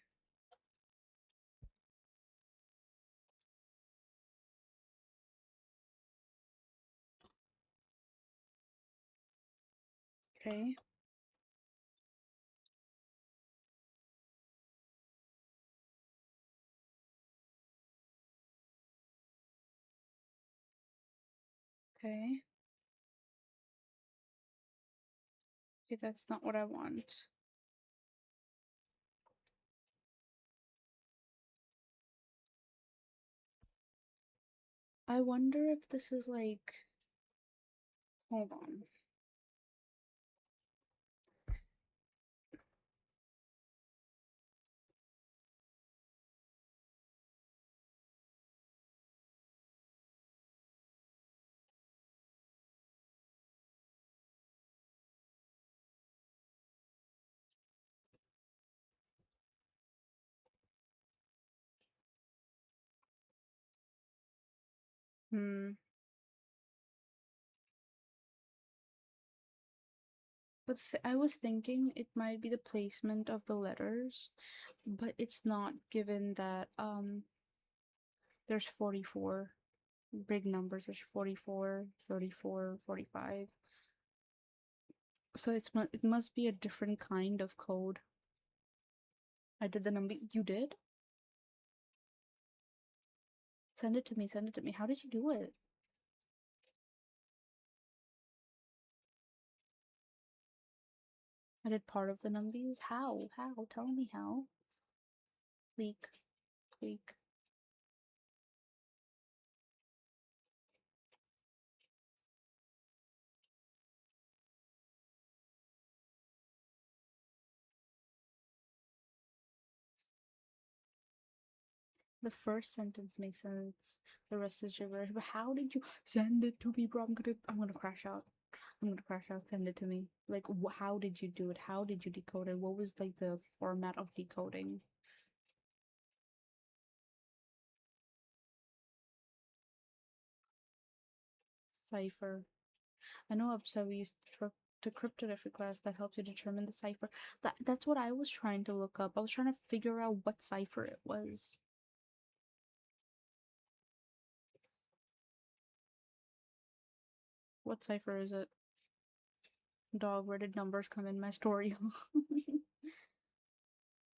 Okay. Okay. Okay, that's not what I want. I wonder if this is like. Hold on. Hmm. But I was thinking it might be the placement of the letters, but it's not given that there's 44 big numbers. There's 44, 34, 45. So it must be a different kind of code. I did the number. You did? Send it to me. Send it to me. How did you do it? I did part of the numbers. How? How? Tell me how. Leak. Leak. The first sentence makes sense. The rest is gibberish. But how did you send it to me, bro? I'm gonna crash out. I'm gonna crash out. Send it to me. Like, how did you do it? How did you decode it? What was like the format of decoding? Cipher. I know upset we used to cryptography class that helps you determine the cipher. That's what I was trying to look up. I was trying to figure out what cipher it was. What cipher is it? Dog, where did numbers come in my story?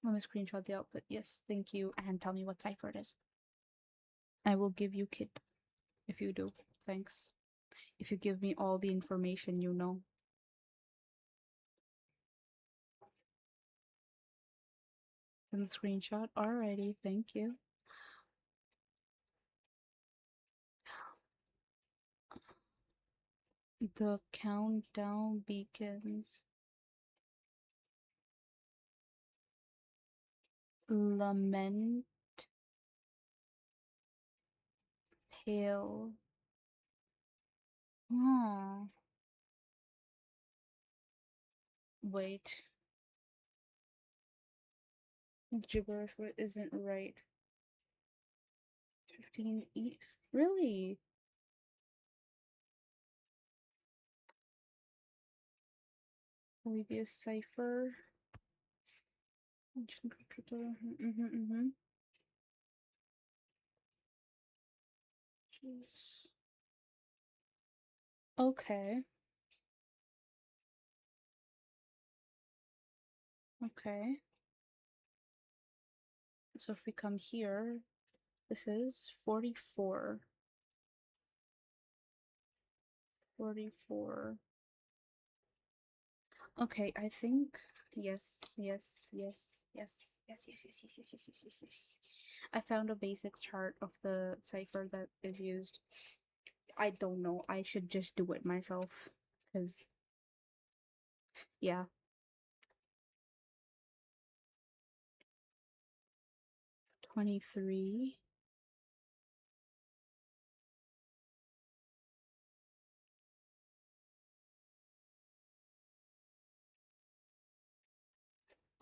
Let me screenshot the output. Yes, thank you. And tell me what cipher it is. I will give you kit if you do. Thanks. If you give me all the information you know. Send the screenshot. Alrighty, thank you. The countdown beacons. Lament. Pale. Oh. Wait. Gibberish isn't right. 15 E. Really? Olivia's cipher. Mm-hmm, mm-hmm. Jeez. Okay. Okay. So if we come here, this is 44. 44. Okay, I think yes, yes, yes, yes, yes, yes, yes, yes, yes, yes, yes, yes, yes. I found a basic chart of the cipher that is used. I don't know. I should just do it myself. Because, yeah. 23.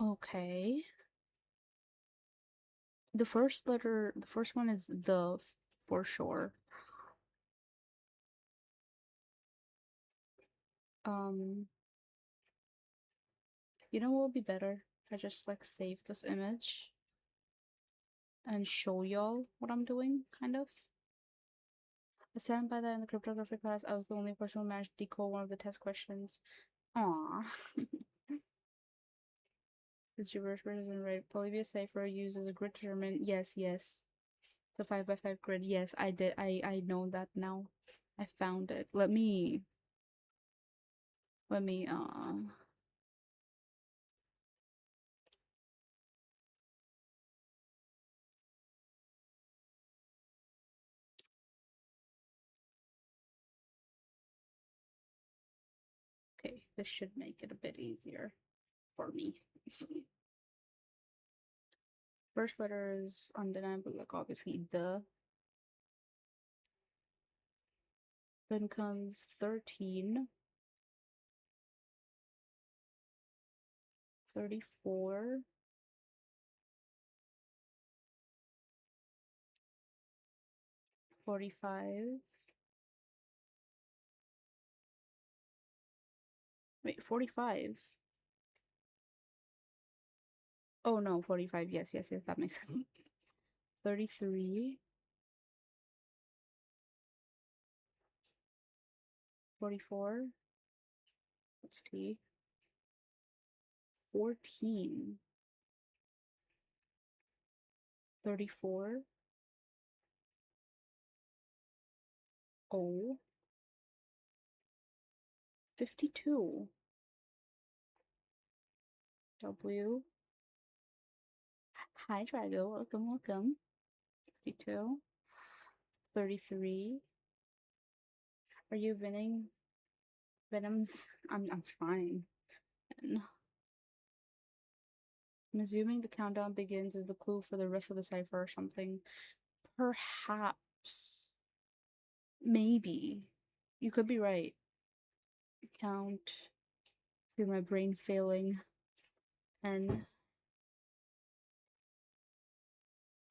Okay. The first letter, the first one is the for sure. Um, you know what would be better? If I just like save this image and show y'all what I'm doing, kind of. I stand by that in the cryptography class. I was the only person who managed to decode one of the test questions. Aww. The gibberish word isn't right. Polybius cipher uses a grid to determine. Yes, yes. The 5x5 grid. Yes, I did. I know that now. I found it. Let me. Okay, this should make it a bit easier for me. First letter is undeniable, like obviously the. Then comes 13, 34, 45. Wait, 45. Oh no, 45. Yes, yes, yes, that makes sense. 33, 44. What's T? 14, 34, O, 52, W. Hi, Drago. Welcome, welcome. 52, 33. Are you winning? Venoms? I'm trying. And I'm assuming the countdown begins is the clue for the rest of the cipher or something. Perhaps. Maybe. You could be right. Count. Feel my brain failing. And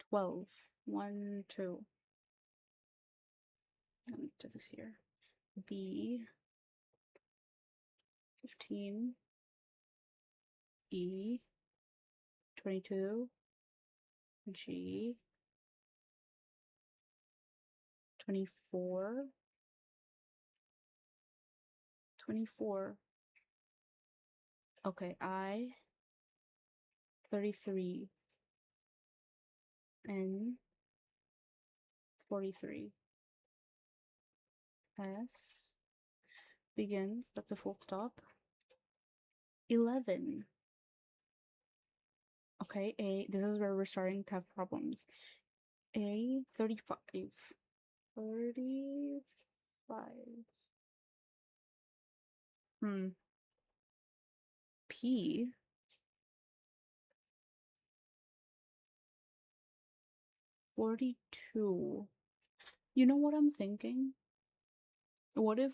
12. 1, 2. Let me do this here. B. 15. E. 22. G. 24. 24. Okay, I. 33. N. 43. S. Begins. That's a full stop. 11. Okay, A. This is where we're starting to have problems. A. 35. 35. Hmm. P. 42. You know what I'm thinking? What if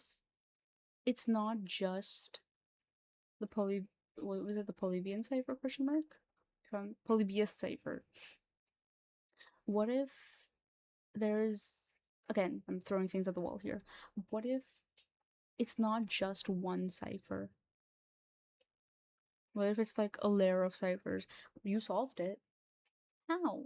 it's not just the what was it, the Polybian cipher question mark? Polybius cipher. What if there's, again, I'm throwing things at the wall here. What if it's not just one cipher? What if it's like a layer of ciphers? You solved it. How?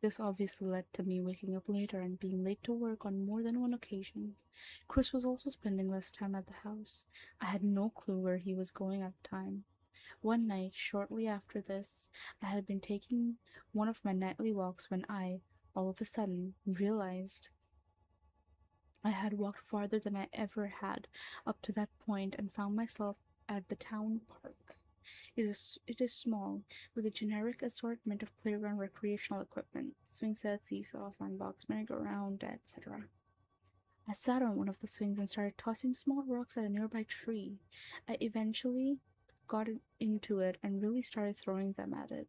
This obviously led to me waking up later and being late to work on more than one occasion. Chris was also spending less time at the house. I had no clue where he was going at the time. One night, shortly after this, I had been taking one of my nightly walks when I, all of a sudden, realized I had walked farther than I ever had up to that point and found myself at the town park. It is small, with a generic assortment of playground recreational equipment, swing sets, seesaw, sandbox, merry-go-round, etc. I sat on one of the swings and started tossing small rocks at a nearby tree. I eventually got into it and really started throwing them at it.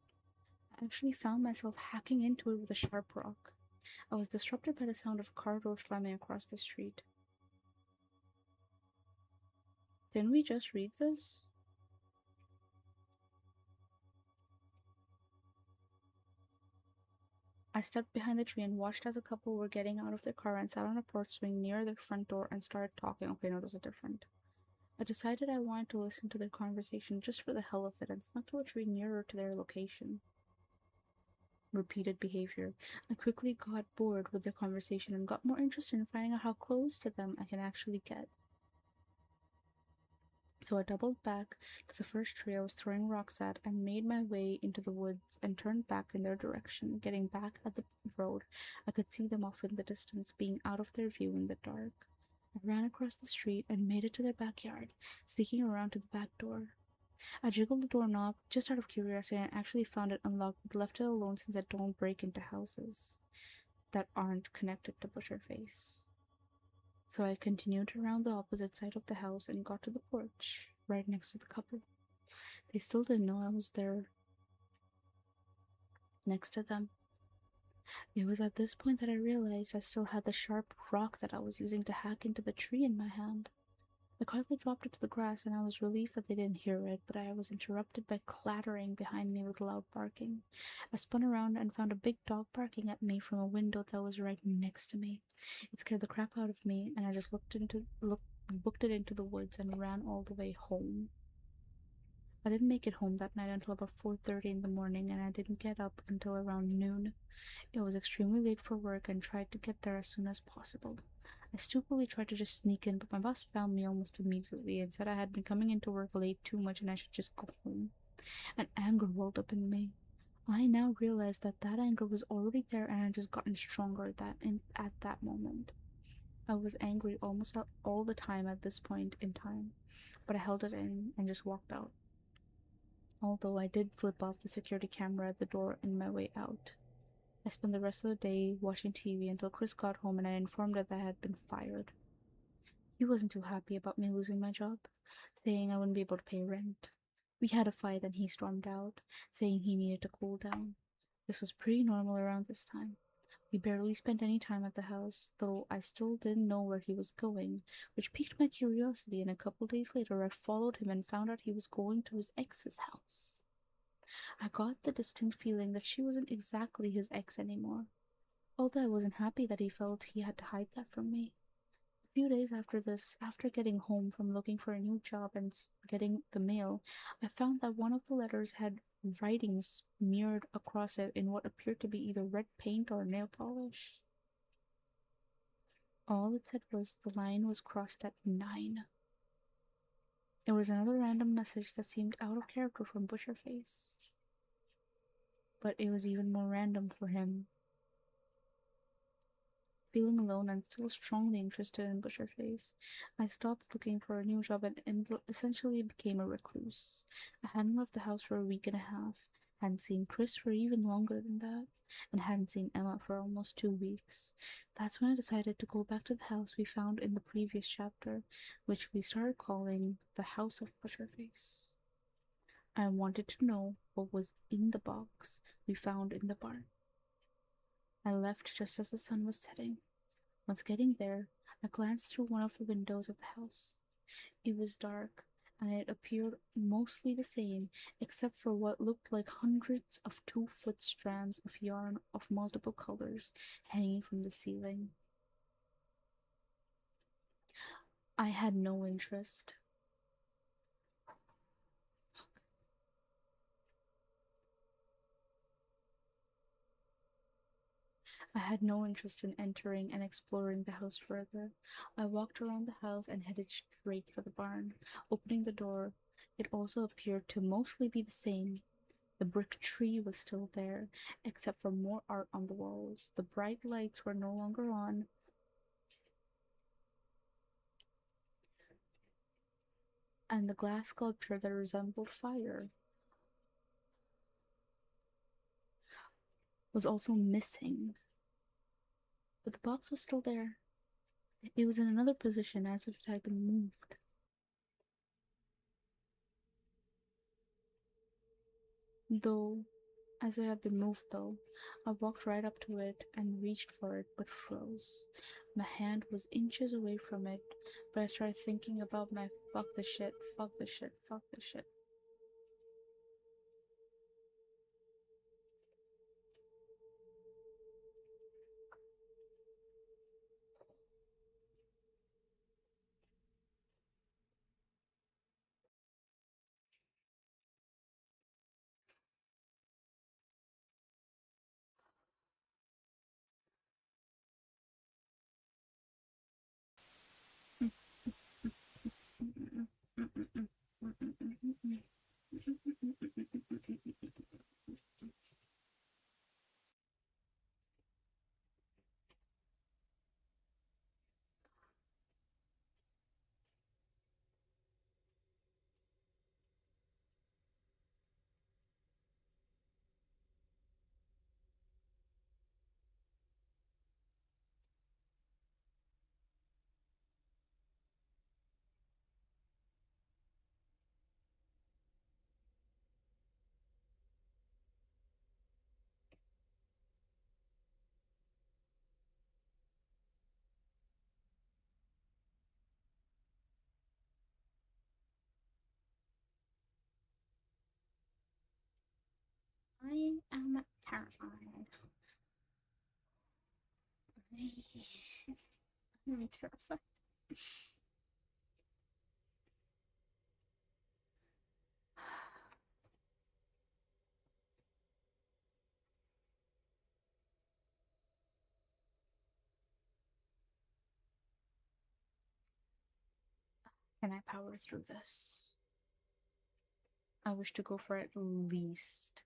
I actually found myself hacking into it with a sharp rock. I was disrupted by the sound of a car door slamming across the street. Didn't we just read this? I stepped behind the tree and watched as a couple were getting out of their car and sat on a porch swing near their front door and started talking. Okay, no, this is different. I decided I wanted to listen to their conversation just for the hell of it and snuck to a tree nearer to their location. Repeated behavior. I quickly got bored with their conversation and got more interested in finding out how close to them I can actually get. So I doubled back to the first tree I was throwing rocks at and made my way into the woods and turned back in their direction. Getting back at the road, I could see them off in the distance, being out of their view in the dark. I ran across the street and made it to their backyard, sneaking around to the back door. I jiggled the doorknob just out of curiosity and actually found it unlocked but left it alone since I don't break into houses that aren't connected to Butcherface. So I continued around the opposite side of the house and got to the porch, right next to the couple. They still didn't know I was there next to them. It was at this point that I realized I still had the sharp rock that I was using to hack into the tree in my hand. I quietly dropped it to the grass and I was relieved that they didn't hear it, but I was interrupted by clattering behind me with loud barking. I spun around and found a big dog barking at me from a window that was right next to me. It scared the crap out of me and I just booked it into the woods and ran all the way home. I didn't make it home that night until about 4:30 in the morning and I didn't get up until around noon. It was extremely late for work and tried to get there as soon as possible. I stupidly tried to just sneak in, but my boss found me almost immediately and said I had been coming into work late too much and I should just go home. And anger welled up in me. I now realized that that anger was already there and had just gotten stronger at that moment. I was angry almost all the time at this point in time, but I held it in and just walked out. Although I did flip off the security camera at the door in my way out. I spent the rest of the day watching TV until Chris got home and I informed her that I had been fired. He wasn't too happy about me losing my job, saying I wouldn't be able to pay rent. We had a fight and he stormed out, saying he needed to cool down. This was pretty normal around this time. We barely spent any time at the house, though I still didn't know where he was going, which piqued my curiosity, and a couple days later I followed him and found out he was going to his ex's house. I got the distinct feeling that she wasn't exactly his ex anymore, although I wasn't happy that he felt he had to hide that from me. A few days after this, after getting home from looking for a new job and getting the mail, I found that one of the letters had writing smeared across it in what appeared to be either red paint or nail polish. All it said was the line was crossed at 9. It was another random message that seemed out of character from Butcherface, but it was even more random for him. Feeling alone and still strongly interested in Butcherface, I stopped looking for a new job and essentially became a recluse. I hadn't left the house for a week and a half, hadn't seen Chris for even longer than that, and hadn't seen Emma for almost 2 weeks. That's when I decided to go back to the house we found in the previous chapter, which we started calling the House of Butcherface. I wanted to know what was in the box we found in the barn. I left just as the sun was setting. Once getting there, I glanced through one of the windows of the house. It was dark, and it appeared mostly the same, except for what looked like hundreds of 2-foot strands of yarn of multiple colors hanging from the ceiling. I had no interest. I had no interest in entering and exploring the house further. I walked around the house and headed straight for the barn. Opening the door, it also appeared to mostly be the same. The brick tree was still there, except for more art on the walls. The bright lights were no longer on, and the glass sculpture that resembled fire was also missing. But the box was still there. It was in another position as if it had been moved. Though, as it had been moved, though, I walked right up to it and reached for it but froze. My hand was inches away from it, but I started thinking about my fuck the shit, fuck the shit, fuck the shit. I am terrified. I'm terrified. Can I power through this? I wish to go for at least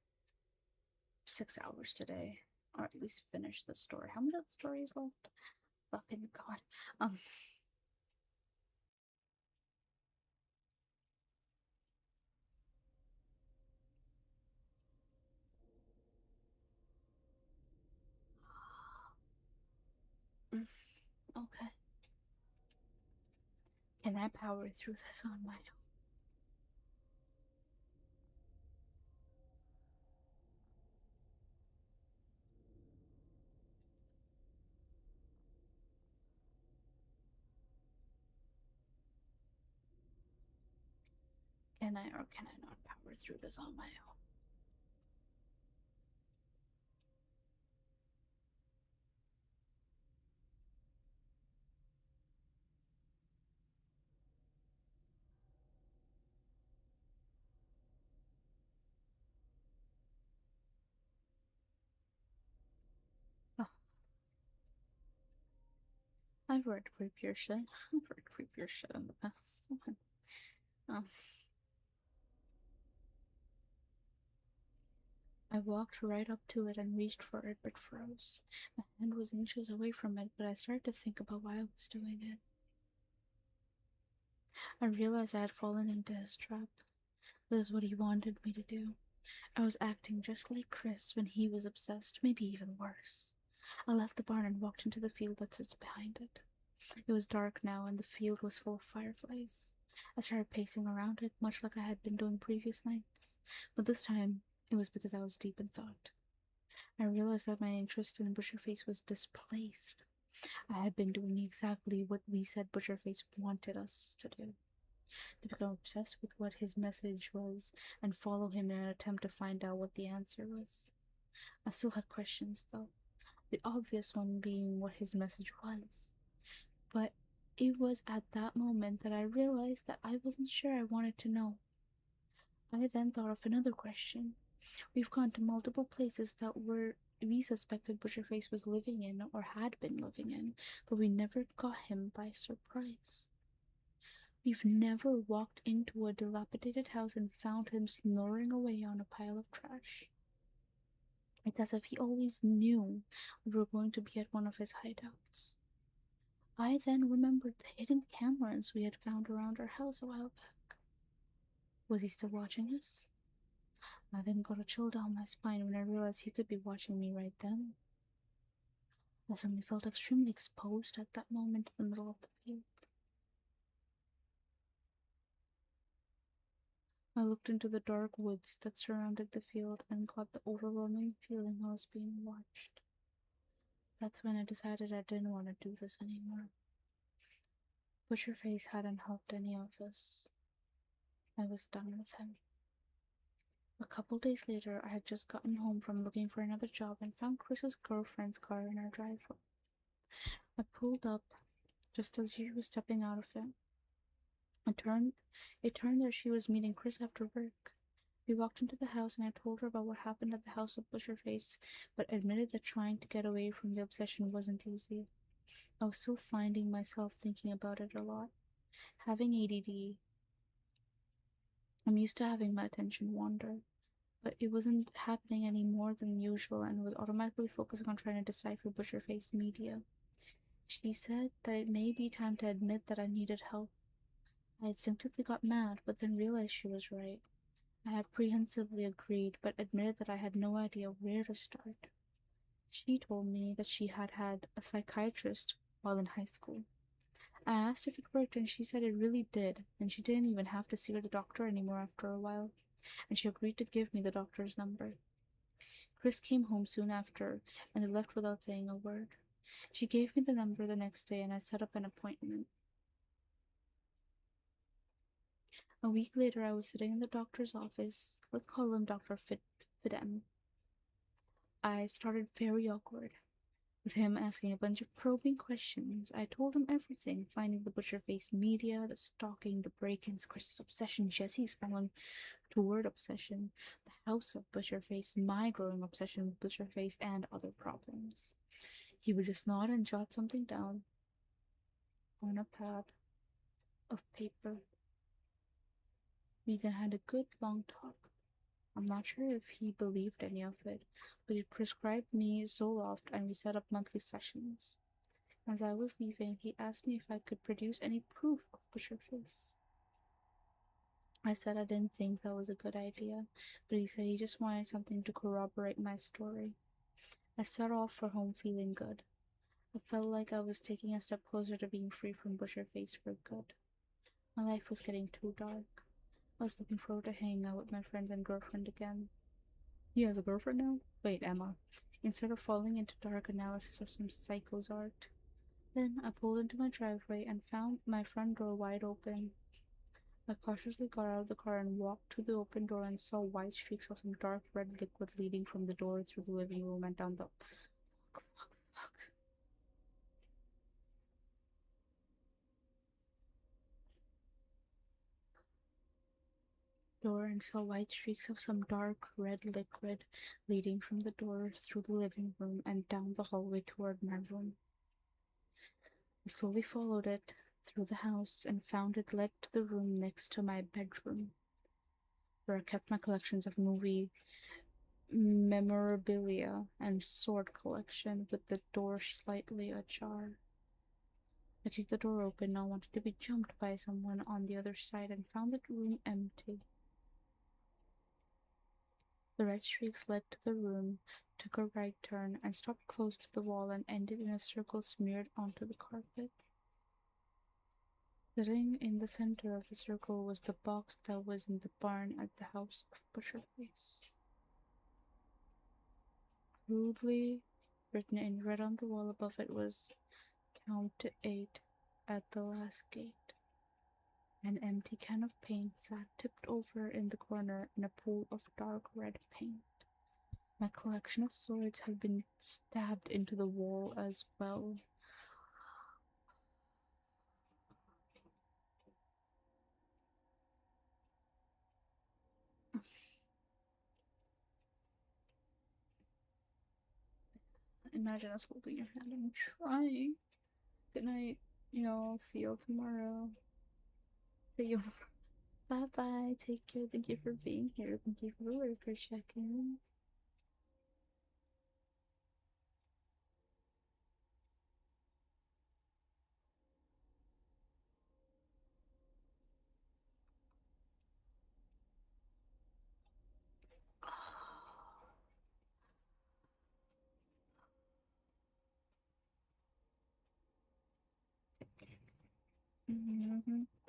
6 hours today, or at least finish the story. How much of the story is left? Fucking god. Um, okay. Can I power through this on my own? Can I or can I not power through this on my own? Oh, I've read creepier shit. I've read creepier shit in the past. Um, I walked right up to it and reached for it but froze. My hand was inches away from it, but I started to think about why I was doing it. I realized I had fallen into his trap. This is what he wanted me to do. I was acting just like Chris when he was obsessed, maybe even worse. I left the barn and walked into the field that sits behind it. It was dark now, and the field was full of fireflies. I started pacing around it, much like I had been doing previous nights, but this time it was because I was deep in thought. I realized that my interest in Butcherface was displaced. I had been doing exactly what we said Butcherface wanted us to do, to become obsessed with what his message was and follow him in an attempt to find out what the answer was. I still had questions, though, the obvious one being what his message was. But it was at that moment that I realized that I wasn't sure I wanted to know. I then thought of another question. We've gone to multiple places that were we suspected Butcherface was living in or had been living in, but we never got him by surprise. We've never walked into a dilapidated house and found him snoring away on a pile of trash. It's as if he always knew we were going to be at one of his hideouts. I then remembered the hidden cameras we had found around our house a while back. Was he still watching us? I then got a chill down my spine when I realized he could be watching me right then. I suddenly felt extremely exposed at that moment in the middle of the field. I looked into the dark woods that surrounded the field and got the overwhelming feeling I was being watched. That's when I decided I didn't want to do this anymore. Butcherface hadn't helped any of us. I was done with him. A couple days later, I had just gotten home from looking for another job and found Chris's girlfriend's car in our driveway. I pulled up just as she was stepping out of it. I turned, it turned that she was meeting Chris after work. We walked into the house and I told her about what happened at the house of Butcherface, but admitted that trying to get away from the obsession wasn't easy. I was still finding myself thinking about it a lot. Having ADD, I'm used to having my attention wander, but it wasn't happening any more than usual and was automatically focusing on trying to decipher Butcherface media. She said that it may be time to admit that I needed help. I instinctively got mad, but then realized she was right. I apprehensively agreed, but admitted that I had no idea where to start. She told me that she had had a psychiatrist while in high school. I asked if it worked, and she said it really did, and she didn't even have to see the doctor anymore after a while, and she agreed to give me the doctor's number. Chris came home soon after, and they left without saying a word. She gave me the number the next day, and I set up an appointment. A week later, I was sitting in the doctor's office. Let's call him Dr. Fidem. I started very awkward, with him asking a bunch of probing questions. I told him everything, finding the Butcherface media, the stalking, the break-ins, Chris's obsession, Jesse's falling toward obsession, the house of Butcherface, my growing obsession with Butcherface, and other problems. He would just nod and jot something down on a pad of paper. We then had a good long talk. I'm not sure if he believed any of it, but he prescribed me Zoloft and we set up monthly sessions. As I was leaving, he asked me if I could produce any proof of Butcherface. I said I didn't think that was a good idea, but he said he just wanted something to corroborate my story. I set off for home feeling good. I felt like I was taking a step closer to being free from Butcherface for good. My life was getting too dark. I was looking forward to hanging out with my friends and girlfriend again. He has a girlfriend now? Wait, Emma. Instead of falling into dark analysis of some psycho's art. Then I pulled into my driveway and found my front door wide open. I cautiously got out of the car and walked to the open door and saw white streaks of some dark red liquid leading from the door through the living room and down the door and saw white streaks of some dark red liquid leading from the door through the living room and down the hallway toward my room. I slowly followed it through the house and found it led to the room next to my bedroom, where I kept my collections of movie memorabilia and sword collection with the door slightly ajar. I kicked the door open, not wanting to be jumped by someone on the other side, and found the room empty. The red streaks led to the room, took a right turn, and stopped close to the wall and ended in a circle smeared onto the carpet. Sitting in the center of the circle was the box that was in the barn at the house of Butcherface. Crudely written in red on the wall above it was "Count to 8 at the last gate." An empty can of paint sat tipped over in the corner in a pool of dark red paint. My collection of swords had been stabbed into the wall as well. Imagine us holding your hand. I'm trying. Good night. See you tomorrow. See you. Bye bye. Take care. Thank you for being here. Thank you for the worker check-in.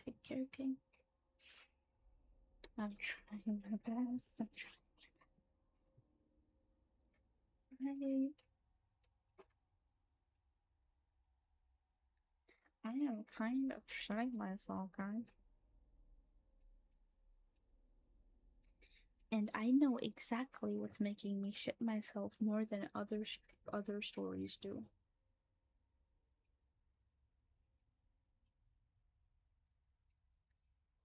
Take care, King. I'm trying my best. I'm trying. I am kind of shitting myself, guys. And I know exactly what's making me shit myself more than other stories do.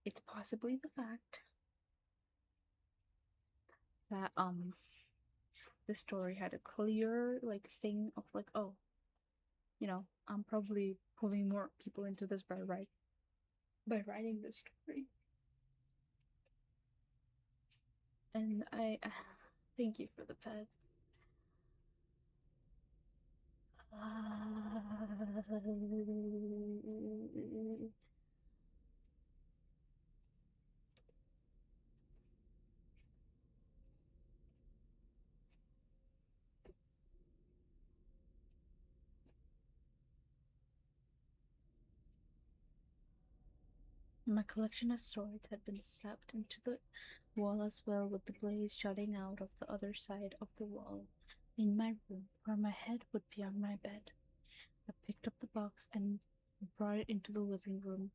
It's possibly the fact that this story had a clear thing of oh, I'm probably pulling more people into this by writing this story. And I thank you for the pet. My collection of swords had been slapped into the wall as well, with the blaze jutting out of the other side of the wall. In my room, where my head would be on my bed, I picked up the box and brought it into the living room.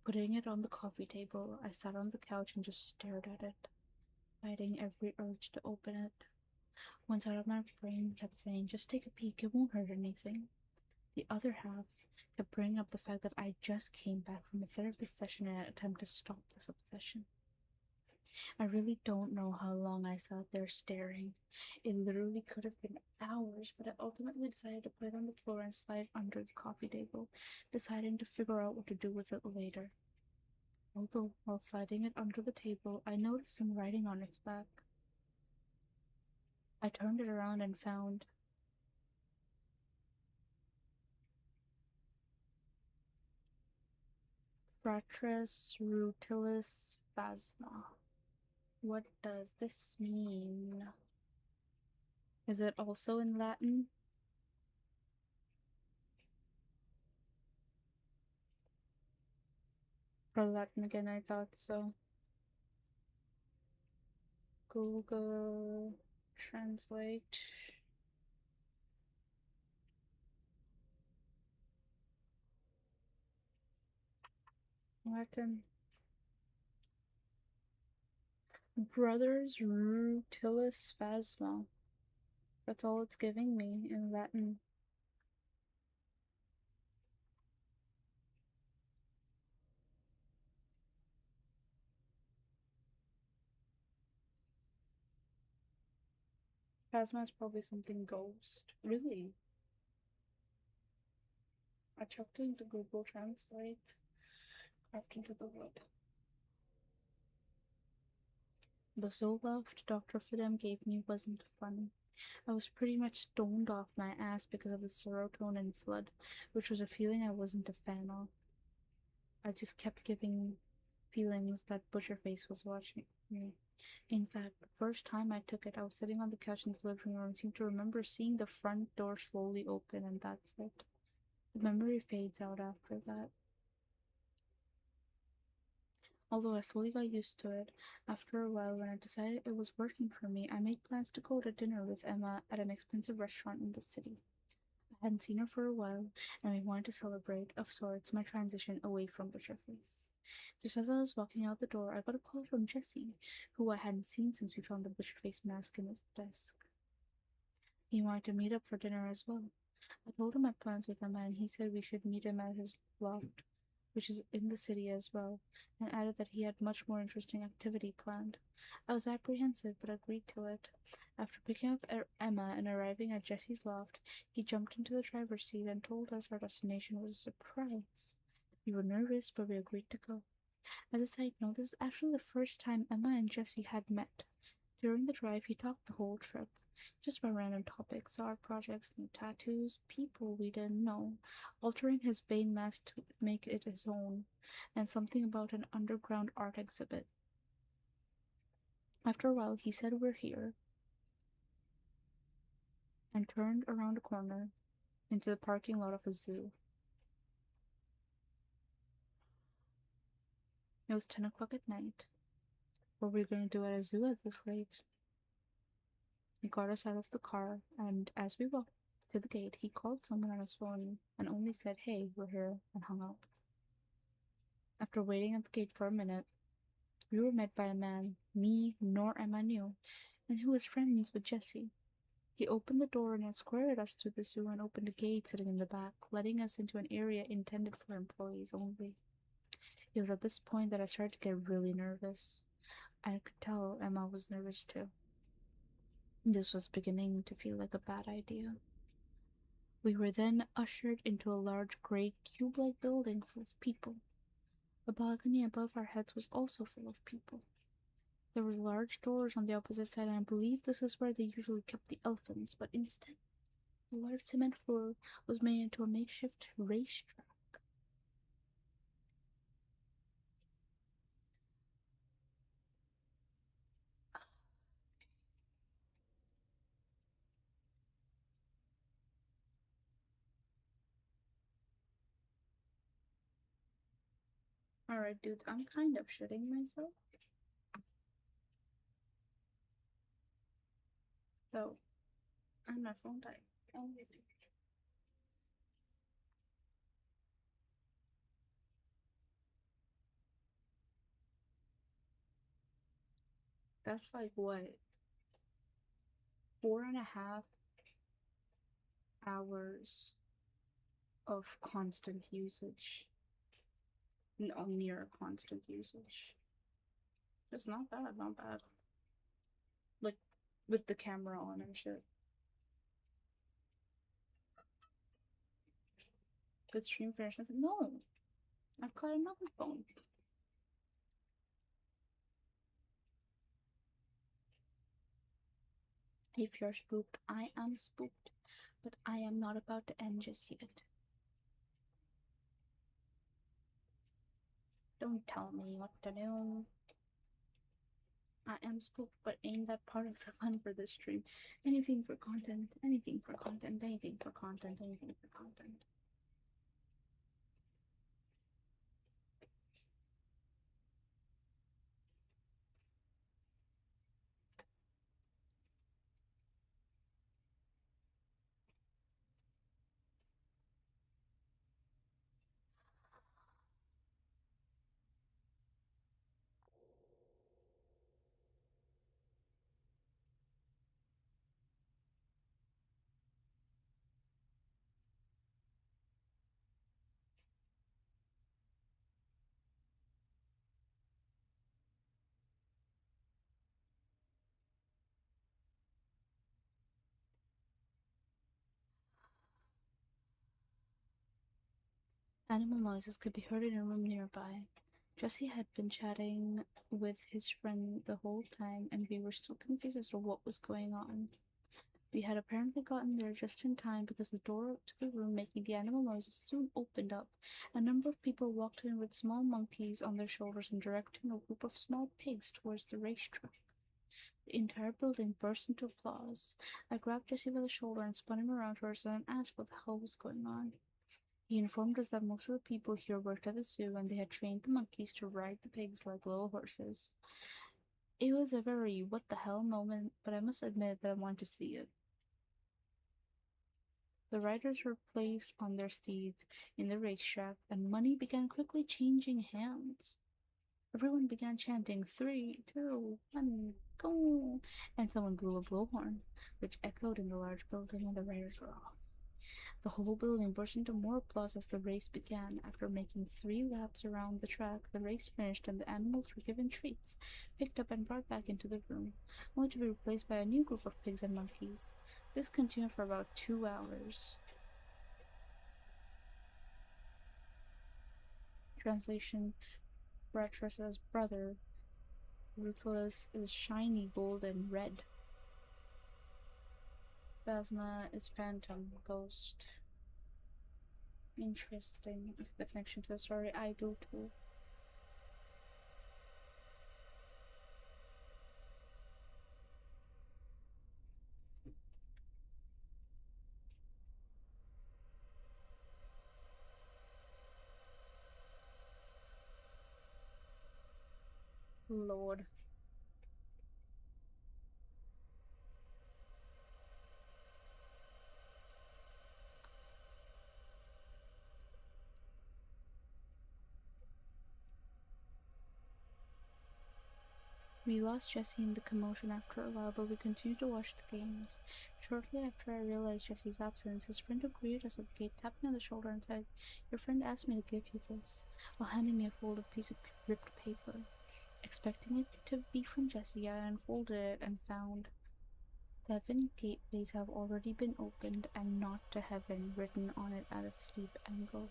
Putting it on the coffee table, I sat on the couch and just stared at it, fighting every urge to open it. One side of my brain kept saying, just take a peek, it won't hurt anything. The other half kept bringing up the fact that I just came back from a therapist session in an attempt to stop this obsession. I really don't know how long I sat there staring. It literally could have been hours, but I ultimately decided to put it on the floor and slide it under the coffee table, deciding to figure out what to do with it later. Although, while sliding it under the table, I noticed some writing on its back. I turned it around and found Fratres rutilis phasma. What does this mean? Is it also in Latin? For Latin again, I thought so. Google Translate. Latin. Brothers rutilis phasma. That's all it's giving me in Latin. Phasma is probably something ghost. Really? I chucked it into Google Translate. Carved into the wood. The soul left Dr. Fidem gave me wasn't fun. I was pretty much stoned off my ass because of the serotonin flood, which was a feeling I wasn't a fan of. I just kept giving feelings that Butcherface was watching me. In fact, the first time I took it, I was sitting on the couch in the living room and seemed to remember seeing the front door slowly open, and that's it. The memory fades out after that. Although I slowly got used to it, after a while, when I decided it was working for me, I made plans to go to dinner with Emma at an expensive restaurant in the city. I hadn't seen her for a while, and we wanted to celebrate, of sorts, my transition away from Butcherface. Just as I was walking out the door, I got a call from Jesse, who I hadn't seen since we found the Butcherface mask in his desk. He wanted to meet up for dinner as well. I told him my plans with Emma, and he said we should meet him at his loft. which is in the city as well, and added that he had much more interesting activity planned. I was apprehensive, but agreed to it. After picking up Emma and arriving at Jesse's loft, he jumped into the driver's seat and told us our destination was a surprise. We were nervous, but we agreed to go. As a side note, this is actually the first time Emma and Jesse had met. During the drive, he talked the whole trip, just about random topics, art projects, new tattoos, people we didn't know, altering his Bane mask to make it his own, and something about an underground art exhibit. After a while, he said we're here, and turned around a corner into the parking lot of a zoo. It was 10 o'clock at night. What were we going to do at a zoo at this late? He got us out of the car, and as we walked to the gate, he called someone on his phone and only said, "Hey, we're here," and hung up. After waiting at the gate for a minute, we were met by a man me nor Emma knew, and who was friends with Jesse. He opened the door and escorted us to the zoo and opened a gate sitting in the back, letting us into an area intended for employees only. It was at this point that I started to get really nervous. I could tell Emma was nervous too. This was beginning to feel like a bad idea. We were then ushered into a large grey cube-like building full of people. The balcony above our heads was also full of people. There were large doors on the opposite side, and I believe this is where they usually kept the elephants, but instead, the large cement floor was made into a makeshift racetrack. Alright, dude, I'm kind of shitting myself. So, and my phone died. Amazing. That's like what, 4.5 hours of constant usage. No, near constant usage. It's not bad, not bad. Like, with the camera on and shit. Good stream finish. No, I've got another phone. If you're spooked, I am spooked. But I am not about to end just yet. Don't tell me what to do. I am spooked, but ain't that part of the fun for this stream? Anything for content, anything for content, anything for content, anything for content. Animal noises could be heard in a room nearby. Jesse had been chatting with his friend the whole time, and we were still confused as to what was going on. We had apparently gotten there just in time because the door to the room making the animal noises soon opened up. A number of people walked in with small monkeys on their shoulders and directing a group of small pigs towards the racetrack. The entire building burst into applause. I grabbed Jesse by the shoulder and spun him around to us and asked what the hell was going on. He informed us that most of the people here worked at the zoo and they had trained the monkeys to ride the pigs like little horses. It was a very what the hell moment, but I must admit that I wanted to see it. The riders were placed on their steeds in the racetrack, and money began quickly changing hands. Everyone began chanting, 3, 2, 1, go! And someone blew a blowhorn, which echoed in the large building, and the riders were off. The whole building burst into more applause as the race began. After making 3 laps around the track, the race finished and the animals were given treats, picked up and brought back into the room, only to be replaced by a new group of pigs and monkeys. This continued for about 2 hours. Translation: Butcherface's brother, Ruthless, is shiny gold and red. Phasma is phantom, ghost. Interesting. Is the connection to the story? I do too. Lord. We lost Jesse in the commotion after a while, but we continued to watch the games. Shortly after I realized Jesse's absence, his friend who greeted us at the gate tapped me on the shoulder and said, "Your friend asked me to give you this," while handing me a folded piece of ripped paper. Expecting it to be from Jesse, I unfolded it and found 7 gateways have already been opened and not to heaven written on it at a steep angle.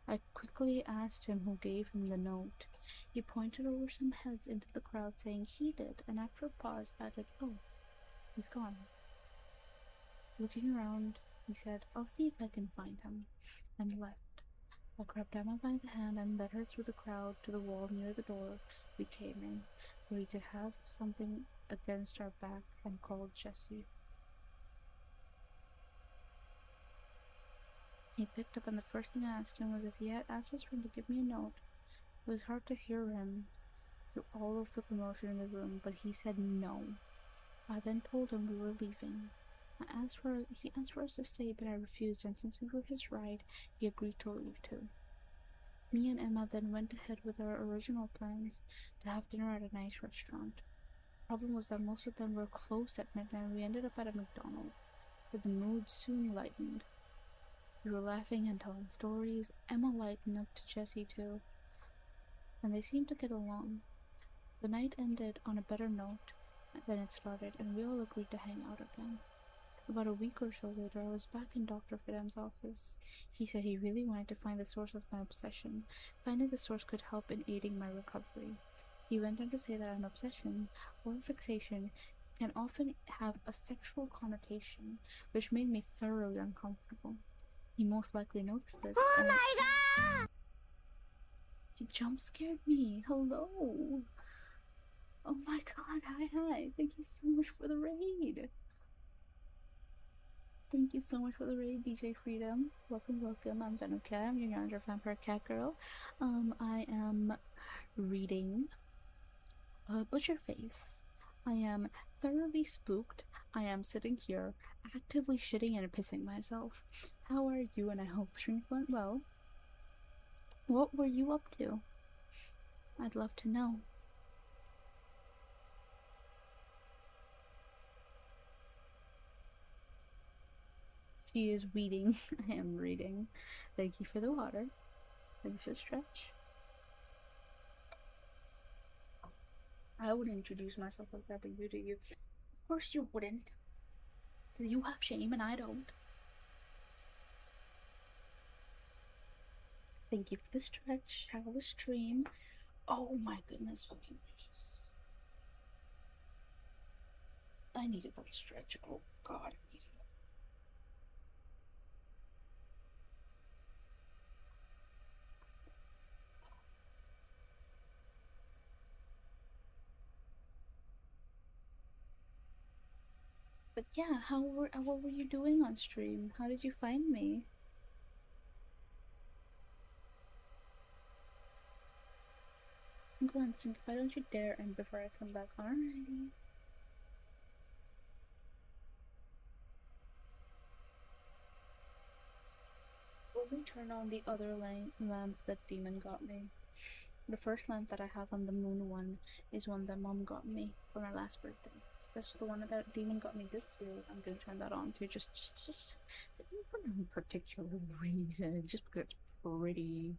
I quickly asked him who gave him the note. He pointed over some heads into the crowd, saying he did, and after a pause added, "Oh, he's gone." Looking around, he said, "I'll see if I can find him," and left. I grabbed Emma by the hand and led her through the crowd to the wall near the door we came in, so we could have something against our back, and called Jesse. He picked up, and the first thing I asked him was if he had asked his friend to give me a note. It was hard to hear him through all of the commotion in the room, but he said no. I then told him we were leaving. He asked for us to stay, but I refused, and since we were his ride, he agreed to leave too. Me and Emma then went ahead with our original plans to have dinner at a nice restaurant. The problem was that most of them were closed at midnight, and we ended up at a McDonald's, but the mood soon lightened. We were laughing and telling stories. Emma lightened up to Jessie too, and they seemed to get along. The night ended on a better note than it started, and we all agreed to hang out again. About a week or so later, I was back in Dr. Fidam's office. He said he really wanted to find the source of my obsession. Finding the source could help in aiding my recovery. He went on to say that an obsession or fixation can often have a sexual connotation, which made me thoroughly uncomfortable. He most likely noticed this. Oh my god! He jump scared me. Hello. Oh my god, hi. Thank you so much for the raid. Thank you so much for the raid, DJ Freedom. Welcome. I'm Venuka. I'm your yonder vampire cat girl. I am reading Butcherface. I am thoroughly spooked. I am sitting here actively shitting and pissing myself. How are you? And I hope stream went well. What were you up to? I'd love to know. She is reading. I am reading. Thank you for the water. Thank you for the stretch. I would introduce myself like that, but you do you. Of course you wouldn't. Because you have shame and I don't. Thank you for the stretch. How was stream? Oh my goodness, fucking gracious. I needed that stretch. Oh god, I needed it. But yeah, what were you doing on stream? How did you find me? Uncle Instinct, why don't you dare end before I come back? Alrighty. Let me turn on the other lamp that Demon got me. The first lamp that I have on the moon one is one that Mom got me for my last birthday. That's the one that demon got me this year. I'm gonna turn that on too. Just for no particular reason. Just because it's pretty.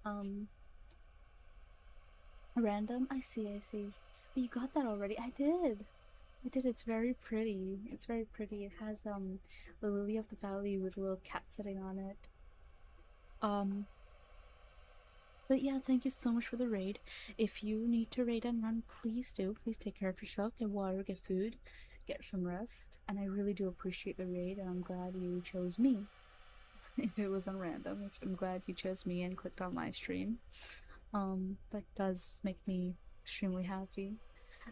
Um, random. I see. I see. But you got that already. I did. I did. It's very pretty. It's very pretty. It has the lily of the valley with a little cat sitting on it. Um, but yeah, thank you so much for the raid. If you need to raid and run, please do. Please take care of yourself. Get water. Get food. Get some rest. And I really do appreciate the raid. And I'm glad you chose me. If it was on random, I'm glad you chose me and clicked on my stream. That does make me extremely happy,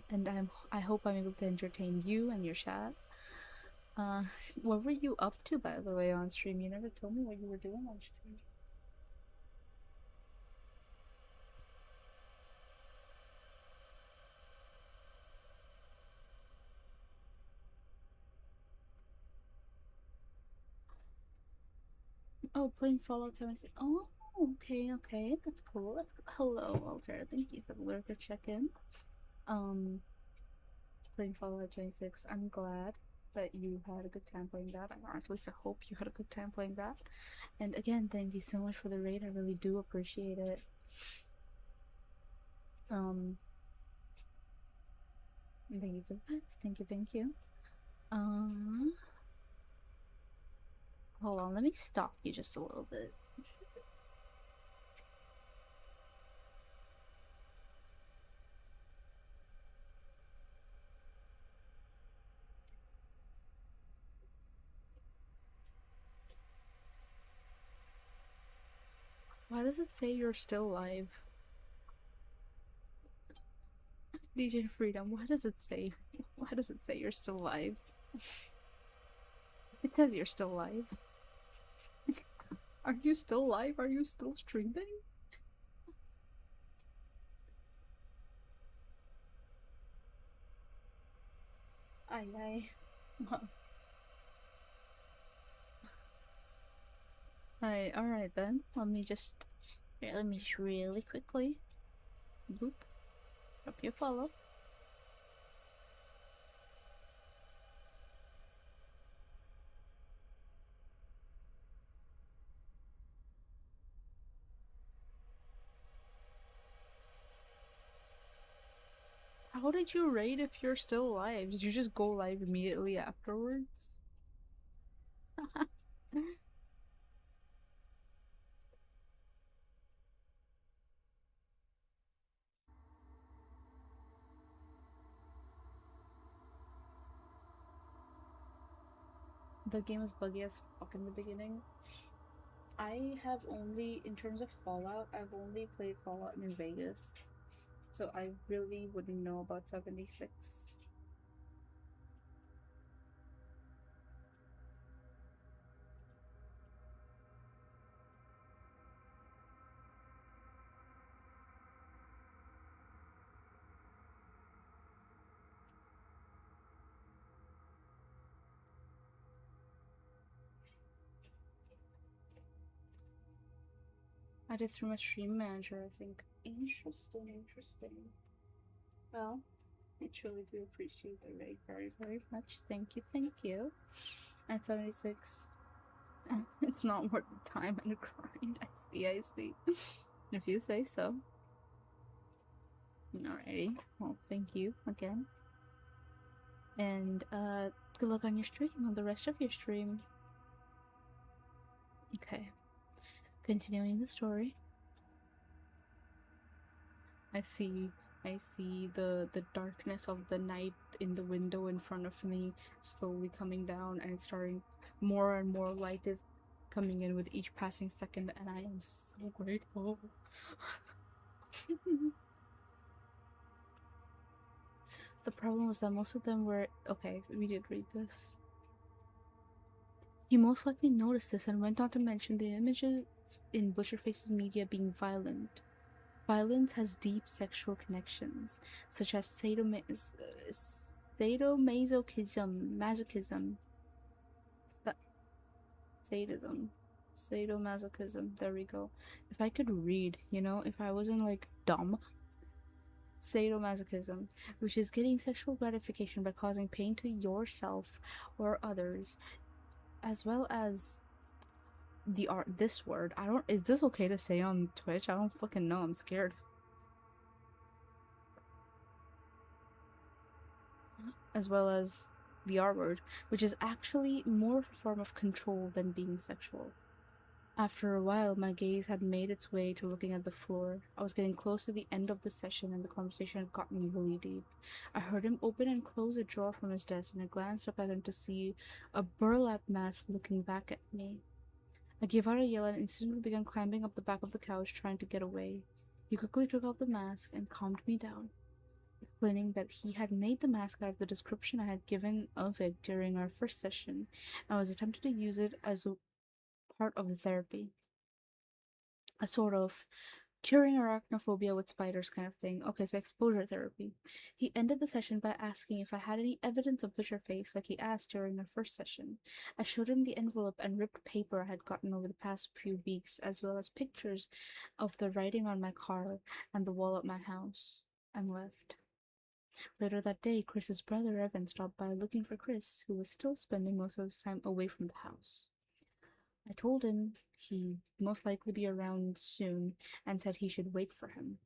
and I hope I'm able to entertain you and your chat. Uh, what were you up to, by the way, on stream? You never told me what you were doing on stream. Oh, playing Fallout 76. Oh, okay, okay, that's cool. That's cool. Hello, Walter. Thank you for the lurker check-in. Um, playing Fallout 26. I'm glad that you had a good time playing that. Or at least I hope you had a good time playing that. And again, thank you so much for the raid. I really do appreciate it. Um, thank you for the pets. Thank you, thank you. Um, hold on, let me stop you just a little bit. Why does it say you're still live? DJ Freedom, why does it say? Why does it say you're still live? It says you're still live. Are you still live? Are you still streaming? Aye. Aye, alright then. Let me just really quickly. Boop. Drop you a follow. How did you rate if you're still live? Did you just go live immediately afterwards? The game is buggy as fuck in the beginning. I have only, in terms of Fallout, I've only played Fallout New Vegas. So I really wouldn't know about 76. I did through my stream manager, I think. Interesting, interesting. Well, I truly do appreciate the raid very, very much. Thank you, thank you. At 76, it's not worth the time and the grind. I see, I see. If you say so. Alrighty. Well, thank you again. And good luck on your stream, on the rest of your stream. Okay. Continuing the story. I see the darkness of the night in the window in front of me slowly coming down, and it's starting, more and more light is coming in with each passing second, and I am so grateful. The problem was that most of them were okay, we did read this. He most likely noticed this and went on to mention the images in Butcherface's media being violent. Violence has deep sexual connections, such as sadomasochism, masochism, sadism, sadomasochism. There we go. If I could read, if I wasn't like dumb, sadomasochism, which is getting sexual gratification by causing pain to yourself or others, as well as the art. This word, I don't. Is this okay to say on Twitch? I don't fucking know. I'm scared. As well as the R word, which is actually more of a form of control than being sexual. After a while, my gaze had made its way to looking at the floor. I was getting close to the end of the session and the conversation had gotten really deep. I heard him open and close a drawer from his desk and I glanced up at him to see a burlap mask looking back at me. I gave out a yell and instantly began climbing up the back of the couch, trying to get away. He quickly took off the mask and calmed me down, explaining that he had made the mask out of the description I had given of it during our first session and was attempting to use it as a part of the therapy. A sort of curing arachnophobia with spiders kind of thing. Okay, so exposure therapy. He ended the session by asking if I had any evidence of Butcherface, like he asked during our first session. I showed him the envelope and ripped paper I had gotten over the past few weeks, as well as pictures of the writing on my car and the wall at my house, and left. Later that day, Chris's brother Evan stopped by looking for Chris, who was still spending most of his time away from the house. I told him he'd most likely be around soon and said he should wait for him.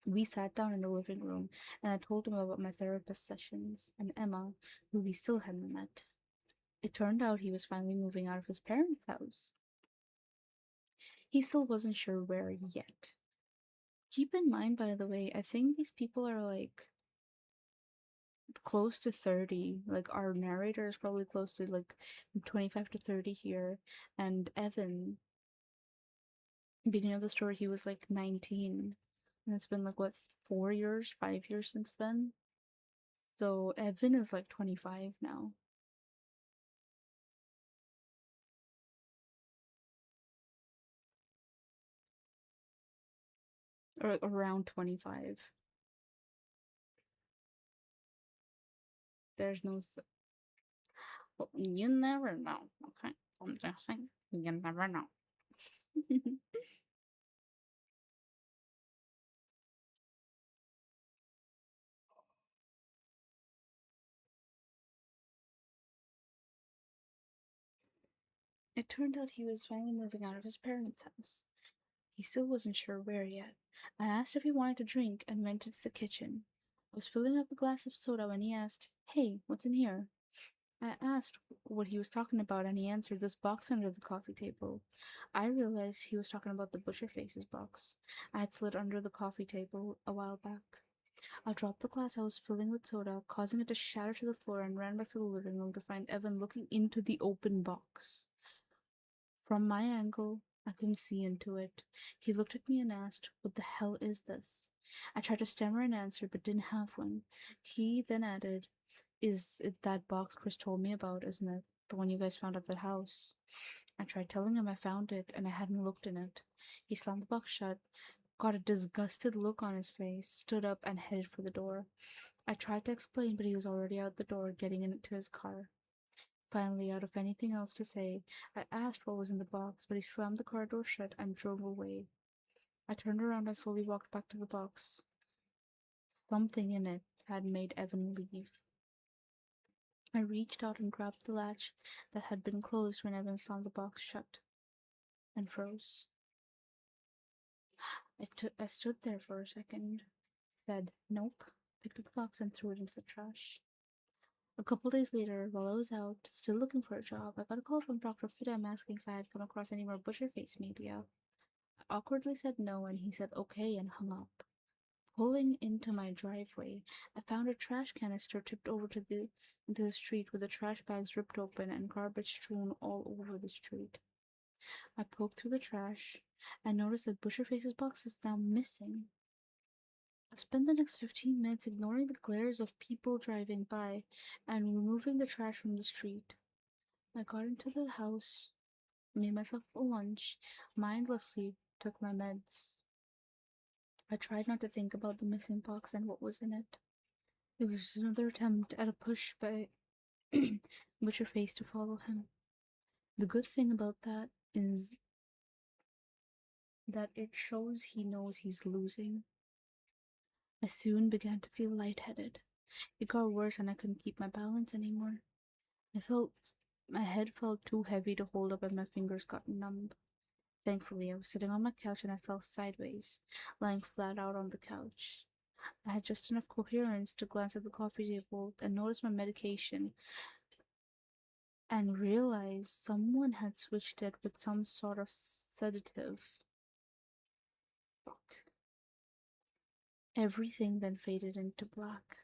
We sat down in the living room and I told him about my therapist sessions and Emma, who we still hadn't met. It turned out he was finally moving out of his parents' house. He still wasn't sure where yet. Keep in mind, by the way, I think these people are like close to 30. Like, our narrator is probably close to like 25 to 30 here. And Evan, beginning of the story, he was like 19. And it's been like, what, 4 years, 5 years since then? So Evan is like 25 now. Or like around 25. There's no. Well, you never know, okay? I'm just saying, you never know. It turned out he was finally moving out of his parents' house. He still wasn't sure where yet. I asked if he wanted a drink and went into the kitchen. I was filling up a glass of soda when he asked, "Hey, what's in here?" I asked what he was talking about, and he answered, "This box under the coffee table." I realized he was talking about the Butcherface's box I had slid under the coffee table a while back. I dropped the glass I was filling with soda, causing it to shatter to the floor, and ran back to the living room to find Evan looking into the open box. From my angle, I couldn't see into it. He looked at me and asked, "What the hell is this?" I tried to stammer an answer but didn't have one. He then added, "Is it that box Chris told me about, isn't it? The one you guys found at the house?" I tried telling him I found it and I hadn't looked in it. He slammed the box shut, got a disgusted look on his face, stood up, and headed for the door. I tried to explain, but he was already out the door, getting into his car. Finally, out of anything else to say, I asked what was in the box, but he slammed the car door shut and drove away. I turned around and slowly walked back to the box. Something in it had made Evan leave. I reached out and grabbed the latch that had been closed when Evan slammed the box shut and froze. I stood there for a second, said nope, picked up the box and threw it into the trash. A couple days later, while I was out, still looking for a job, I got a call from Dr. Fidem asking if I had come across any more Butcherface media. I awkwardly said no, and he said okay and hung up. Pulling into my driveway, I found a trash canister tipped over into the street with the trash bags ripped open and garbage strewn all over the street. I poked through the trash and noticed that Butcherface's box is now missing. I spent the next 15 minutes ignoring the glares of people driving by and removing the trash from the street. I got into the house, made myself a lunch, mindlessly took my meds. I tried not to think about the missing box and what was in it. It was just another attempt at a push by Butcherface to follow him. The good thing about that is that it shows he knows he's losing. I soon began to feel lightheaded. It got worse and I couldn't keep my balance anymore. I felt my head felt too heavy to hold up and my fingers got numb. Thankfully, I was sitting on my couch and I fell sideways, lying flat out on the couch. I had just enough coherence to glance at the coffee table and notice my medication and realize someone had switched it with some sort of sedative. Fuck. Everything then faded into black.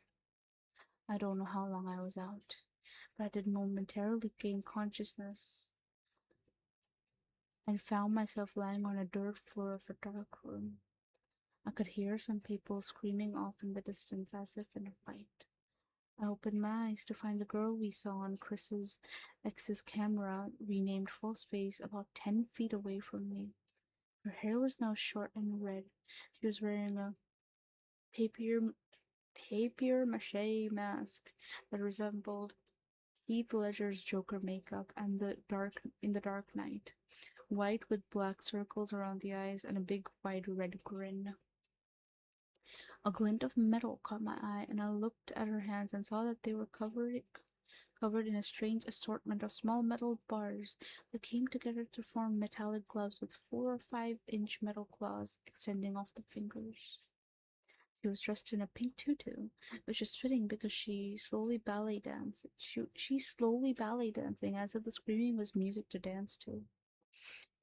I don't know how long I was out, but I did momentarily gain consciousness and found myself lying on a dirt floor of a dark room. I could hear some people screaming off in the distance as if in a fight. I opened my eyes to find the girl we saw on Chris's ex's camera, renamed Falseface, about 10 feet away from me. Her hair was now short and red. She was wearing a papier papier mache mask that resembled Heath Ledger's Joker makeup and the Dark Knight, white with black circles around the eyes and a big wide red grin. A glint of metal caught my eye, and I looked at her hands and saw that they were covered in a strange assortment of small metal bars that came together to form metallic gloves with 4 or 5 inch metal claws extending off the fingers. She was dressed in a pink tutu, which was fitting because she's slowly ballet dancing as if the screaming was music to dance to.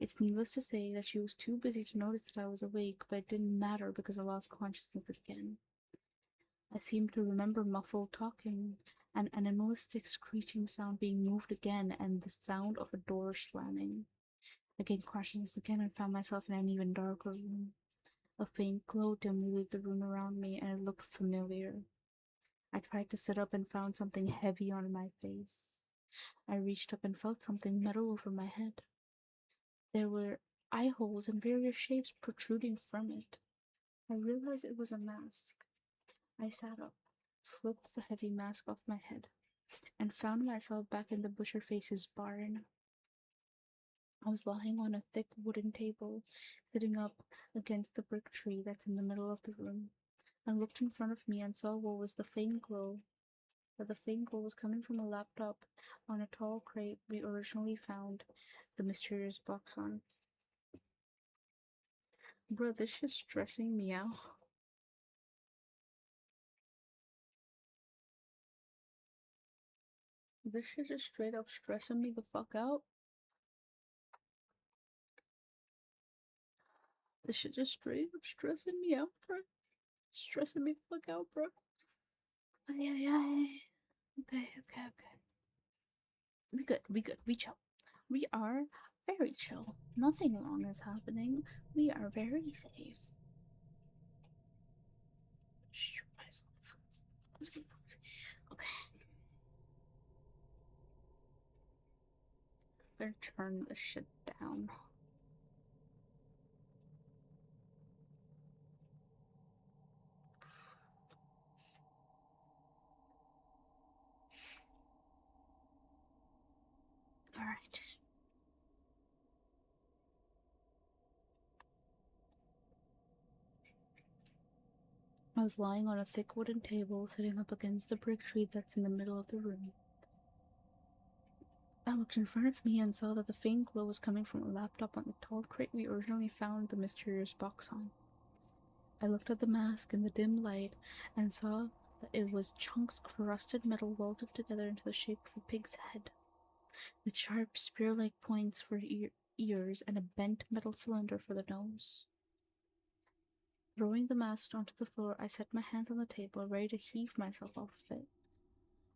It's needless to say that she was too busy to notice that I was awake, but it didn't matter because I lost consciousness again. I seemed to remember muffled talking, an animalistic screeching sound being moved again, and the sound of a door slamming. I gained consciousness again and found myself in an even darker room. A faint glow dimly lit the room around me, and it looked familiar. I tried to sit up and found something heavy on my face. I reached up and felt something metal over my head. There were eye holes in various shapes protruding from it. I realized it was a mask. I sat up, slipped the heavy mask off my head, and found myself back in the Butcherface's barn. I was lying on a thick wooden table, sitting up against the brick tree that's in the middle of the room. I looked in front of me and saw what was the faint glow. That the faint glow was coming from a laptop on a tall crate we originally found the mysterious box on. Bro, this shit's stressing me out. This shit is straight up stressing me the fuck out. This shit just straight up stressing me out, bro. Stressing me the fuck out, bro. Ay, ay, ay. Okay, okay, okay. We chill. We are very chill. Nothing wrong is happening. We are very safe. Shoot myself. Okay, I'm gonna turn this shit down. Alright. I was lying on a thick wooden table, sitting up against the brick tree that's in the middle of the room. I looked in front of me and saw that the faint glow was coming from a laptop on the tall crate we originally found the mysterious box on. I looked at the mask in the dim light and saw that it was chunks of rusted metal welded together into the shape of a pig's head, with sharp spear-like points for ears and a bent metal cylinder for the nose. Throwing the mask onto the floor, I set my hands on the table, ready to heave myself off of it,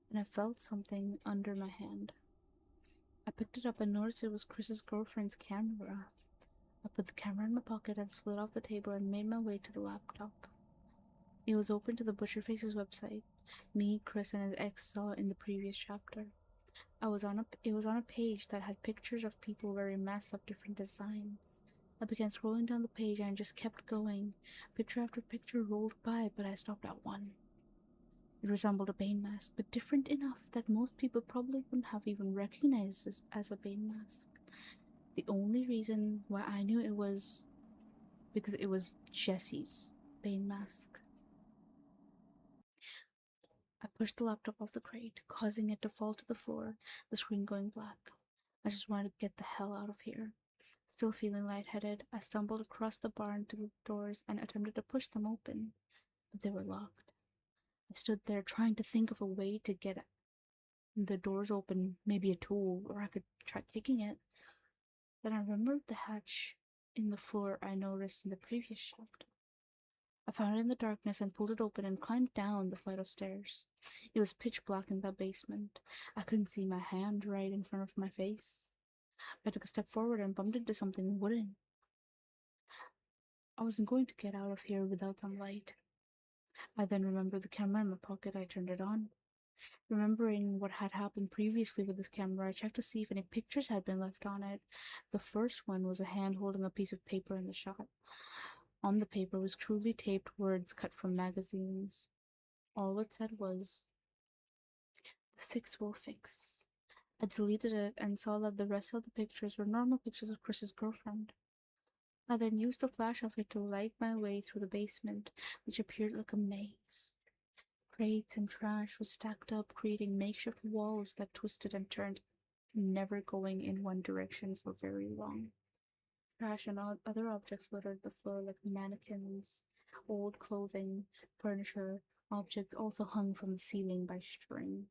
and I felt something under my hand. I picked it up and noticed it was Chris's girlfriend's camera. I put the camera in my pocket and slid off the table and made my way to the laptop. It was open to the Butcherface's website me, Chris, and his ex saw in the previous chapter. It was on a page that had pictures of people wearing masks of different designs. I began scrolling down the page and just kept going. Picture after picture rolled by, but I stopped at one. It resembled a Bane mask, but different enough that most people probably wouldn't have even recognized it as a Bane mask. The only reason why I knew it was because it was Jesse's Bane mask. I pushed the laptop off the crate, causing it to fall to the floor, the screen going black. I just wanted to get the hell out of here. Still feeling lightheaded, I stumbled across the barn to the doors and attempted to push them open, but they were locked. I stood there trying to think of a way to get the doors open, maybe a tool, or I could try kicking it. Then I remembered the hatch in the floor I noticed in the previous shaft. I found it in the darkness and pulled it open and climbed down the flight of stairs. It was pitch black in the basement. I couldn't see my hand right in front of my face. I took a step forward and bumped into something wooden. I wasn't going to get out of here without some light. I then remembered the camera in my pocket. I turned it on. Remembering what had happened previously with this camera, I checked to see if any pictures had been left on it. The first one was a hand holding a piece of paper in the shot. On the paper was crudely taped words cut from magazines. All it said was, "The six will fix." I deleted it and saw that the rest of the pictures were normal pictures of Chris's girlfriend. I then used the flash of it to light my way through the basement, which appeared like a maze. Crates and trash was stacked up, creating makeshift walls that twisted and turned, never going in one direction for very long. Trash and other objects littered the floor like mannequins, old clothing, furniture, objects also hung from the ceiling by string.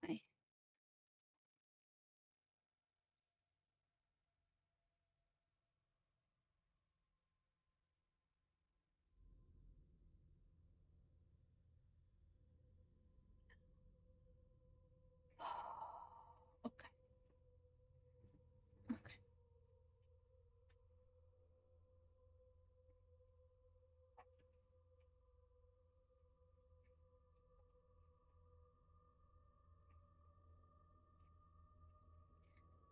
Hi. Okay, okay.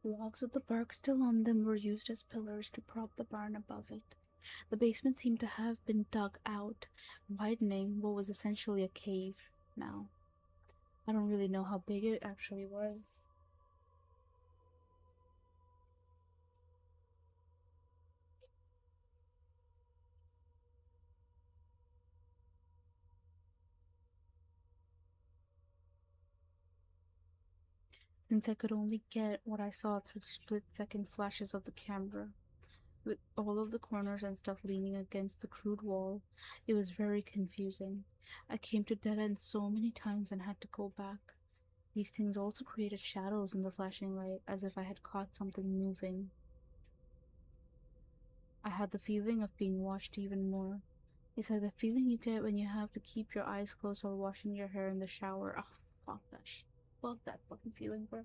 Logs with the bark still on them were used as pillars to prop the barn above it. The basement seemed to have been dug out, widening what was essentially a cave now. I don't really know how big it actually was. Since I could only get what I saw through the split-second flashes of the camera. With all of the corners and stuff leaning against the crude wall, it was very confusing. I came to dead ends so many times and had to go back. These things also created shadows in the flashing light, as if I had caught something moving. I had the feeling of being watched even more. It's like the feeling you get when you have to keep your eyes closed while washing your hair in the shower. Oh, fuck that fuck that fucking feeling, bro.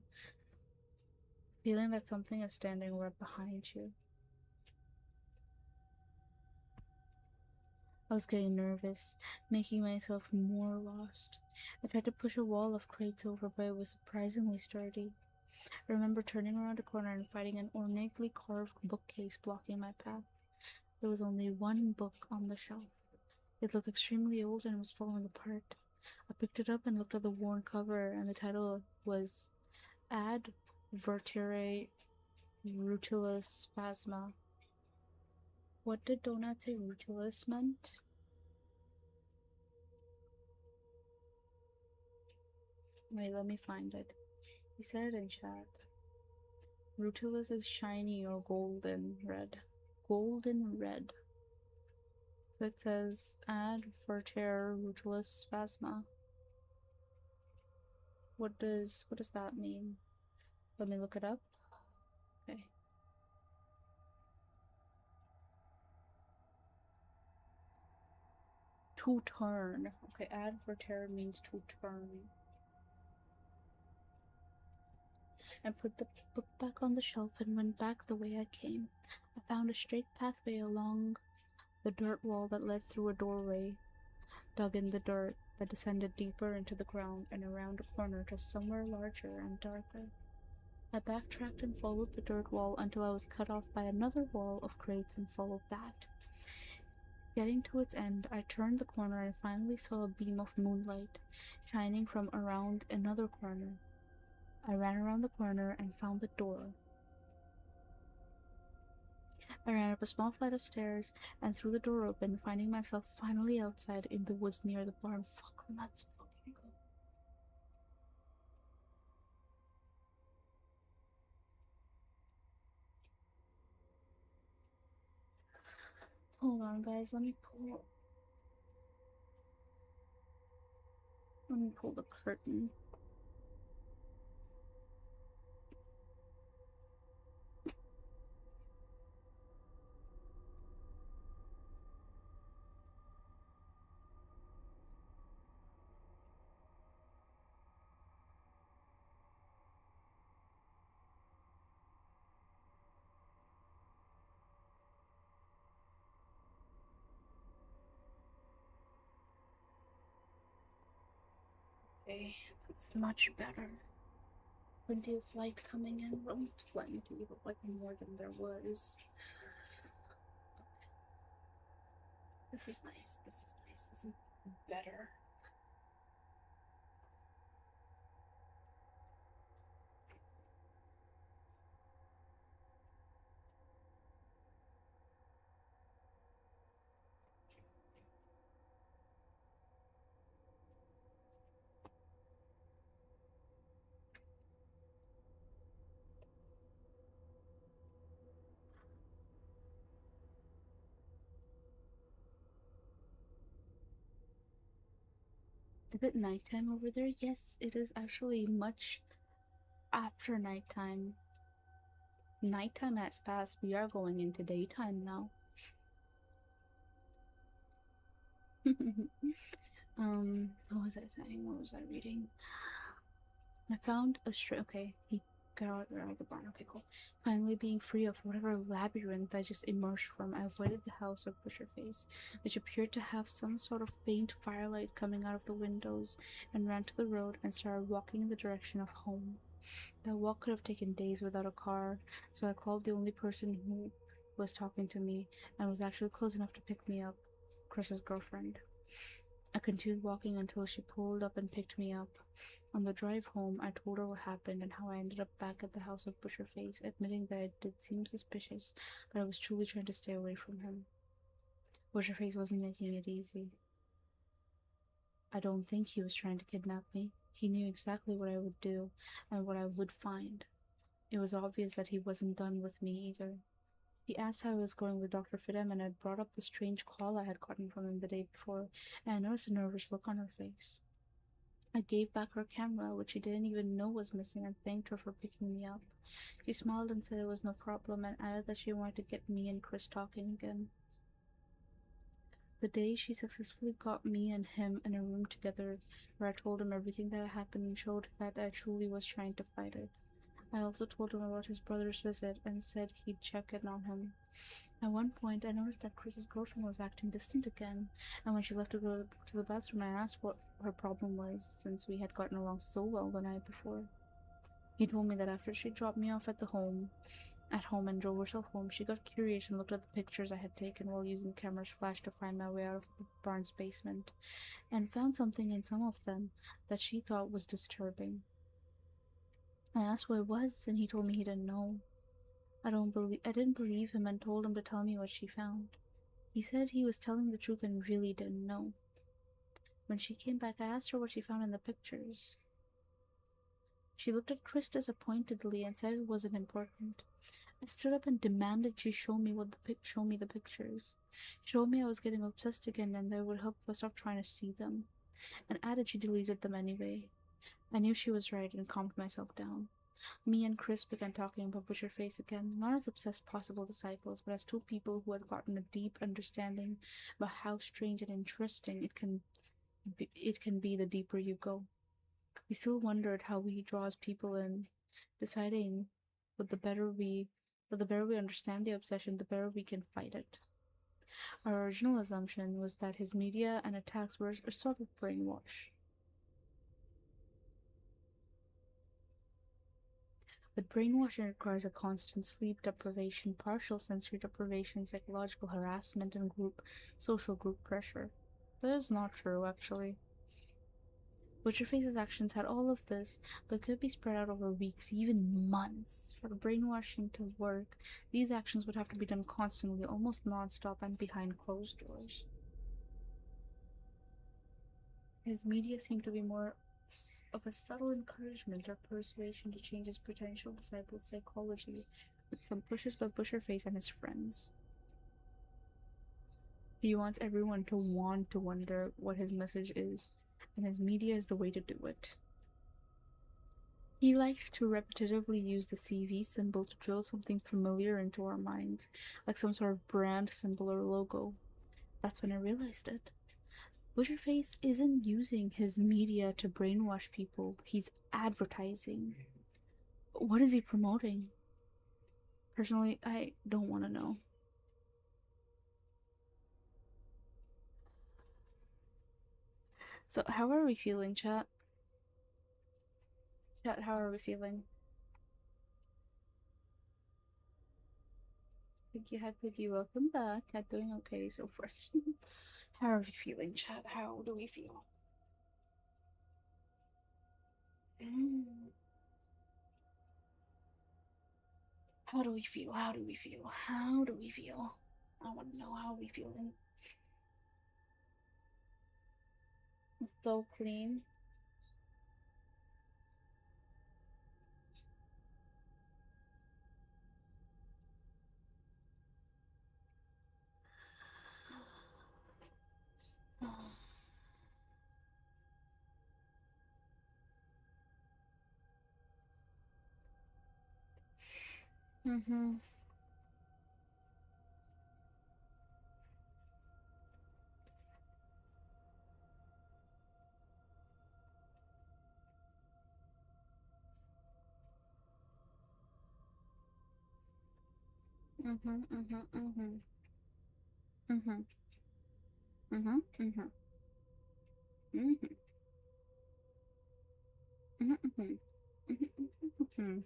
Feeling that something is standing right behind you. I was getting nervous, making myself more lost. I tried to push a wall of crates over, but it was surprisingly sturdy. I remember turning around a corner and finding an ornately carved bookcase blocking my path. There was only one book on the shelf. It looked extremely old and was falling apart. I picked it up and looked at the worn cover, and the title was Ad Vertere Rutilis Phasma. What did Donut say Rutilis meant? Wait, let me find it. He said in chat. Rutilis is shiny or golden red. Golden red. So it says Ad Vertere Rutilis Phasma. What does that mean? Let me look it up. Okay. To turn. Okay, add for terror means to turn. I put the book back on the shelf and went back the way I came. I found a straight pathway along the dirt wall that led through a doorway, dug in the dirt that descended deeper into the ground and around a corner to somewhere larger and darker. I backtracked and followed the dirt wall until I was cut off by another wall of crates and followed that. Getting to its end, I turned the corner and finally saw a beam of moonlight shining from around another corner. I ran around the corner and found the door. I ran up a small flight of stairs and threw the door open, finding myself finally outside in the woods near the barn. Fuck, let's fucking go. Hold on, guys. Let me pull the curtain. Okay, that's much better. Plenty of light coming in. Well, plenty, but like more than there was. This is nice. This is nice. This is better. Is it nighttime over there? Yes, it is actually much after nighttime. Nighttime has passed. We are going into daytime now. What was I saying? What was I reading? I found a straight. Okay, he got out of the barn. Okay, cool. Finally being free of whatever labyrinth I just emerged from, I avoided the house of Butcherface, which appeared to have some sort of faint firelight coming out of the windows, and ran to the road and started walking in the direction of home. That walk could have taken days without a car, so I called the only person who was talking to me and was actually close enough to pick me up, Chris's girlfriend. I continued walking until she pulled up and picked me up. On the drive home, I told her what happened and how I ended up back at the house of Butcherface, admitting that it did seem suspicious, but I was truly trying to stay away from him. Butcherface wasn't making it easy. I don't think he was trying to kidnap me. He knew exactly what I would do and what I would find. It was obvious that he wasn't done with me either. He asked how I was going with Dr. Fidem, and I brought up the strange call I had gotten from him the day before, and I noticed a nervous look on her face. I gave back her camera, which she didn't even know was missing, and thanked her for picking me up. She smiled and said it was no problem, and added that she wanted to get me and Chris talking again. The day she successfully got me and him in a room together, where I told him everything that had happened and showed that I truly was trying to fight it. I also told him about his brother's visit and said he'd check in on him. At one point, I noticed that Chris's girlfriend was acting distant again, and when she left to go to the bathroom, I asked what her problem was, since we had gotten along so well the night before. He told me that after she dropped me off at home and drove herself home, she got curious and looked at the pictures I had taken while using the camera's flash to find my way out of the barn's basement, and found something in some of them that she thought was disturbing. I asked what it was, and he told me he didn't know. I didn't believe him and told him to tell me what she found. He said he was telling the truth and really didn't know. When she came back, I asked her what she found in the pictures. She looked at Chris disappointedly and said it wasn't important. I stood up and demanded she show me the pictures. She told me I was getting obsessed again and that it would help if I stopped trying to see them, and added she deleted them anyway. I knew she was right and calmed myself down. Me and Chris began talking about Butcherface again, not as obsessed possible disciples, but as two people who had gotten a deep understanding about how strange and interesting it can be the deeper you go. We still wondered how he draws people in, deciding that the better we understand the obsession, the better we can fight it. Our original assumption was that his media and attacks were a sort of brainwash. But brainwashing requires a constant sleep deprivation, partial sensory deprivation, psychological harassment, and social group pressure. That is not true, actually. Butcherface's actions had all of this, but could be spread out over weeks, even months. For brainwashing to work, these actions would have to be done constantly, almost non-stop, and behind closed doors. His media seemed to be more of a subtle encouragement or persuasion to change his potential disciples' psychology, with some pushes by Butcherface and his friends. He wants everyone to want to wonder what his message is, and his media is the way to do it. He liked to repetitively use the CV symbol to drill something familiar into our minds, like some sort of brand symbol or logo. That's when I realized it. Butcherface isn't using his media to brainwash people, he's advertising. What is he promoting? Personally, I don't want to know. So, how are we feeling, chat? Chat, how are we feeling? Thank you, Hi Piggy. Welcome back. I'm doing okay so far. How are we feeling, chat? How do we feel? Mm. How do we feel? How do we feel? How do we feel? I want to know how we feeling. So clean. Mm-hmm. Mm-hmm. Mm-hmm. Mm-hmm. Mm-hmm. Mm-hmm. Mm-hmm. Mm-hmm. Mm-hmm. Mm-hmm.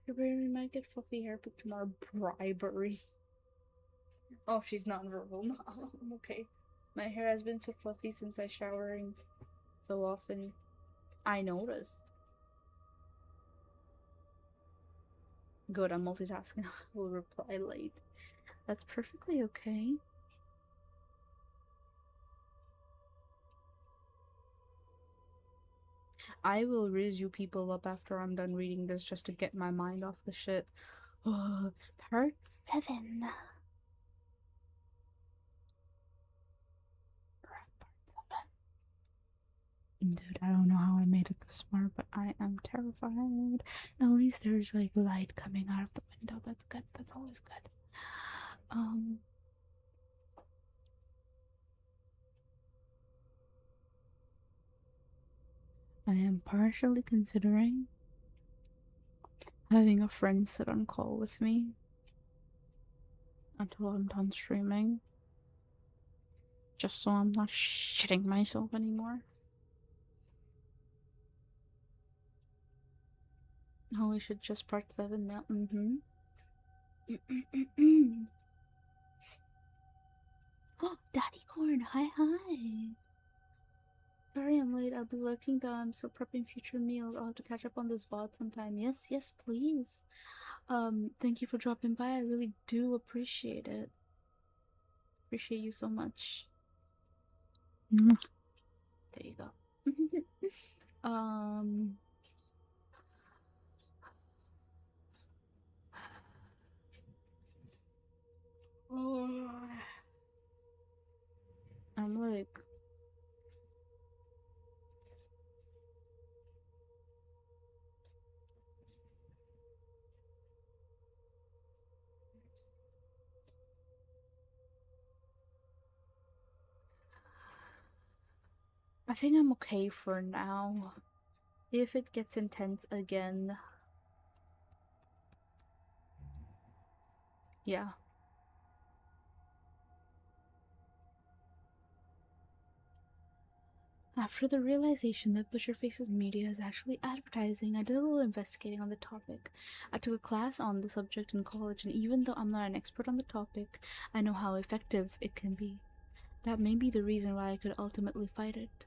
Your baby might get fluffy hair picked tomorrow. Bribery. Oh, she's non-verbal. No, I'm okay. My hair has been so fluffy since I showering so often. I noticed. Good, I'm multitasking. I will reply late. That's perfectly okay. I will riz you people up after I'm done reading this just to get my mind off the shit. Part 7. Dude, I don't know how I made it this far, but I am terrified. At least there's like light coming out of the window. That's good. That's always good. Um, I am partially considering having a friend sit on call with me until I'm done streaming, just so I'm not shitting myself anymore. Oh, we should just part 7 now. Mm-hmm. Oh, Daddy Corn, hi. Sorry I'm late. I'll be lurking though. I'm still prepping future meals. I'll have to catch up on this VOD sometime. Yes, please. Thank you for dropping by. I really do appreciate it. Appreciate you so much. There you go. um, I'm like, I think I'm okay for now. If it gets intense again, yeah. After the realization that Butcherface's media is actually advertising, I did a little investigating on the topic. I took a class on the subject in college, and even though I'm not an expert on the topic, I know how effective it can be. That may be the reason why I could ultimately fight it.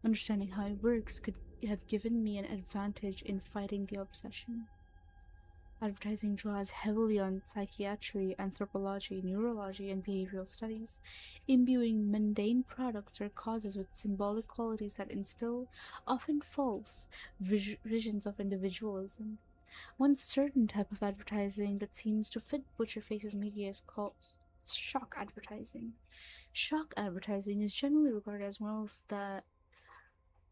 Understanding how it works could have given me an advantage in fighting the obsession. Advertising draws heavily on psychiatry, anthropology, neurology, and behavioral studies, imbuing mundane products or causes with symbolic qualities that instill often false visions of individualism. One certain type of advertising that seems to fit Butcherface's media is called shock advertising. Shock advertising is generally regarded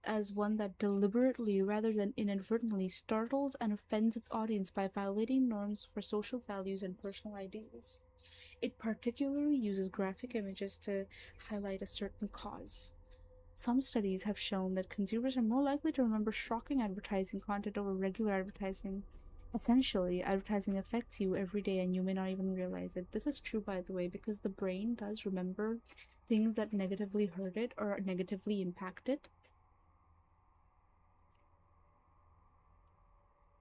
as one that deliberately rather than inadvertently startles and offends its audience by violating norms for social values and personal ideals. It particularly uses graphic images to highlight a certain cause. Some studies have shown that consumers are more likely to remember shocking advertising content over regular advertising. Essentially, advertising affects you every day and you may not even realize it. This is true, by the way, because the brain does remember things that negatively hurt it or negatively impact it.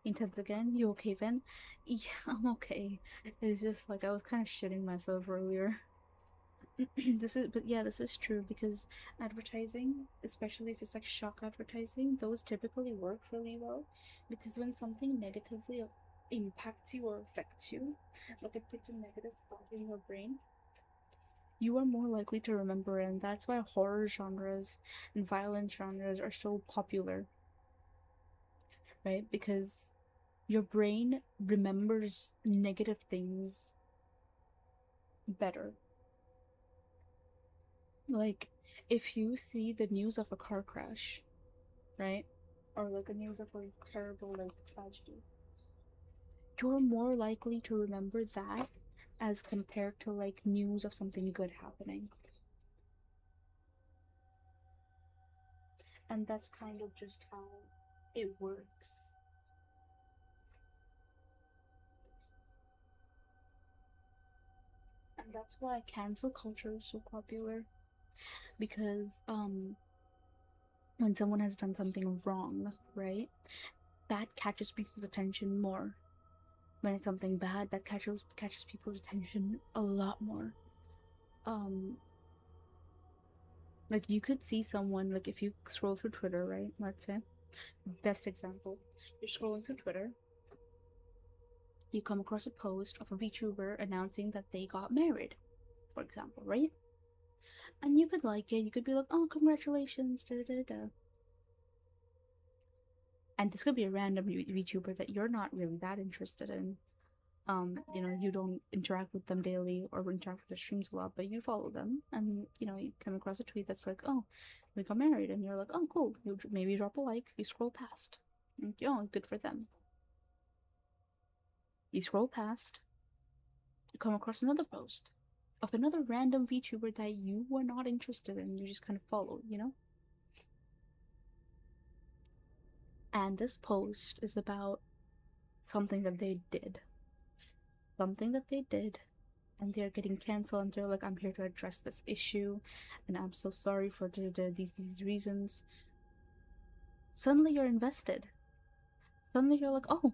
Intense again? You okay, Vin? Yeah, I'm okay. It's just like I was kind of shitting myself earlier. But yeah, this is true because advertising, especially if it's like shock advertising, those typically work really well because when something negatively impacts you or affects you, like it puts a negative thought in your brain, you are more likely to remember it, and that's why horror genres and violent genres are so popular, right? Because your brain remembers negative things better. Like, if you see the news of a car crash, right? Or like a news of a terrible like tragedy, you're more likely to remember that as compared to like news of something good happening. And that's kind of just how it works. And that's why cancel culture is so popular because when someone has done something wrong, right? That catches people's attention more. When it's something bad, that catches people's attention a lot more. Um, like you could see someone like if you scroll through Twitter, right? Let's say best example, you're scrolling through Twitter, you come across a post of a VTuber announcing that they got married, for example, right? And you could like it, you could be like, oh, congratulations, da da da. And this could be a random VTuber that you're not really that interested in. You don't interact with them daily or interact with their streams a lot, but you follow them, and you come across a tweet that's like, "Oh, we got married," and you're like, "Oh, cool." You maybe drop a like. You scroll past. And, oh, good for them. You scroll past. You come across another post of another random VTuber that you were not interested in. You just kind of follow. And this post is about something that they did, something that they did and they're getting canceled and they're like, I'm here to address this issue and I'm so sorry for these reasons. Suddenly you're invested. Suddenly you're like, oh,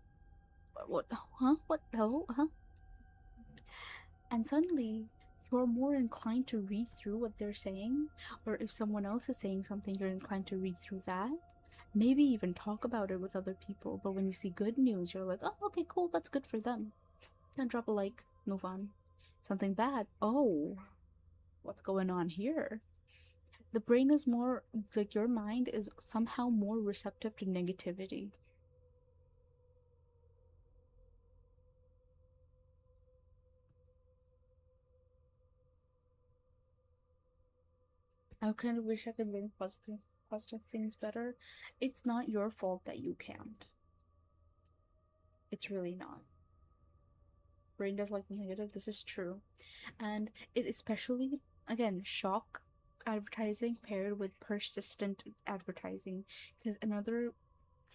what, huh, what, hello, huh? And suddenly you're more inclined to read through what they're saying, or if someone else is saying something, you're inclined to read through that, maybe even talk about it with other people. But when you see good news, you're like, oh, okay, cool, that's good for them. And drop a like, move on. Something bad, oh, what's going on here? The brain is more like your mind is somehow more receptive to negativity. I kind of wish I could learn positive things better. It's not your fault that you can't. It's really not. Brain does like negative. This is true, and it especially again shock advertising paired with persistent advertising. Because another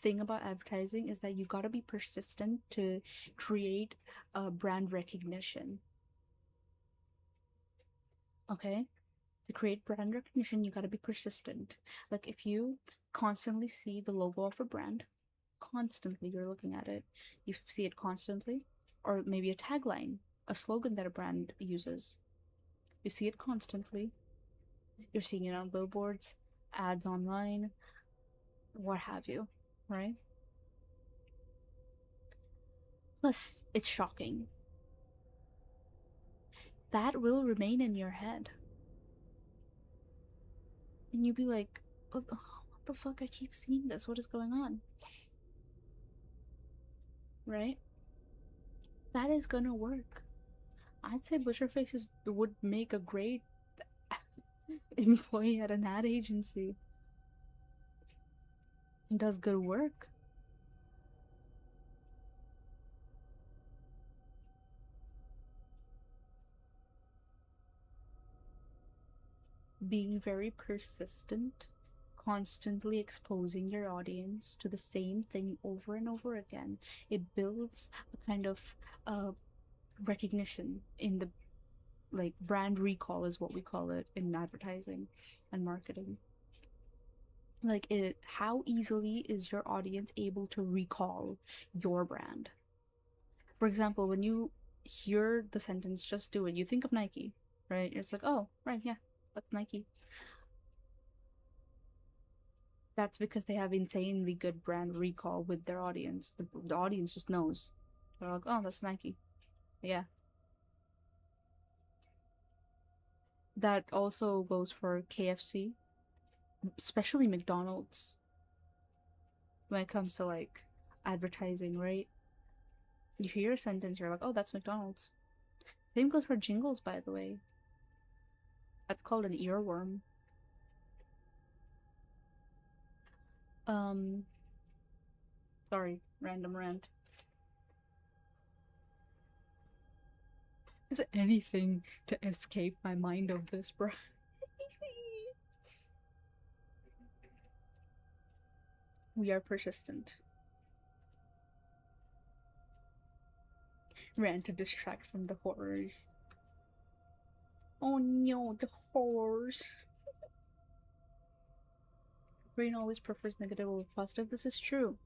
thing about advertising is that you got to be persistent to create brand recognition. Okay, to create brand recognition, you got to be persistent. Like if you constantly see the logo of a brand, constantly you're looking at it, you see it constantly, or maybe a tagline, a slogan that a brand uses, you see it constantly, you're seeing it on billboards, ads online, what have you, right? Plus, it's shocking. That will remain in your head. And you'll be like, what the fuck? I keep seeing this. What is going on? Right? That is gonna work. I'd say Butcherface would make a great employee at an ad agency. He does good work. Being very persistent, constantly exposing your audience to the same thing over and over again, it builds a kind of uh, recognition in the, like, brand recall is what we call it in advertising and marketing. Like, it, how easily is your audience able to recall your brand? For example, when you hear the sentence "just do it," you think of Nike, right? It's like, oh, right, yeah, that's Nike. That's because they have insanely good brand recall with their audience. The audience just knows. They're like, oh, that's Nike. Yeah. That also goes for KFC, especially McDonald's when it comes to like advertising, right? You hear a sentence, you're like, oh, that's McDonald's. Same goes for jingles, by the way. That's called an earworm. Um, sorry, random rant. Is anything to escape my mind of this, bro? We are persistent. Rant to distract from the horrors. Oh no, the horrors. Brain always prefers negative over positive. This is true.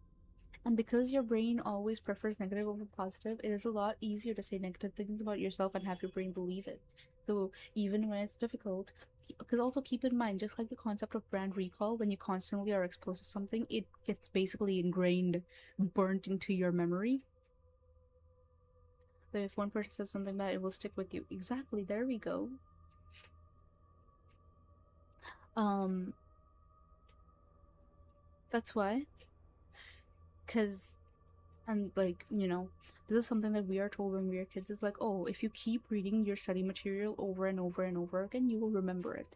And because your brain always prefers negative over positive, it is a lot easier to say negative things about yourself and have your brain believe it. So even when it's difficult, because also keep in mind, just like the concept of brand recall, when you constantly are exposed to something, it gets basically ingrained, burnt into your memory. But if one person says something bad, it will stick with you. Exactly, there we go. Um, that's why. Because, and like, this is something that we are told when we are kids, is like, oh, if you keep reading your study material over and over and over again, you will remember it.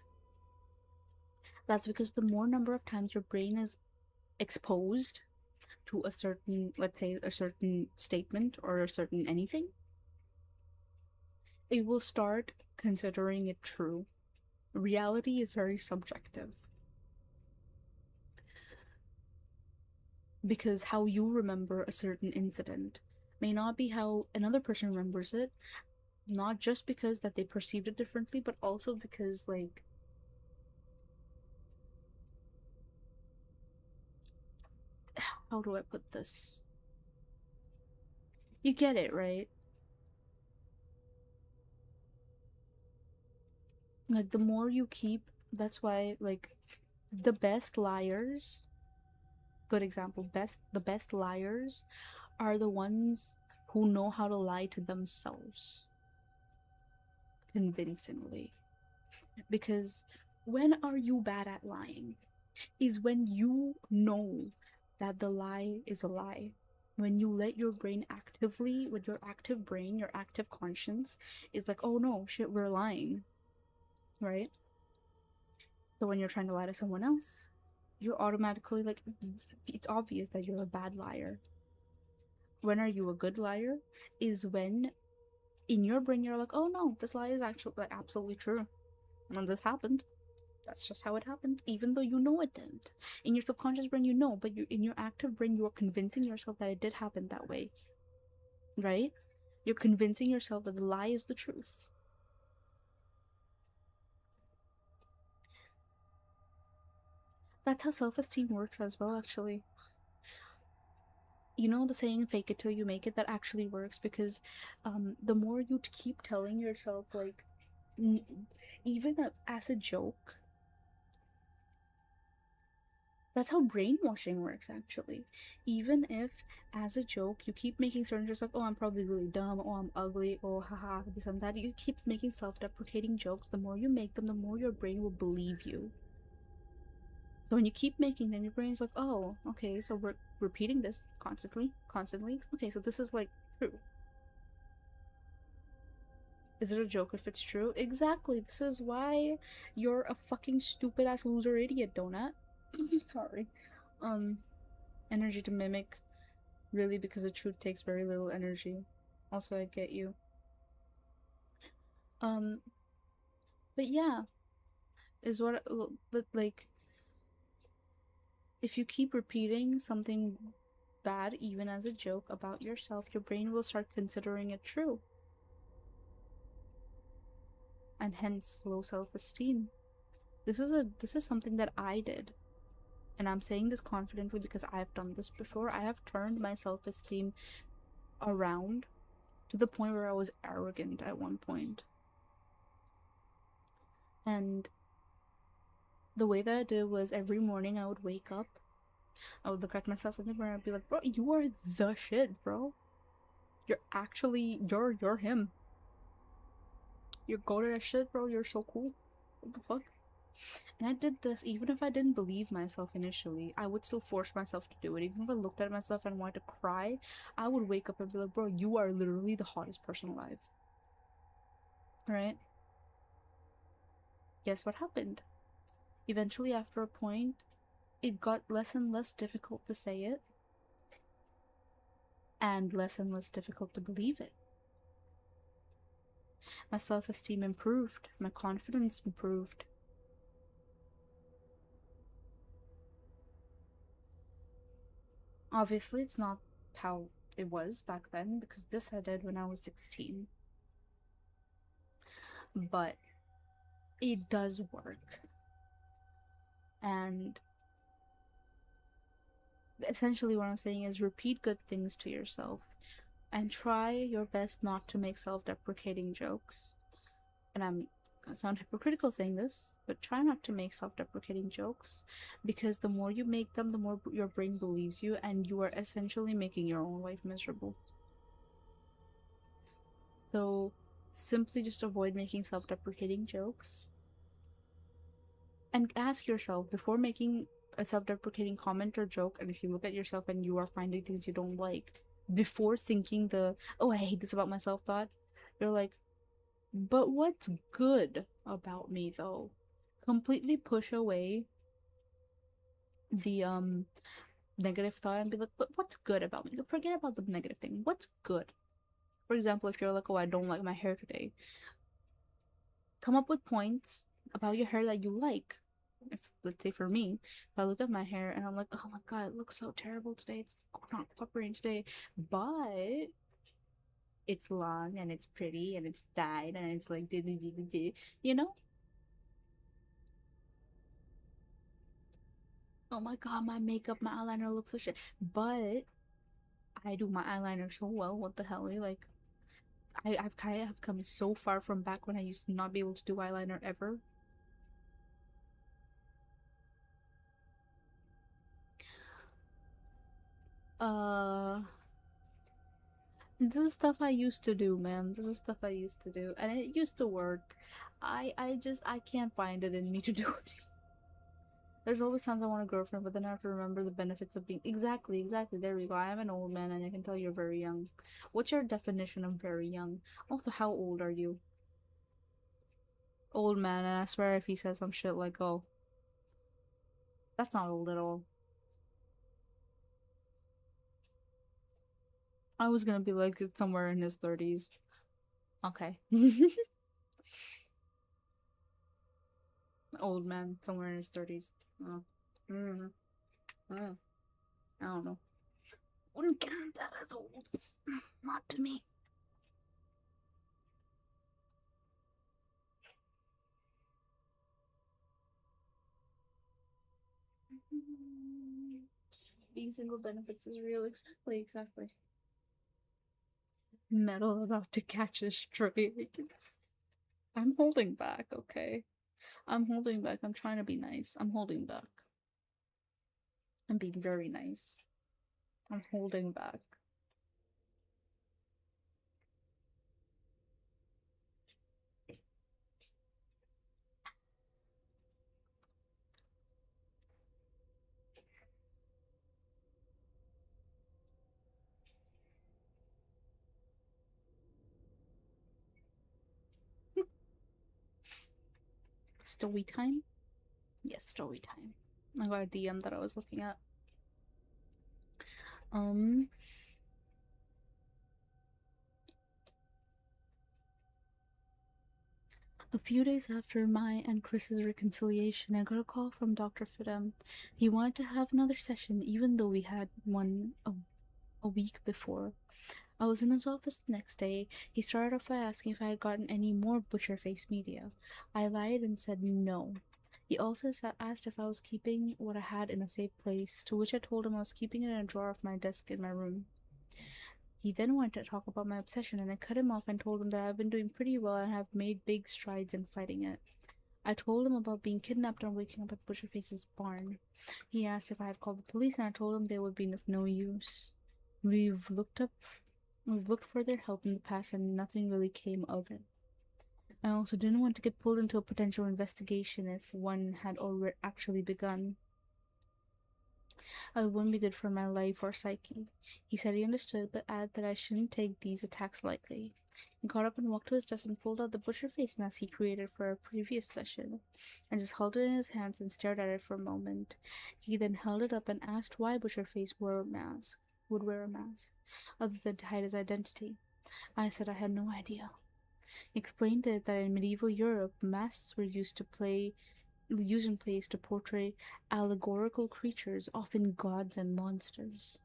That's because the more number of times your brain is exposed to a certain, let's say, a certain statement or a certain anything, it will start considering it true. Reality is very subjective because how you remember a certain incident may not be how another person remembers it, not just because that they perceived it differently, but also because, like, how do I put this? You get it, right? Like, the more you keep, that's why, like, the best liars, good example, the best liars are the ones who know how to lie to themselves convincingly. Because when are you bad at lying? Is when you know that the lie is a lie. When you let your brain actively, with your active brain, your active conscience, is like, oh no, shit, we're lying, right? So when you're trying to lie to someone else, you're automatically like, it's obvious that you're a bad liar. When are you a good liar? Is when in your brain you're like, oh no, this lie is actually like absolutely true. And this happened. That's just how it happened, even though you know it didn't. In your subconscious brain, you know, but in your active brain, you are convincing yourself that it did happen that way, right? You're convincing yourself that the lie is the truth. That's how self esteem works as well, actually. You know the saying, fake it till you make it? That actually works because the more you keep telling yourself, like, n- even as a joke, that's how brainwashing works, actually. Even if, as a joke, you keep making certain jokes like, oh, I'm probably really dumb, oh, I'm ugly, oh, haha, this and that, you keep making self deprecating jokes, the more you make them, the more your brain will believe you. So when you keep making them, your brain's like, oh, okay, so we're repeating this constantly, constantly. Okay, so this is like true. Is it a joke if it's true? Exactly. This is why you're a fucking stupid ass loser idiot, donut. Sorry. Um, energy to mimic, really, because the truth takes very little energy. Also, I get you. Um, but yeah, is what. But like, if you keep repeating something bad, even as a joke about yourself, your brain will start considering it true, and hence low self-esteem. This is something that I did, and I'm saying this confidently because I've done this before. I have turned my self-esteem around to the point where I was arrogant at one point. And the way that I did was every morning I would wake up, I would look at myself in the mirror and be like, bro, you are the shit, bro. You're him. You're go to that shit, bro. You're so cool. What the fuck? And I did this even if I didn't believe myself initially. I would still force myself to do it. Even if I looked at myself and wanted to cry, I would wake up and be like, bro, you are literally the hottest person alive. Right? Guess what happened? Eventually, after a point, it got less and less difficult to say it, and less difficult to believe it. My self esteem improved, my confidence improved. Obviously, it's not how it was back then because this I did when I was 16, but it does work. And essentially, what I'm saying is repeat good things to yourself and try your best not to make self deprecating jokes. And I'm gonna sound hypocritical saying this, but try not to make self deprecating jokes because the more you make them, the more your brain believes you, and you are essentially making your own life miserable. So simply just avoid making self deprecating jokes and ask yourself before making a self deprecating comment or joke. And if you look at yourself and you are finding things you don't like, before thinking oh, I hate this about myself thought, you're like, but what's good about me though? Completely push away the negative thought and be like, but what's good about me? Forget about the negative thing. What's good? For example, if you're like, oh, I don't like my hair today, come up with points about your hair that you like. If let's say for me, if I look at my hair and I'm like, oh my god, it looks so terrible today. It's not cooperating today, but it's long and it's pretty and it's dyed and it's like you know. Oh my god, my makeup, my eyeliner looks so shit, but I do my eyeliner so well. What the hell? Like I've kind of come so far from back when I used to not be able to do eyeliner ever. Uh, this is stuff I used to do, man. This is stuff I used to do, and it used to work. I can't find it in me to do it. There's always times I want a girlfriend, but then I have to remember the benefits of being exactly. There we go. I am an old man, and I can tell you're very young. What's your definition of very young? Also, how old are you? Old man, and I swear if he says some shit like, "Oh, that's not old at all," I was gonna be like it's somewhere in his 30s. Okay. Old man, somewhere in his 30s. Oh. Mm, mm, I don't know. Wouldn't count that as old. Not to me. Being single benefits is real. Exactly, exactly. Metal about to catch a stray. I'm holding back, okay? I'm holding back. I'm trying to be nice. I'm holding back. I'm being very nice. I'm holding back. Story time? Yes, story time. I got a DM that I was looking at. Um, a few days after my and Chris's reconciliation, I got a call from Dr. Fidem. He wanted to have another session, even though we had one a week before. I was in his office the next day. He started off by asking if I had gotten any more Butcherface media. I lied and said no. He also asked if I was keeping what I had in a safe place, to which I told him I was keeping it in a drawer of my desk in my room. He then went to talk about my obsession, and I cut him off and told him that I've been doing pretty well and have made big strides in fighting it. I told him about being kidnapped and waking up at Butcherface's barn. He asked if I had called the police, and I told him they would be of no use. We've looked up We've looked for their help in the past and nothing really came of it. I also didn't want to get pulled into a potential investigation if one had already actually begun. I wouldn't be good for my life or psyche. He said he understood, but added that I shouldn't take these attacks lightly. He got up and walked to his desk and pulled out the butcher face mask he created for a previous session, and just held it in his hands and stared at it for a moment. He then held it up and asked why Butcherface would wear a mask, other than to hide his identity. I said I had no idea. He explained it that in medieval Europe, masks were used in plays to portray allegorical creatures, often gods and monsters.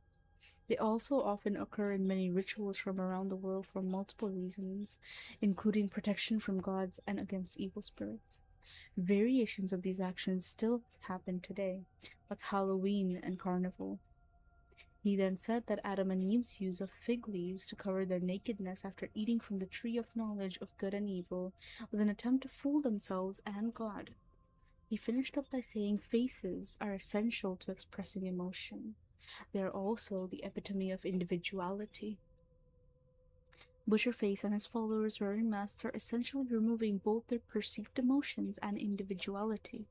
They also often occur in many rituals from around the world for multiple reasons, including protection from gods and against evil spirits. Variations of these actions still happen today, like Halloween and Carnival. He then said that Adam and Eve's use of fig leaves to cover their nakedness after eating from the tree of knowledge of good and evil was an attempt to fool themselves and God. He finished up by saying faces are essential to expressing emotion. They are also the epitome of individuality. Butcherface and his followers wearing masks are essentially removing both their perceived emotions and individuality,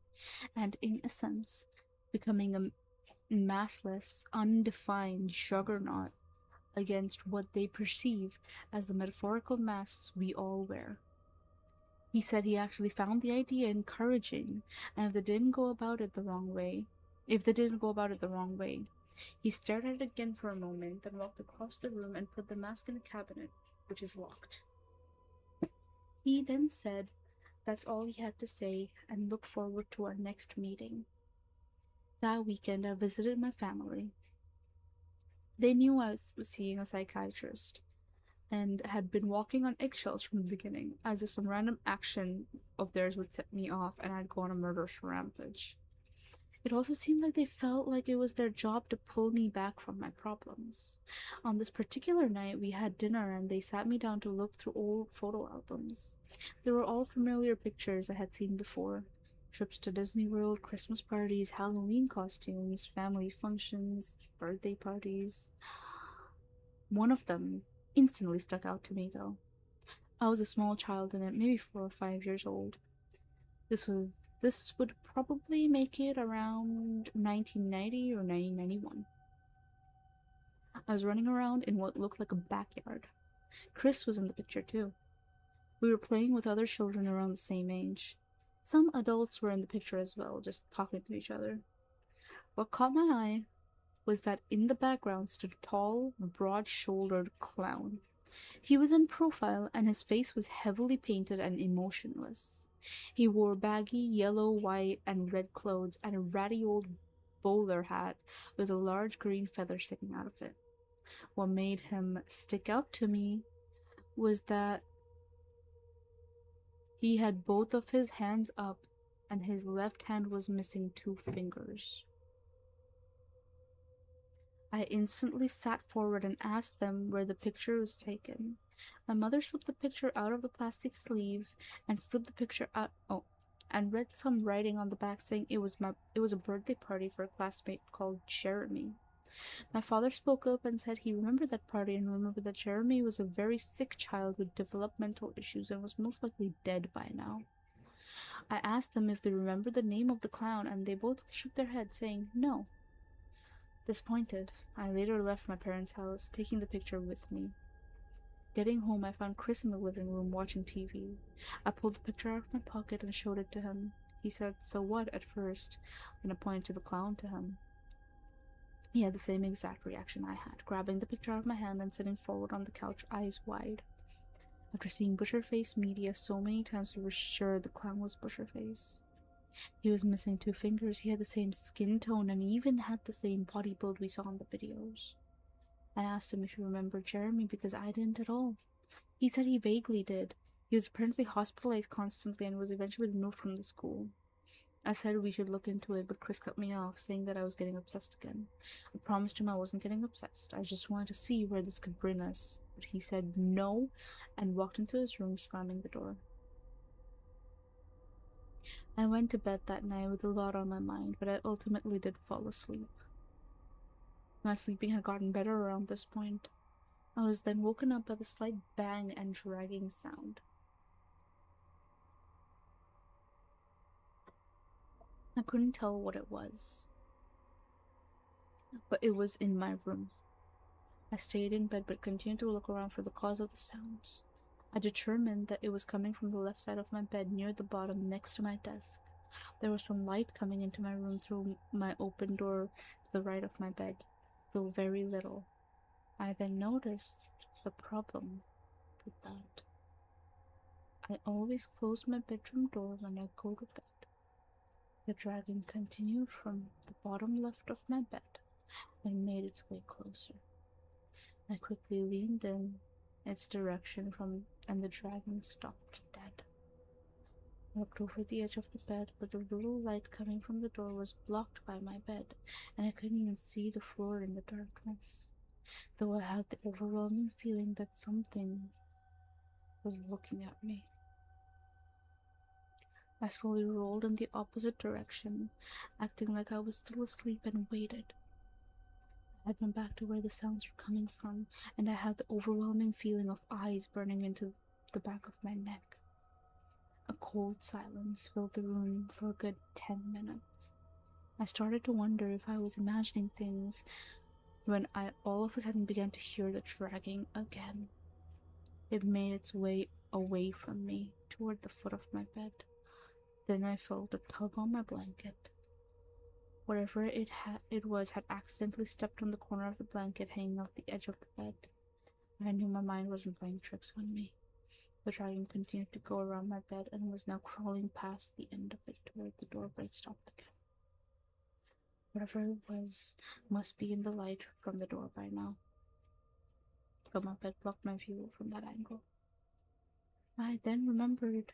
and in a sense, becoming a massless, undefined juggernaut against what they perceive as the metaphorical masks we all wear. He said he actually found the idea encouraging, and if they didn't go about it the wrong way, he stared at it again for a moment, then walked across the room and put the mask in a cabinet, which is locked. He then said that's all he had to say and looked forward to our next meeting. That weekend, I visited my family. They knew I was seeing a psychiatrist and had been walking on eggshells from the beginning, as if some random action of theirs would set me off and I'd go on a murderous rampage. It also seemed like they felt like it was their job to pull me back from my problems. On this particular night, we had dinner and they sat me down to look through old photo albums. They were all familiar pictures I had seen before: trips to Disney World, Christmas parties, Halloween costumes, family functions, birthday parties. One of them instantly stuck out to me, though. I was a small child in it, maybe 4 or 5 years old. This was this would probably make it around 1990 or 1991. I was running around in what looked like a backyard. Chris was in the picture too. We were playing with other children around the same age. Some adults were in the picture as well, just talking to each other. What caught my eye was that in the background stood a tall, broad shouldered clown. He was in profile, and his face was heavily painted and emotionless. He wore baggy yellow, white, and red clothes and a ratty old bowler hat with a large green feather sticking out of it. What made him stick out to me was that he had both of his hands up and his left hand was missing two fingers. I instantly sat forward and asked them where the picture was taken. My mother slipped the picture out of the plastic sleeve and slipped the picture out and read some writing on the back saying it was a birthday party for a classmate called Jeremy. My father spoke up and said he remembered that party and remembered that Jeremy was a very sick child with developmental issues and was most likely dead by now. I asked them if they remembered the name of the clown and they both shook their heads saying no. Disappointed, I later left my parents' house, taking the picture with me. Getting home, I found Chris in the living room watching TV. I pulled the picture out of my pocket and showed it to him. He said, "So what?" at first, then I pointed to the clown to him. He had the same exact reaction I had, grabbing the picture out of my hand and sitting forward on the couch, eyes wide. After seeing Butcherface media so many times, we were sure the clown was Butcherface. He was missing two fingers, he had the same skin tone, and even had the same body build we saw in the videos. I asked him if he remembered Jeremy because I didn't at all. He said he vaguely did. He was apparently hospitalized constantly and was eventually removed from the school. I said we should look into it, but Chris cut me off, saying that I was getting obsessed again. I promised him I wasn't getting obsessed. I just wanted to see where this could bring us. But he said no and walked into his room, slamming the door. I went to bed that night with a lot on my mind, but I ultimately did fall asleep. My sleeping had gotten better around this point. I was then woken up by the slight bang and dragging sound. I couldn't tell what it was, but it was in my room. I stayed in bed but continued to look around for the cause of the sounds. I determined that it was coming from the left side of my bed near the bottom next to my desk. There was some light coming into my room through my open door to the right of my bed, though very little. I then noticed the problem with that. I always close my bedroom door when I go to bed. The dragon continued from the bottom left of my bed and made its way closer. I quickly leaned in its direction and the dragon stopped dead. I looked over the edge of the bed, but the little light coming from the door was blocked by my bed, and I couldn't even see the floor in the darkness, though I had the overwhelming feeling that something was looking at me. I slowly rolled in the opposite direction, acting like I was still asleep, and waited. I had my back to where the sounds were coming from, and I had the overwhelming feeling of eyes burning into the back of my neck. A cold silence filled the room for a good 10 minutes. I started to wonder if I was imagining things when I all of a sudden began to hear the dragging again. It made its way away from me toward the foot of my bed. Then I felt a tug on my blanket. Whatever it was had accidentally stepped on the corner of the blanket hanging off the edge of the bed. I knew my mind wasn't playing tricks on me. The dragon continued to go around my bed and was now crawling past the end of it toward the door, but it stopped again. Whatever it was must be in the light from the door by now, but my bed blocked my view from that angle. I then remembered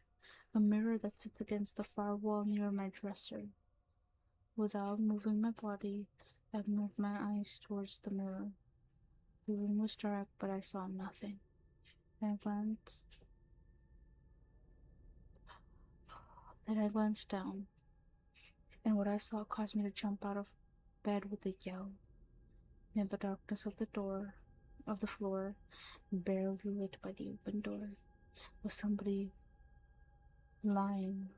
a mirror that sits against the far wall near my dresser. Without moving my body, I moved my eyes towards the mirror. The room was dark, but I saw nothing. Then I glanced down, and what I saw caused me to jump out of bed with a yell. In the darkness of the floor, barely lit by the open door, was somebody lying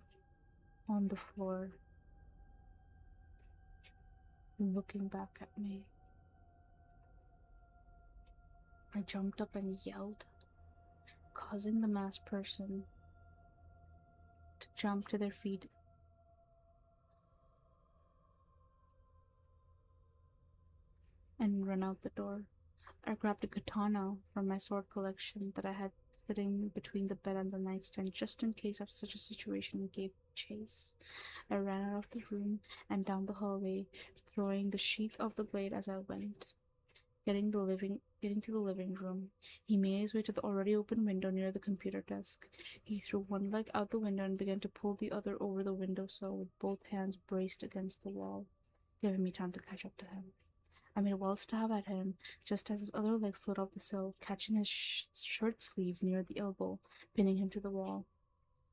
on the floor, looking back at me. I jumped up and yelled, causing the masked person to jump to their feet and run out the door. I grabbed a katana from my sword collection that I had sitting between the bed and the nightstand just in case of such a situation gave chase. I ran out of the room and down the hallway, throwing the sheath of the blade as I went. Getting to the living room, he made his way to the already open window near the computer desk. He threw one leg out the window and began to pull the other over the windowsill with both hands braced against the wall, giving me time to catch up to him. I made a wild stab at him just as his other leg slid off the sill, catching his shirt sleeve near the elbow, pinning him to the wall.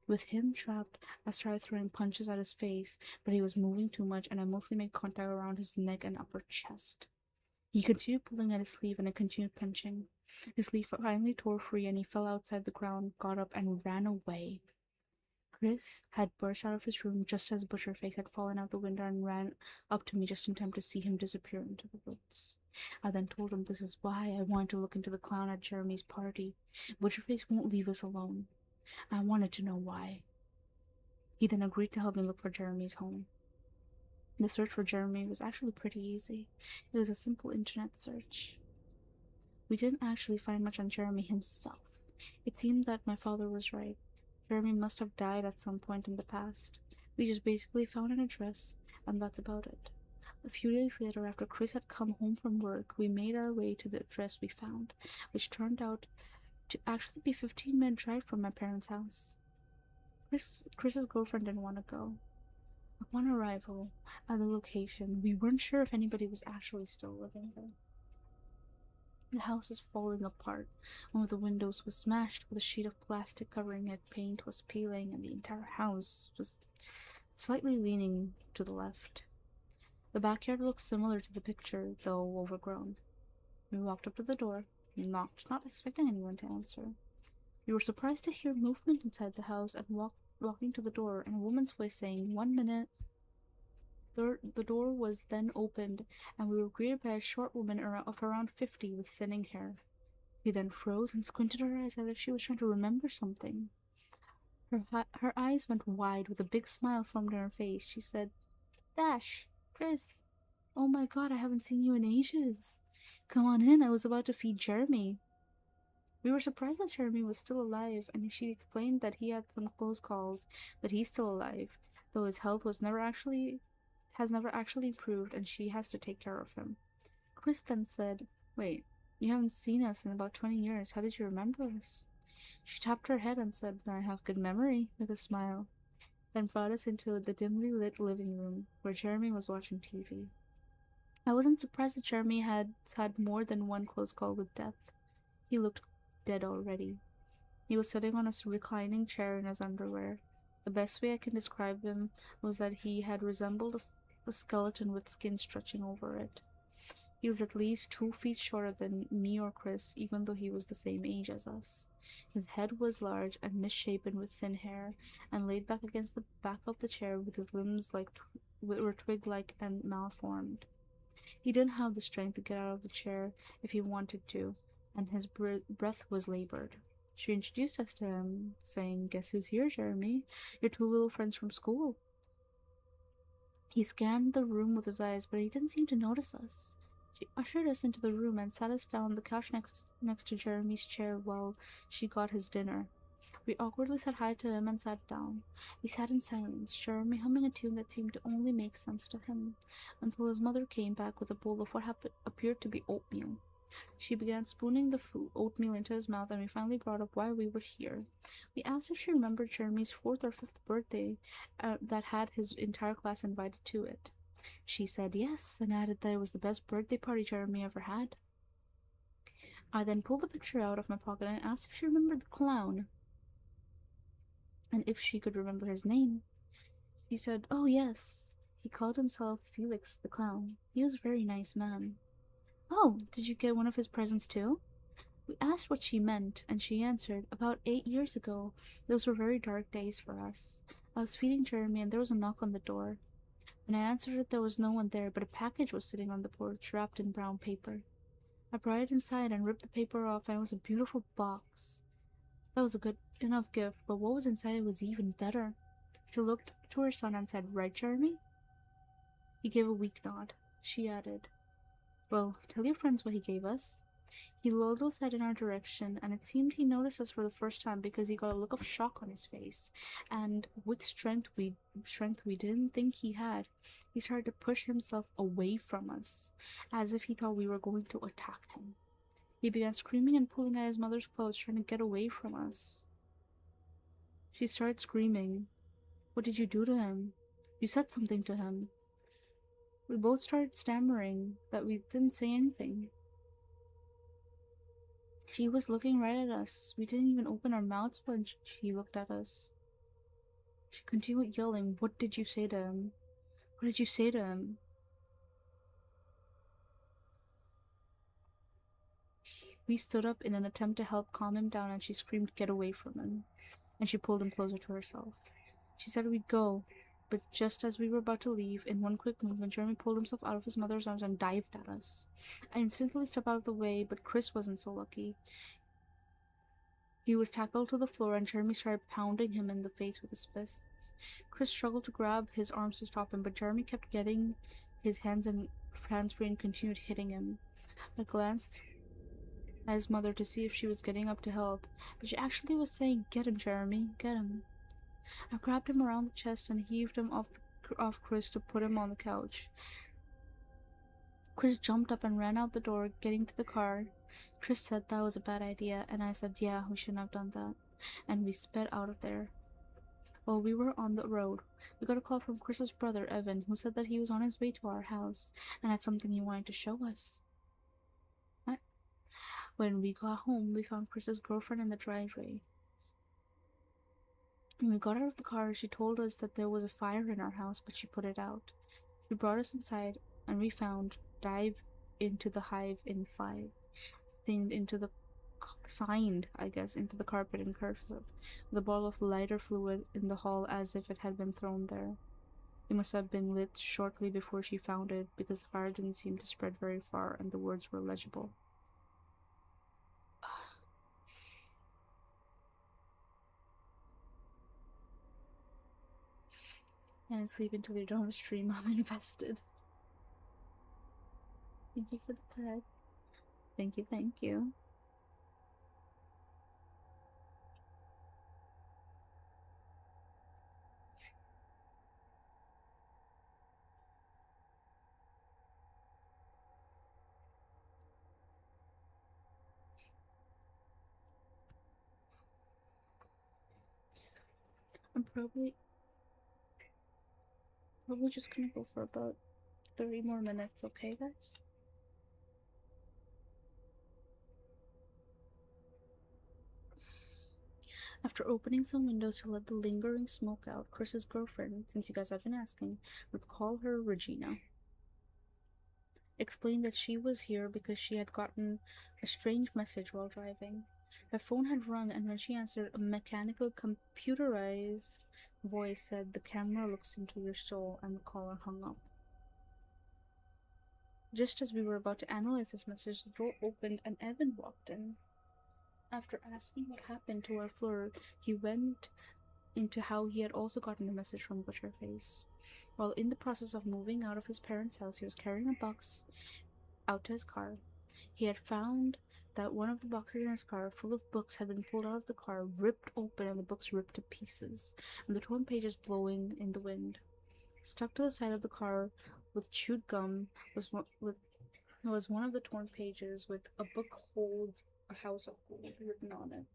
With him trapped, I started throwing punches at his face, but he was moving too much and I mostly made contact around his neck and upper chest. He continued pulling at his sleeve and I continued punching. His sleeve finally tore free and he fell outside the ground, got up, and ran away. Chris had burst out of his room just as Butcherface had fallen out the window and ran up to me just in time to see him disappear into the woods. I then told him this is why I wanted to look into the clown at Jeremy's party. Butcherface won't leave us alone. I wanted to know why. He then agreed to help me look for Jeremy's home. The search for Jeremy was actually pretty easy. It was a simple internet search. We didn't actually find much on Jeremy himself. It seemed that my father was right. Jeremy must have died at some point in the past. We just basically found an address, and that's about it. A few days later, after Chris had come home from work, we made our way to the address we found, which turned out to actually be a 15-minute drive from my parents' house. Chris's girlfriend didn't want to go. Upon arrival at the location, we weren't sure if anybody was actually still living there. The house was falling apart. One of the windows was smashed with a sheet of plastic covering it, paint was peeling, and the entire house was slightly leaning to the left. The backyard looked similar to the picture, though overgrown. We walked up to the door, knocked, not expecting anyone to answer. We were surprised to hear movement inside the house and walking to the door and a woman's voice saying, "1 minute." The door was then opened, and we were greeted by a short woman of around 50 with thinning hair. She then froze and squinted her eyes as if she was trying to remember something. Her eyes went wide with a big smile formed on her face. She said, "Dash, Chris. Oh my god, I haven't seen you in ages. Come on in, I was about to feed Jeremy." We were surprised that Jeremy was still alive, and she explained that he had some close calls, but he's still alive, though his health has never actually improved and she has to take care of him. Chris then said, "Wait, you haven't seen us in about 20 years. How did you remember us?" She tapped her head and said, "I have good memory," with a smile, then brought us into the dimly lit living room where Jeremy was watching TV. I wasn't surprised that Jeremy had had more than one close call with death. He looked dead already. He was sitting on a reclining chair in his underwear. The best way I can describe him was that he had resembled a skeleton with skin stretching over it. He was at least 2 feet shorter than me or Chris, even though he was the same age as us. His head was large and misshapen with thin hair, and laid back against the back of the chair with his limbs were twig-like and malformed. He didn't have the strength to get out of the chair if he wanted to, and his breath was labored. She introduced us to him, saying, "Guess who's here, Jeremy? Your two little friends from school." He scanned the room with his eyes, but he didn't seem to notice us. She ushered us into the room and sat us down on the couch next to Jeremy's chair while she got his dinner. We awkwardly said hi to him and sat down. We sat in silence, Jeremy humming a tune that seemed to only make sense to him, until his mother came back with a bowl of what appeared to be oatmeal. She began spooning the oatmeal into his mouth, and we finally brought up why we were here. We asked if she remembered Jeremy's fourth or fifth birthday that had his entire class invited to it. She said yes, and added that it was the best birthday party Jeremy ever had. I then pulled the picture out of my pocket and asked if she remembered the clown, and if she could remember his name. She said, "Oh, yes. He called himself Felix the Clown. He was a very nice man." "Oh, did you get one of his presents too?" We asked what she meant, and she answered, "About 8 years ago. Those were very dark days for us. I was feeding Jeremy and there was a knock on the door. When I answered it, there was no one there, but a package was sitting on the porch, wrapped in brown paper. I brought it inside and ripped the paper off, and it was a beautiful box. That was a good enough gift, but what was inside it was even better." She looked to her son and said, "Right, Jeremy?" He gave a weak nod. She added, "Well, tell your friends what he gave us." He lulled his head in our direction, and it seemed he noticed us for the first time because he got a look of shock on his face. And with strength we didn't think he had, he started to push himself away from us, as if he thought we were going to attack him. He began screaming and pulling at his mother's clothes, trying to get away from us. She started screaming, "What did you do to him? You said something to him." We both started stammering that we didn't say anything. She was looking right at us. We didn't even open our mouths when she looked at us. She continued yelling, "What did you say to him? What did you say to him?" We stood up in an attempt to help calm him down, and she screamed, "Get away from him." And she pulled him closer to herself. She said we'd go, but just as we were about to leave, in one quick movement, Jeremy pulled himself out of his mother's arms and dived at us. I instantly stepped out of the way, but Chris wasn't so lucky. He was tackled to the floor, and Jeremy started pounding him in the face with his fists. Chris struggled to grab his arms to stop him, but Jeremy kept getting his hands free and continued hitting him. I glanced at his mother to see if she was getting up to help, but she actually was saying, "Get him, Jeremy, get him." I grabbed him around the chest and heaved him off Chris to put him on the couch. Chris jumped up and ran out the door, getting to the car. Chris said that was a bad idea, and I said, "Yeah, we shouldn't have done that." And we sped out of there. While we were on the road, we got a call from Chris's brother, Evan, who said that he was on his way to our house and had something he wanted to show us. When we got home, we found Chris's girlfriend in the driveway. When we got out of the car, she told us that there was a fire in our house, but she put it out. She brought us inside, and we found "Dive into the hive in 5" thinged into the signed, I guess, into the carpet in cursive, with a bottle of lighter fluid in the hall as if it had been thrown there. It must have been lit shortly before she found it, because the fire didn't seem to spread very far and the words were legible. And sleep until you don't stream. I'm invested. Thank you for the pet. Thank you, thank you. I'm probably just gonna go for about 30 more minutes, okay, guys? After opening some windows to let the lingering smoke out, Chris's girlfriend, since you guys have been asking, let's call her Regina, explained that she was here because she had gotten a strange message while driving. Her phone had rung, and when she answered, a mechanical, computerized voice said, "The camera looks into your soul," and the caller hung up. Just as we were about to analyze this message, the door opened and Evan walked in. After asking what happened to our floor, he went into how he had also gotten a message from Butcherface. While in the process of moving out of his parents' house, he was carrying a box out to his car. He had found that one of the boxes in his car, full of books, had been pulled out of the car, ripped open, and the books ripped to pieces, and the torn pages blowing in the wind. Stuck to the side of the car with chewed gum was one of the torn pages with "A book holds a house of gold" written on it.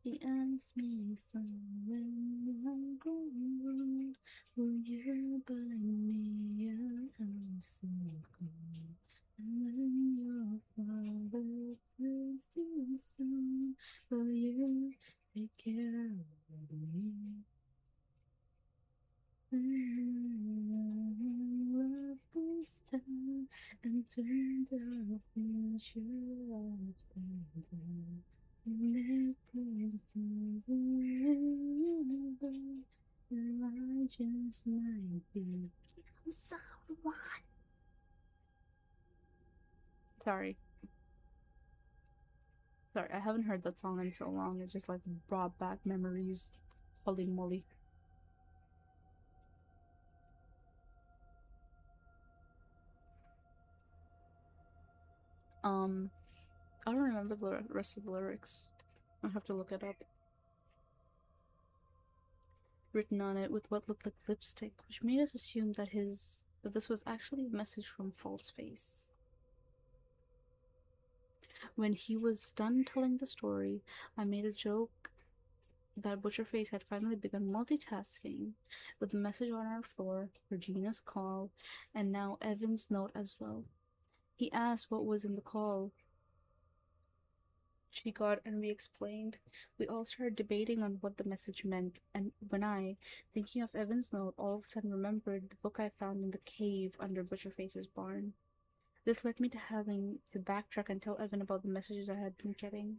He asked me, "So when I grow old, will you buy me a house of gold? And when your father turns to the sun, will you take care of me?" Love this time and turn the future upside down. Make places in and I just might be someone. Sorry. Sorry, I haven't heard that song in so long. It just like brought back memories. Holy moly. Um, I don't remember the rest of the lyrics. I'll have to look it up. Written on it with what looked like lipstick, which made us assume that this was actually a message from False Face. When he was done telling the story, I made a joke that Butcherface had finally begun multitasking with the message on our floor, Regina's call, and now Evan's note as well. He asked what was in the call she got, and we explained. We all started debating on what the message meant, and when I, thinking of Evan's note, all of a sudden remembered the book I found in the cave under Butcherface's barn. This led me to having to backtrack and tell Evan about the messages I had been getting.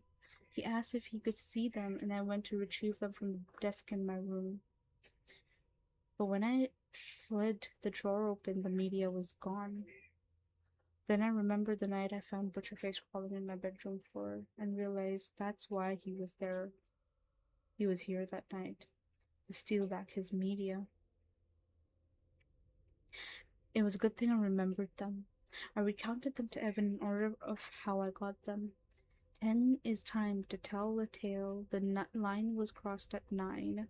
He asked if he could see them, and I went to retrieve them from the desk in my room. But when I slid the drawer open, the media was gone. Then I remembered the night I found Butcherface crawling in my bedroom floor and realized that's why he was there. He was here that night to steal back his media. It was a good thing I remembered them. I recounted them to Evan in order of how I got them. 10 is time to tell the tale. The line was crossed at 9.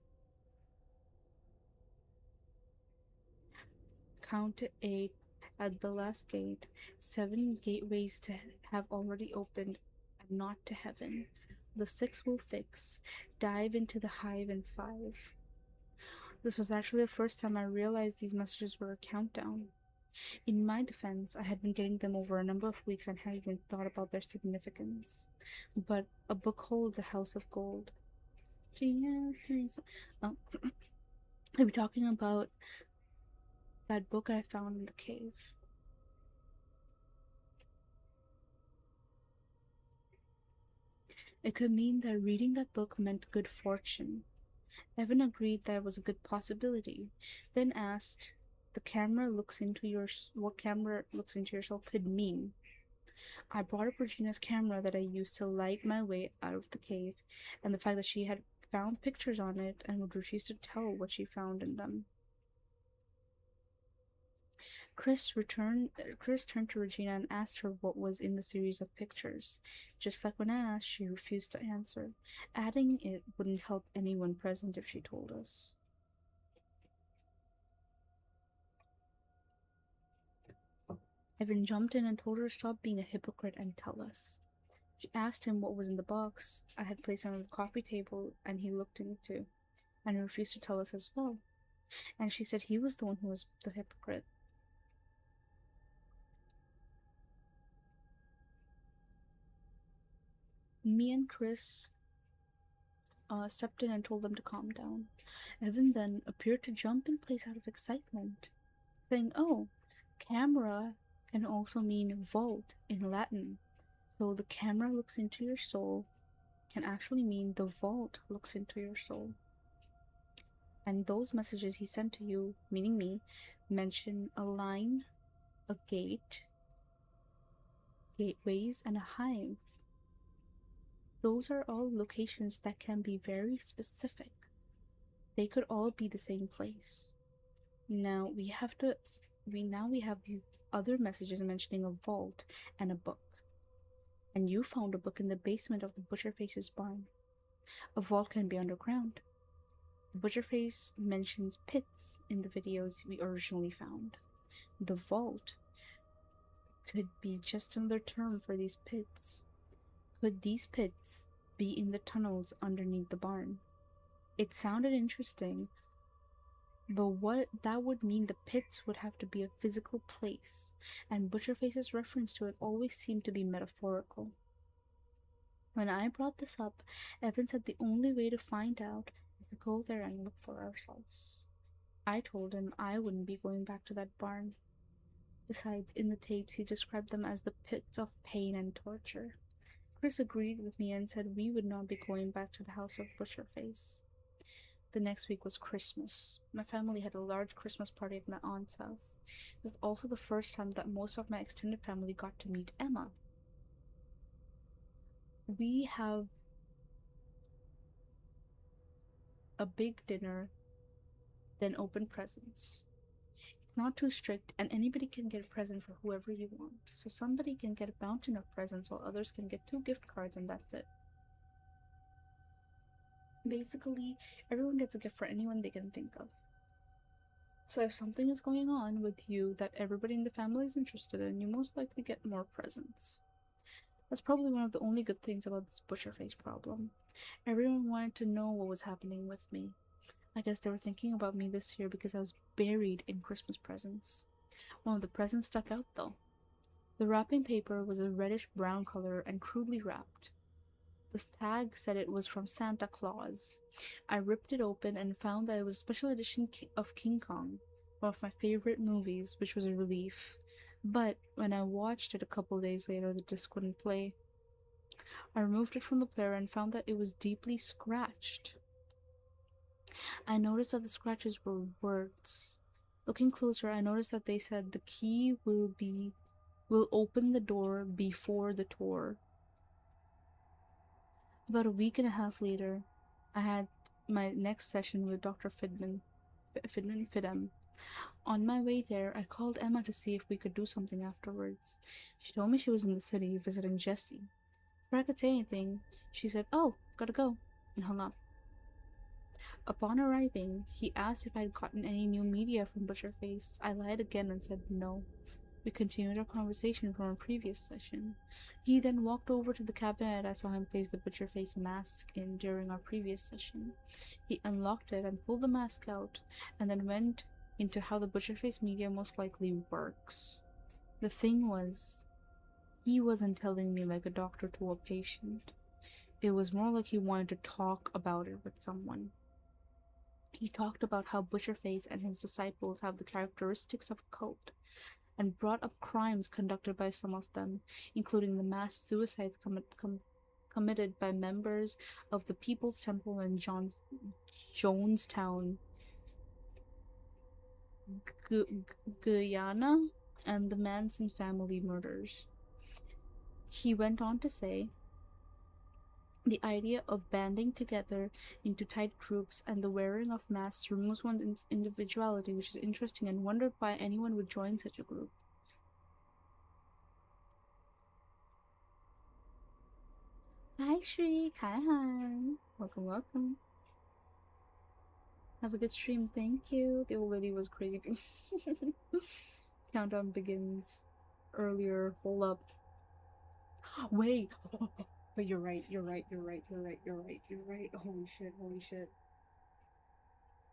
Count to 8 at the last gate. 7 gateways to have already opened and not to heaven. The 6 will fix. Dive into the hive in 5. This was actually the first time I realized these messages were a countdown. In my defense, I had been getting them over a number of weeks and hadn't even thought about their significance. But a book holds a house of gold. Genius. Oh, I'll be talking about that book I found in the cave. It could mean that reading that book meant good fortune. Evan agreed that it was a good possibility, then asked, "The camera looks into your what camera looks into your soul could mean." I brought up Regina's camera that I used to light my way out of the cave, and the fact that she had found pictures on it and would refuse to tell what she found in them. Chris turned to Regina and asked her what was in the series of pictures. Just like when I asked, she refused to answer, adding it wouldn't help anyone present if she told us. Evan jumped in and told her to stop being a hypocrite and tell us. She asked him what was in the box I had placed on the coffee table, and he looked into, and he refused to tell us as well. And she said he was the one who was the hypocrite. Me and Chris stepped in and told them to calm down. Evan then appeared to jump in place out of excitement, saying, "Oh, camera can also mean vault in Latin. So the camera looks into your soul can actually mean the vault looks into your soul. And those messages he sent to you, meaning me, mention a line, a gate, gateways, and a hive. Those are all locations that can be very specific. They could all be the same place. Now we have these other messages mentioning a vault and a book. And you found a book in the basement of the Butcherface's barn. A vault can be underground. The Butcherface mentions pits in the videos we originally found. The vault could be just another term for these pits. Could these pits be in the tunnels underneath the barn? It sounded interesting, but what that would mean the pits would have to be a physical place, and Butcherface's reference to it always seemed to be metaphorical. When I brought this up, Evan said the only way to find out is to go there and look for ourselves. I told him I wouldn't be going back to that barn. Besides, in the tapes, he described them as the pits of pain and torture. Chris agreed with me and said we would not be going back to the house of Butcherface. The next week was Christmas. My family had a large Christmas party at my aunt's house. It was also the first time that most of my extended family got to meet Emma. We have a big dinner, then open presents. It's not too strict, and anybody can get a present for whoever you want. So somebody can get a mountain of presents while others can get two gift cards, and that's it. Basically, everyone gets a gift for anyone they can think of. So if something is going on with you that everybody in the family is interested in, you most likely get more presents. That's probably one of the only good things about this Butcherface problem. Everyone wanted to know what was happening with me. I guess they were thinking about me this year because I was buried in Christmas presents. One of the presents stuck out though. The wrapping paper was a reddish brown color and crudely wrapped. The tag said it was from Santa Claus. I ripped it open and found that it was a special edition of King Kong, one of my favorite movies, which was a relief. But when I watched it a couple days later, the disc wouldn't play. I removed it from the player and found that it was deeply scratched. I noticed that the scratches were words. Looking closer, I noticed that they said the key will open the door before the tour. About a week and a half later, I had my next session with Dr. Fidem. On my way there, I called Emma to see if we could do something afterwards. She told me she was in the city visiting Jessie. Before I could say anything, she said, "Oh, gotta go," and hung up. Upon arriving, he asked if I'd gotten any new media from Butcherface. I lied again and said no. We continued our conversation from our previous session. He then walked over to the cabinet I saw him place the Butcherface mask in during our previous session. He unlocked it and pulled the mask out, and then went into how the Butcherface media most likely works. The thing was, he wasn't telling me like a doctor to a patient. It was more like he wanted to talk about it with someone. He talked about how Butcherface and his disciples have the characteristics of a cult, and brought up crimes conducted by some of them, including the mass suicides committed by members of the People's Temple in Jonestown, Guyana, and the Manson family murders. He went on to say, the idea of banding together into tight groups and the wearing of masks removes one's individuality, which is interesting, and wondered why anyone would join such a group. Hi Shriek, hi. Welcome, welcome. Have a good stream, thank you. The old lady was crazy. Countdown begins earlier. Hold up. Wait. Wait, you're right. You're right. You're right. You're right. You're right. You're right. Holy shit. Holy shit.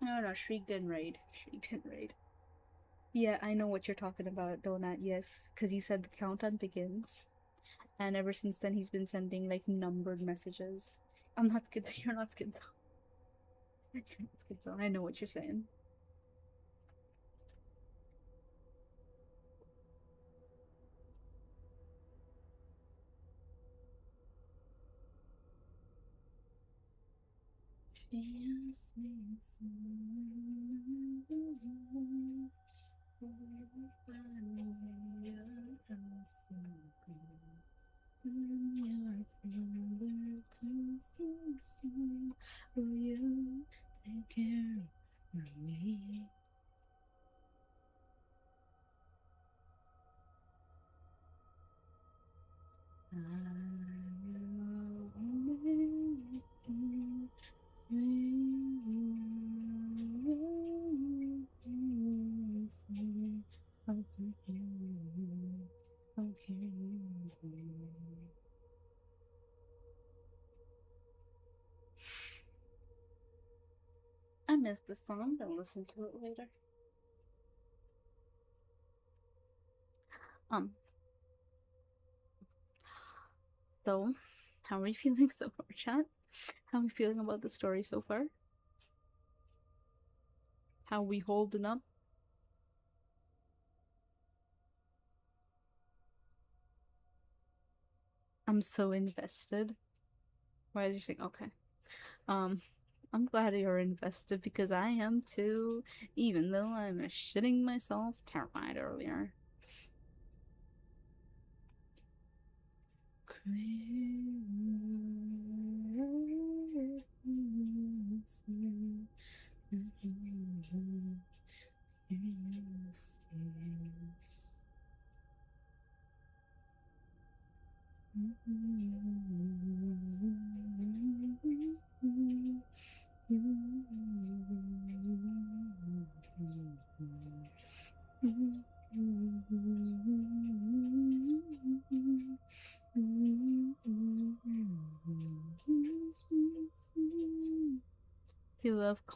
No, no. Shriek didn't raid. Shriek didn't raid. Yeah, I know what you're talking about, Donut. Yes, because he said the countdown begins, and ever since then he's been sending like numbered messages. I'm not schizo. You're not schizo. You're not schizo. I know what you're saying. She asked me your father turns to stone. Will you take care of me? I will make you I missed this song. I'm gonna listen to it later. Um, so, how are you feeling so far, chat? How are we feeling about the story so far? How are we holding up? I'm so invested. Why is you saying okay? Um, I'm glad you're invested because I am too, even though I'm shitting myself terrified earlier.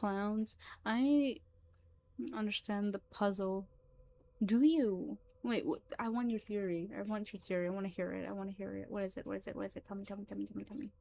clowns. I understand the puzzle. Do you? Wait, what, I want your theory. I want your theory. I want to hear it. I want to hear it. What is it? What is it? What is it? Tell me, tell me, tell me, tell me, tell me.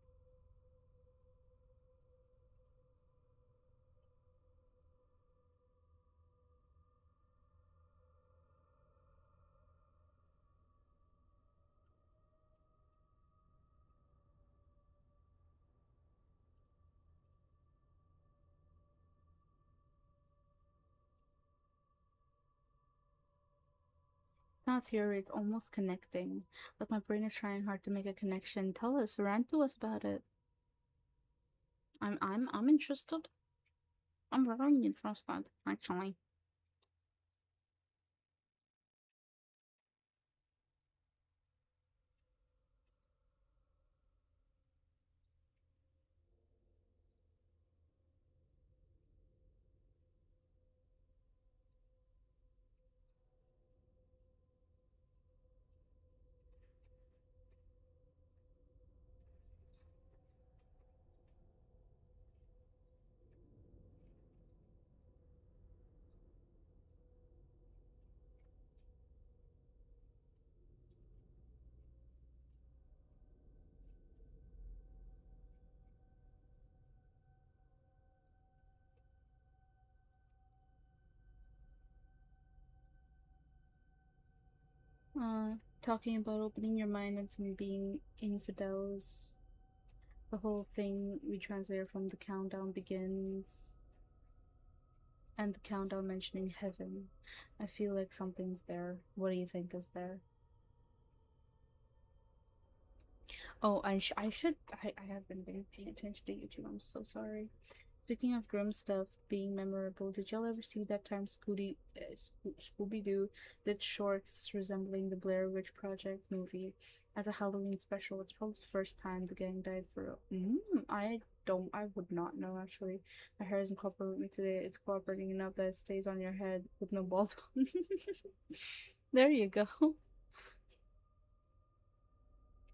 It's not theory, it's almost connecting. Like my brain is trying hard to make a connection. Tell us, rant to us about it. I'm interested. I'm very interested, actually. Talking about opening your mind and some being infidels. The whole thing we translate from the countdown begins and the countdown mentioning heaven. I feel like something's there. What do you think is there? Oh, I have been paying attention to YouTube. I'm so sorry. Speaking of grim stuff being memorable, did y'all ever see that time Scooby Doo did shorts resembling the Blair Witch Project movie as a Halloween special? It's probably the first time the gang died for real. I would not know actually. My hair isn't cooperating with me today. It's cooperating enough that it stays on your head with no balls. There you go.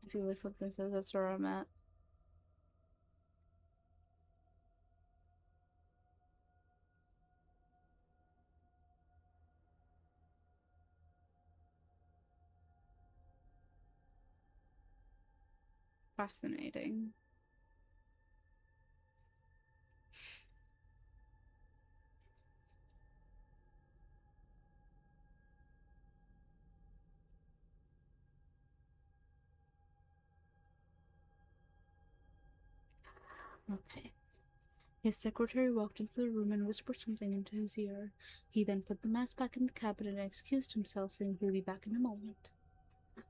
I feel like something says that's where I'm at. Fascinating. Okay. His secretary walked into the room and whispered something into his ear. He then put the mask back in the cabinet and excused himself, saying he'll be back in a moment.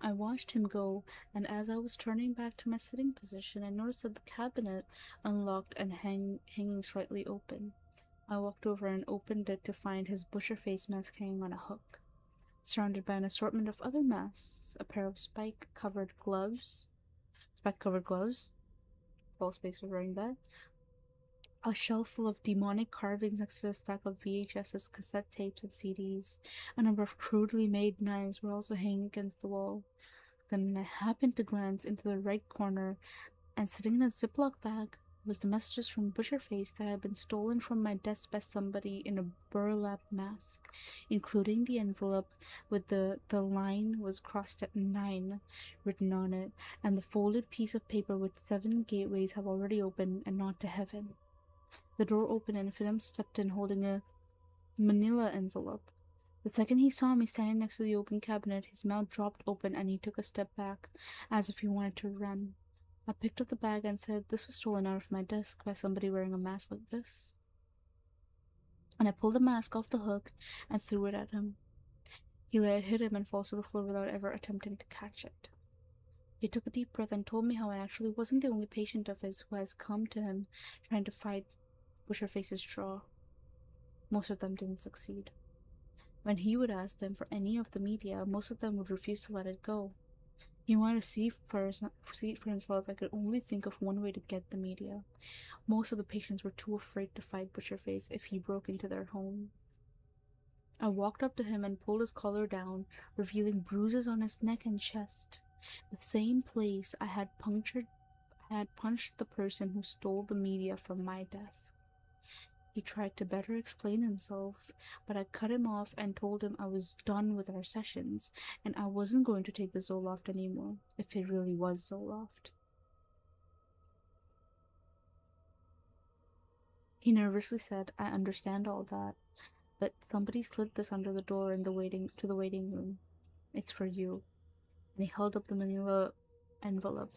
I watched him go, and as I was turning back to my sitting position, I noticed that the cabinet unlocked and hanging slightly open. I walked over and opened it to find his Butcherface mask hanging on a hook, surrounded by an assortment of other masks, a pair of spike-covered gloves. False face was wearing that, a shelf full of demonic carvings next to a stack of VHS's, cassette tapes, and CDs. A number of crudely made knives were also hanging against the wall. Then I happened to glance into the right corner, and sitting in a Ziploc bag was the messages from Butcherface that had been stolen from my desk by somebody in a burlap mask, including the envelope with the line was crossed at 9 written on it, and the folded piece of paper with 7 gateways have already opened and not to heaven. The door opened and Philip stepped in holding a manila envelope. The second he saw me standing next to the open cabinet, his mouth dropped open and he took a step back, as if he wanted to run. I picked up the bag and said, "This was stolen out of my desk by somebody wearing a mask like this." And I pulled the mask off the hook and threw it at him. He let it hit him and fall to the floor without ever attempting to catch it. He took a deep breath and told me how I actually wasn't the only patient of his who has come to him trying to fight Butcherface's jaw. Most of them didn't succeed. When he would ask them for any of the media, most of them would refuse to let it go. He wanted to see it for himself. I could only think of one way to get the media. Most of the patients were too afraid to fight Butcherface if he broke into their home. I walked up to him and pulled his collar down, revealing bruises on his neck and chest. The same place I had punched the person who stole the media from my desk. He tried to better explain himself, but I cut him off and told him I was done with our sessions and I wasn't going to take the Zoloft anymore, if it really was Zoloft. He nervously said, I understand all that, but somebody slid this under the door in the waiting room. It's for you. And he held up the manila envelope.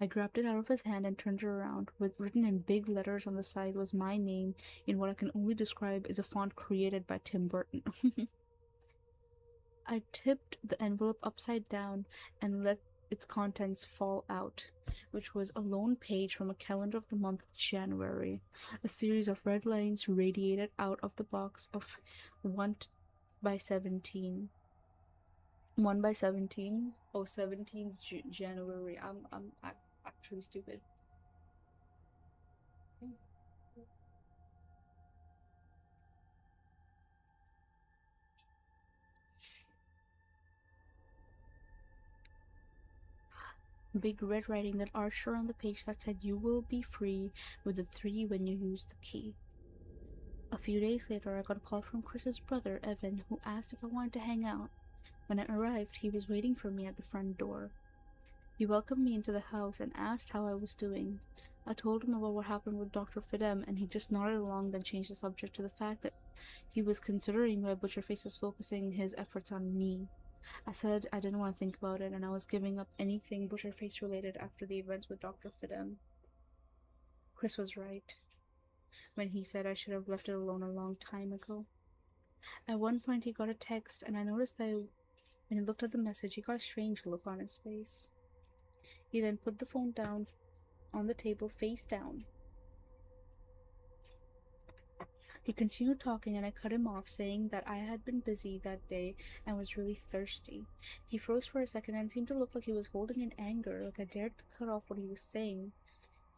I grabbed it out of his hand and turned it around. With written in big letters on the side was my name in what I can only describe as a font created by Tim Burton. I tipped the envelope upside down and let its contents fall out, which was a lone page from a calendar of the month of January. A series of red lines radiated out of the box of 1 by 17. 1 by 17? Oh, 17th January. I'm actually stupid. Big red writing that arched around the page that said, You will be free with the 3 when you use the key. A few days later, I got a call from Chris's brother, Evan, who asked if I wanted to hang out. When I arrived, he was waiting for me at the front door. He welcomed me into the house and asked how I was doing. I told him about what happened with Dr. Fidem, and he just nodded along, then changed the subject to the fact that he was considering why Butcherface was focusing his efforts on me. I said I didn't want to think about it, and I was giving up anything Butcherface related after the events with Dr. Fidem. Chris was right when he said I should have left it alone a long time ago. At one point, he got a text, and I noticed that when he looked at the message, he got a strange look on his face. He then put the phone down on the table face down. He continued talking, and I cut him off, saying that I had been busy that day and was really thirsty. He froze for a second and seemed to look like he was holding in anger, like I dared to cut off what he was saying.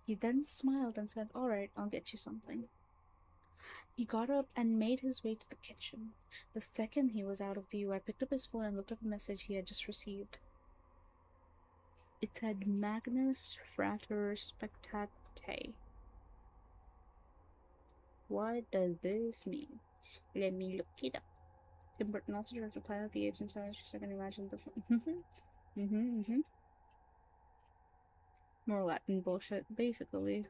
He then smiled and said, All right, I'll get you something. He got up and made his way to the kitchen. The second he was out of view, I picked up his phone and looked at the message he had just received. It said Magnus Frater Spectate. What does this mean? Let me look it up. Tim Burton also directed Planet of the Apes and Silence for a Second. Imagine the. More Latin bullshit, basically.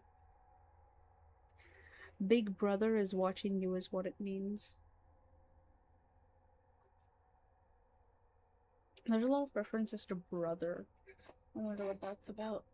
Big Brother is watching you, is what it means. There's a lot of references to brother. I wonder what that's about.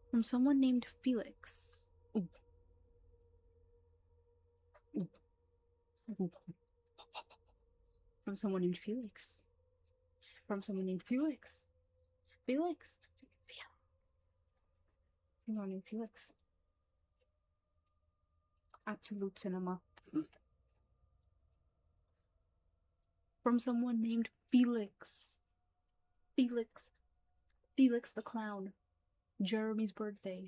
From someone named Felix. Ooh, ooh, ooh. From someone named Felix. From someone named Felix. Felix. Someone named Felix. Absolute cinema. From someone named Felix. Felix. Felix the Clown. Jeremy's birthday.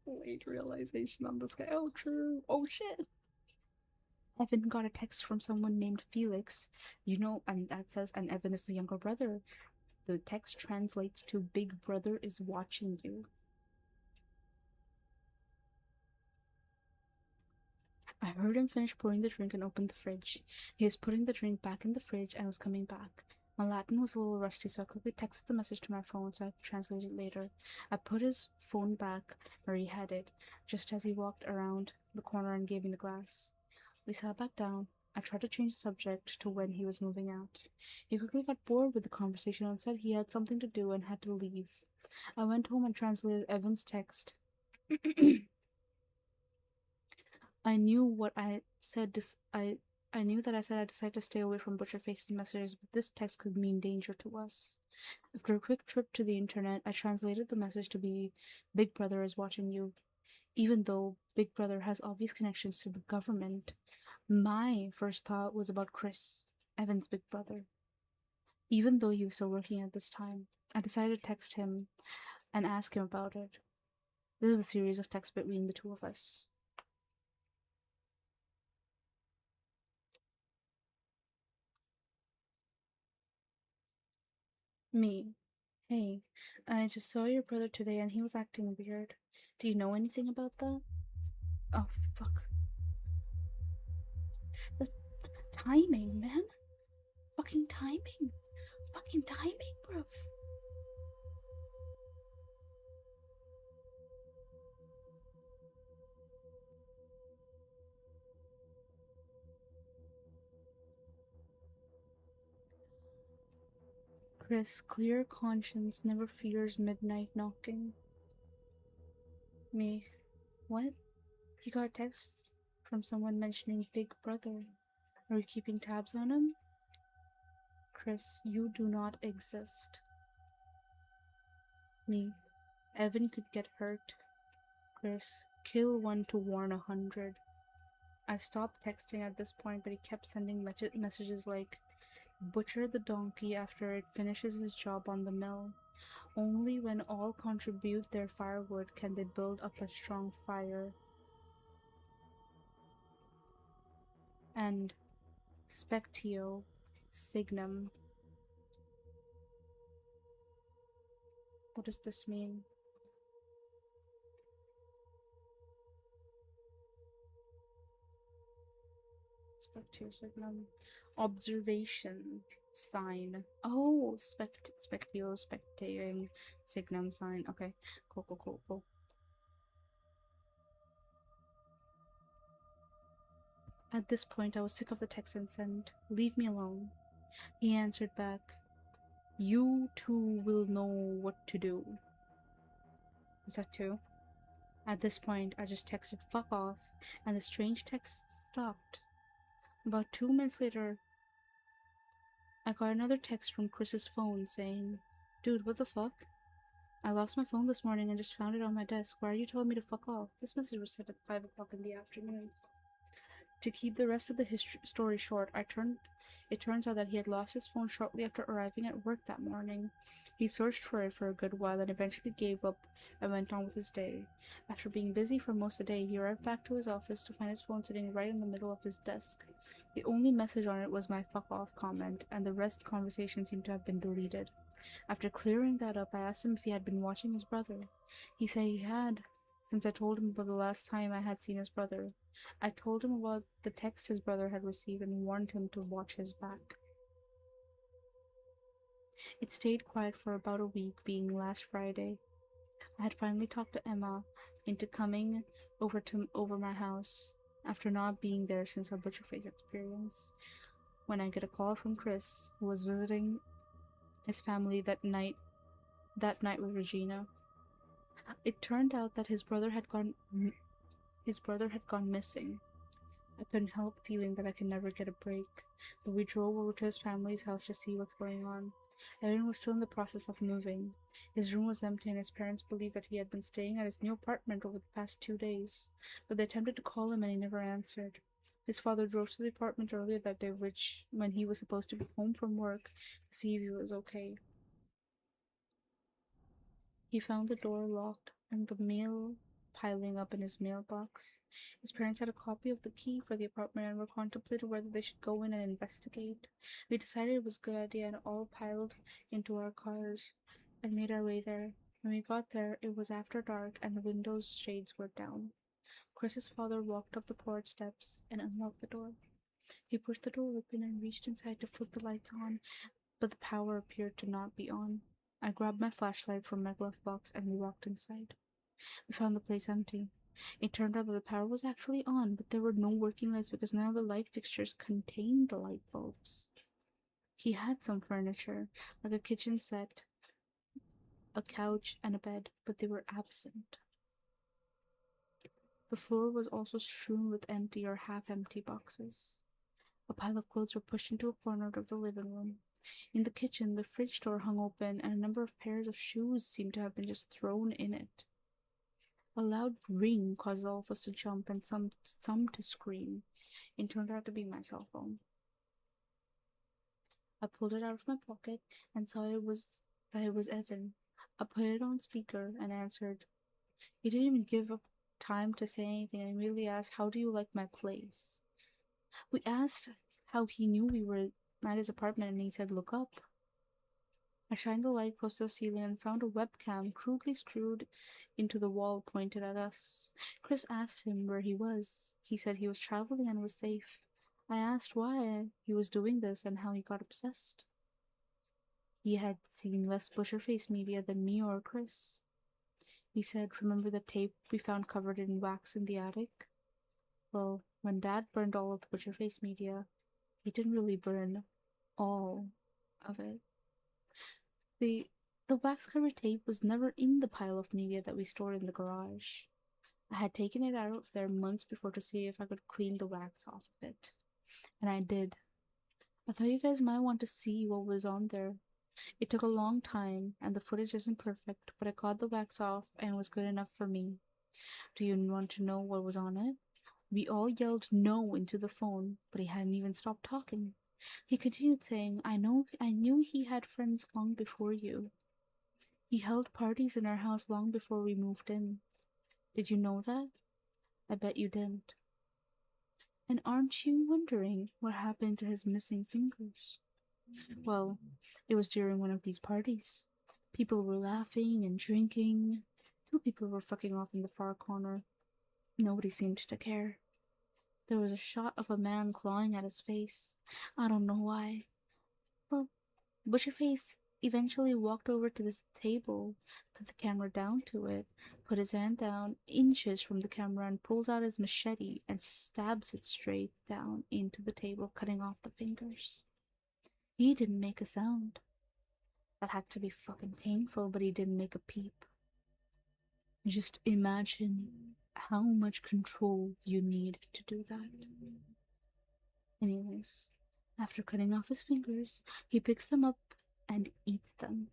Late realization on this guy. Oh, true. Oh, shit. Evan got a text from someone named Felix, and that says, and Evan is the younger brother. The text translates to Big Brother is watching you. I heard him finish pouring the drink and opened the fridge. He was putting the drink back in the fridge and was coming back. My Latin was a little rusty, so I quickly texted the message to my phone so I could translate it later. I put his phone back where he had it, just as he walked around the corner and gave me the glass. We sat back down. I tried to change the subject to when he was moving out. He quickly got bored with the conversation and said he had something to do and had to leave. I went home and translated Evan's text. I knew what I said. I knew that I said I decided to stay away from Butcherface's messages, but this text could mean danger to us. After a quick trip to the internet, I translated the message to be Big Brother is watching you. Even though Big Brother has obvious connections to the government, my first thought was about Chris, Evan's big brother. Even though he was still working at this time, I decided to text him and ask him about it. This is the series of texts between the two of us. Me. Hey, I just saw your brother today and he was acting weird. Do you know anything about that? Oh, fuck. The timing, man. Fucking timing. Fucking timing, bruv. Chris, clear conscience never fears midnight knocking. Me. What? He got a text from someone mentioning Big Brother. Are you keeping tabs on him? Chris, you do not exist. Me. Evan could get hurt. Chris, kill one to warn 100. I stopped texting at this point, but he kept sending messages like, butcher the donkey after it finishes his job on the mill. Only when all contribute their firewood can they build up a strong fire. And Spectio Signum. What does this mean? Spectio Signum. Observation sign. Oh, Spectio, spectating, Signum sign. Okay, cool. At this point, I was sick of the text and sent, leave me alone. He answered back, you too will know what to do. Was that two? At this point, I just texted fuck off, and the strange text stopped. About 2 minutes later, I got another text from Chris's phone saying, dude, what the fuck? I lost my phone this morning and just found it on my desk. Why are you telling me to fuck off? This message was sent at 5 o'clock in the afternoon. To keep the rest of the story short, it turns out that he had lost his phone shortly after arriving at work that morning. He searched for it for a good while and eventually gave up and went on with his day. After being busy for most of the day, he arrived back to his office to find his phone sitting right in the middle of his desk. The only message on it was my fuck off comment, and the rest conversation seemed to have been deleted. After clearing that up, I asked him if he had been watching his brother. He said he had, since I told him about the last time I had seen his brother. I told him about the text his brother had received and warned him to watch his back. It stayed quiet for about a week, being last Friday. I had finally talked to Emma into coming over my house after not being there since our Butcherface experience. When I get a call from Chris, who was visiting his family that night with Regina. It turned out that his brother had gone missing. I couldn't help feeling that I could never get a break, but we drove over to his family's house to see what's going on. Evan was still in the process of moving. His room was empty, and his parents believed that he had been staying at his new apartment over the past 2 days, but they attempted to call him and he never answered. His father drove to the apartment earlier that day, when he was supposed to be home from work, to see if he was okay. He found the door locked and the mail piling up in his mailbox. His parents had a copy of the key for the apartment and were contemplating whether they should go in and investigate. We decided it was a good idea and all piled into our cars and made our way there. When we got there, it was after dark and the windows' shades were down. Chris's father walked up the porch steps and unlocked the door. He pushed the door open and reached inside to flip the lights on. but the power appeared to not be on. I grabbed my flashlight from my glove box and we walked inside. We found the place empty. It turned out that the power was actually on, but there were no working lights because none of the light fixtures contained the light bulbs. He had some furniture, like a kitchen set, a couch, and a bed, but they were absent. The floor was also strewn with empty or half empty boxes. A pile of clothes were pushed into a corner of the living room. In the kitchen, the fridge door hung open, and a number of pairs of shoes seemed to have been just thrown in it. A loud ring caused all of us to jump and some to scream. It turned out to be my cell phone. I pulled it out of my pocket and saw it was Evan. I put it on speaker and answered. He didn't even give up time to say anything and immediately asked, "How do you like my place?" We asked how he knew we were at his apartment and he said, "Look up." I shined the light close to the ceiling and found a webcam crudely screwed into the wall pointed at us. Chris asked him where he was. He said he was traveling and was safe. I asked why he was doing this and how he got obsessed. He had seen less Butcherface media than me or Chris. He said, "Remember the tape we found covered in wax in the attic? Well, when Dad burned all of the Butcherface media, he didn't really burn all of it. The the wax covered tape was never in the pile of media that we stored in the garage. I had taken it out of there months before to see if I could clean the wax off of it. And I did. I thought you guys might want to see what was on there. It took a long time, and the footage isn't perfect, but I got the wax off and it was good enough for me. Do you want to know what was on it?" We all yelled no into the phone, but he hadn't even stopped talking. He continued saying, I knew he had friends long before you. He held parties in our house long before we moved in. Did you know that? I bet you didn't. And aren't you wondering what happened to his missing fingers? Well, it was during one of these parties. People were laughing and drinking. Two people were fucking off in the far corner. Nobody seemed to care. There was a shot of a man clawing at his face. I don't know why. Well, Butcherface eventually walked over to this table, put the camera down to it, put his hand down inches from the camera, and pulls out his machete and stabs it straight down into the table, cutting off the fingers. He didn't make a sound. That had to be fucking painful, but he didn't make a peep. Just imagine how much control you need to do that. Anyways, after cutting off his fingers, he picks them up and eats them.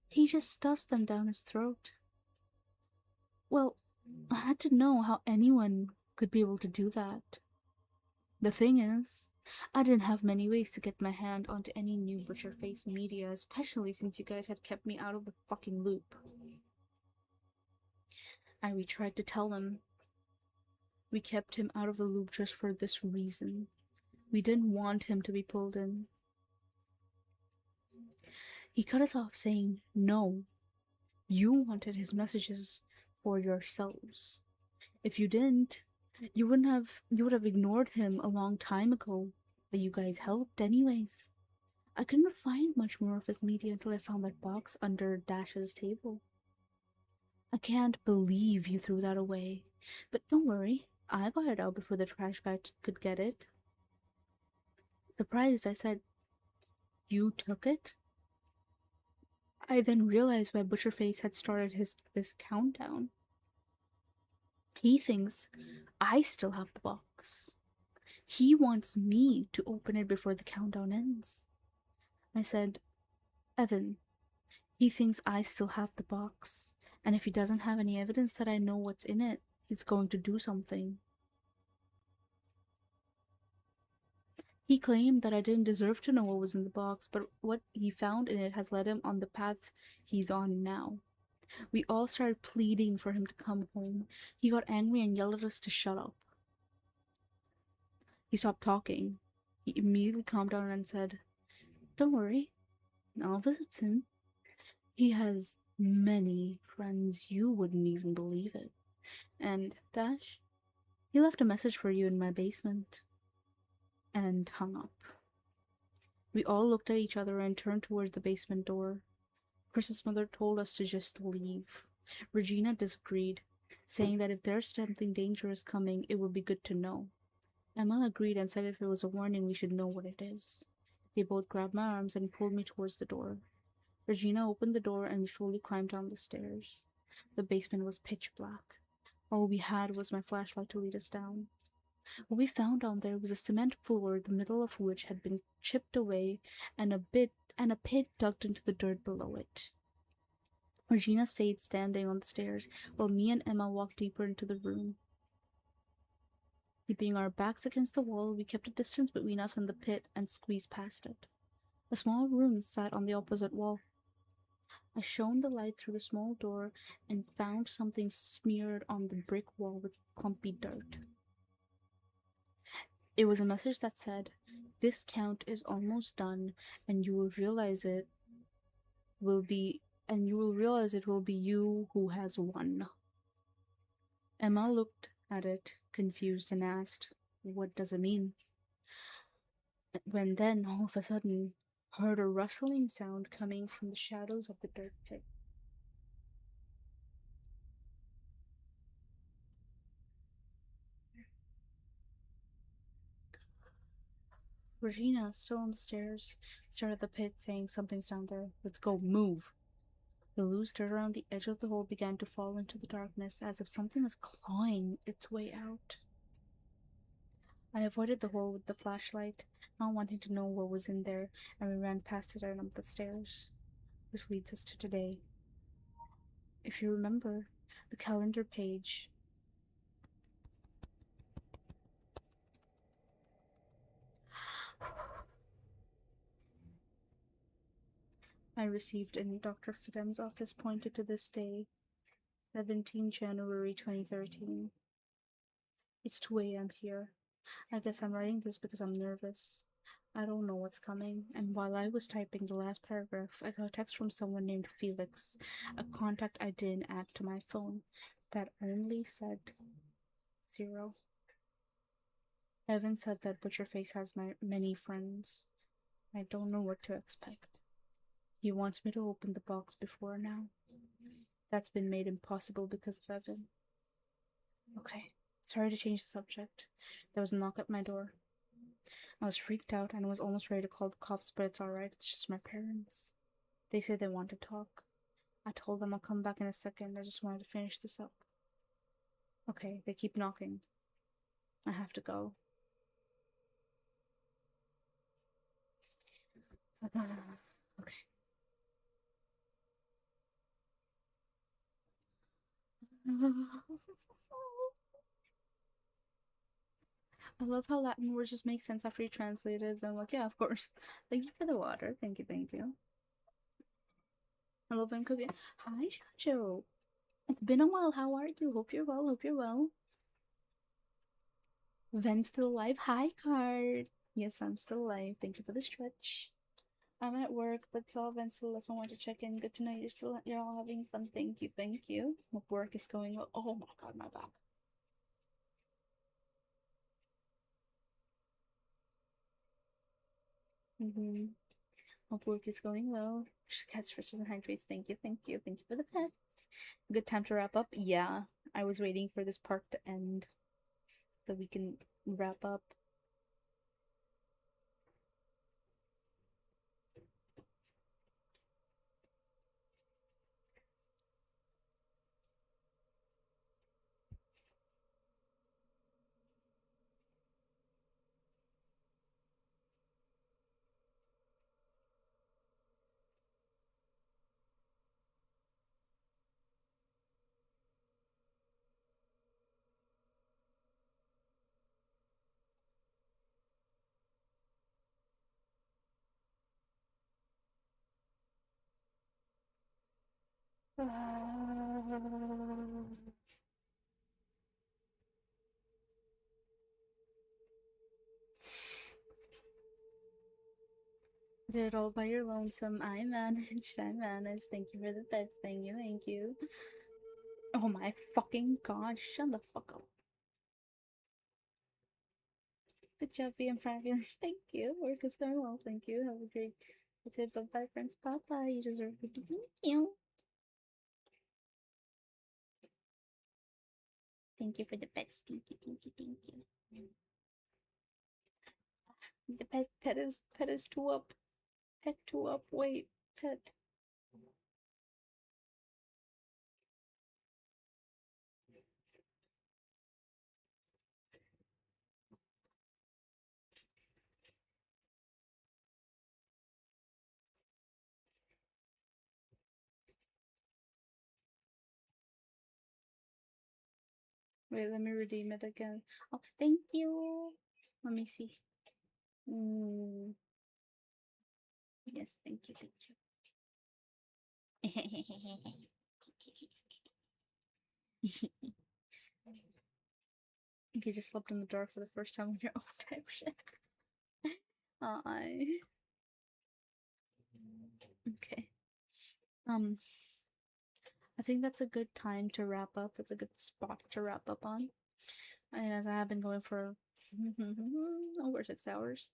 He just stuffs them down his throat. Well, I had to know how anyone could be able to do that. The thing is, I didn't have many ways to get my hand onto any new Butcherface media, especially since you guys had kept me out of the fucking loop. We tried to tell him. We kept him out of the loop just for this reason. We didn't want him to be pulled in. He cut us off saying, "No, you wanted his messages for yourselves. If you didn't, you would have ignored him a long time ago, but you guys helped anyways." I couldn't find much more of his media until I found that box under Dash's table. I can't believe you threw that away. But don't worry, I got it out before the trash guy could get it. Surprised, I said, "You took it?" I then realized why Butcherface had started this countdown. He thinks I still have the box. He wants me to open it before the countdown ends. I said, "Evan, he thinks I still have the box, and if he doesn't have any evidence that I know what's in it, he's going to do something." He claimed that I didn't deserve to know what was in the box, but what he found in it has led him on the path he's on now. We all started pleading for him to come home. He got angry and yelled at us to shut up. He stopped talking. He immediately calmed down and said, "Don't worry, I'll visit soon. He has many friends, you wouldn't even believe it. And, Dash, he left a message for you in my basement." And hung up. We all looked at each other and turned towards the basement door. Chris's mother told us to just leave. Regina disagreed, saying that if there's something dangerous coming, it would be good to know. Emma agreed and said if it was a warning, we should know what it is. They both grabbed my arms and pulled me towards the door. Regina opened the door and we slowly climbed down the stairs. The basement was pitch black. All we had was my flashlight to lead us down. What we found down there was a cement floor, the middle of which had been chipped away, and a pit dug into the dirt below it. Regina stayed standing on the stairs, while me and Emma walked deeper into the room. Keeping our backs against the wall, we kept a distance between us and the pit and squeezed past it. A small room sat on the opposite wall. I shone the light through the small door and found something smeared on the brick wall with clumpy dirt. It was a message that said, "This count is almost done, and you will realize it will be you who has won." Emma looked at it, confused, and asked, "What does it mean?" When then, all of a sudden, heard a rustling sound coming from the shadows of the dirt pit. Regina, still on the stairs, stared at the pit, saying, "Something's down there. Let's go, move." The loose dirt around the edge of the hole began to fall into the darkness as if something was clawing its way out. I avoided the hole with the flashlight, not wanting to know what was in there, and we ran past it and up the stairs. This leads us to today. If you remember, the calendar page. I received in Dr. Fidem's office pointed to this day, 17 January 2013. It's 2 a.m. here. I guess I'm writing this because I'm nervous. I don't know what's coming, and while I was typing the last paragraph, I got a text from someone named Felix, a contact I didn't add to my phone, that only said 0. Evan said that Butcherface has many friends. I don't know what to expect. He wants me to open the box before now. That's been made impossible because of Evan. Okay, sorry to change the subject. There was a knock at my door. I was freaked out and was almost ready to call the cops, but it's alright, it's just my parents. They say they want to talk. I told them I'll come back in a second, I just wanted to finish this up. Okay, they keep knocking. I have to go. Okay. I love how Latin words just make sense after you translate it. I'm like, yeah, of course. Thank you for the water. Thank you, thank you. I love I'm cooking. Hi, Chacho. It's been a while. How are you? Hope you're well. Hope you're well. Ven's still alive. Hi, Card. Yes, I'm still alive. Thank you for the stretch. I'm at work, but saw Ven still doesn't want to check in. Good to know you're all having fun. Thank you, thank you. Hope work is going well. Oh my god, my back. Mm-hmm. Hope work is going well. Cat stretches and hydrates. Thank you, thank you, thank you for the pets. Good time to wrap up. Yeah, I was waiting for this part to end so we can wrap up. Did it all by your lonesome. I managed. I managed. Thank you for the pets. Thank you. Thank you. Oh my fucking god. Shut the fuck up. Good job being fabulous. Thank you. Work is going well. Thank you. Have a great day. Bye bye, friends. Papa. You deserve it. Thank you. Thank you for the pets. Thank you. Thank you. Thank you. The pet is two up. Pet two up. Wait. Pet. Wait, let me redeem it again. Oh, thank you. Let me see. Mm, yes, thank you, thank you. You just slept in the dark for the first time on your own type shit. I. Okay. Um, I think that's a good time to wrap up. That's a good spot to wrap up on. And as I have been going for over 6 hours,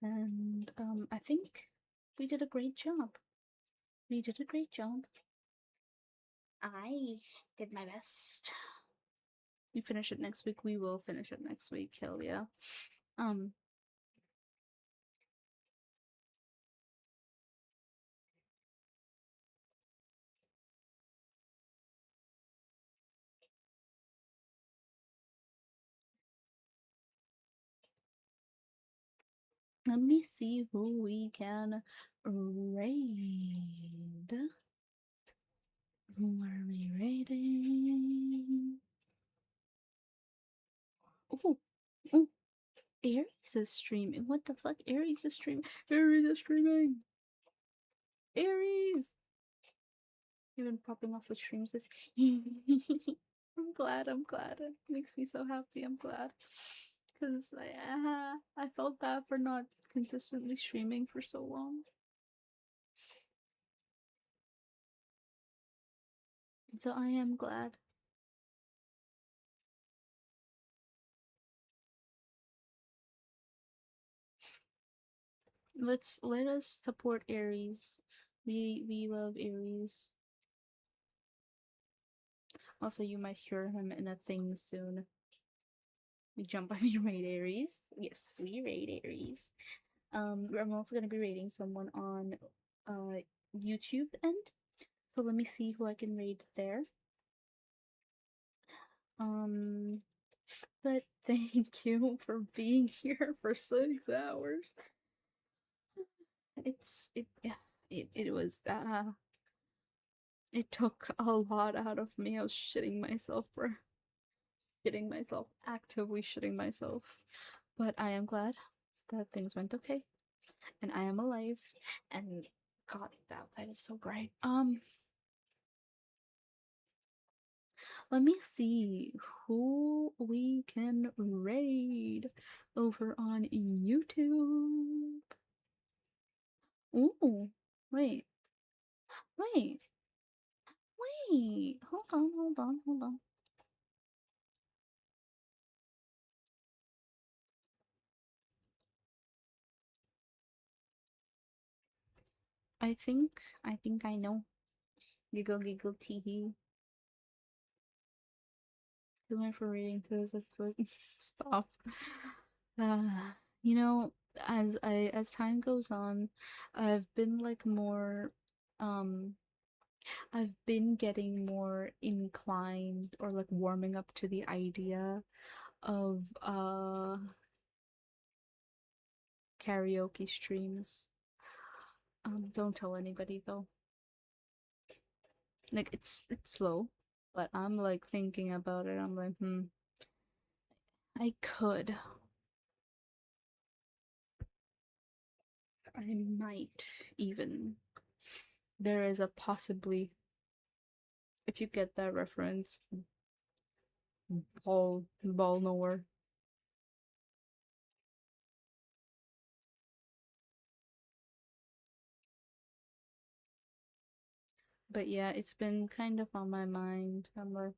and I think we did a great job. We did a great job. I did my best. You finish it next week. We will finish it next week. Hell yeah. Um, Let me see who we can raid. Who are we raiding? Oh, oh, Aries is streaming. What the fuck? Aries is streaming. Aries is streaming. Aries. You've been popping off with streams this. I'm glad. I'm glad. It makes me so happy. I'm glad. Because I felt bad for not consistently streaming for so long. So I am glad. Let us support Aries. We love Aries. Also, you might hear him in a thing soon. We jump on we raid Aries. Yes, we raid Aries. I'm also gonna be raiding someone on YouTube end. So let me see who I can raid there. Um, but thank you for being here for 6 hours. It was it took a lot out of me. I was shitting myself, bro. Shitting myself, actively shitting myself. But I am glad that things went okay, and I am alive. And God, that is so great. Let me see who we can raid over on YouTube. Ooh, wait, wait, wait. Hold on, hold on, hold on. I think I know. Giggle, giggle, tee hee. Too much for reading those. This was stop. Uh, you know, as time goes on, I've been like more, um, I've been getting more inclined or like warming up to the idea of karaoke streams. Don't tell anybody though. Like it's slow, but I'm like thinking about it. I'm like, I could. I might even. There is a possibly, if you get that reference, ball nowhere. But yeah, it's been kind of on my mind. I'm like,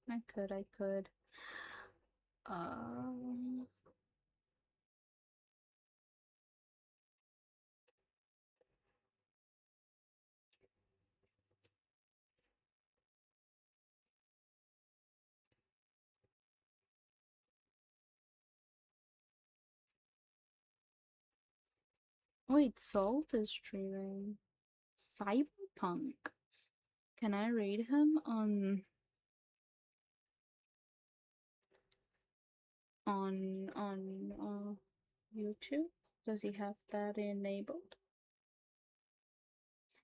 I could. Wait, Salt is streaming. Cyberpunk. Can I raid him on YouTube? Does he have that enabled?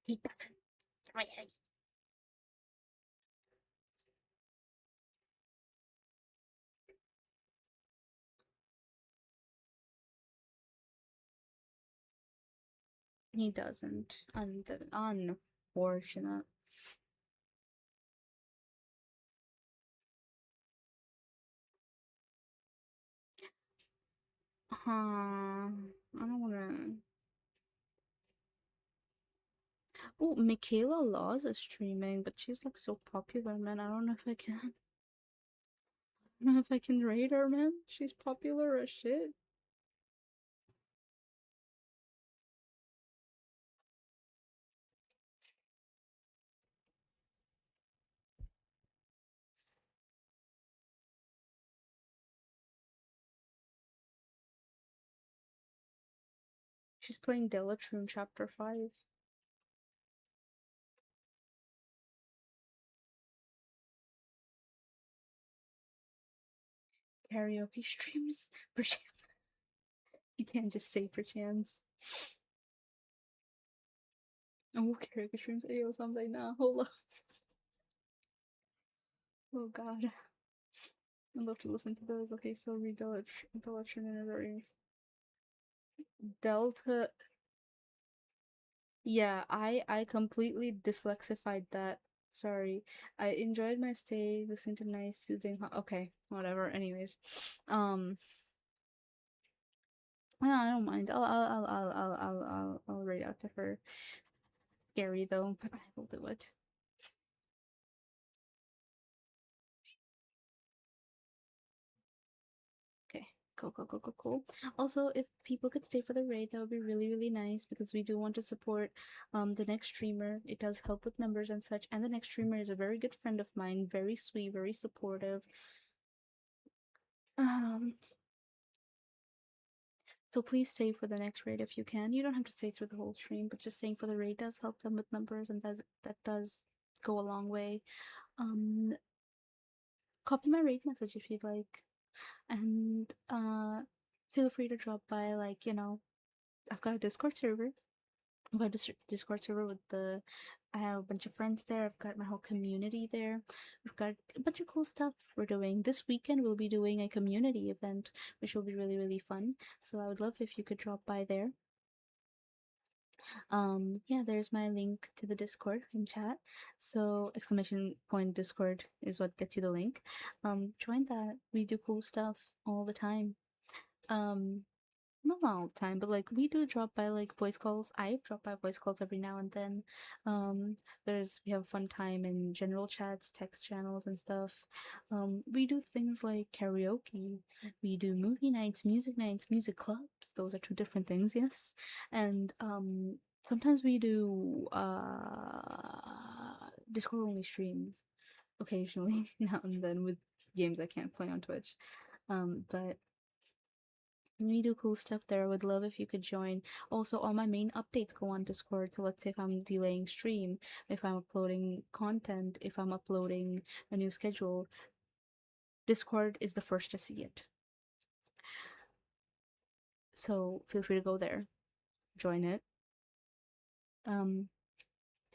He doesn't. He doesn't. Unfortunate. Huh. I don't wanna. Oh, Michaela Laws is streaming, but she's like so popular, man. I don't know if I can. I don't know if I can rate her, man. She's popular as shit. She's playing Delatrune Chapter 5. Karaoke streams. Perchance. You can't just say perchance. Oh, karaoke streams. Ayo, something now. Hold up. Oh god. I'd love to listen to those. Okay, so read Delatrune in her ears. Delta. Yeah, I completely dyslexified that. Sorry. I enjoyed my stay, listening to nice, soothing. Okay, whatever. Anyways, yeah, I don't mind. I'll read out to her. Scary though, but I will do it. Okay. Cool, cool, cool, cool, cool. Also, if people could stay for the raid, that would be really, really nice because we do want to support the next streamer. It does help with numbers and such. And the next streamer is a very good friend of mine, very sweet, very supportive. Um, so please stay for the next raid if you can. You don't have to stay through the whole stream, but just staying for the raid does help them with numbers, and that does go a long way. Um, Copy my raid message if you'd like, and feel free to drop by. Like I've got a Discord server. I've got a Discord server with the. I have a bunch of friends there. I've got my whole community there. We've got a bunch of cool stuff we're doing. This weekend we'll be doing a community event, which will be really, really fun. So I would love if you could drop by there. Yeah, there's my link to the Discord in chat. So exclamation point Discord is what gets you the link. Join that. We do cool stuff all the time. Um, not all the time, but like we do drop by like voice calls. I've dropped by voice calls every now and then. Um, we have a fun time in general chats, text channels and stuff. We do things like karaoke. We do movie nights, music clubs. Those are two different things, yes. And sometimes we do Discord only streams occasionally now and then with games I can't play on Twitch. But we do cool stuff there. I would love if you could join. Also, all my main updates go on Discord. So let's say if I'm delaying stream, if I'm uploading content, if I'm uploading a new schedule, Discord is the first to see it. So feel free to go there, join it. Um,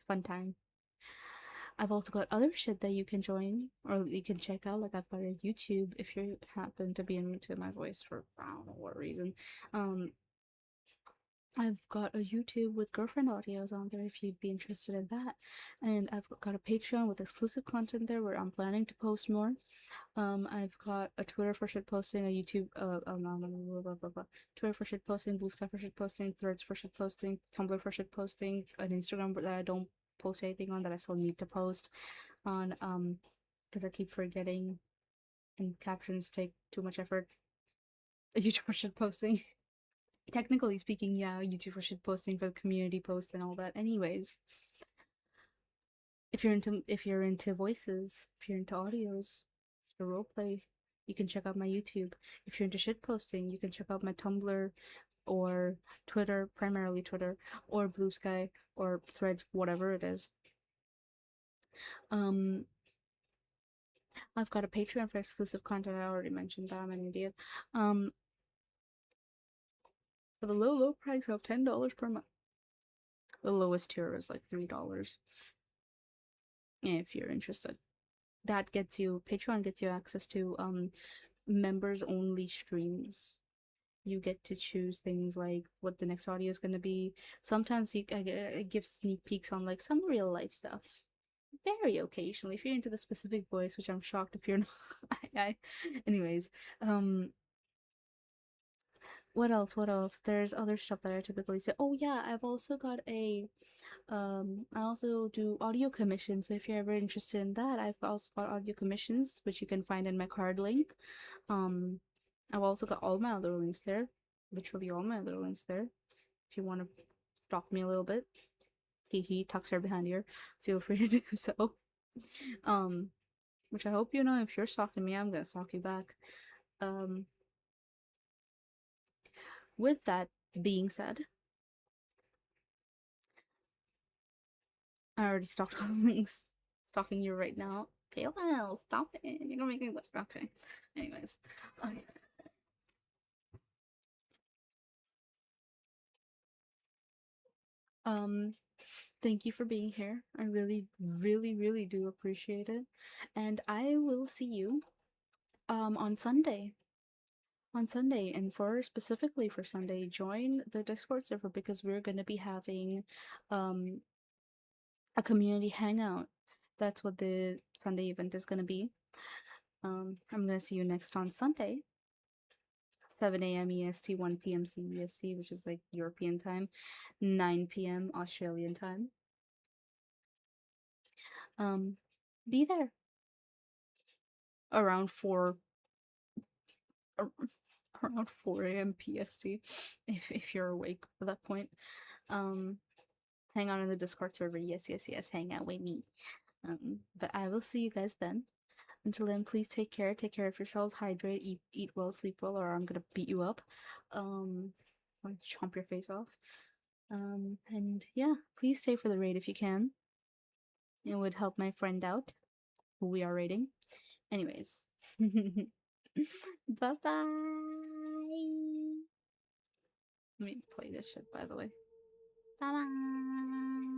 Fun time. I've also got other shit that you can join or you can check out. Like I've got a YouTube if you happen to be into my voice for I don't know what reason. Um, I've got a YouTube with girlfriend audios on there if you'd be interested in that. And I've got a Patreon with exclusive content there where I'm planning to post more. I've got a Twitter for shit posting, a YouTube, no, blah, blah, blah. Twitter for shit posting, Blue Sky for shit posting, Threads for shit posting, Tumblr for shit posting, an Instagram that I don't post anything on that I still need to post on, because I keep forgetting and captions take too much effort. A YouTube for shit posting. Technically speaking, yeah, YouTube for shit posting for the community posts and all that. Anyways, if you're into voices, if you're into audios, the role play, you can check out my YouTube. If you're into shit posting, you can check out my Tumblr or Twitter, primarily Twitter, or Blue Sky, or Threads, whatever it is. Um, I've got a Patreon for exclusive content. I already mentioned that. I'm an idiot. Um, for the low price of $10 per month. The lowest tier is like $3 if you're interested. That gets you Patreon gets you access to members only streams. You get to choose things like what the next audio is going to be. Sometimes I give sneak peeks on like some real life stuff. Very occasionally, if you're into the specific voice, which I'm shocked if you're not. Anyways, um, what else? What else? There's other stuff that I typically say. Oh yeah, I've also got a I also do audio commissions. So if you're ever interested in that, I've also got audio commissions, which you can find in my card link. Um, I've also got all my other links there, literally all my other links there. If you want to stalk me a little bit, hee tucks her behind here. Feel free to do so. Um, which I hope you know. If you're stalking me, I'm gonna stalk you back. Um, with that being said, I already stalked links. Stalking you right now. KLL, stop it. You're gonna make me look. Okay. Anyways. Um, thank you for being here. I really, really, really do appreciate it. And I will see you on Sunday. On Sunday, and for specifically for Sunday, join the Discord server because we're gonna be having um a community hangout. That's what the Sunday event is gonna be. I'm gonna see you next on Sunday, 7 a.m. EST, 1 p.m. CEST, which is like European time, 9 p.m. Australian time. Um, be there around 4 around 4 a.m. PST if you're awake at that point. Um, hang out in the Discord server. Yes, yes, yes. Hang out with me. But I will see you guys then. Until then, please take care. Take care of yourselves. Hydrate. Eat well. Sleep well, or I'm gonna beat you up. Like chomp your face off. And yeah, please stay for the raid if you can. It would help my friend out, who we are raiding. Anyways, bye bye. Let me play this shit, by the way. Bye bye.